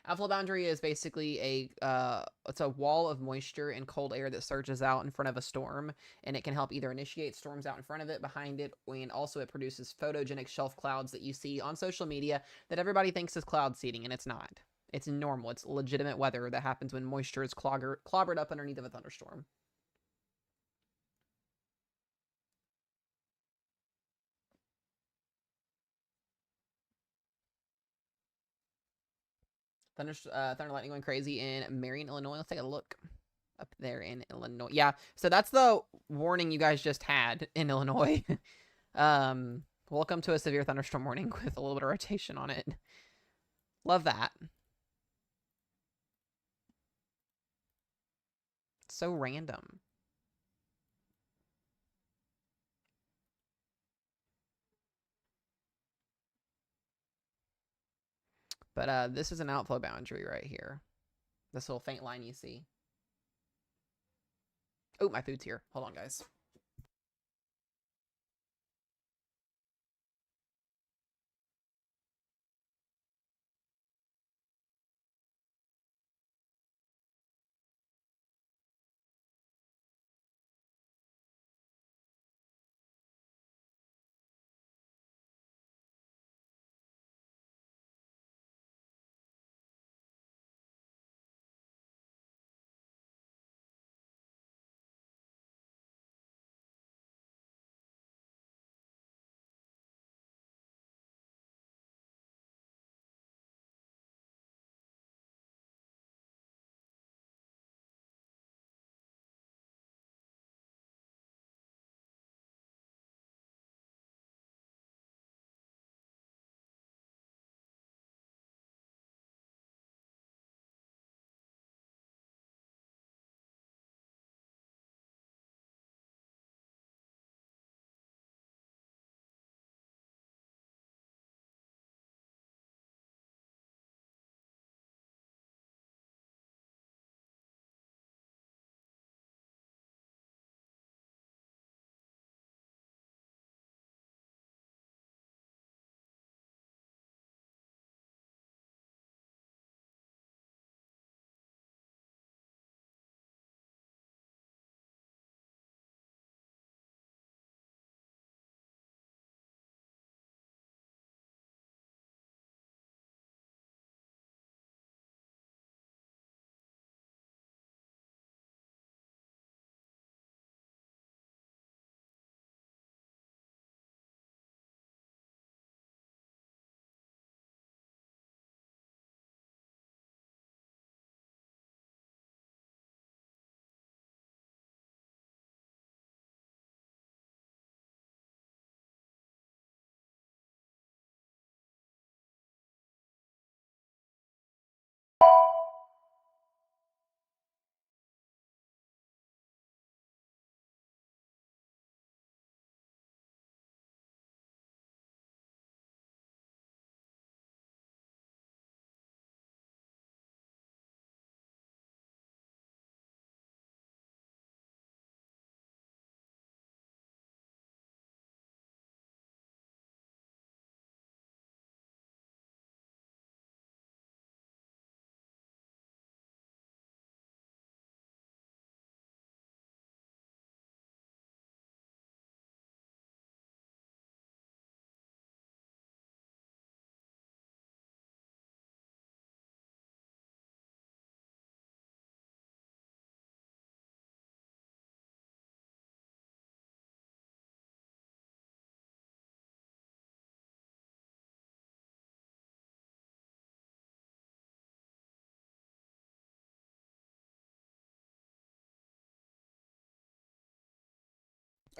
Outflow boundary is basically it's a wall of moisture and cold air that surges out in front of a storm, and it can help either initiate storms out in front of it, behind it, and also it produces photogenic shelf clouds that you see on social media that everybody thinks is cloud seeding, and it's not. It's normal. It's legitimate weather that happens when moisture is clobbered up underneath of a thunderstorm. Thunder lightning going crazy in Marion, Illinois. Let's take a look up there in Illinois. Yeah, so that's the warning you guys just had in Illinois. Welcome to a severe thunderstorm warning with a little bit of rotation on it. Love that. So random. But this is an outflow boundary right here. This little faint line you see. Oh, my food's here. Hold on, guys.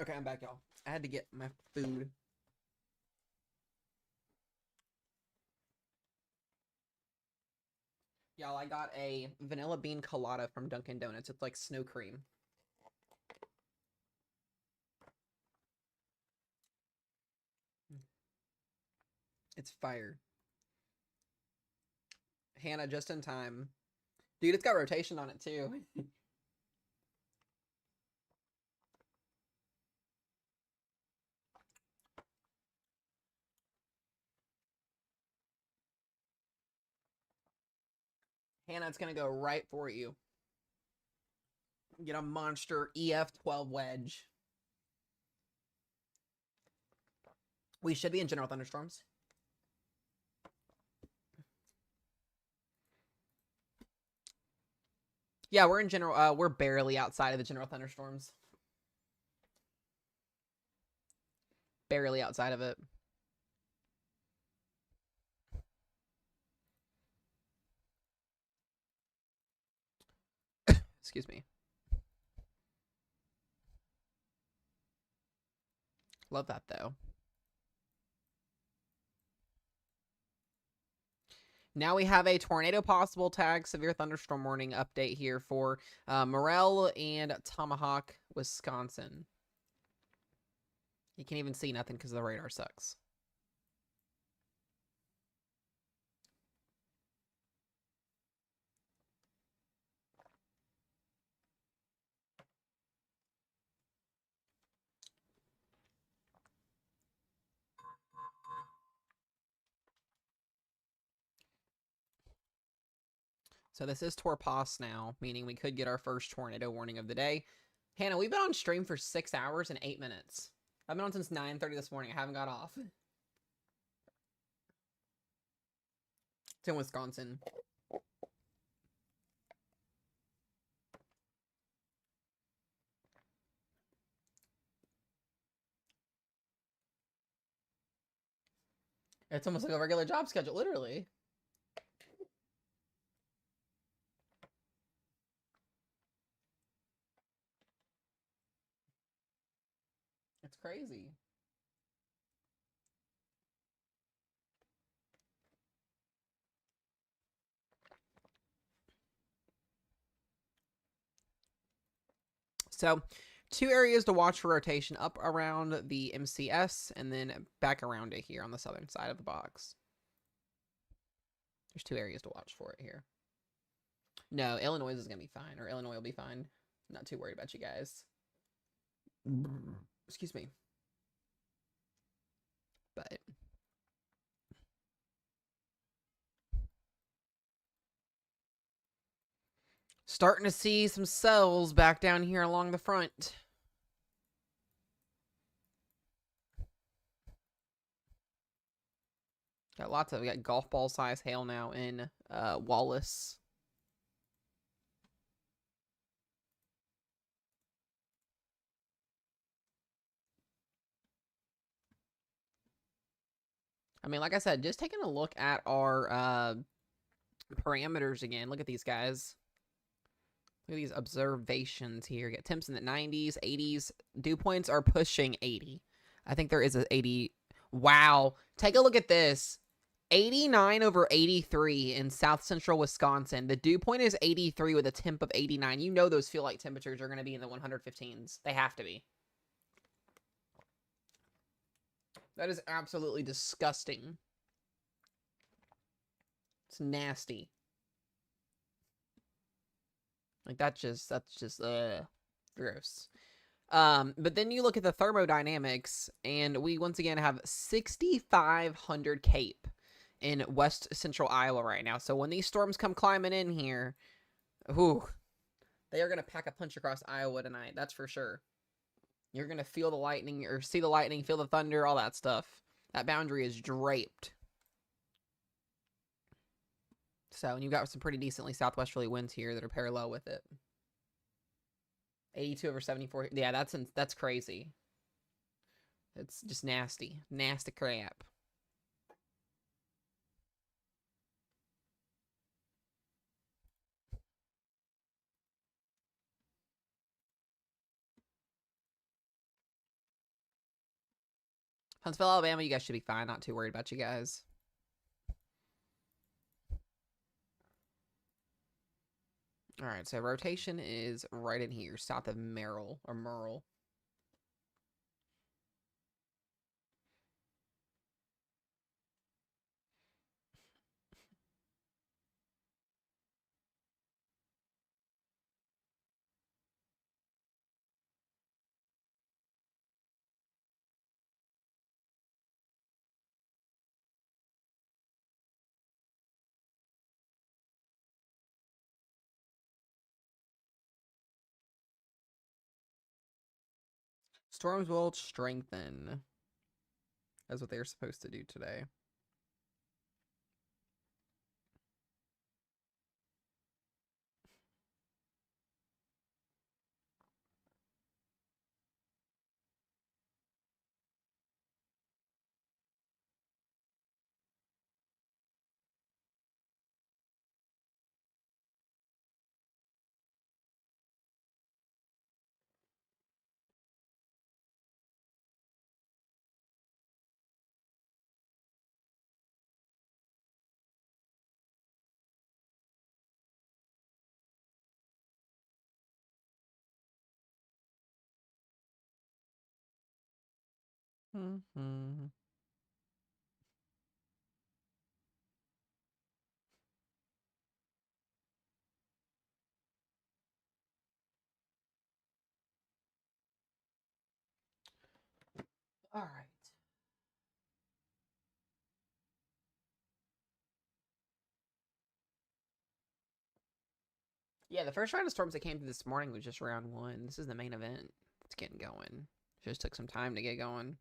Okay, I'm back, y'all. I had to get my food. Y'all, I got a vanilla bean colada from Dunkin' Donuts. It's like snow cream. It's fire. Hannah, just in time. Dude, it's got rotation on it too. Hannah, it's gonna go right for you. Get a monster EF12 wedge. We should be in general thunderstorms. Yeah, we're in general. We're barely outside of the general thunderstorms. Barely outside of it. Excuse me. Love that though. Now we have a tornado possible tag, severe thunderstorm warning update here for Morel and Tomahawk, Wisconsin. You can't even see nothing because the radar sucks. So this is Torpos now, meaning we could get our first tornado warning of the day. Hannah, we've been on stream for 6 hours and 8 minutes. I've been on since 9:30 this morning. I haven't got off. It's in Wisconsin. It's almost like a regular job schedule, literally. It's crazy. So, two areas to watch for rotation up around the MCS and then back around it here on the southern side of the box. There's two areas to watch for it here. No, Illinois is going to be fine, or Illinois will be fine. Not too worried about you guys. Excuse me. But starting to see some cells back down here along the front. Got lots of, we got golf ball size hail now in Wallace. I mean, like I said, just taking a look at our parameters again. Look at these guys. Look at these observations here. Get temps in the 90s, 80s. Dew points are pushing 80. I think there is a 80. Wow. Take a look at this. 89 over 83 in south central Wisconsin. The dew point is 83 with a temp of 89. You know those feel like temperatures are going to be in the 115s. They have to be. That is absolutely disgusting. It's nasty. Like that's just gross. But then you look at the thermodynamics, and we once again have 6,500 CAPE in west central Iowa right now. So when these storms come climbing in here, whew, they are gonna pack a punch across Iowa tonight. That's for sure. You're gonna feel the lightning, or see the lightning, feel the thunder, all that stuff. That boundary is draped. So, and you've got some pretty decently southwesterly winds here that are parallel with it. 82 over 74. Yeah, that's crazy. It's just nasty. Nasty crap. Huntsville, Alabama, you guys should be fine. Not too worried about you guys. All right, so rotation is right in here, south of Merle or Merle. Storms will strengthen. That's what they're supposed to do today. Mm-hmm. All right. Yeah, the first round of storms that came through this morning was just round 1. This is the main event. It's getting going. Just took some time to get going.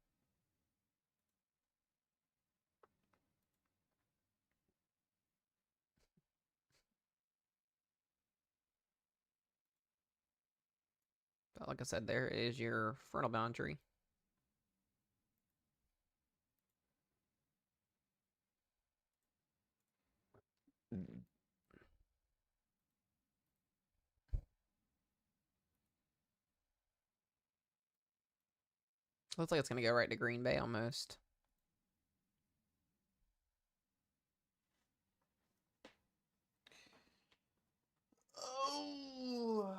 But like I said, there is your frontal boundary. Looks like it's going to go right to Green Bay almost. Oh.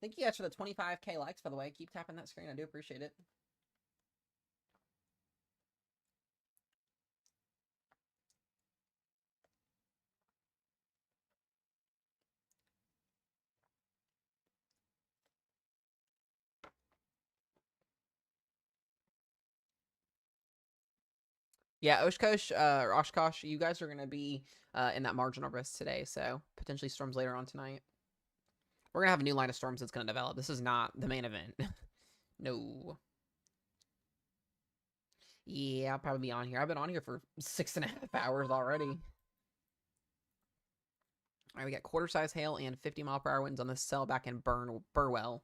Thank you guys for the 25K likes, by the way. Keep tapping that screen. I do appreciate it. Yeah, Oshkosh, or Oshkosh, you guys are going to be in that marginal risk today, so potentially storms later on tonight. We're going to have a new line of storms that's going to develop. This is not the main event. No. Yeah, I'll probably be on here. I've been on here for 6.5 hours already. All right, we got quarter-size hail and 50-mile-per-hour winds on this cell back in Burwell.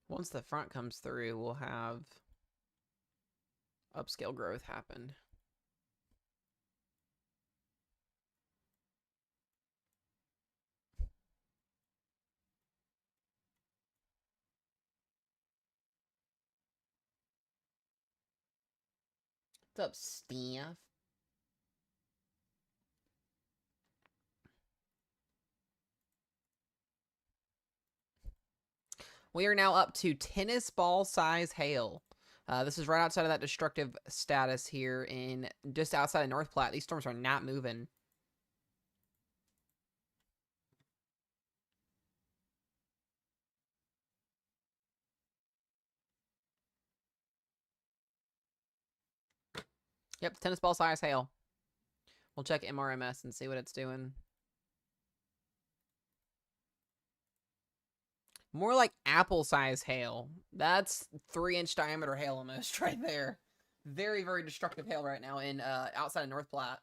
Once the front comes through, we'll have upscale growth happen. What's up, Steph? We are now up to tennis ball size hail. This is right outside of that destructive status here in just outside of North Platte. These storms are not moving. Yep, tennis ball size hail. We'll check MRMS and see what it's doing. More like apple size hail. That's 3-inch diameter hail almost right there. Very, very destructive hail right now in outside of North Platte.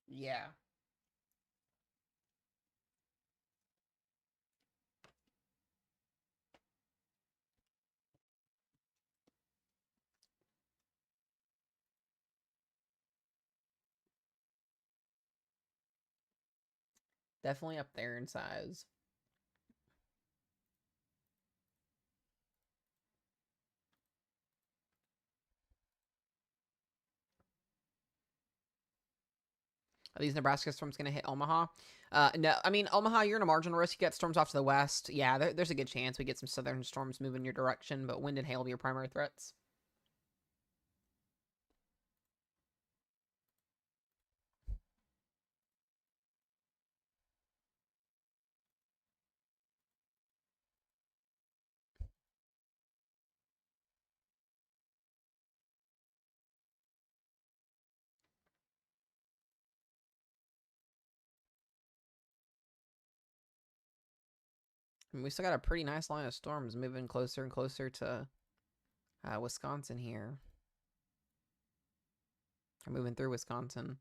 Yeah. Definitely up there in size. Are these Nebraska storms going to hit Omaha? No, I mean, Omaha, you're in a marginal risk. You get storms off to the west. Yeah, there's a good chance we get some southern storms moving your direction, but wind and hail will be your primary threats. I mean, we still got a pretty nice line of storms moving closer and closer to Wisconsin here. We're moving through Wisconsin.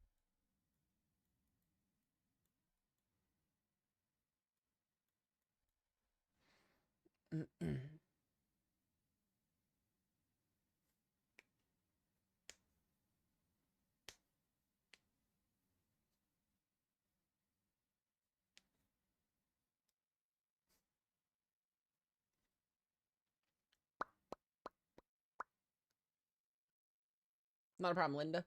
Not a problem, Linda.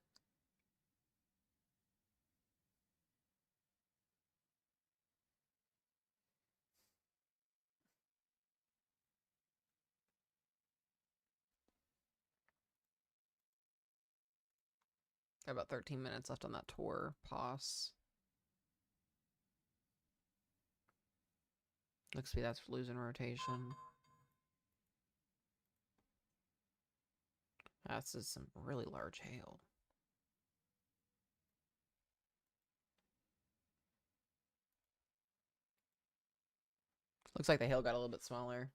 Got about 13 minutes left on that tour. Pause. Looks to be that's losing rotation. This is some really large hail. Looks like the hail got a little bit smaller.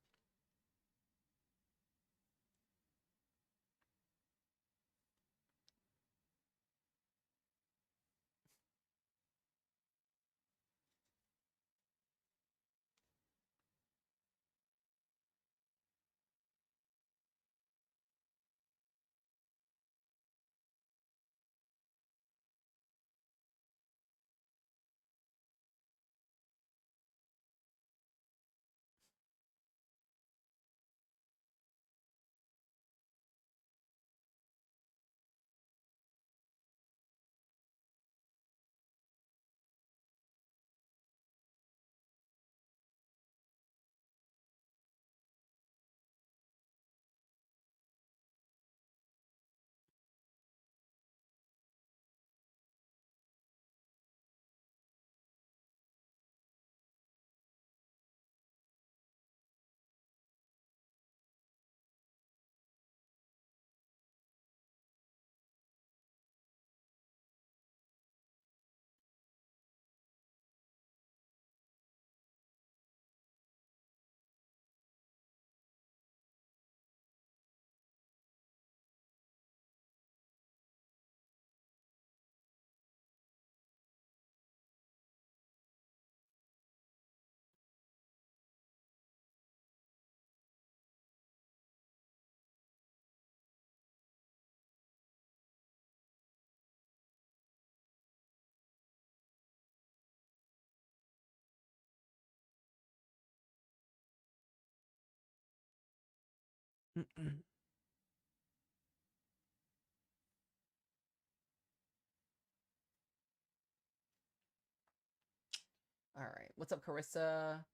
All right. What's up, Carissa?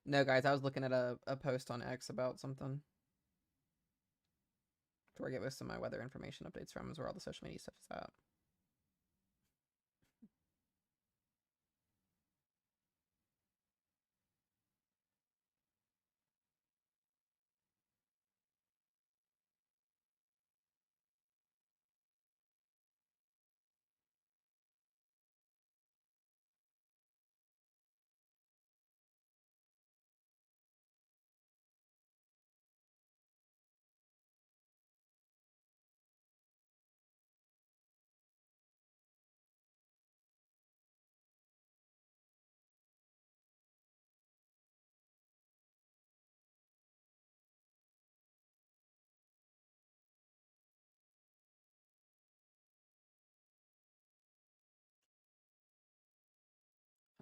No, guys, I was looking at a post on X about something. Where I get most of my weather information updates from is where all the social media stuff is at.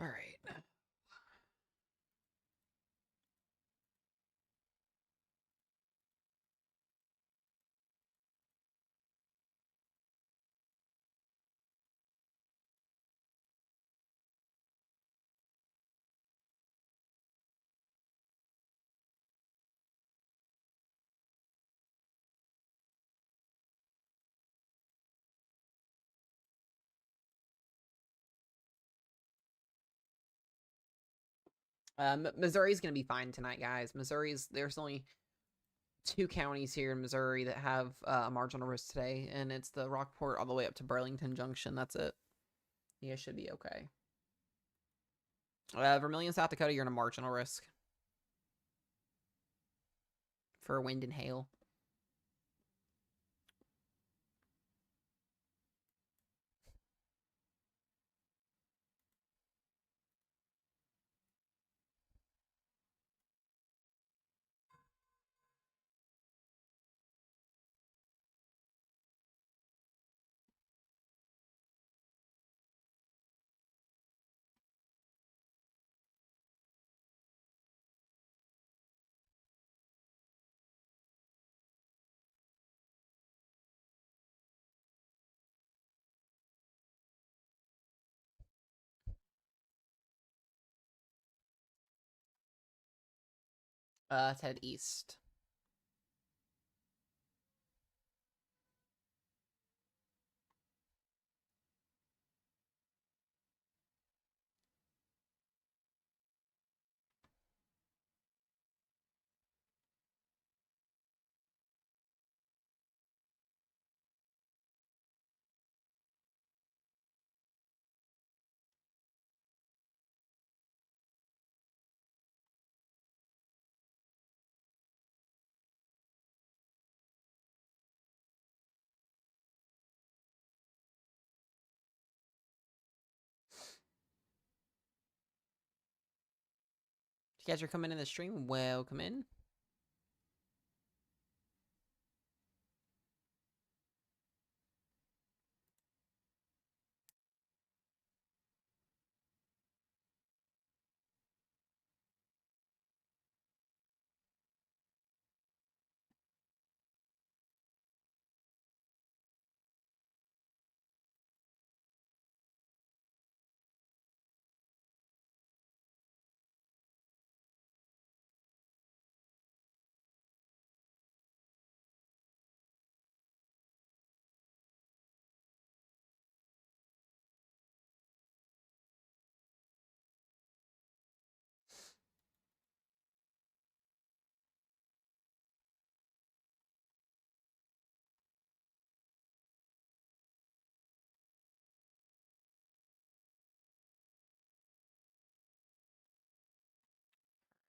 All right. Missouri's going to be fine tonight, guys. There's only 2 counties here in Missouri that have a marginal risk today, and it's the Rockport all the way up to Burlington Junction. That's it. You guys should be okay. Vermilion, South Dakota, you're in a marginal risk for wind and hail. Let's head east. If you guys are coming in the stream, welcome in.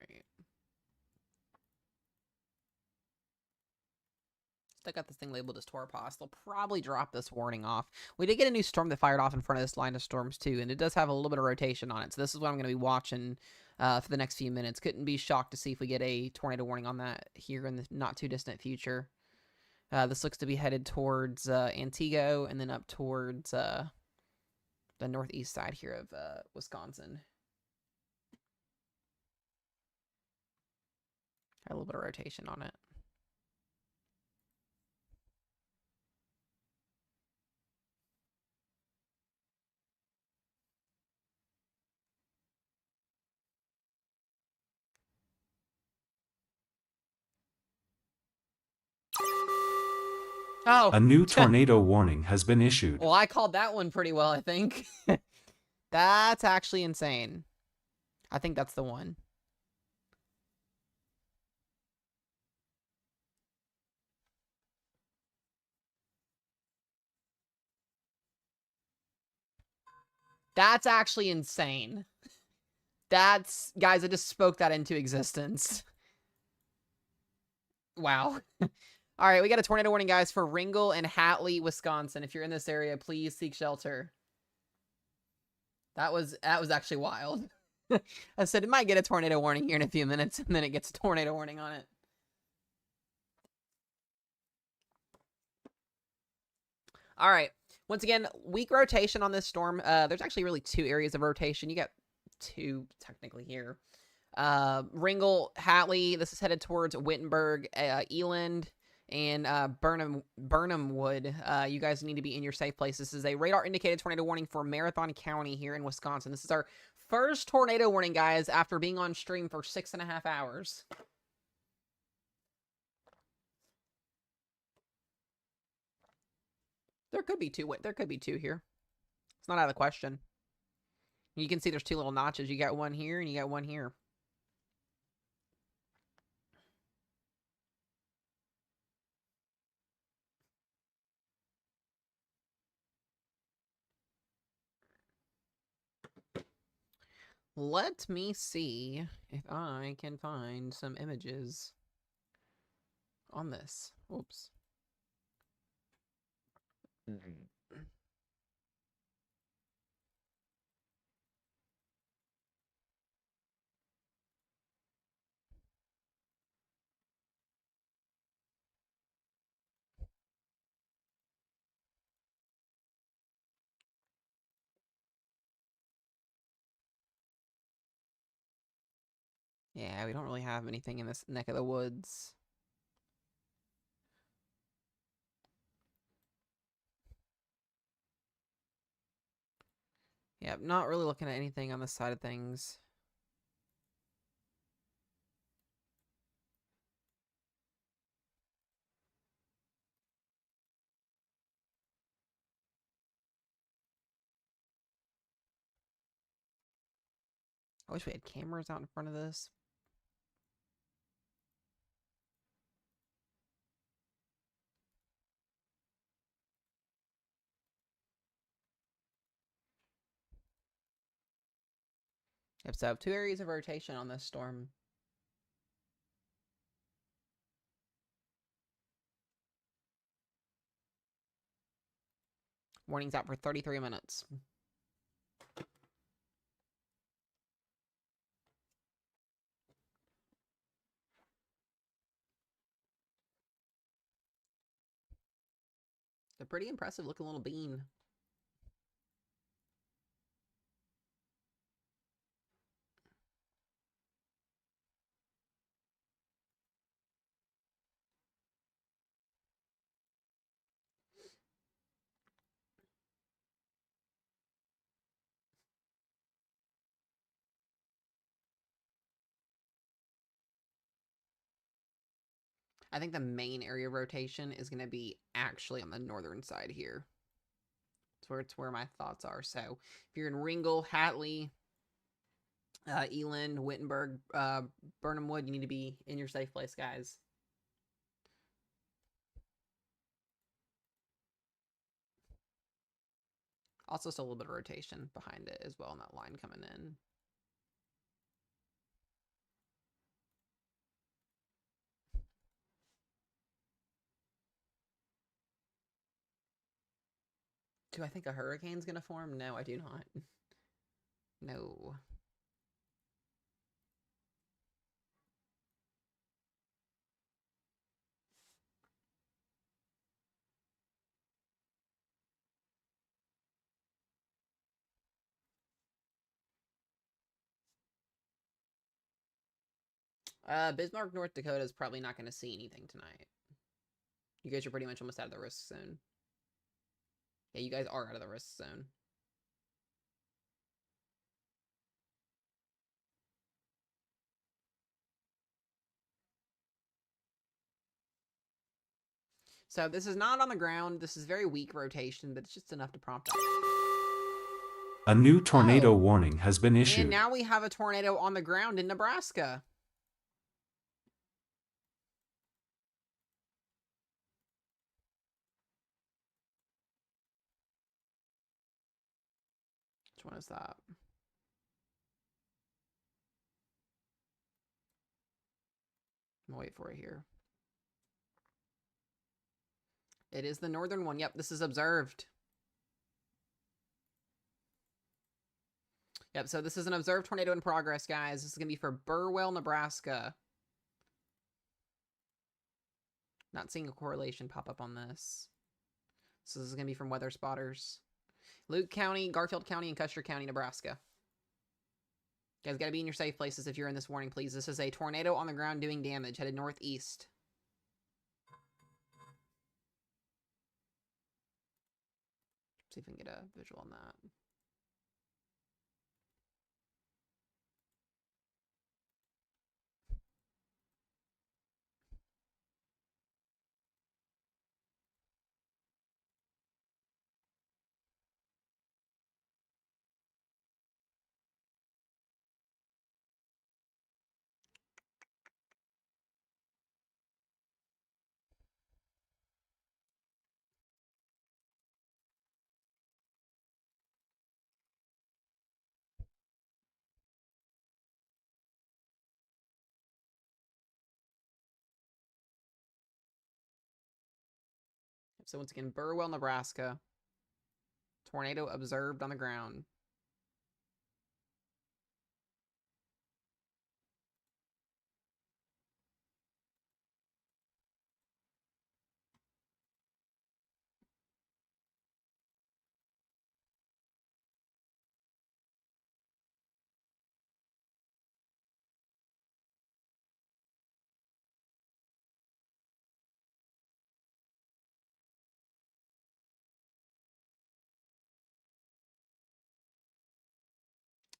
Right. Still got this thing labeled as Torpos. They'll probably drop this warning off. We did get a new storm that fired off in front of this line of storms too, and it does have a little bit of rotation on it. So this is what I'm going to be watching for the next few minutes. Couldn't be shocked to see if we get a tornado warning on that here in the not too distant future. This looks to be headed towards Antigo and then up towards the northeast side here of Wisconsin. Got a little bit of rotation on it. Oh. A new tornado warning has been issued. Well, I called that one pretty well, I think. That's actually insane. I think that's the one. That's actually insane. That's, guys, I just spoke that into existence. Wow. All right, we got a tornado warning, guys, for Ringgold and Hatley, Wisconsin. If you're in this area, please seek shelter. That was actually wild. I said it might get a tornado warning here in a few minutes, and then it gets a tornado warning on it. All right. Once again, weak rotation on this storm. There's actually really 2 areas of rotation. You got 2 technically here. Ringgold, Hatley. This is headed towards Wittenberg, Eland, and Burnham Wood. You guys need to be in your safe place. This is a radar indicated tornado warning for Marathon County here in Wisconsin. This is our first tornado warning, guys, after being on stream for 6.5 hours. There could be 2. There could be 2 here. It's not out of the question. You can see there's 2 little notches. You got one here and you got one here. Let me see if I can find some images on this. Oops. Yeah, we don't really have anything in this neck of the woods. Yeah, not really looking at anything on this side of things. I wish we had cameras out in front of this. Yep, so I have 2 areas of rotation on this storm. Warning's out for 33 minutes. It's a pretty impressive looking little bean. I think the main area of rotation is going to be actually on the northern side here. It's where my thoughts are. So if you're in Ringel, Hatley, Eland, Wittenberg, Burnham Wood, you need to be in your safe place, guys. Also, still a little bit of rotation behind it as well in that line coming in. Do I think a hurricane's going to form? No, I do not. No. Bismarck, North Dakota is probably not going to see anything tonight. You guys are pretty much almost out of the risk zone. Yeah, you guys are out of the risk zone. So this is not on the ground. This is very weak rotation, but it's just enough to prompt that. A new tornado warning has been issued. And now we have a tornado on the ground in Nebraska. Which one is that? I'm gonna wait for it here. It is the northern one. Yep, this is observed. Yep, so this is an observed tornado in progress, guys. This is going to be for Burwell, Nebraska. Not seeing a correlation pop up on this. So this is going to be from Weather Spotters. Luke County, Garfield County, and Custer County, Nebraska. You guys got to be in your safe places if you're in this warning, please. This is a tornado on the ground doing damage, headed northeast. See if we can get a visual on that. So once again, Burwell, Nebraska. Tornado observed on the ground.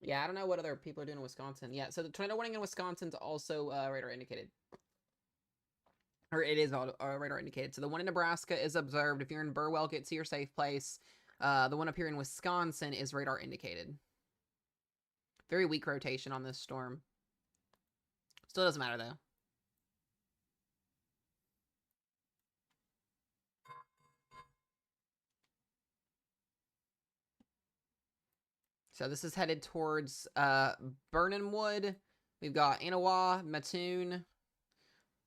Yeah, I don't know what other people are doing in Wisconsin. Yeah, so the tornado warning in Wisconsin's also radar indicated. Or it is radar indicated. So the one in Nebraska is observed. If you're in Burwell, get to your safe place. The one up here in Wisconsin is radar indicated. Very weak rotation on this storm. Still doesn't matter, though. So this is headed towards Burnhamwood. We've got Anawa, Mattoon.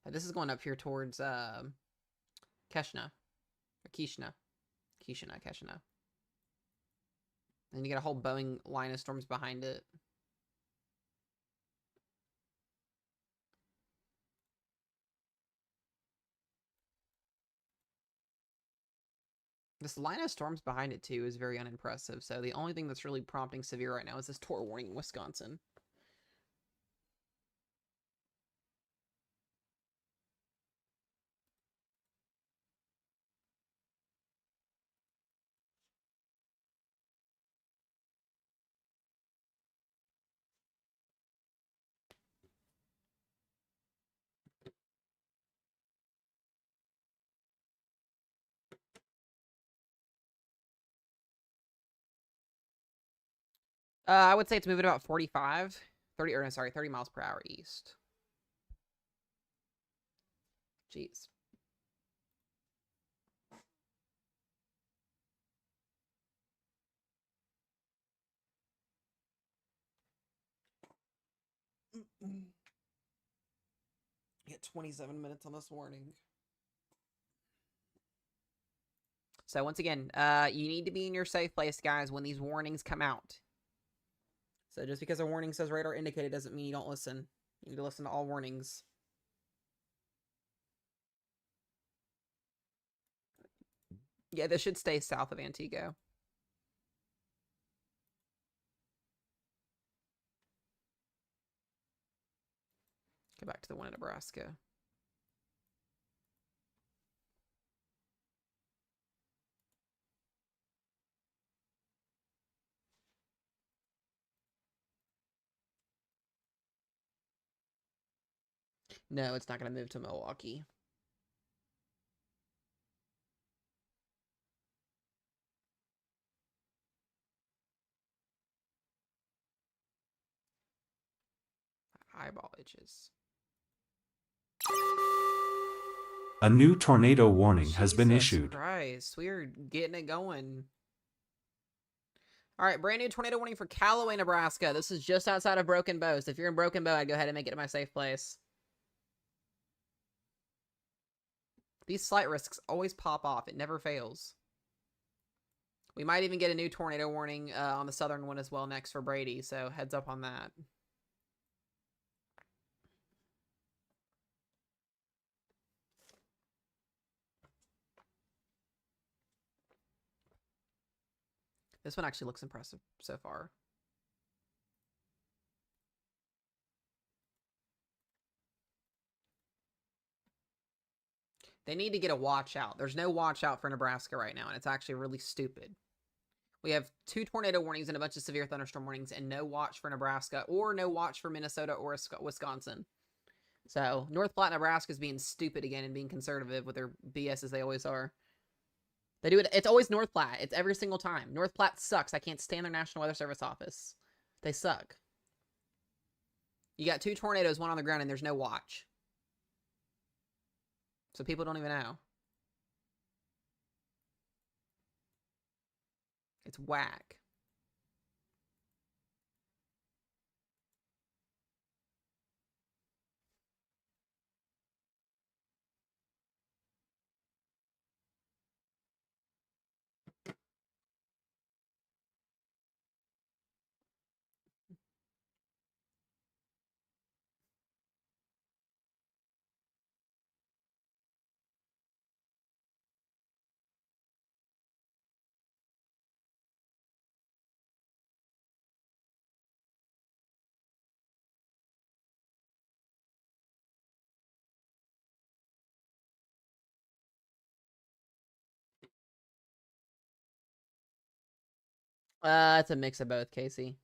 This is going up here towards Keshna. Or Keshna. Keshna. And you get a whole Boeing line of storms behind it. This line of storms behind it, too, is very unimpressive. So the only thing that's really prompting severe right now is this tornado warning in Wisconsin. I would say it's moving about 30 miles per hour east. Jeez. Get 27 minutes on this warning. So once again, you need to be in your safe place, guys, when these warnings come out. So just because a warning says radar indicated doesn't mean you don't listen. You need to listen to all warnings. Yeah, this should stay south of Antigo. Go back to the one in Nebraska. No, it's not going to move to Milwaukee. Eyeball itches. A new tornado warning has been Jesus issued. Christ, we're getting it going. All right, brand new tornado warning for Callaway, Nebraska. This is just outside of Broken Bow. So if you're in Broken Bow, I'd go ahead and make it to my safe place. These slight risks always pop off. It never fails. We might even get a new tornado warning on the southern one as well next for Brady, so heads up on that. This one actually looks impressive so far. They need to get a watch out. There's no watch out for Nebraska right now, and it's actually really stupid. We have 2 tornado warnings and a bunch of severe thunderstorm warnings, and no watch for Nebraska, or no watch for Minnesota or Wisconsin. So North Platte, Nebraska is being stupid again and being conservative with their BS as they always are. They do it. It's always North Platte. It's every single time. North Platte sucks. I can't stand their National Weather Service office. They suck. You got 2 tornadoes, one on the ground, and there's no watch. So people don't even know. It's whack. It's a mix of both, Casey.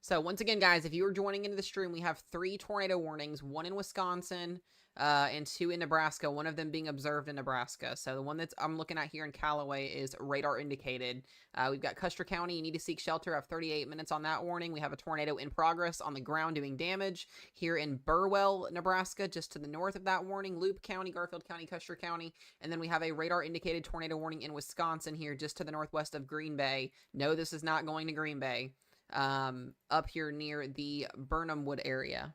So once again, guys, if you are joining into the stream, we have 3 tornado warnings, 1 in Wisconsin, and 2 in Nebraska, one of them being observed in Nebraska. So the one that I'm looking at here in Callaway is radar indicated. We've got Custer County, you need to seek shelter. I have 38 minutes on that warning. We have a tornado in progress on the ground doing damage here in Burwell, Nebraska, just to the north of that warning. Loop County, Garfield County, Custer County. And then we have a radar indicated tornado warning in Wisconsin here just to the northwest of Green Bay. No, this is not going to Green Bay. Up here near the Burnham Wood area.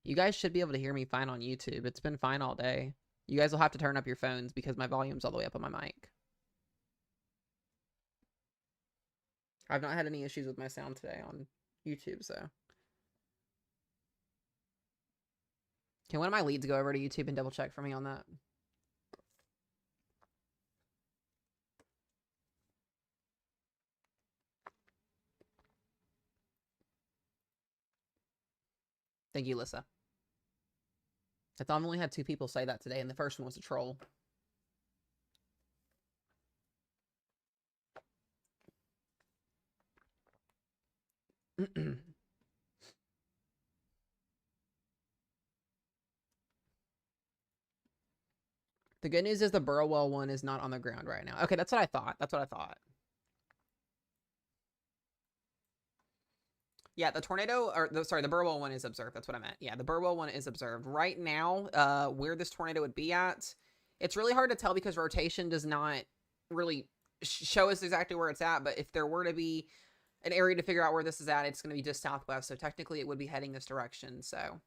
You guys should be able to hear me fine on YouTube. It's been fine all day. You guys will have to turn up your phones because my volume's all the way up on my mic. I've not had any issues with my sound today on YouTube, so. Can one of my leads go over to YouTube and double check for me on that? Thank you, Lissa. I thought I've only had 2 people say that today, and the first one was a troll. The good news is the Burwell one is not on the ground right now. Okay, that's what I thought. That's what I thought. Yeah, the tornado, or the Burwell one is observed. That's what I meant. Yeah, the Burwell one is observed. Right now, where this tornado would be at, it's really hard to tell because rotation does not really show us exactly where it's at. But if there were to be an area to figure out where this is at, it's going to be just southwest. So technically it would be heading this direction. So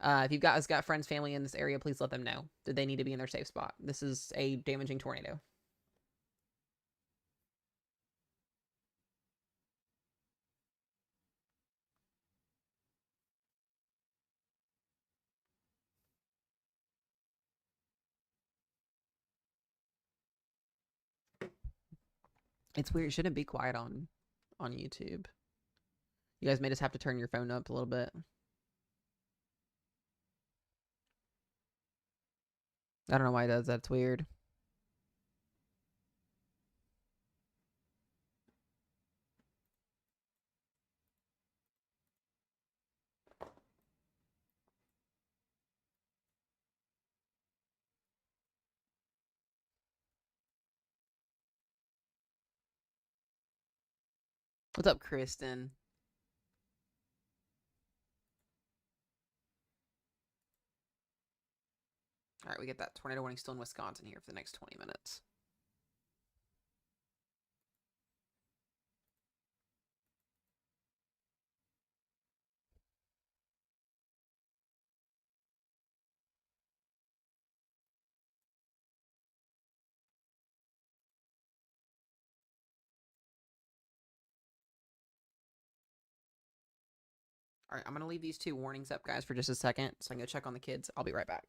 if you've got friends, family in this area, please let them know that they need to be in their safe spot. This is a damaging tornado. It's weird. It shouldn't be quiet on YouTube. You guys may just have to turn your phone up a little bit. I don't know why it does that. It's weird. What's up, Kristen? All right, we get that tornado warning still in Wisconsin here for the next 20 minutes. All right, I'm going to leave these 2 warnings up, guys, for just a second so I can go check on the kids. I'll be right back.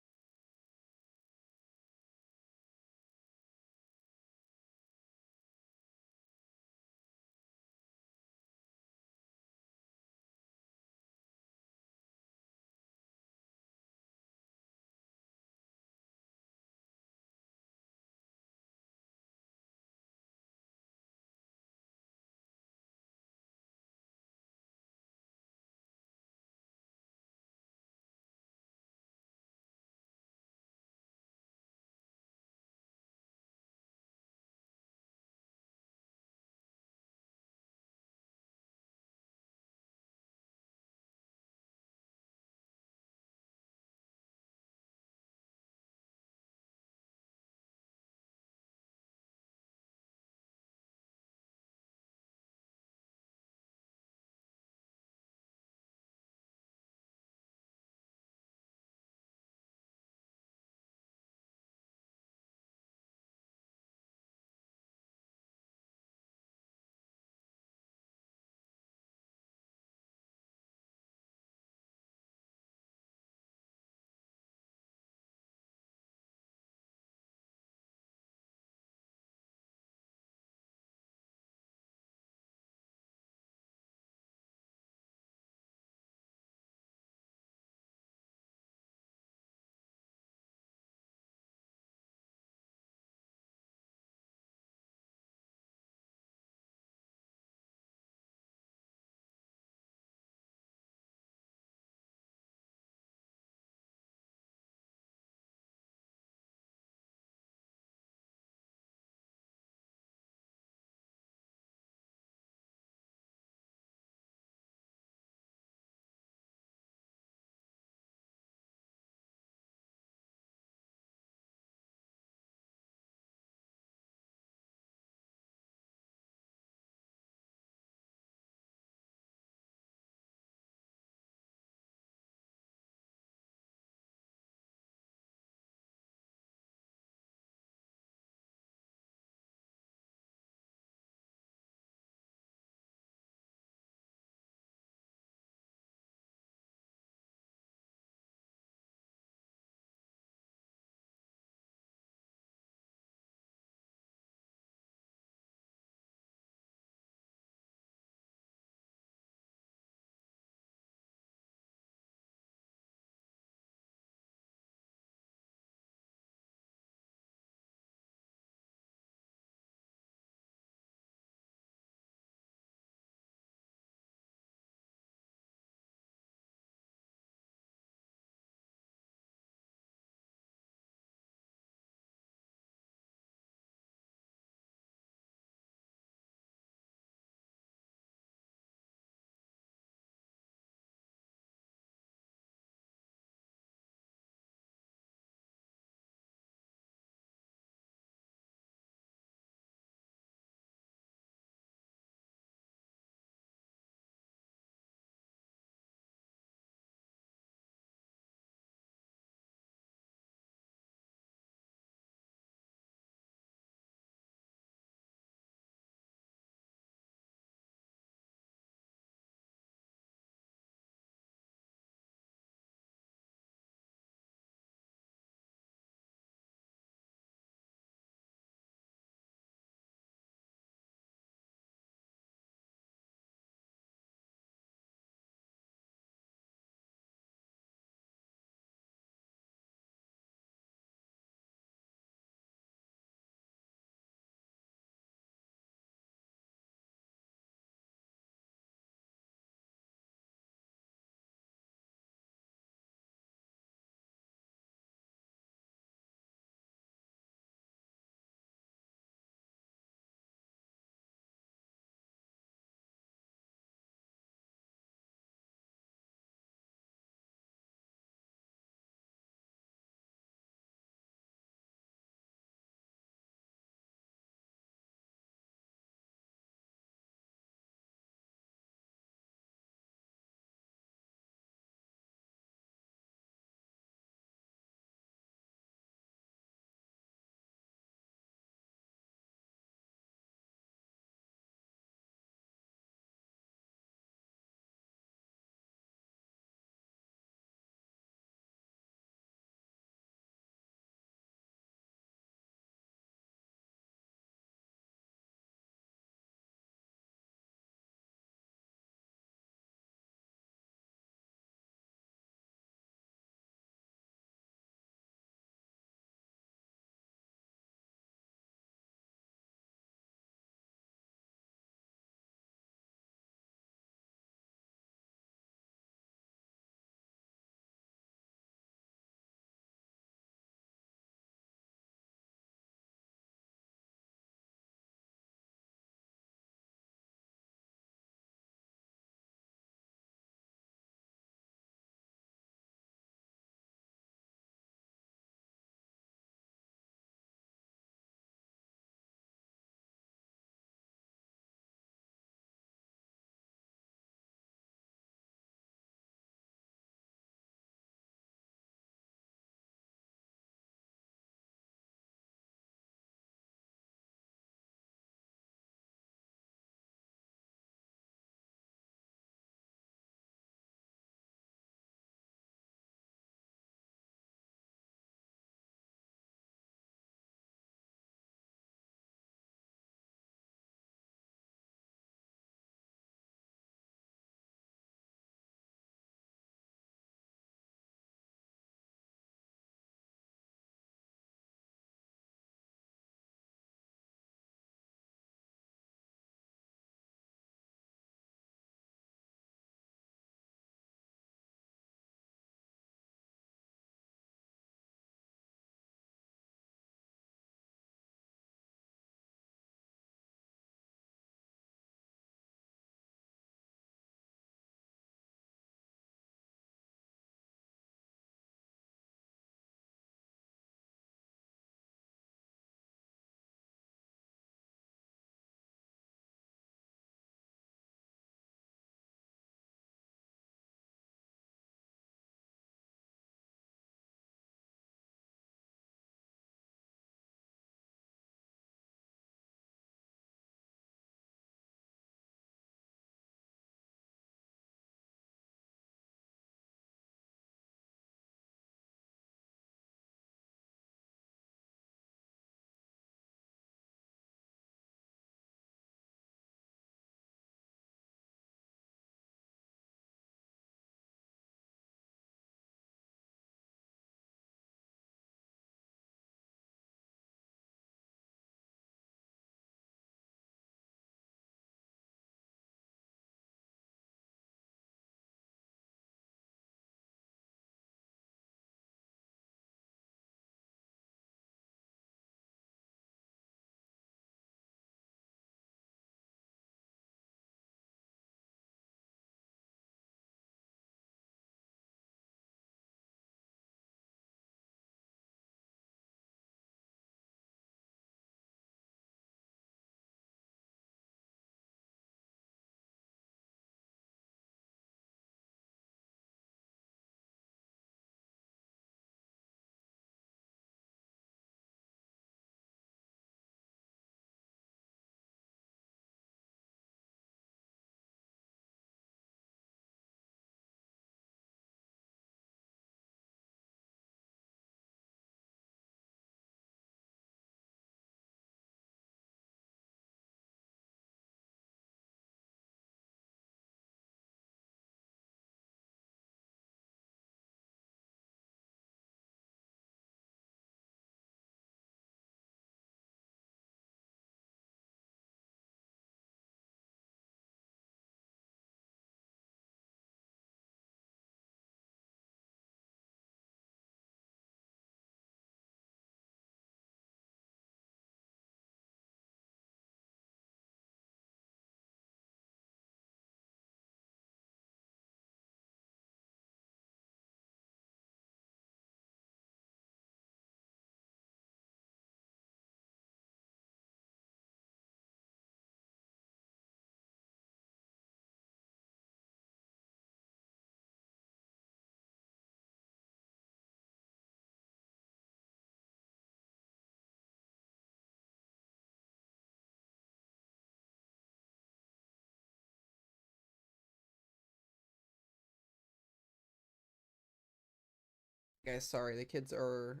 Guys, sorry, the kids are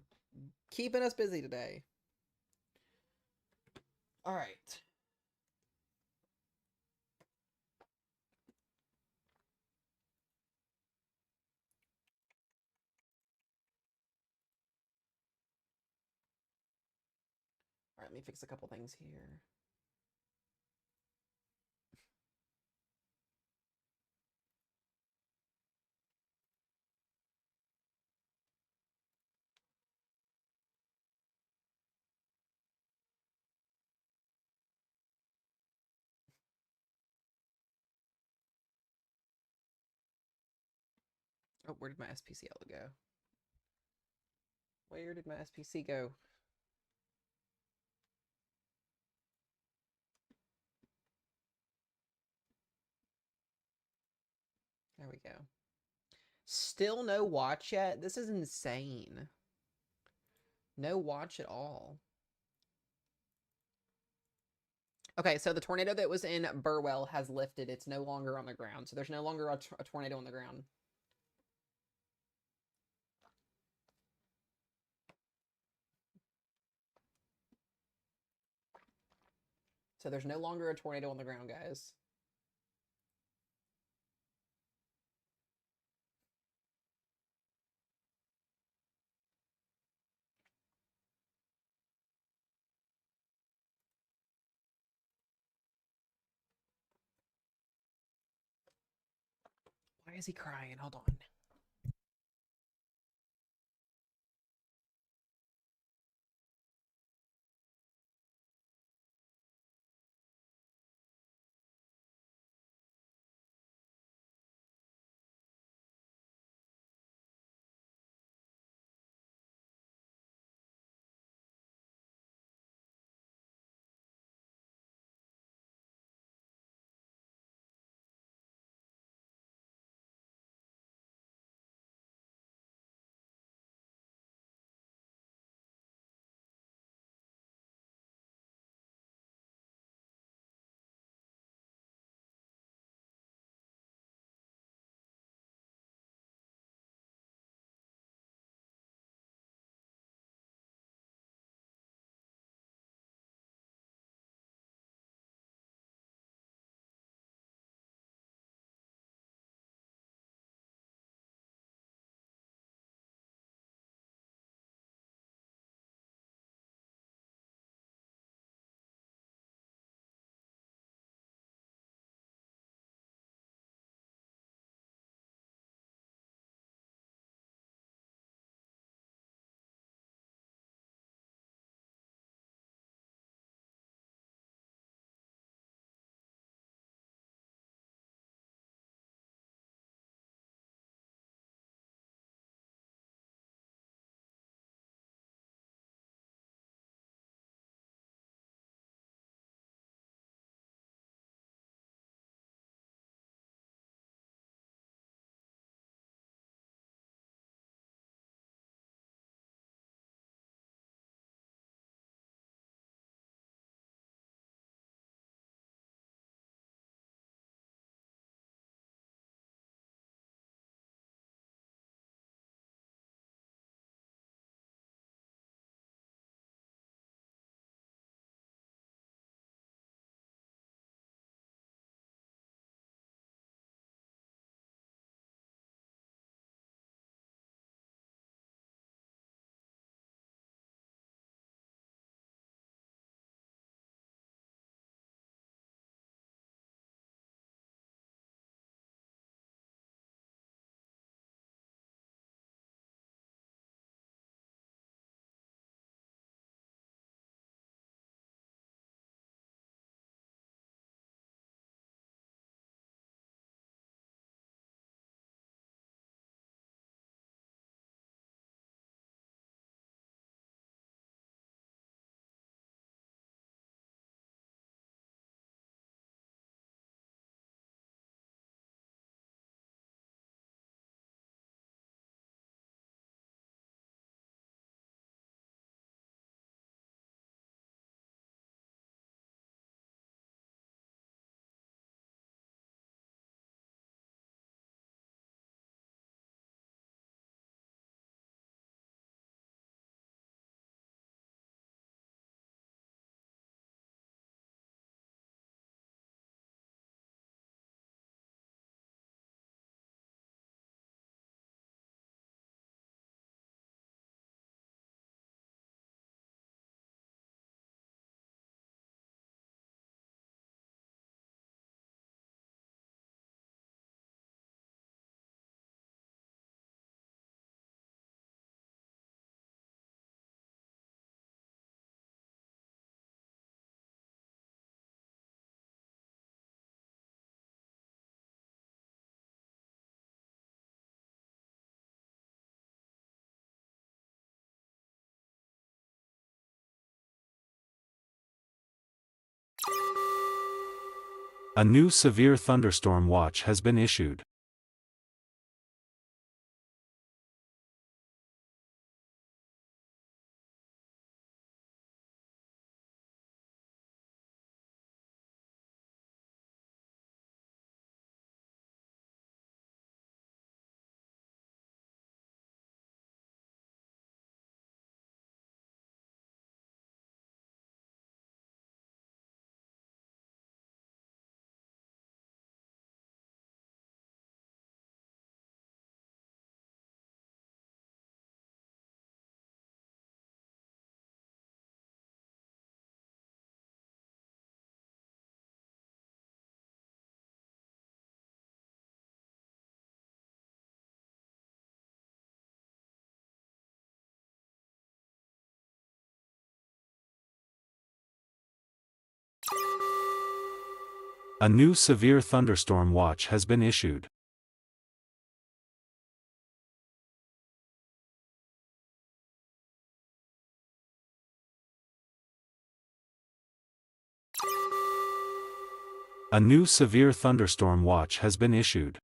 keeping us busy today. All right. All right, let me fix a couple things here. Oh, where did my SPCL go? Where did my SPC go? There we go. Still no watch yet? This is insane. No watch at all. Okay, so the tornado that was in Burwell has lifted. It's no longer on the ground. So there's no longer a tornado on the ground. So there's no longer a tornado on the ground, guys. Why is he crying? Hold on. A new severe thunderstorm watch has been issued. A new severe thunderstorm watch has been issued. A new severe thunderstorm watch has been issued.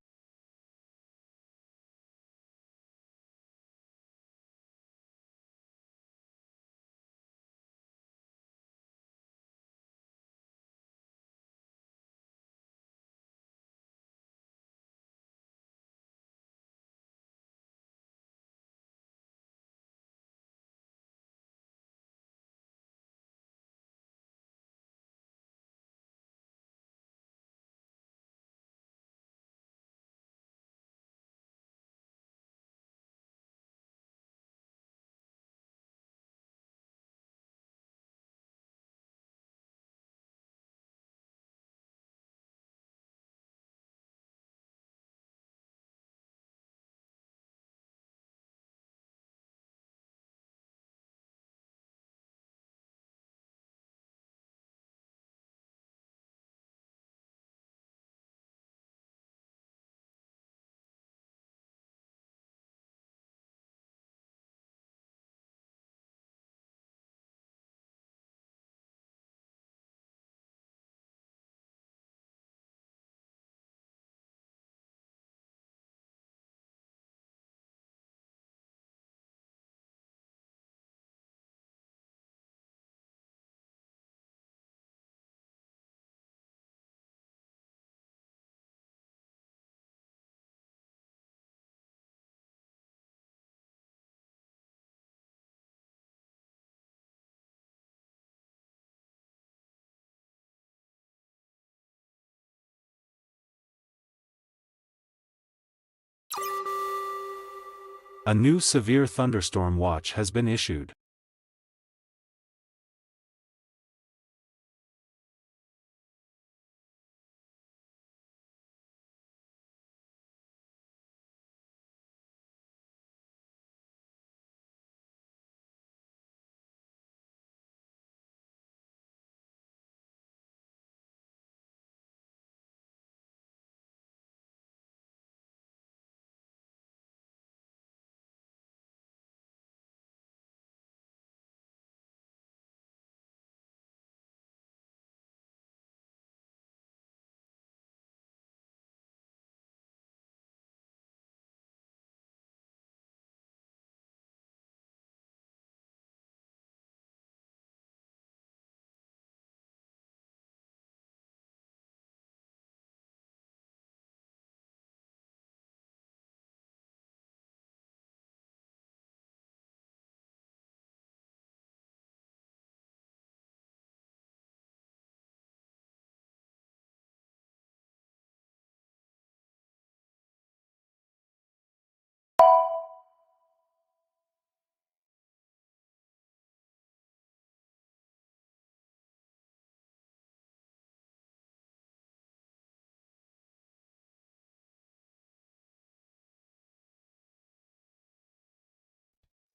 A new severe thunderstorm watch has been issued.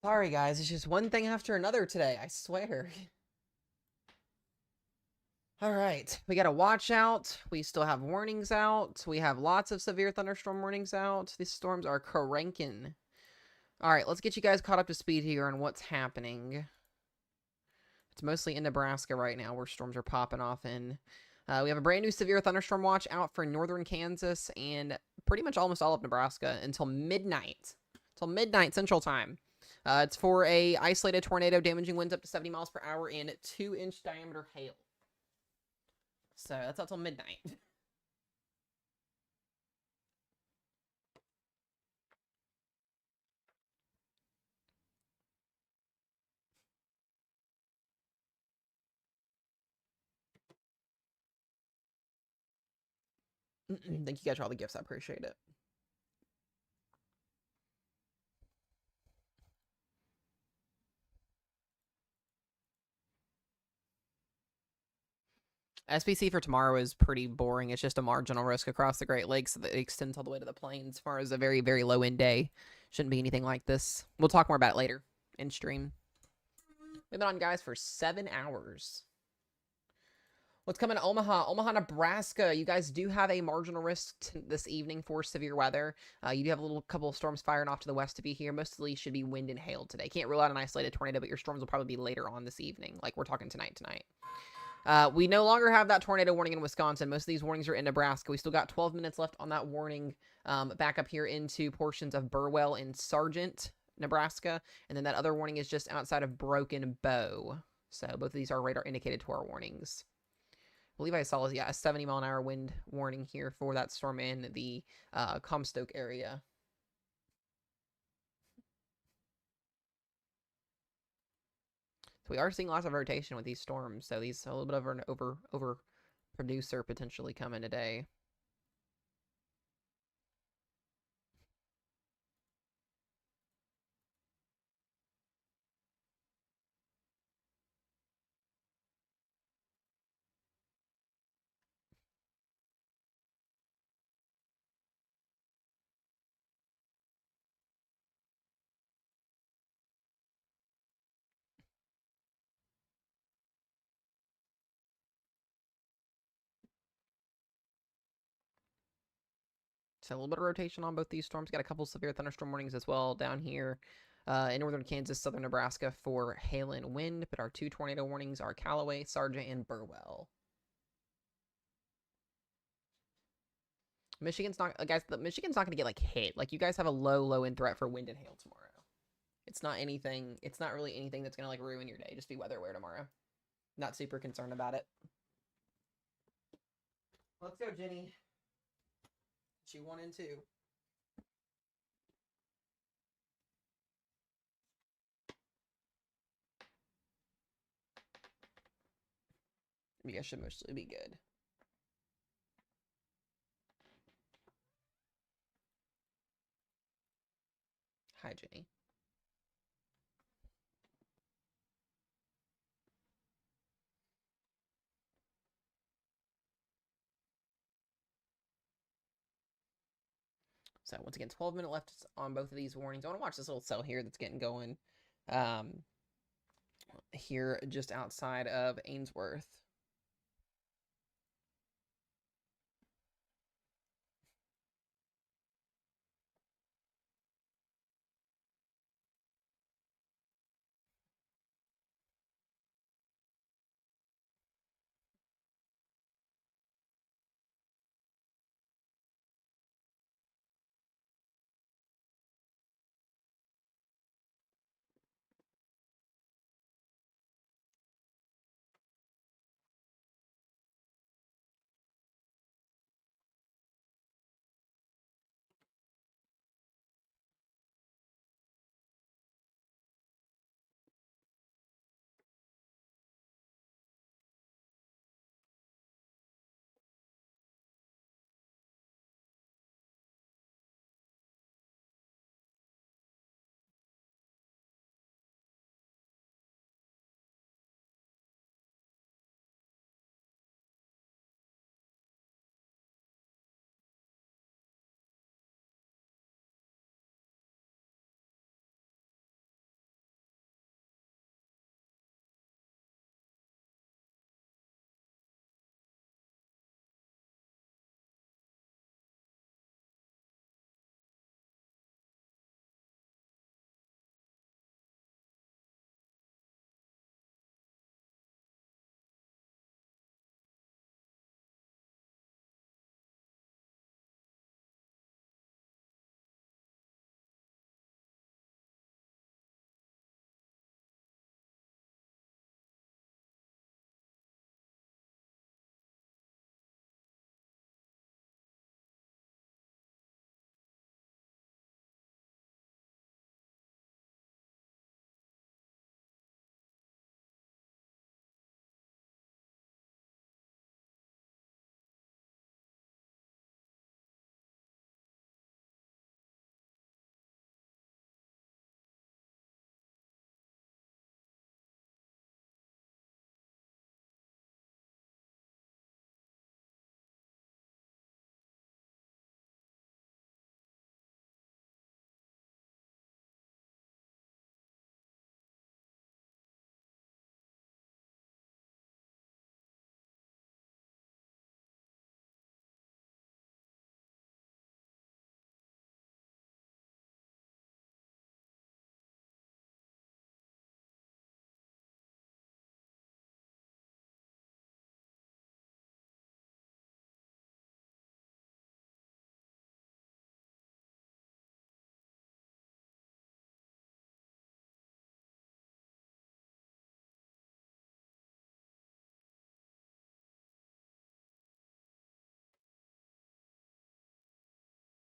Sorry, guys. It's just one thing after another today. I swear. All right. We got a watch out. We still have warnings out. We have lots of severe thunderstorm warnings out. These storms are cranking. All right. Let's get you guys caught up to speed here on what's happening. It's mostly in Nebraska right now where storms are popping off in. We have a brand new severe thunderstorm watch out for northern Kansas and pretty much almost all of Nebraska until midnight. Until midnight Central Time. It's for a isolated tornado damaging winds up to 70 miles per hour and 2-inch diameter hail. So that's up till midnight. Thank you guys for all the gifts. I appreciate it. SPC for tomorrow is pretty boring. It's just a marginal risk across the Great Lakes that extends all the way to the plains. As far as a very, very low end day, shouldn't be anything like this. We'll talk more about it later in stream. We've been on, guys, for 7 hours. What's coming to Omaha? Omaha, Nebraska. You guys do have a marginal risk this evening for severe weather. You do have a little couple of storms firing off to the west to be here. Mostly should be wind and hail today. Can't rule out an isolated tornado, but your storms will probably be later on this evening. Like we're talking tonight. We no longer have that tornado warning in Wisconsin. Most of these warnings are in Nebraska. We still got 12 minutes left on that warning back up here into portions of Burwell and Sargent, Nebraska. And then that other warning is just outside of Broken Bow. So both of these are radar indicated to our warnings. I believe I saw, yeah, a 70-mile-an-hour wind warning here for that storm in the Comstock area. So we are seeing lots of rotation with these storms. So these a little bit of an over producer potentially coming today. So a little bit of rotation on both these storms. Got a couple severe thunderstorm warnings as well down here in northern Kansas, southern Nebraska for hail and wind. But our 2 tornado warnings are Callaway, Sargent, and Burwell. Michigan's not, guys. Michigan's not going to get like hit. Like you guys have a low end threat for wind and hail tomorrow. It's not anything. It's not really anything that's going to like ruin your day. Just be weather aware tomorrow. Not super concerned about it. Let's go, Jenny. She 1 and 2. You guys should mostly be good. Hi, Jenny. So once again, 12-minute left on both of these warnings. I want to watch this little cell here that's getting going. Here just outside of Ainsworth.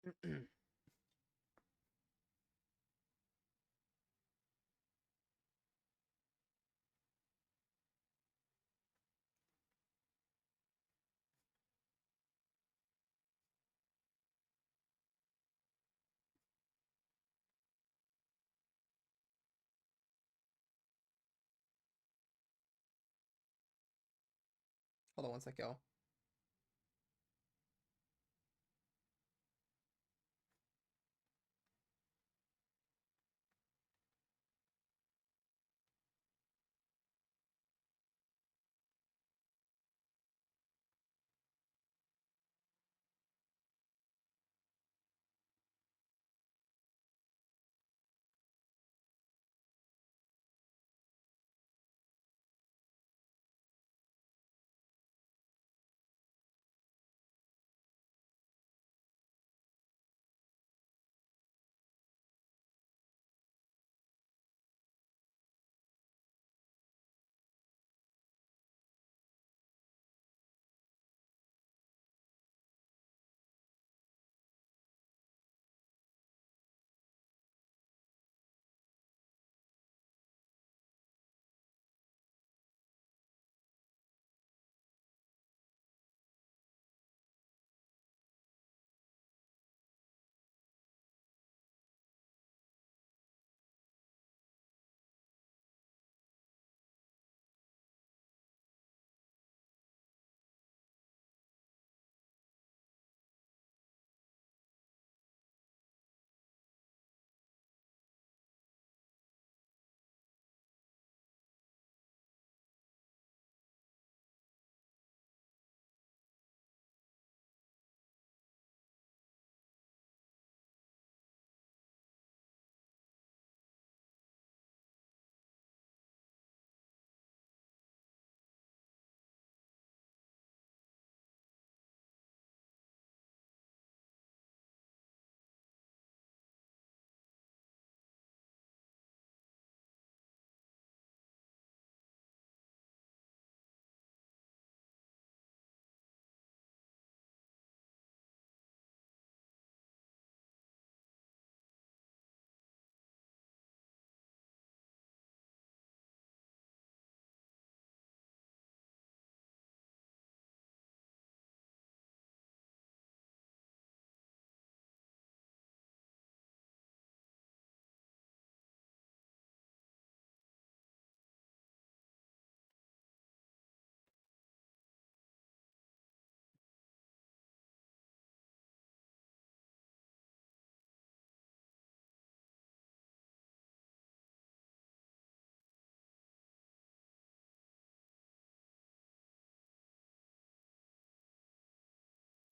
Hold on one sec, y'all.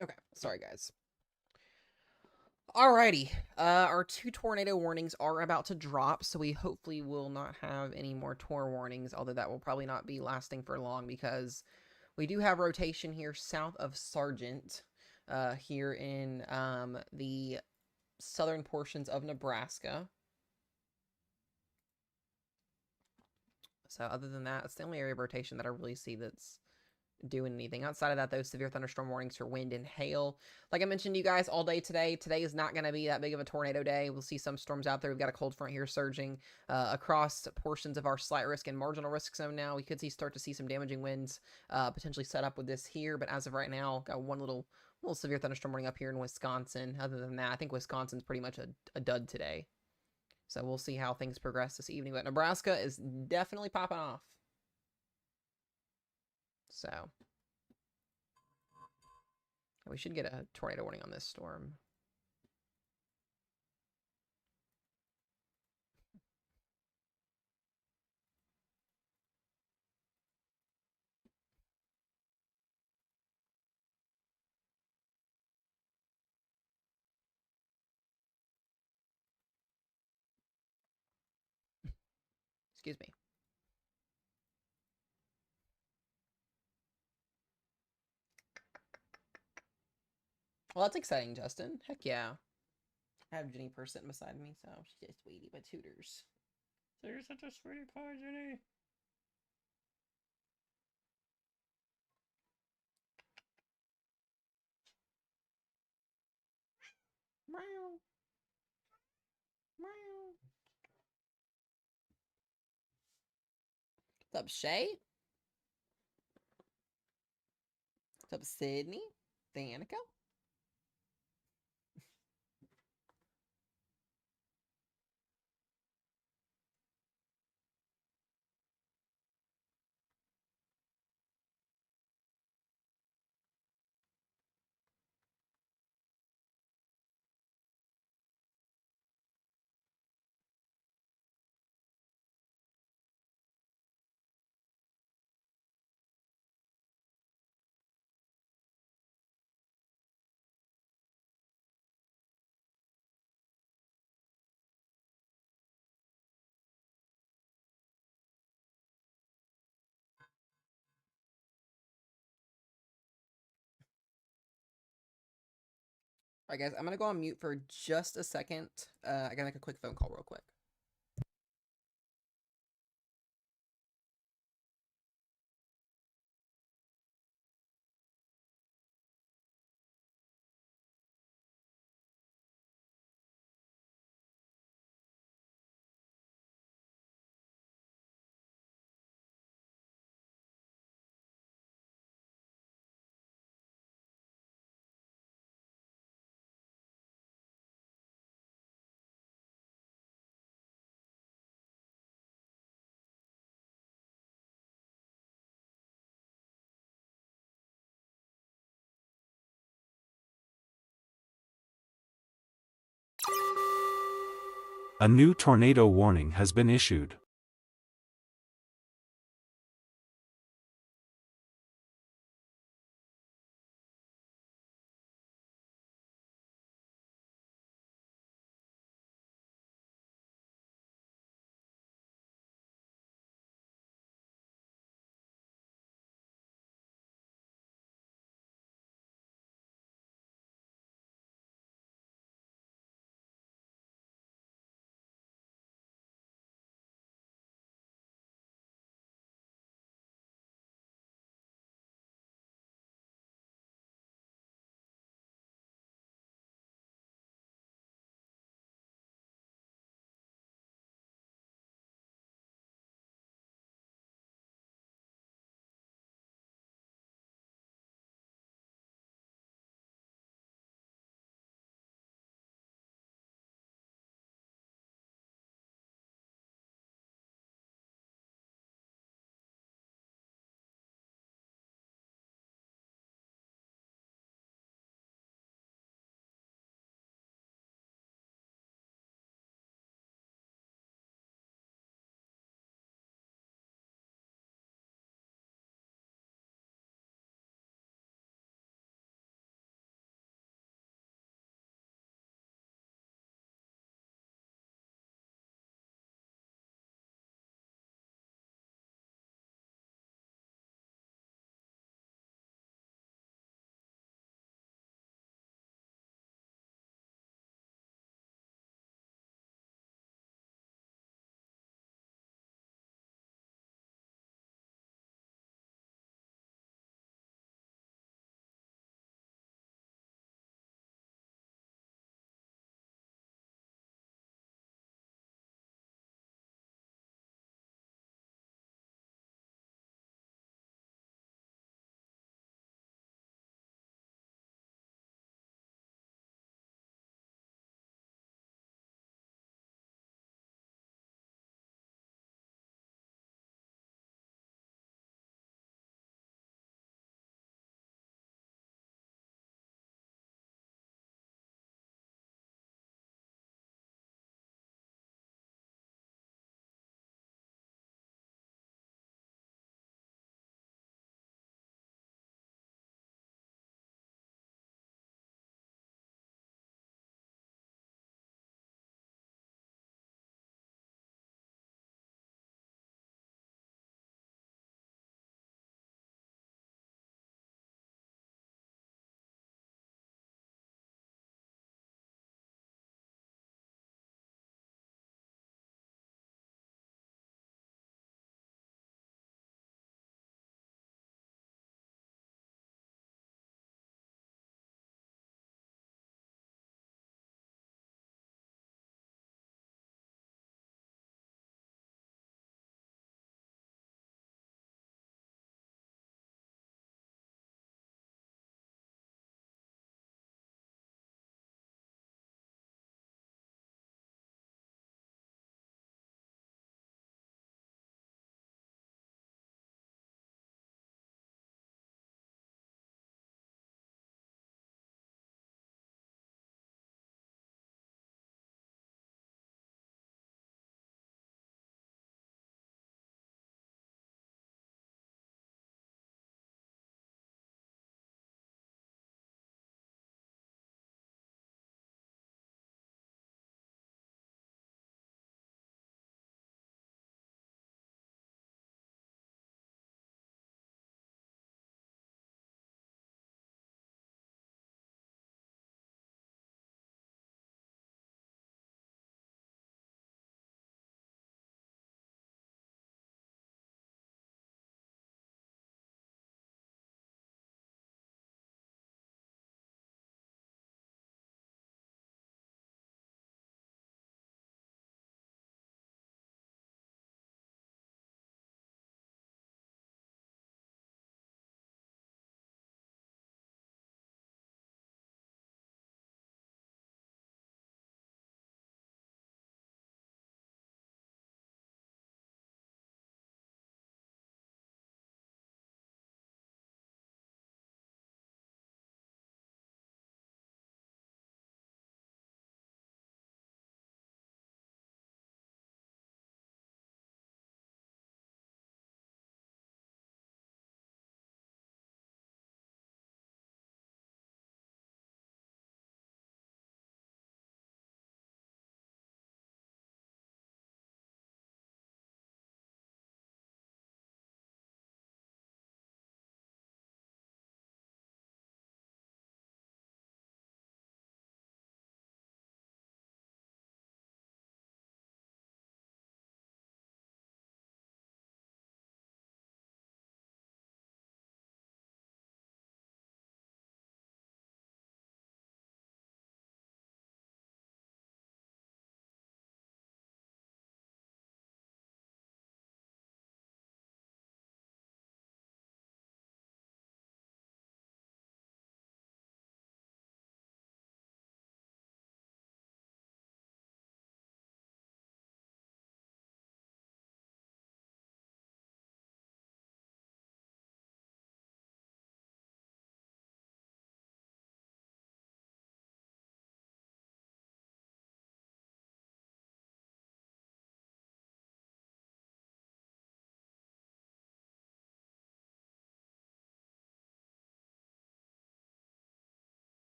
Okay, sorry guys. Alrighty, our 2 tornado warnings are about to drop, so we hopefully will not have any more tor warnings, although that will probably not be lasting for long because we do have rotation here south of Sargent, here in the southern portions of Nebraska. So other than that, it's the only area of rotation that I really see that's doing anything. Outside of that, those severe thunderstorm warnings for wind and hail. Like I mentioned to you guys all day today, today is not going to be that big of a tornado day. We'll see some storms out there. We've got a cold front here surging across portions of our slight risk and marginal risk zone now. We could start to see some damaging winds potentially set up with this here, but as of right now, got one little severe thunderstorm warning up here in Wisconsin. Other than that, I think Wisconsin's pretty much a dud today. So we'll see how things progress this evening. But Nebraska is definitely popping off. So we should get a tornado warning on this storm. Excuse me. Well, that's exciting, Justin. Heck yeah. I have Jenny Purr sitting beside me, so she's just sweetie but tutors. So you're such a sweetie pie, Jenny. Meow. Meow. What's up, Shay? What's up, Sydney? Danica? All right, guys, I'm going to go on mute for just a second. I got to make a quick phone call real quick. A new tornado warning has been issued.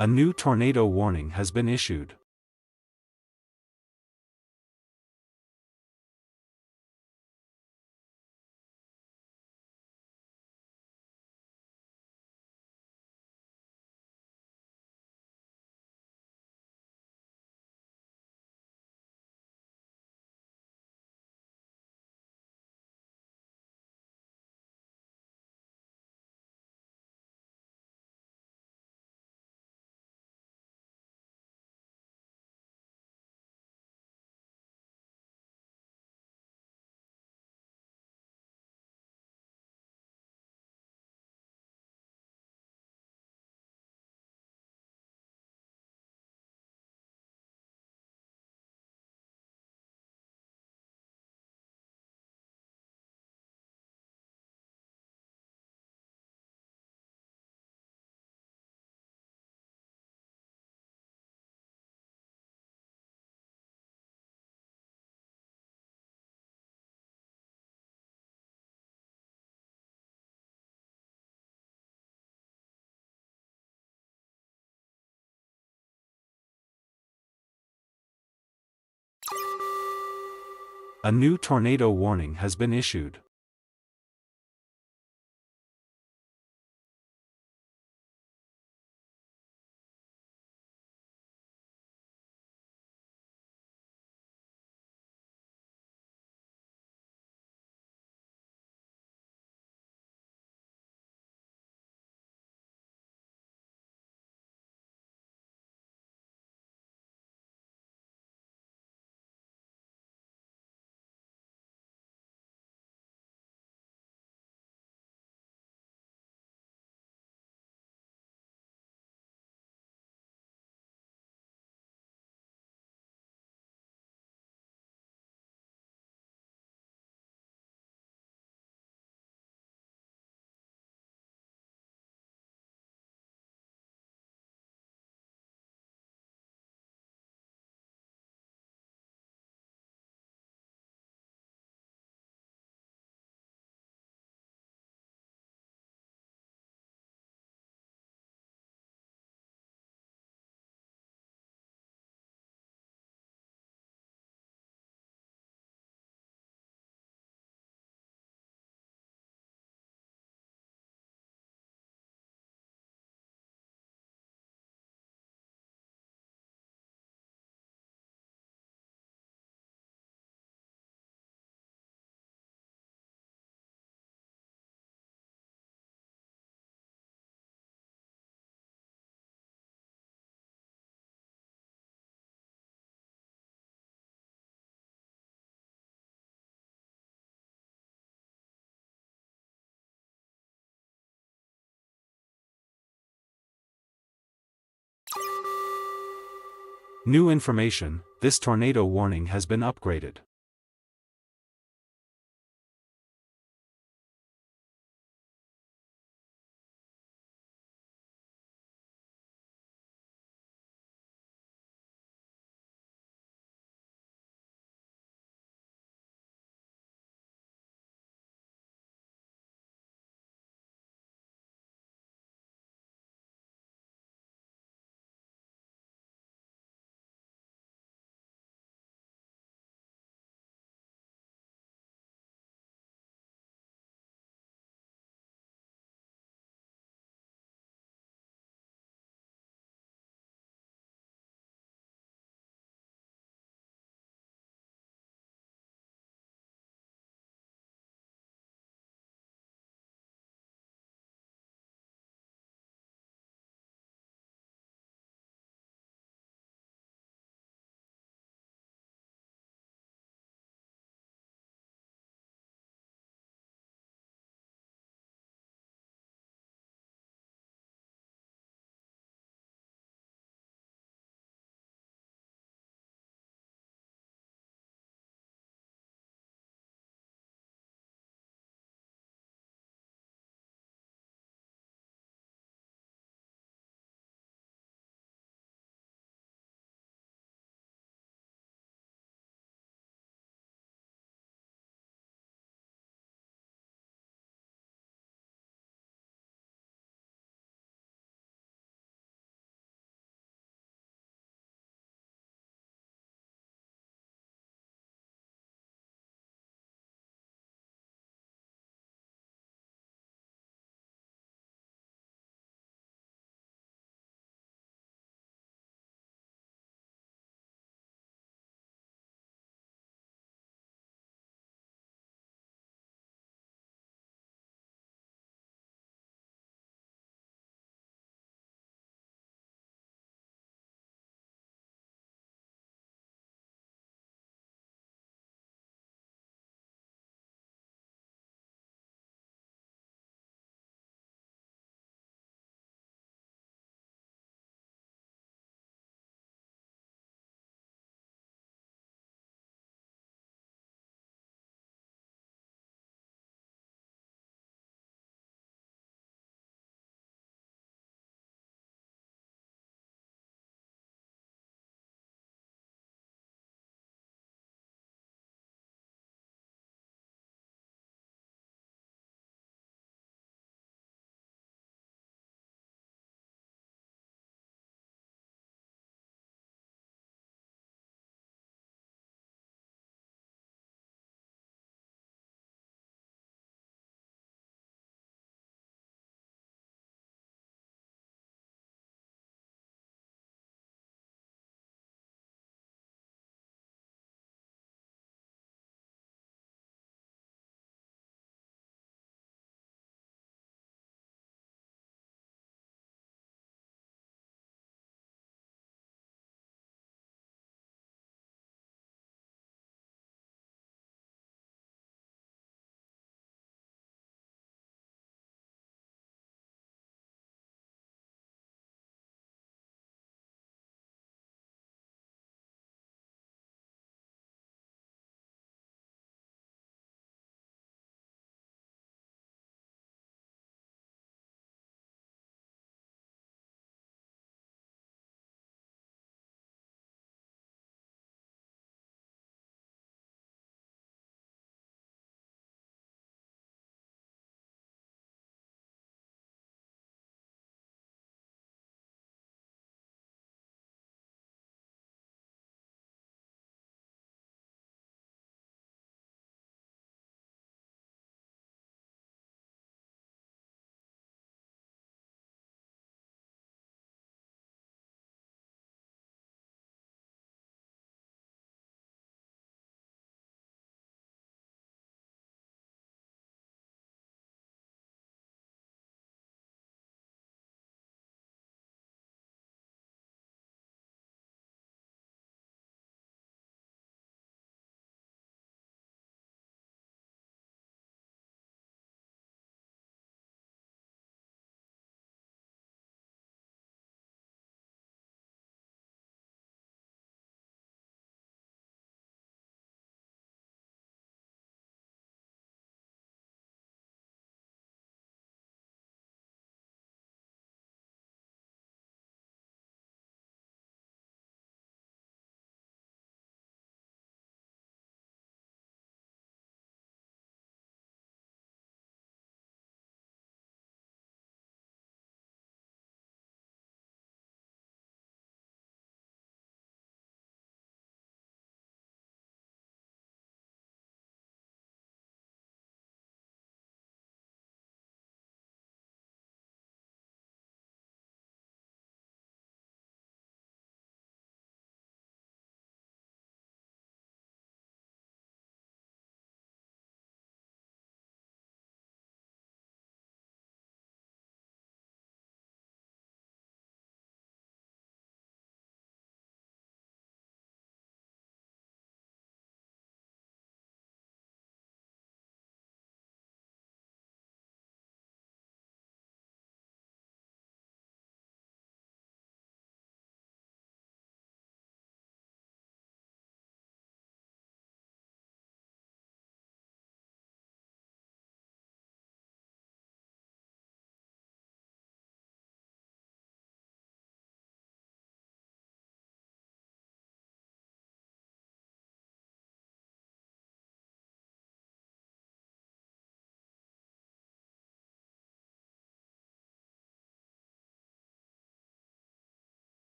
A new tornado warning has been issued. A new tornado warning has been issued. New information, this tornado warning has been upgraded.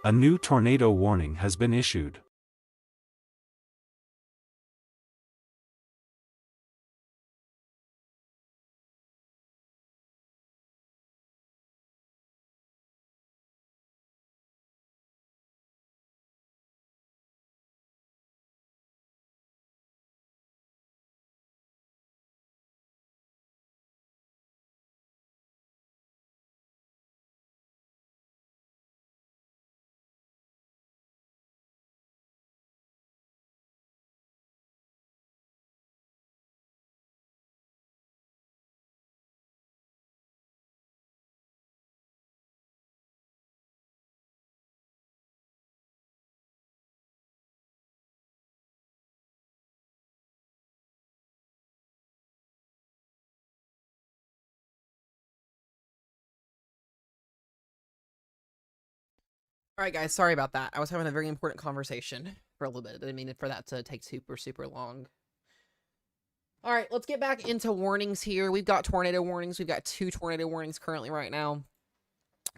A new tornado warning has been issued. All right, guys, sorry about that. I was having a very important conversation for a little bit. I didn't mean for that to take super, super long. All right, let's get back into warnings here. We've got tornado warnings. We've got 2 tornado warnings currently right now.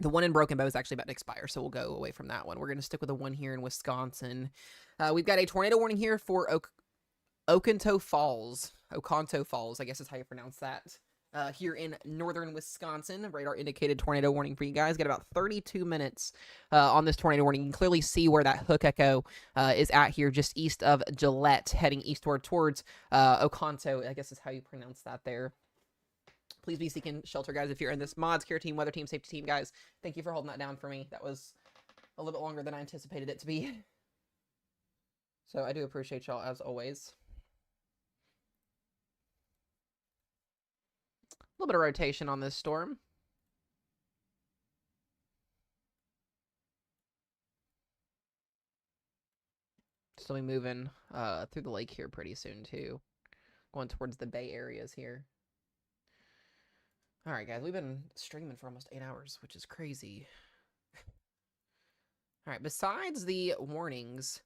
The one in Broken Bow is actually about to expire, so we'll go away from that one. We're going to stick with the one here in Wisconsin. We've got a tornado warning here for Oconto Falls. Oconto Falls, I guess is how you pronounce that. Here in northern Wisconsin. Radar indicated tornado warning for you guys. Got about 32 minutes on this tornado warning. You can clearly see where that hook echo is at here, just east of Gillette, heading eastward towards Oconto, I guess is how you pronounce that there. Please be seeking shelter, guys, if you're in this. Mods, care team, weather team, safety team, guys. Thank you for holding that down for me. That was a little bit longer than I anticipated it to be. So I do appreciate y'all, as always. A little bit of rotation on this storm. Still be moving through the lake here pretty soon, too. Going towards the bay areas here. All right, guys, we've been streaming for almost 8 hours, which is crazy. All right, besides the warnings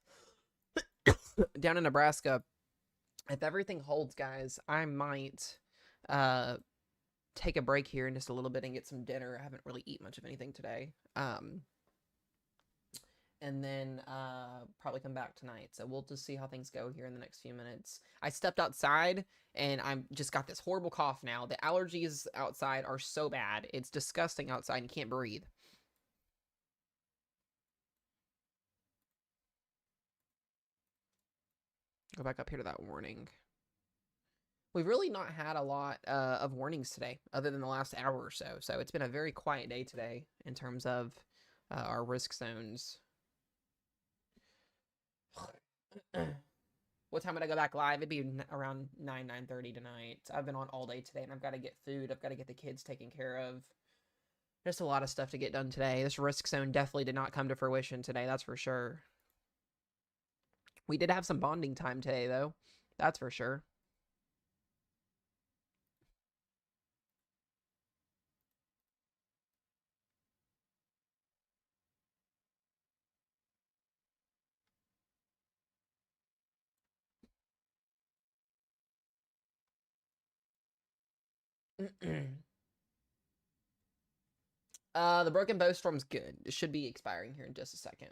down in Nebraska, if everything holds, guys, I might take a break here in just a little bit and get some dinner. I haven't really eaten much of anything today. And then probably come back tonight. So we'll just see how things go here in the next few minutes. I stepped outside and I'm just got this horrible cough now. The allergies outside are so bad. It's disgusting outside and you can't breathe. Go back up here to that warning. We've really not had a lot of warnings today, other than the last hour or so. So it's been a very quiet day today in terms of our risk zones. What time would I go back live? It'd be around 9:30 tonight. I've been on all day today, and I've got to get food. I've got to get the kids taken care of. There's a lot of stuff to get done today. This risk zone definitely did not come to fruition today, that's for sure. We did have some bonding time today, though. That's for sure. The Broken Bow Storm's good. It should be expiring here in just a second.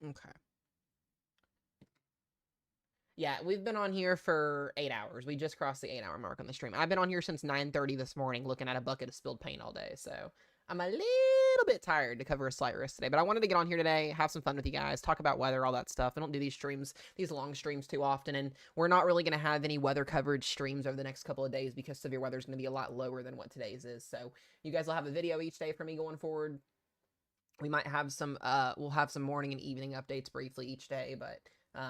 Okay. Yeah, we've been on here for 8 hours. We just crossed the 8-hour mark on the stream. I've been on here since 9:30 this morning looking at a bucket of spilled paint all day, so I'm a little bit tired to cover a slight risk today, but I wanted to get on here today, have some fun with you guys, talk about weather, all that stuff. I don't do these streams, these long streams too often, and we're not really going to have any weather coverage streams over the next couple of days because severe weather is going to be a lot lower than what today's is. So you guys will have a video each day for me going forward. We might have some, we'll have some morning and evening updates briefly each day, but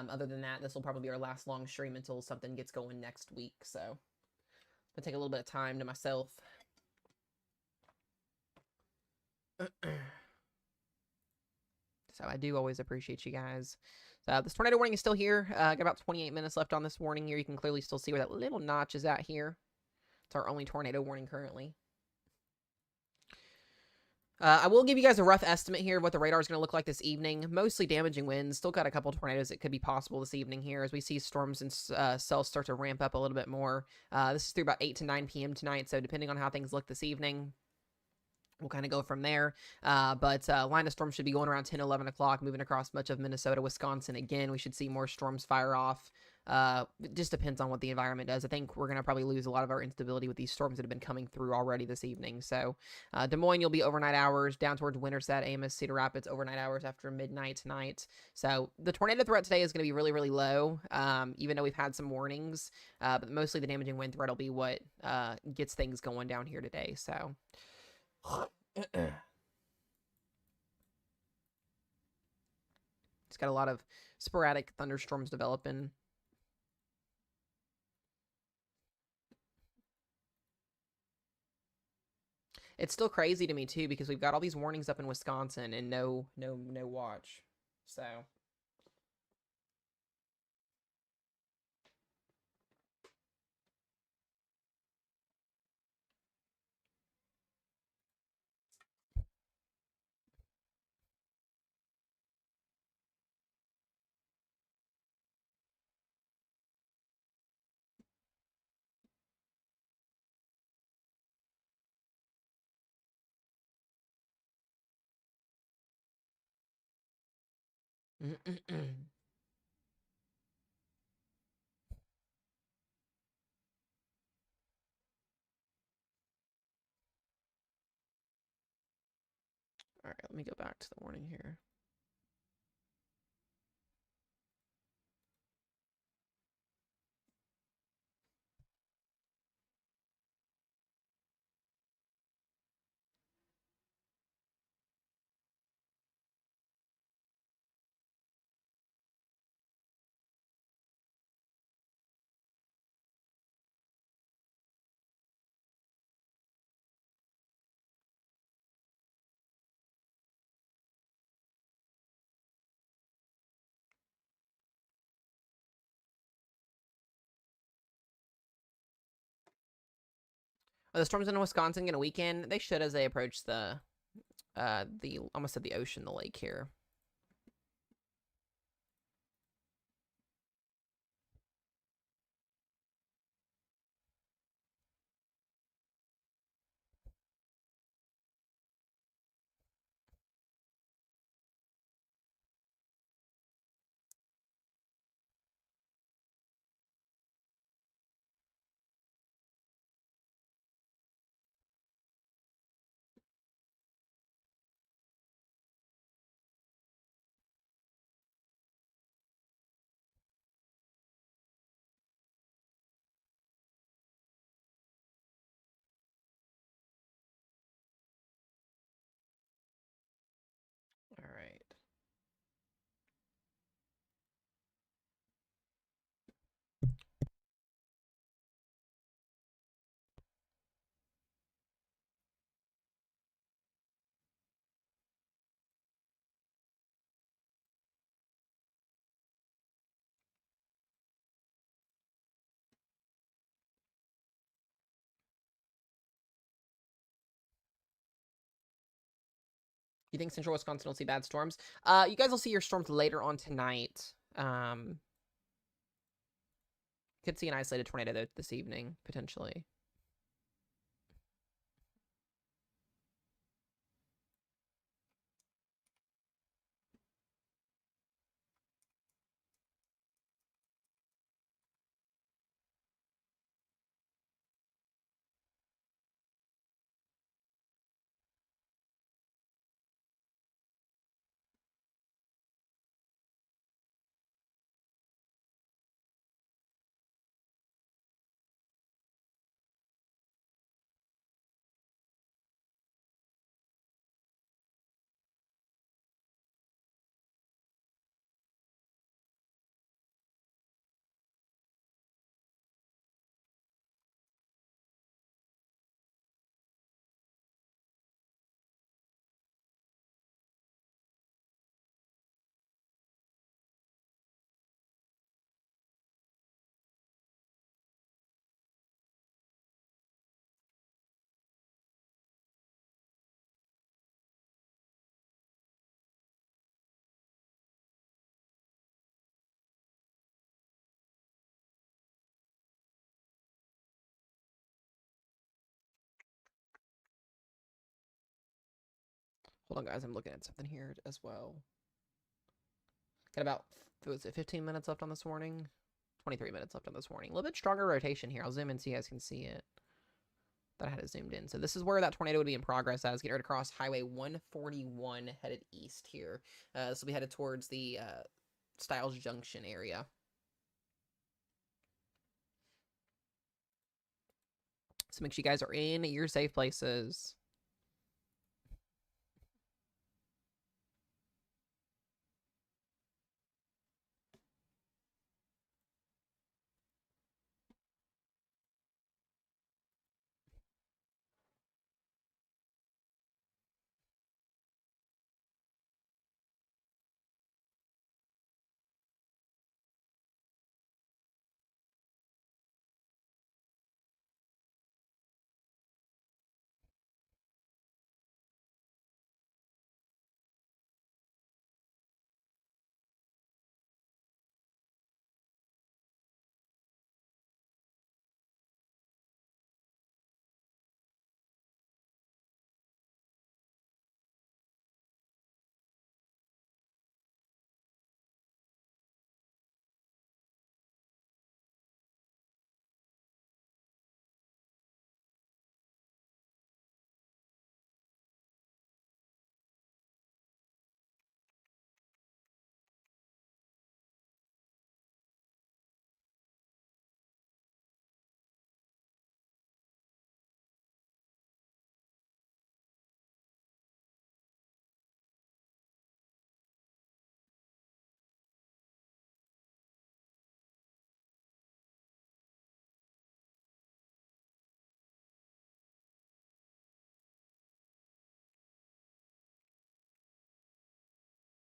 other than that, this will probably be our last long stream until something gets going next week. So I'll take a little bit of time to myself. So I do always appreciate you guys. So this tornado warning is still here. Got about 28 minutes left on this warning here. You can clearly still see where that little notch is at here. It's our only tornado warning currently. I will give you guys a rough estimate here of what the radar is going to look like this evening. Mostly damaging winds. Still got a couple tornadoes that could be possible this evening here as we see storms and cells start to ramp up a little bit more. This is through about 8 to 9 p.m. tonight, so depending on how things look this evening, we'll kind of go from there. But line of storm should be going around 10, 11 o'clock, moving across much of Minnesota, Wisconsin. Again, we should see more storms fire off. It just depends on what the environment does. I think we're going to probably lose a lot of our instability with these storms that have been coming through already this evening. So Des Moines, you'll be overnight hours, down towards Winterset, Amos, Cedar Rapids, overnight hours after midnight tonight. So the tornado threat today is going to be really, really low, even though we've had some warnings. But mostly the damaging wind threat will be what gets things going down here today. So... It's got a lot of sporadic thunderstorms developing. It's still crazy to me too because we've got all these warnings up in Wisconsin and no watch. So all right, let me go back to the warning here. Are the storms in Wisconsin going to weaken? They should as they approach the almost said the ocean, the lake here. All right. You think central Wisconsin will see bad storms? You guys will see your storms later on tonight. Could see an isolated tornado though this evening, potentially. Hold on, guys. I'm looking at something here as well. Got about, what was it, 15 minutes left on this warning? 23 minutes left on this warning. A little bit stronger rotation here. I'll zoom in so you guys can see it. Thought I had it zoomed in. So this is where that tornado would be in progress as. Getting ready to cross Highway 141 headed east here. This will be headed towards the Styles Junction area. So make sure you guys are in your safe places.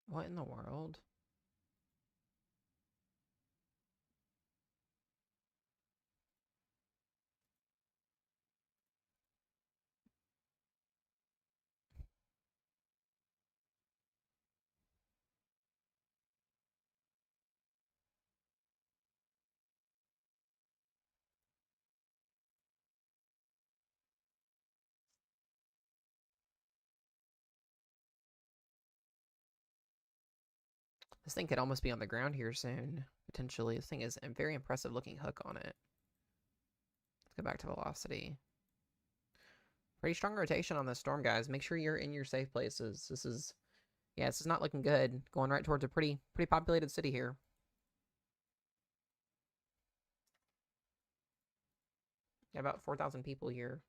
What in the world? This thing could almost be on the ground here soon, potentially. This thing is a very impressive looking hook on it. Let's go back to velocity. Pretty strong rotation on this storm, guys. Make sure you're in your safe places. This is, yeah, this is not looking good. Going right towards a pretty populated city here. Got about 4,000 people here.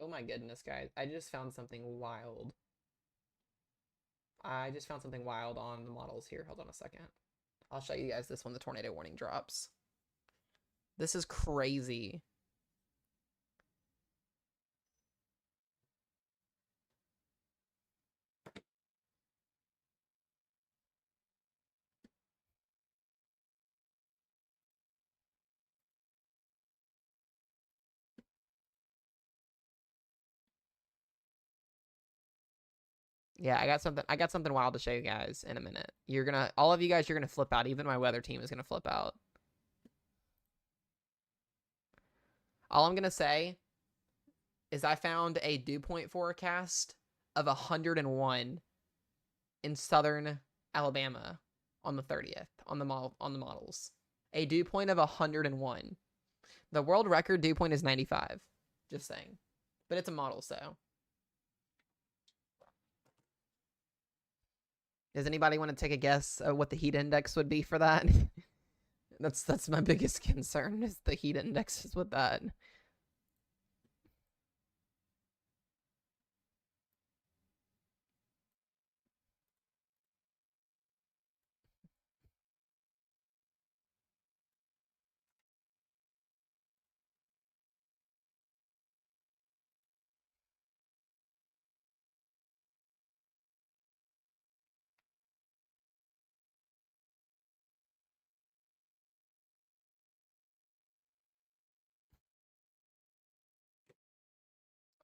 Oh my goodness, guys. I just found something wild. I just found something wild on the models here. Hold on a second. I'll show you guys this when the tornado warning drops. This is crazy. Yeah, I got something wild to show you guys in a minute. All of you guys, you're gonna flip out. Even my weather team is gonna flip out. All I'm gonna say is I found a dew point forecast of 101 in southern Alabama on the 30th on the models. A dew point of 101. The world record dew point is 95. Just saying. But it's a model, so. Does anybody want to take a guess what the heat index would be for that? That's my biggest concern is the heat indexes with that.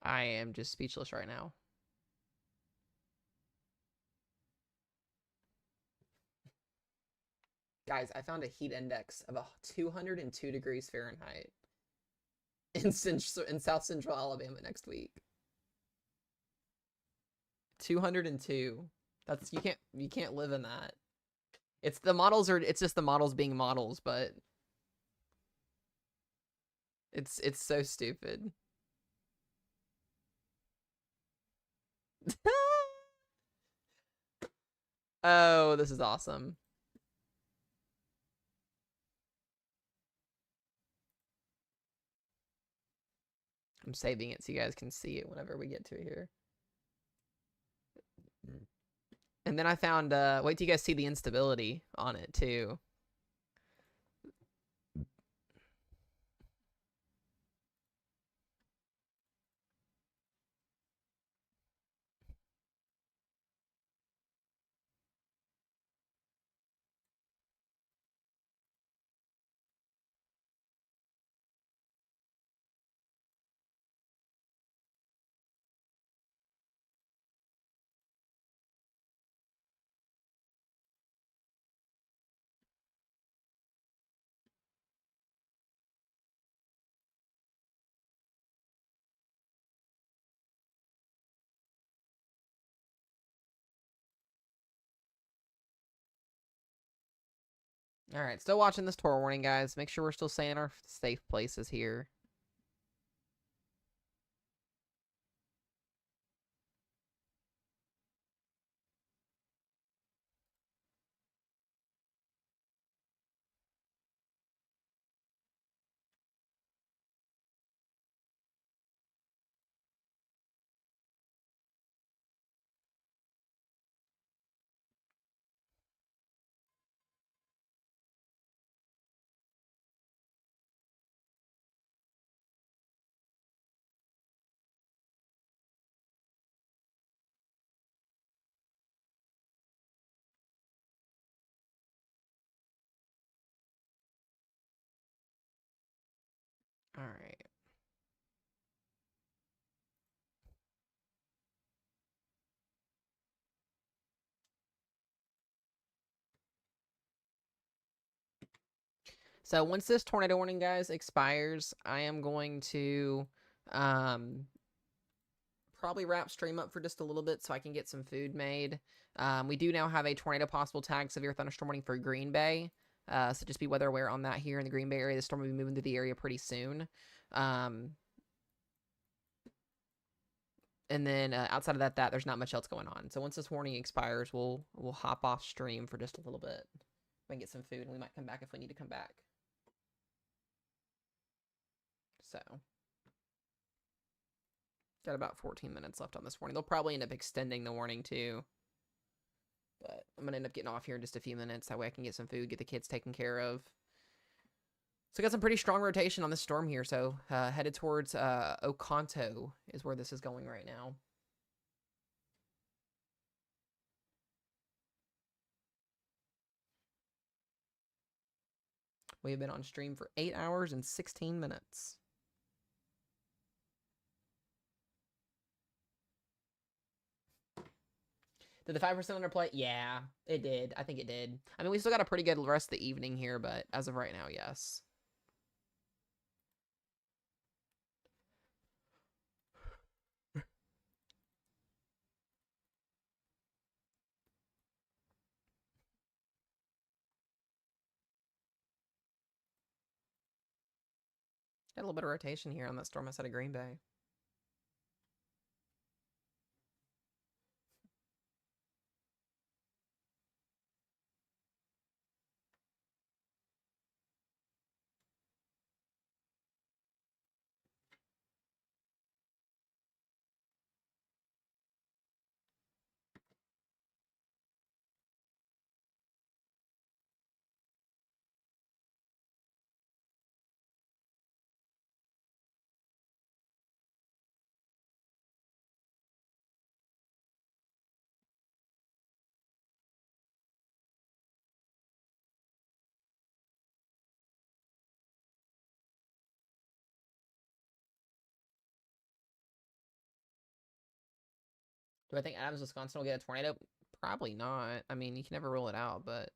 I am just speechless right now. Guys, I found a heat index of 202 degrees Fahrenheit in South Central Alabama next week. 202. That's you can't live in that. It's just the models being models, but it's so stupid. Oh, this is awesome. I'm saving it so you guys can see it whenever we get to it here. And then I found wait till you guys see the instability on it too. All right, still watching this tour warning, guys. Make sure we're still staying in our safe places here. All right. So once this tornado warning, guys, expires, I am going to probably wrap stream up for just a little bit so I can get some food made. We do now have a tornado possible tag severe thunderstorm warning for Green Bay. So just be weather aware on that here in the Green Bay area. The storm will be moving through the area pretty soon. And then outside of that, there's not much else going on. So once this warning expires, we'll hop off stream for just a little bit. We can get some food, and we might come back if we need to come back. So got about 14 minutes left on this warning. They'll probably end up extending the warning too. But I'm going to end up getting off here in just a few minutes. That way I can get some food, get the kids taken care of. So got some pretty strong rotation on this storm here. So headed towards Oconto is where this is going right now. We have been on stream for 8 hours and 16 minutes. Did the 5% underplay? Yeah, it did. I think it did. I mean, we still got a pretty good rest of the evening here, but as of right now, yes. Got a little bit of rotation here on that storm outside of Green Bay. Do I think Adams, Wisconsin will get a tornado? Probably not. I mean, you can never rule it out, but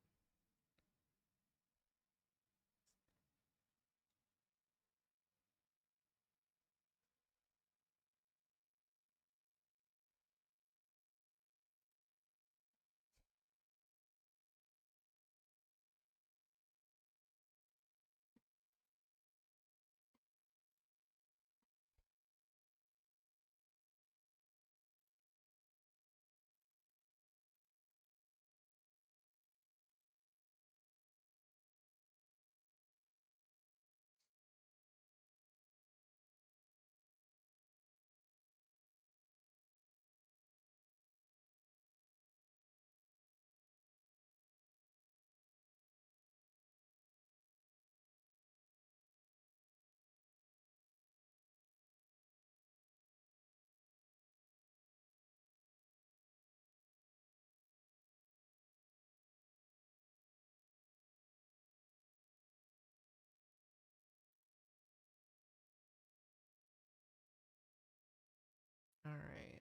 all right.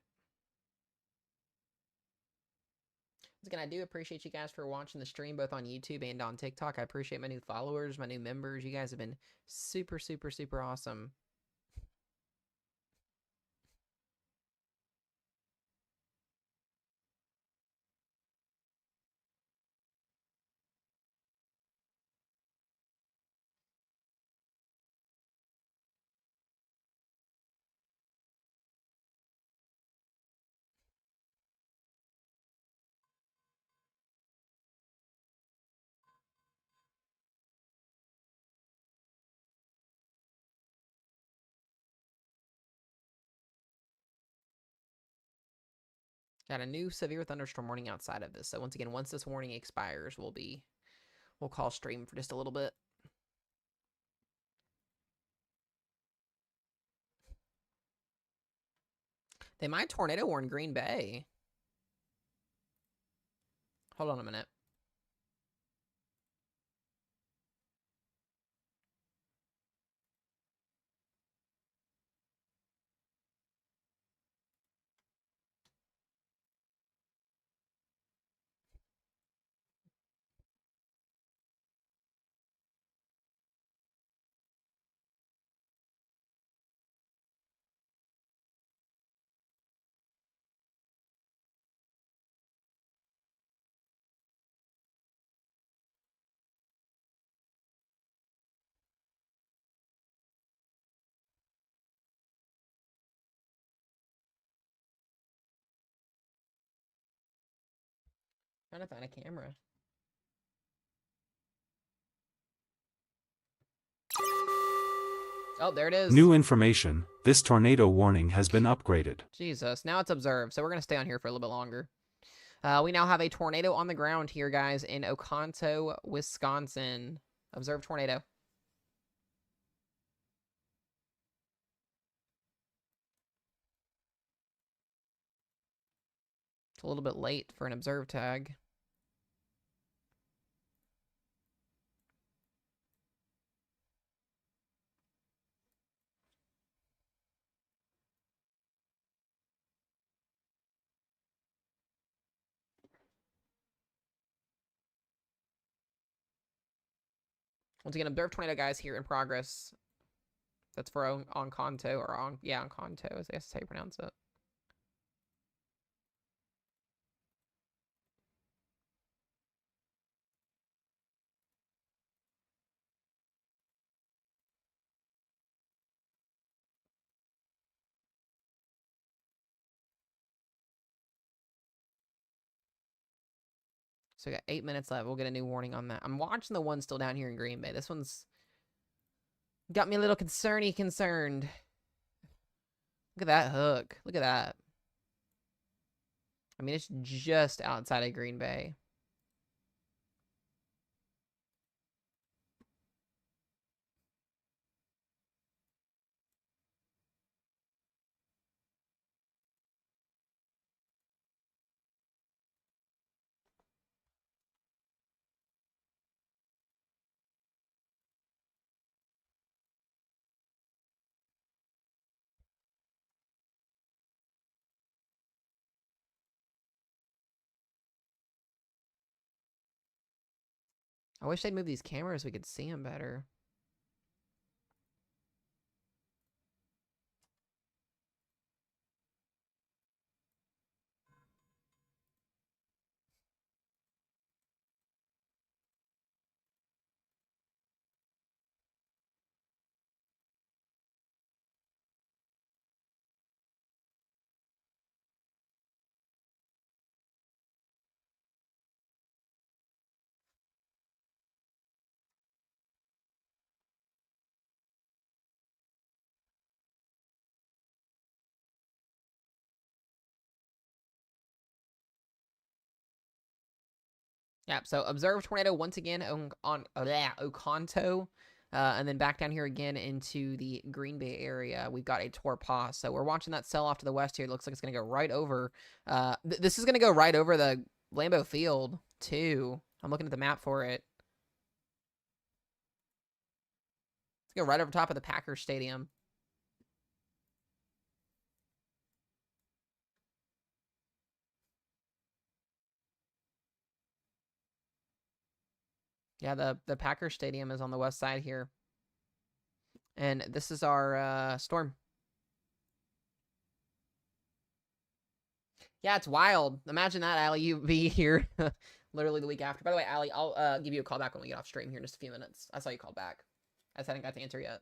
Again, I do appreciate you guys for watching the stream both on YouTube and on TikTok. I appreciate my new followers, my new members. You guys have been super, super, super awesome. Got a new severe thunderstorm warning outside of this. So once again, once this warning expires, we'll call stream for just a little bit. They might tornado warn Green Bay. Hold on a minute. Trying to find a camera. Oh, there it is. New information, this tornado warning has been upgraded. Jesus, now it's observed, so we're going to stay on here for a little bit longer. We now have a tornado on the ground here, guys, in Oconto, Wisconsin. Observed tornado. It's a little bit late for an observed tag. Once again, observed tornado, guys, here in progress. That's for Oconto, or Oconto, I guess that's how you pronounce it. So we got 8 minutes left. We'll get a new warning on that. I'm watching the one still down here in Green Bay. This one's got me a little concerned. Look at that hook. Look at that. I mean, it's just outside of Green Bay. I wish they'd move these cameras so we could see them better. Yeah, so observe tornado once again on Oconto. And then back down here again into the Green Bay area, we've got a Torpah. So we're watching that sell off to the west here. It looks like it's going to go right over. This is going to go right over the Lambeau Field, too. I'm looking at the map for it. It's going to go right over top of the Packers Stadium. Yeah, the Packers Stadium is on the west side here. And this is our storm. Yeah, it's wild. Imagine that, Allie, you be here literally the week after. By the way, Allie, I'll give you a call back when we get off stream here in just a few minutes. I saw you call back. I just hadn't got to answer yet.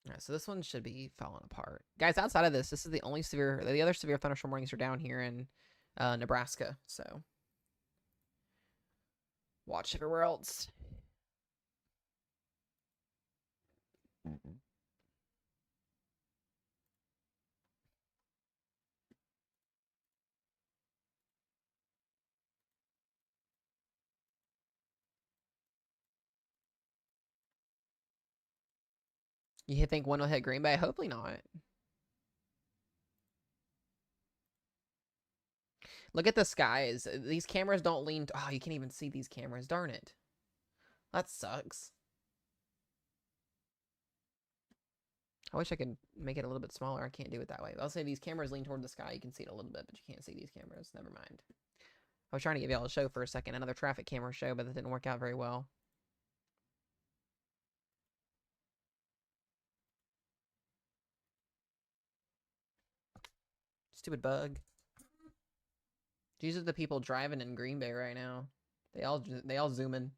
All right, so this one should be falling apart. Guys, outside of this is the other severe thunderstorm warnings are down here in Nebraska. So watch everywhere else. You think one will hit Green Bay? Hopefully not. Look at the skies. These cameras don't lean. Oh, you can't even see these cameras. Darn it. That sucks. I wish I could make it a little bit smaller. I can't do it that way. I'll say these cameras lean toward the sky. You can see it a little bit, but you can't see these cameras. Never mind. I was trying to give y'all a show for a second. Another traffic camera show, but that didn't work out very well. Stupid bug. These are the people driving in Green Bay right now. They all zoom in.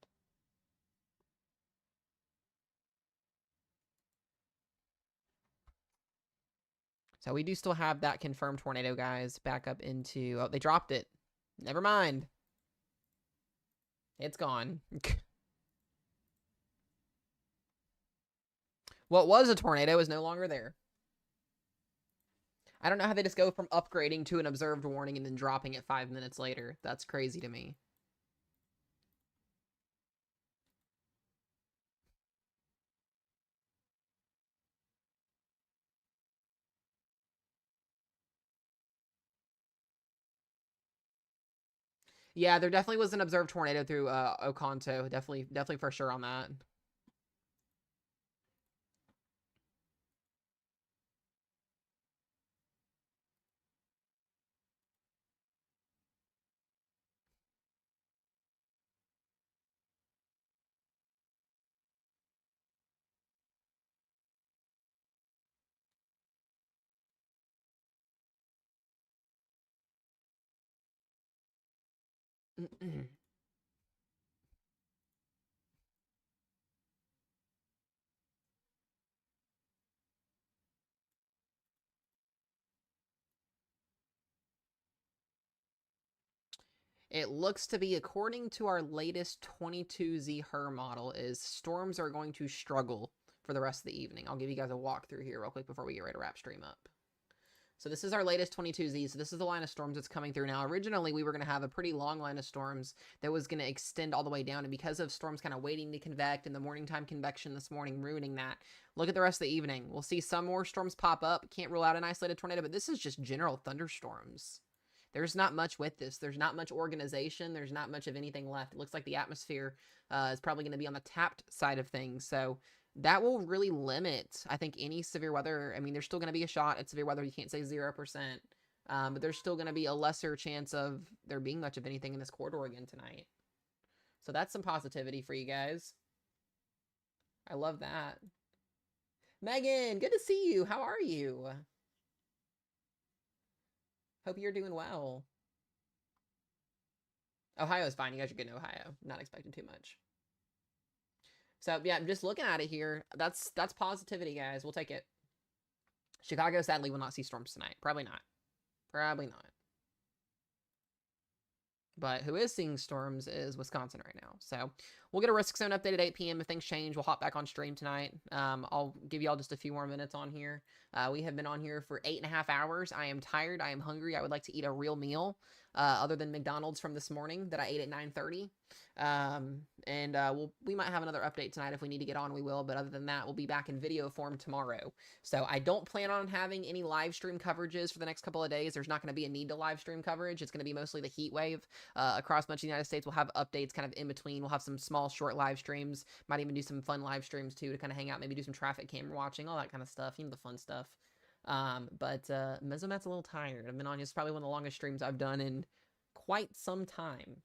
So we do still have that confirmed tornado, guys, back up into... Oh, they dropped it. Never mind. It's gone. What was a tornado is no longer there. I don't know how they just go from upgrading to an observed warning and then dropping it 5 minutes later. That's crazy to me. Yeah, there definitely was an observed tornado through Oconto. Definitely for sure on that. It looks to be, according to our latest 22Z HER model, is storms are going to struggle for the rest of the evening. I'll give you guys a walkthrough here real quick before we get ready to wrap stream up. So this is our latest 22Z. So this is the line of storms that's coming through now. Originally, we were going to have a pretty long line of storms that was going to extend all the way down. And because of storms kind of waiting to convect and the morning time convection this morning ruining that, look at the rest of the evening. We'll see some more storms pop up. Can't rule out an isolated tornado, but this is just general thunderstorms. There's not much with this. There's not much organization. There's not much of anything left. It looks like the atmosphere is probably going to be on the tapped side of things. So that will really limit, I think, any severe weather. I mean, there's still going to be a shot at severe weather. You can't say 0%. But there's still going to be a lesser chance of there being much of anything in this corridor again tonight. So that's some positivity for you guys. I love that. Megan, good to see you. How are you? Hope you're doing well. Ohio's fine. You guys are good in Ohio. Not expecting too much. So, yeah, I'm just looking at it here. That's positivity, guys. We'll take it. Chicago, sadly, will not see storms tonight. Probably not. Probably not. But who is seeing storms is Wisconsin right now. So we'll get a risk zone update at 8 p.m. If things change, we'll hop back on stream tonight. I'll give y'all just a few more minutes on here. We have been on here for 8.5 hours. I am tired. I am hungry. I would like to eat a real meal other than McDonald's from this morning that I ate at 9:30. We might have another update tonight. If we need to get on, we will. But other than that, we'll be back in video form tomorrow. So I don't plan on having any live stream coverages for the next couple of days. There's not going to be a need to live stream coverage. It's going to be mostly the heat wave across much of the United States. We'll have updates kind of in between. We'll have some small, short live streams. Might even do some fun live streams too to kind of hang out. Maybe do some traffic camera watching, all that kind of stuff. You know, the fun stuff. Mesomat's a little tired. I've been on. It's probably one of the longest streams I've done in quite some time.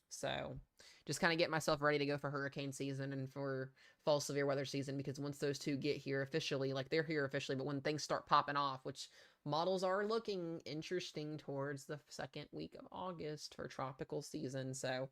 So just kind of get myself ready to go for hurricane season and for fall severe weather season, because once those two get here officially, like they're here officially, but when things start popping off, which models are looking interesting towards the second week of August for tropical season. So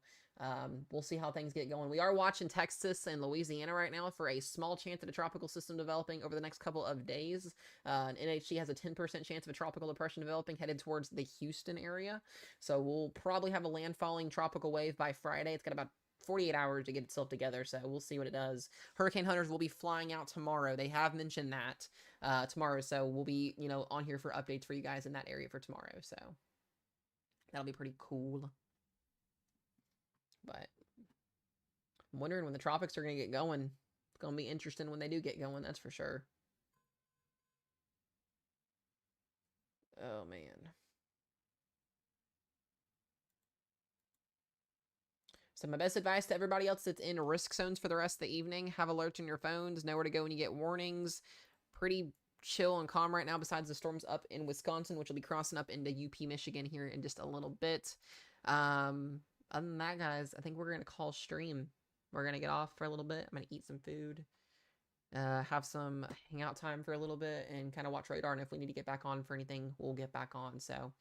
we'll see how things get going. We are watching Texas and Louisiana right now for a small chance at a tropical system developing over the next couple of days. NHC has a 10% chance of a tropical depression developing headed towards the Houston area. So we'll probably have a landfalling tropical wave by Friday. It's got about 48 hours to get itself together, so we'll see what it does. Hurricane hunters will be flying out tomorrow. They have mentioned that tomorrow, so we'll be, on here for updates for you guys in that area for tomorrow, so that'll be pretty cool. But I'm wondering when the tropics are going to get going. It's going to be interesting when they do get going, that's for sure. Oh, man. So my best advice to everybody else that's in risk zones for the rest of the evening, have alerts on your phones, know where to go when you get warnings. Pretty chill and calm right now besides the storms up in Wisconsin, which will be crossing up into UP, Michigan here in just a little bit. Other than that, guys, I think we're going to call stream. We're going to get off for a little bit. I'm going to eat some food, have some hangout time for a little bit, and kind of watch radar. And if we need to get back on for anything, we'll get back on. So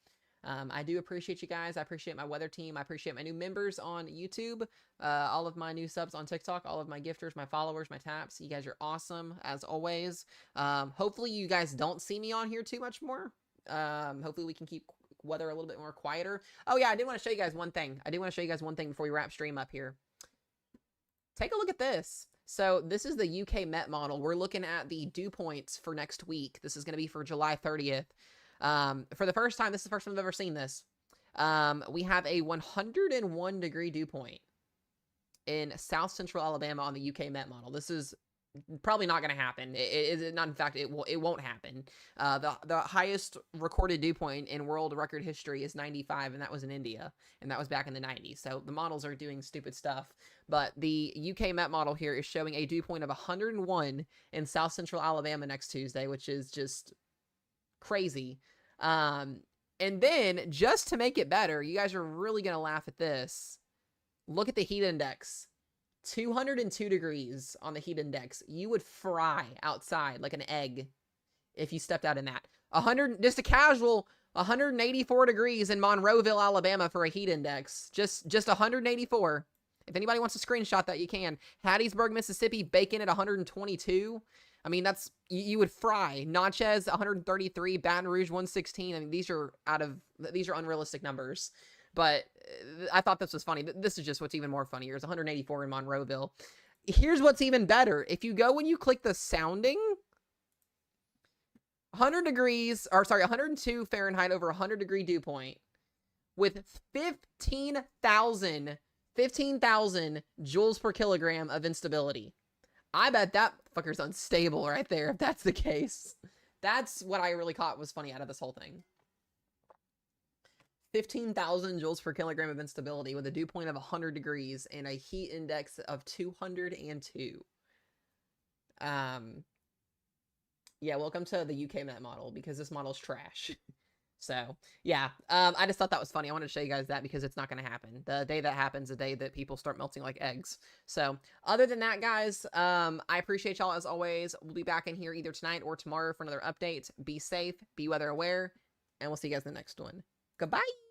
I do appreciate you guys. I appreciate my weather team. I appreciate my new members on YouTube, all of my new subs on TikTok, all of my gifters, my followers, my taps. You guys are awesome, as always. Hopefully you guys don't see me on here too much more. Hopefully we can keep weather a little bit more quieter. Oh yeah, I did want to show you guys one thing. Before we wrap stream up here. Take a look at this. So this is the UK Met model. We're looking at the dew points for next week. This is going to be for July 30th. For the first time, this is the first time I've ever seen this. We have a 101 degree dew point in South Central Alabama on the UK Met model. This is probably not going to happen. It won't happen. The highest recorded dew point in world record history is 95, and that was in India, and that was back in the 90s. So the models are doing stupid stuff. But the UK Met model here is showing a dew point of 101 in South Central Alabama next Tuesday, which is just crazy. And then, just to make it better, you guys are really going to laugh at this. Look at the heat index. 202 degrees on the heat index. You would fry outside like an egg if you stepped out in that. Just a casual 184 degrees in Monroeville, Alabama for a heat index. Just 184. If anybody wants to screenshot that, you can. Hattiesburg, Mississippi, bacon at 122. I mean, you would fry. Natchez, 133. Baton Rouge, 116. I mean, these are unrealistic numbers. But I thought this was funny. This is just what's even more funnier. It's 184 in Monroeville. Here's what's even better. If you go and you click the sounding, 100 degrees, or sorry, 102 Fahrenheit over 100 degree dew point with 15,000 joules per kilogram of instability. I bet that fucker's unstable right there if that's the case. That's what I really caught was funny out of this whole thing. 15,000 joules per kilogram of instability with a dew point of 100 degrees and a heat index of 202. Yeah, welcome to the UK Met model because this model's trash. So, yeah, I just thought that was funny. I wanted to show you guys that because it's not going to happen. The day that happens, the day that people start melting like eggs. So, other than that, guys, I appreciate y'all as always. We'll be back in here either tonight or tomorrow for another update. Be safe, be weather aware, and we'll see you guys in the next one. Goodbye!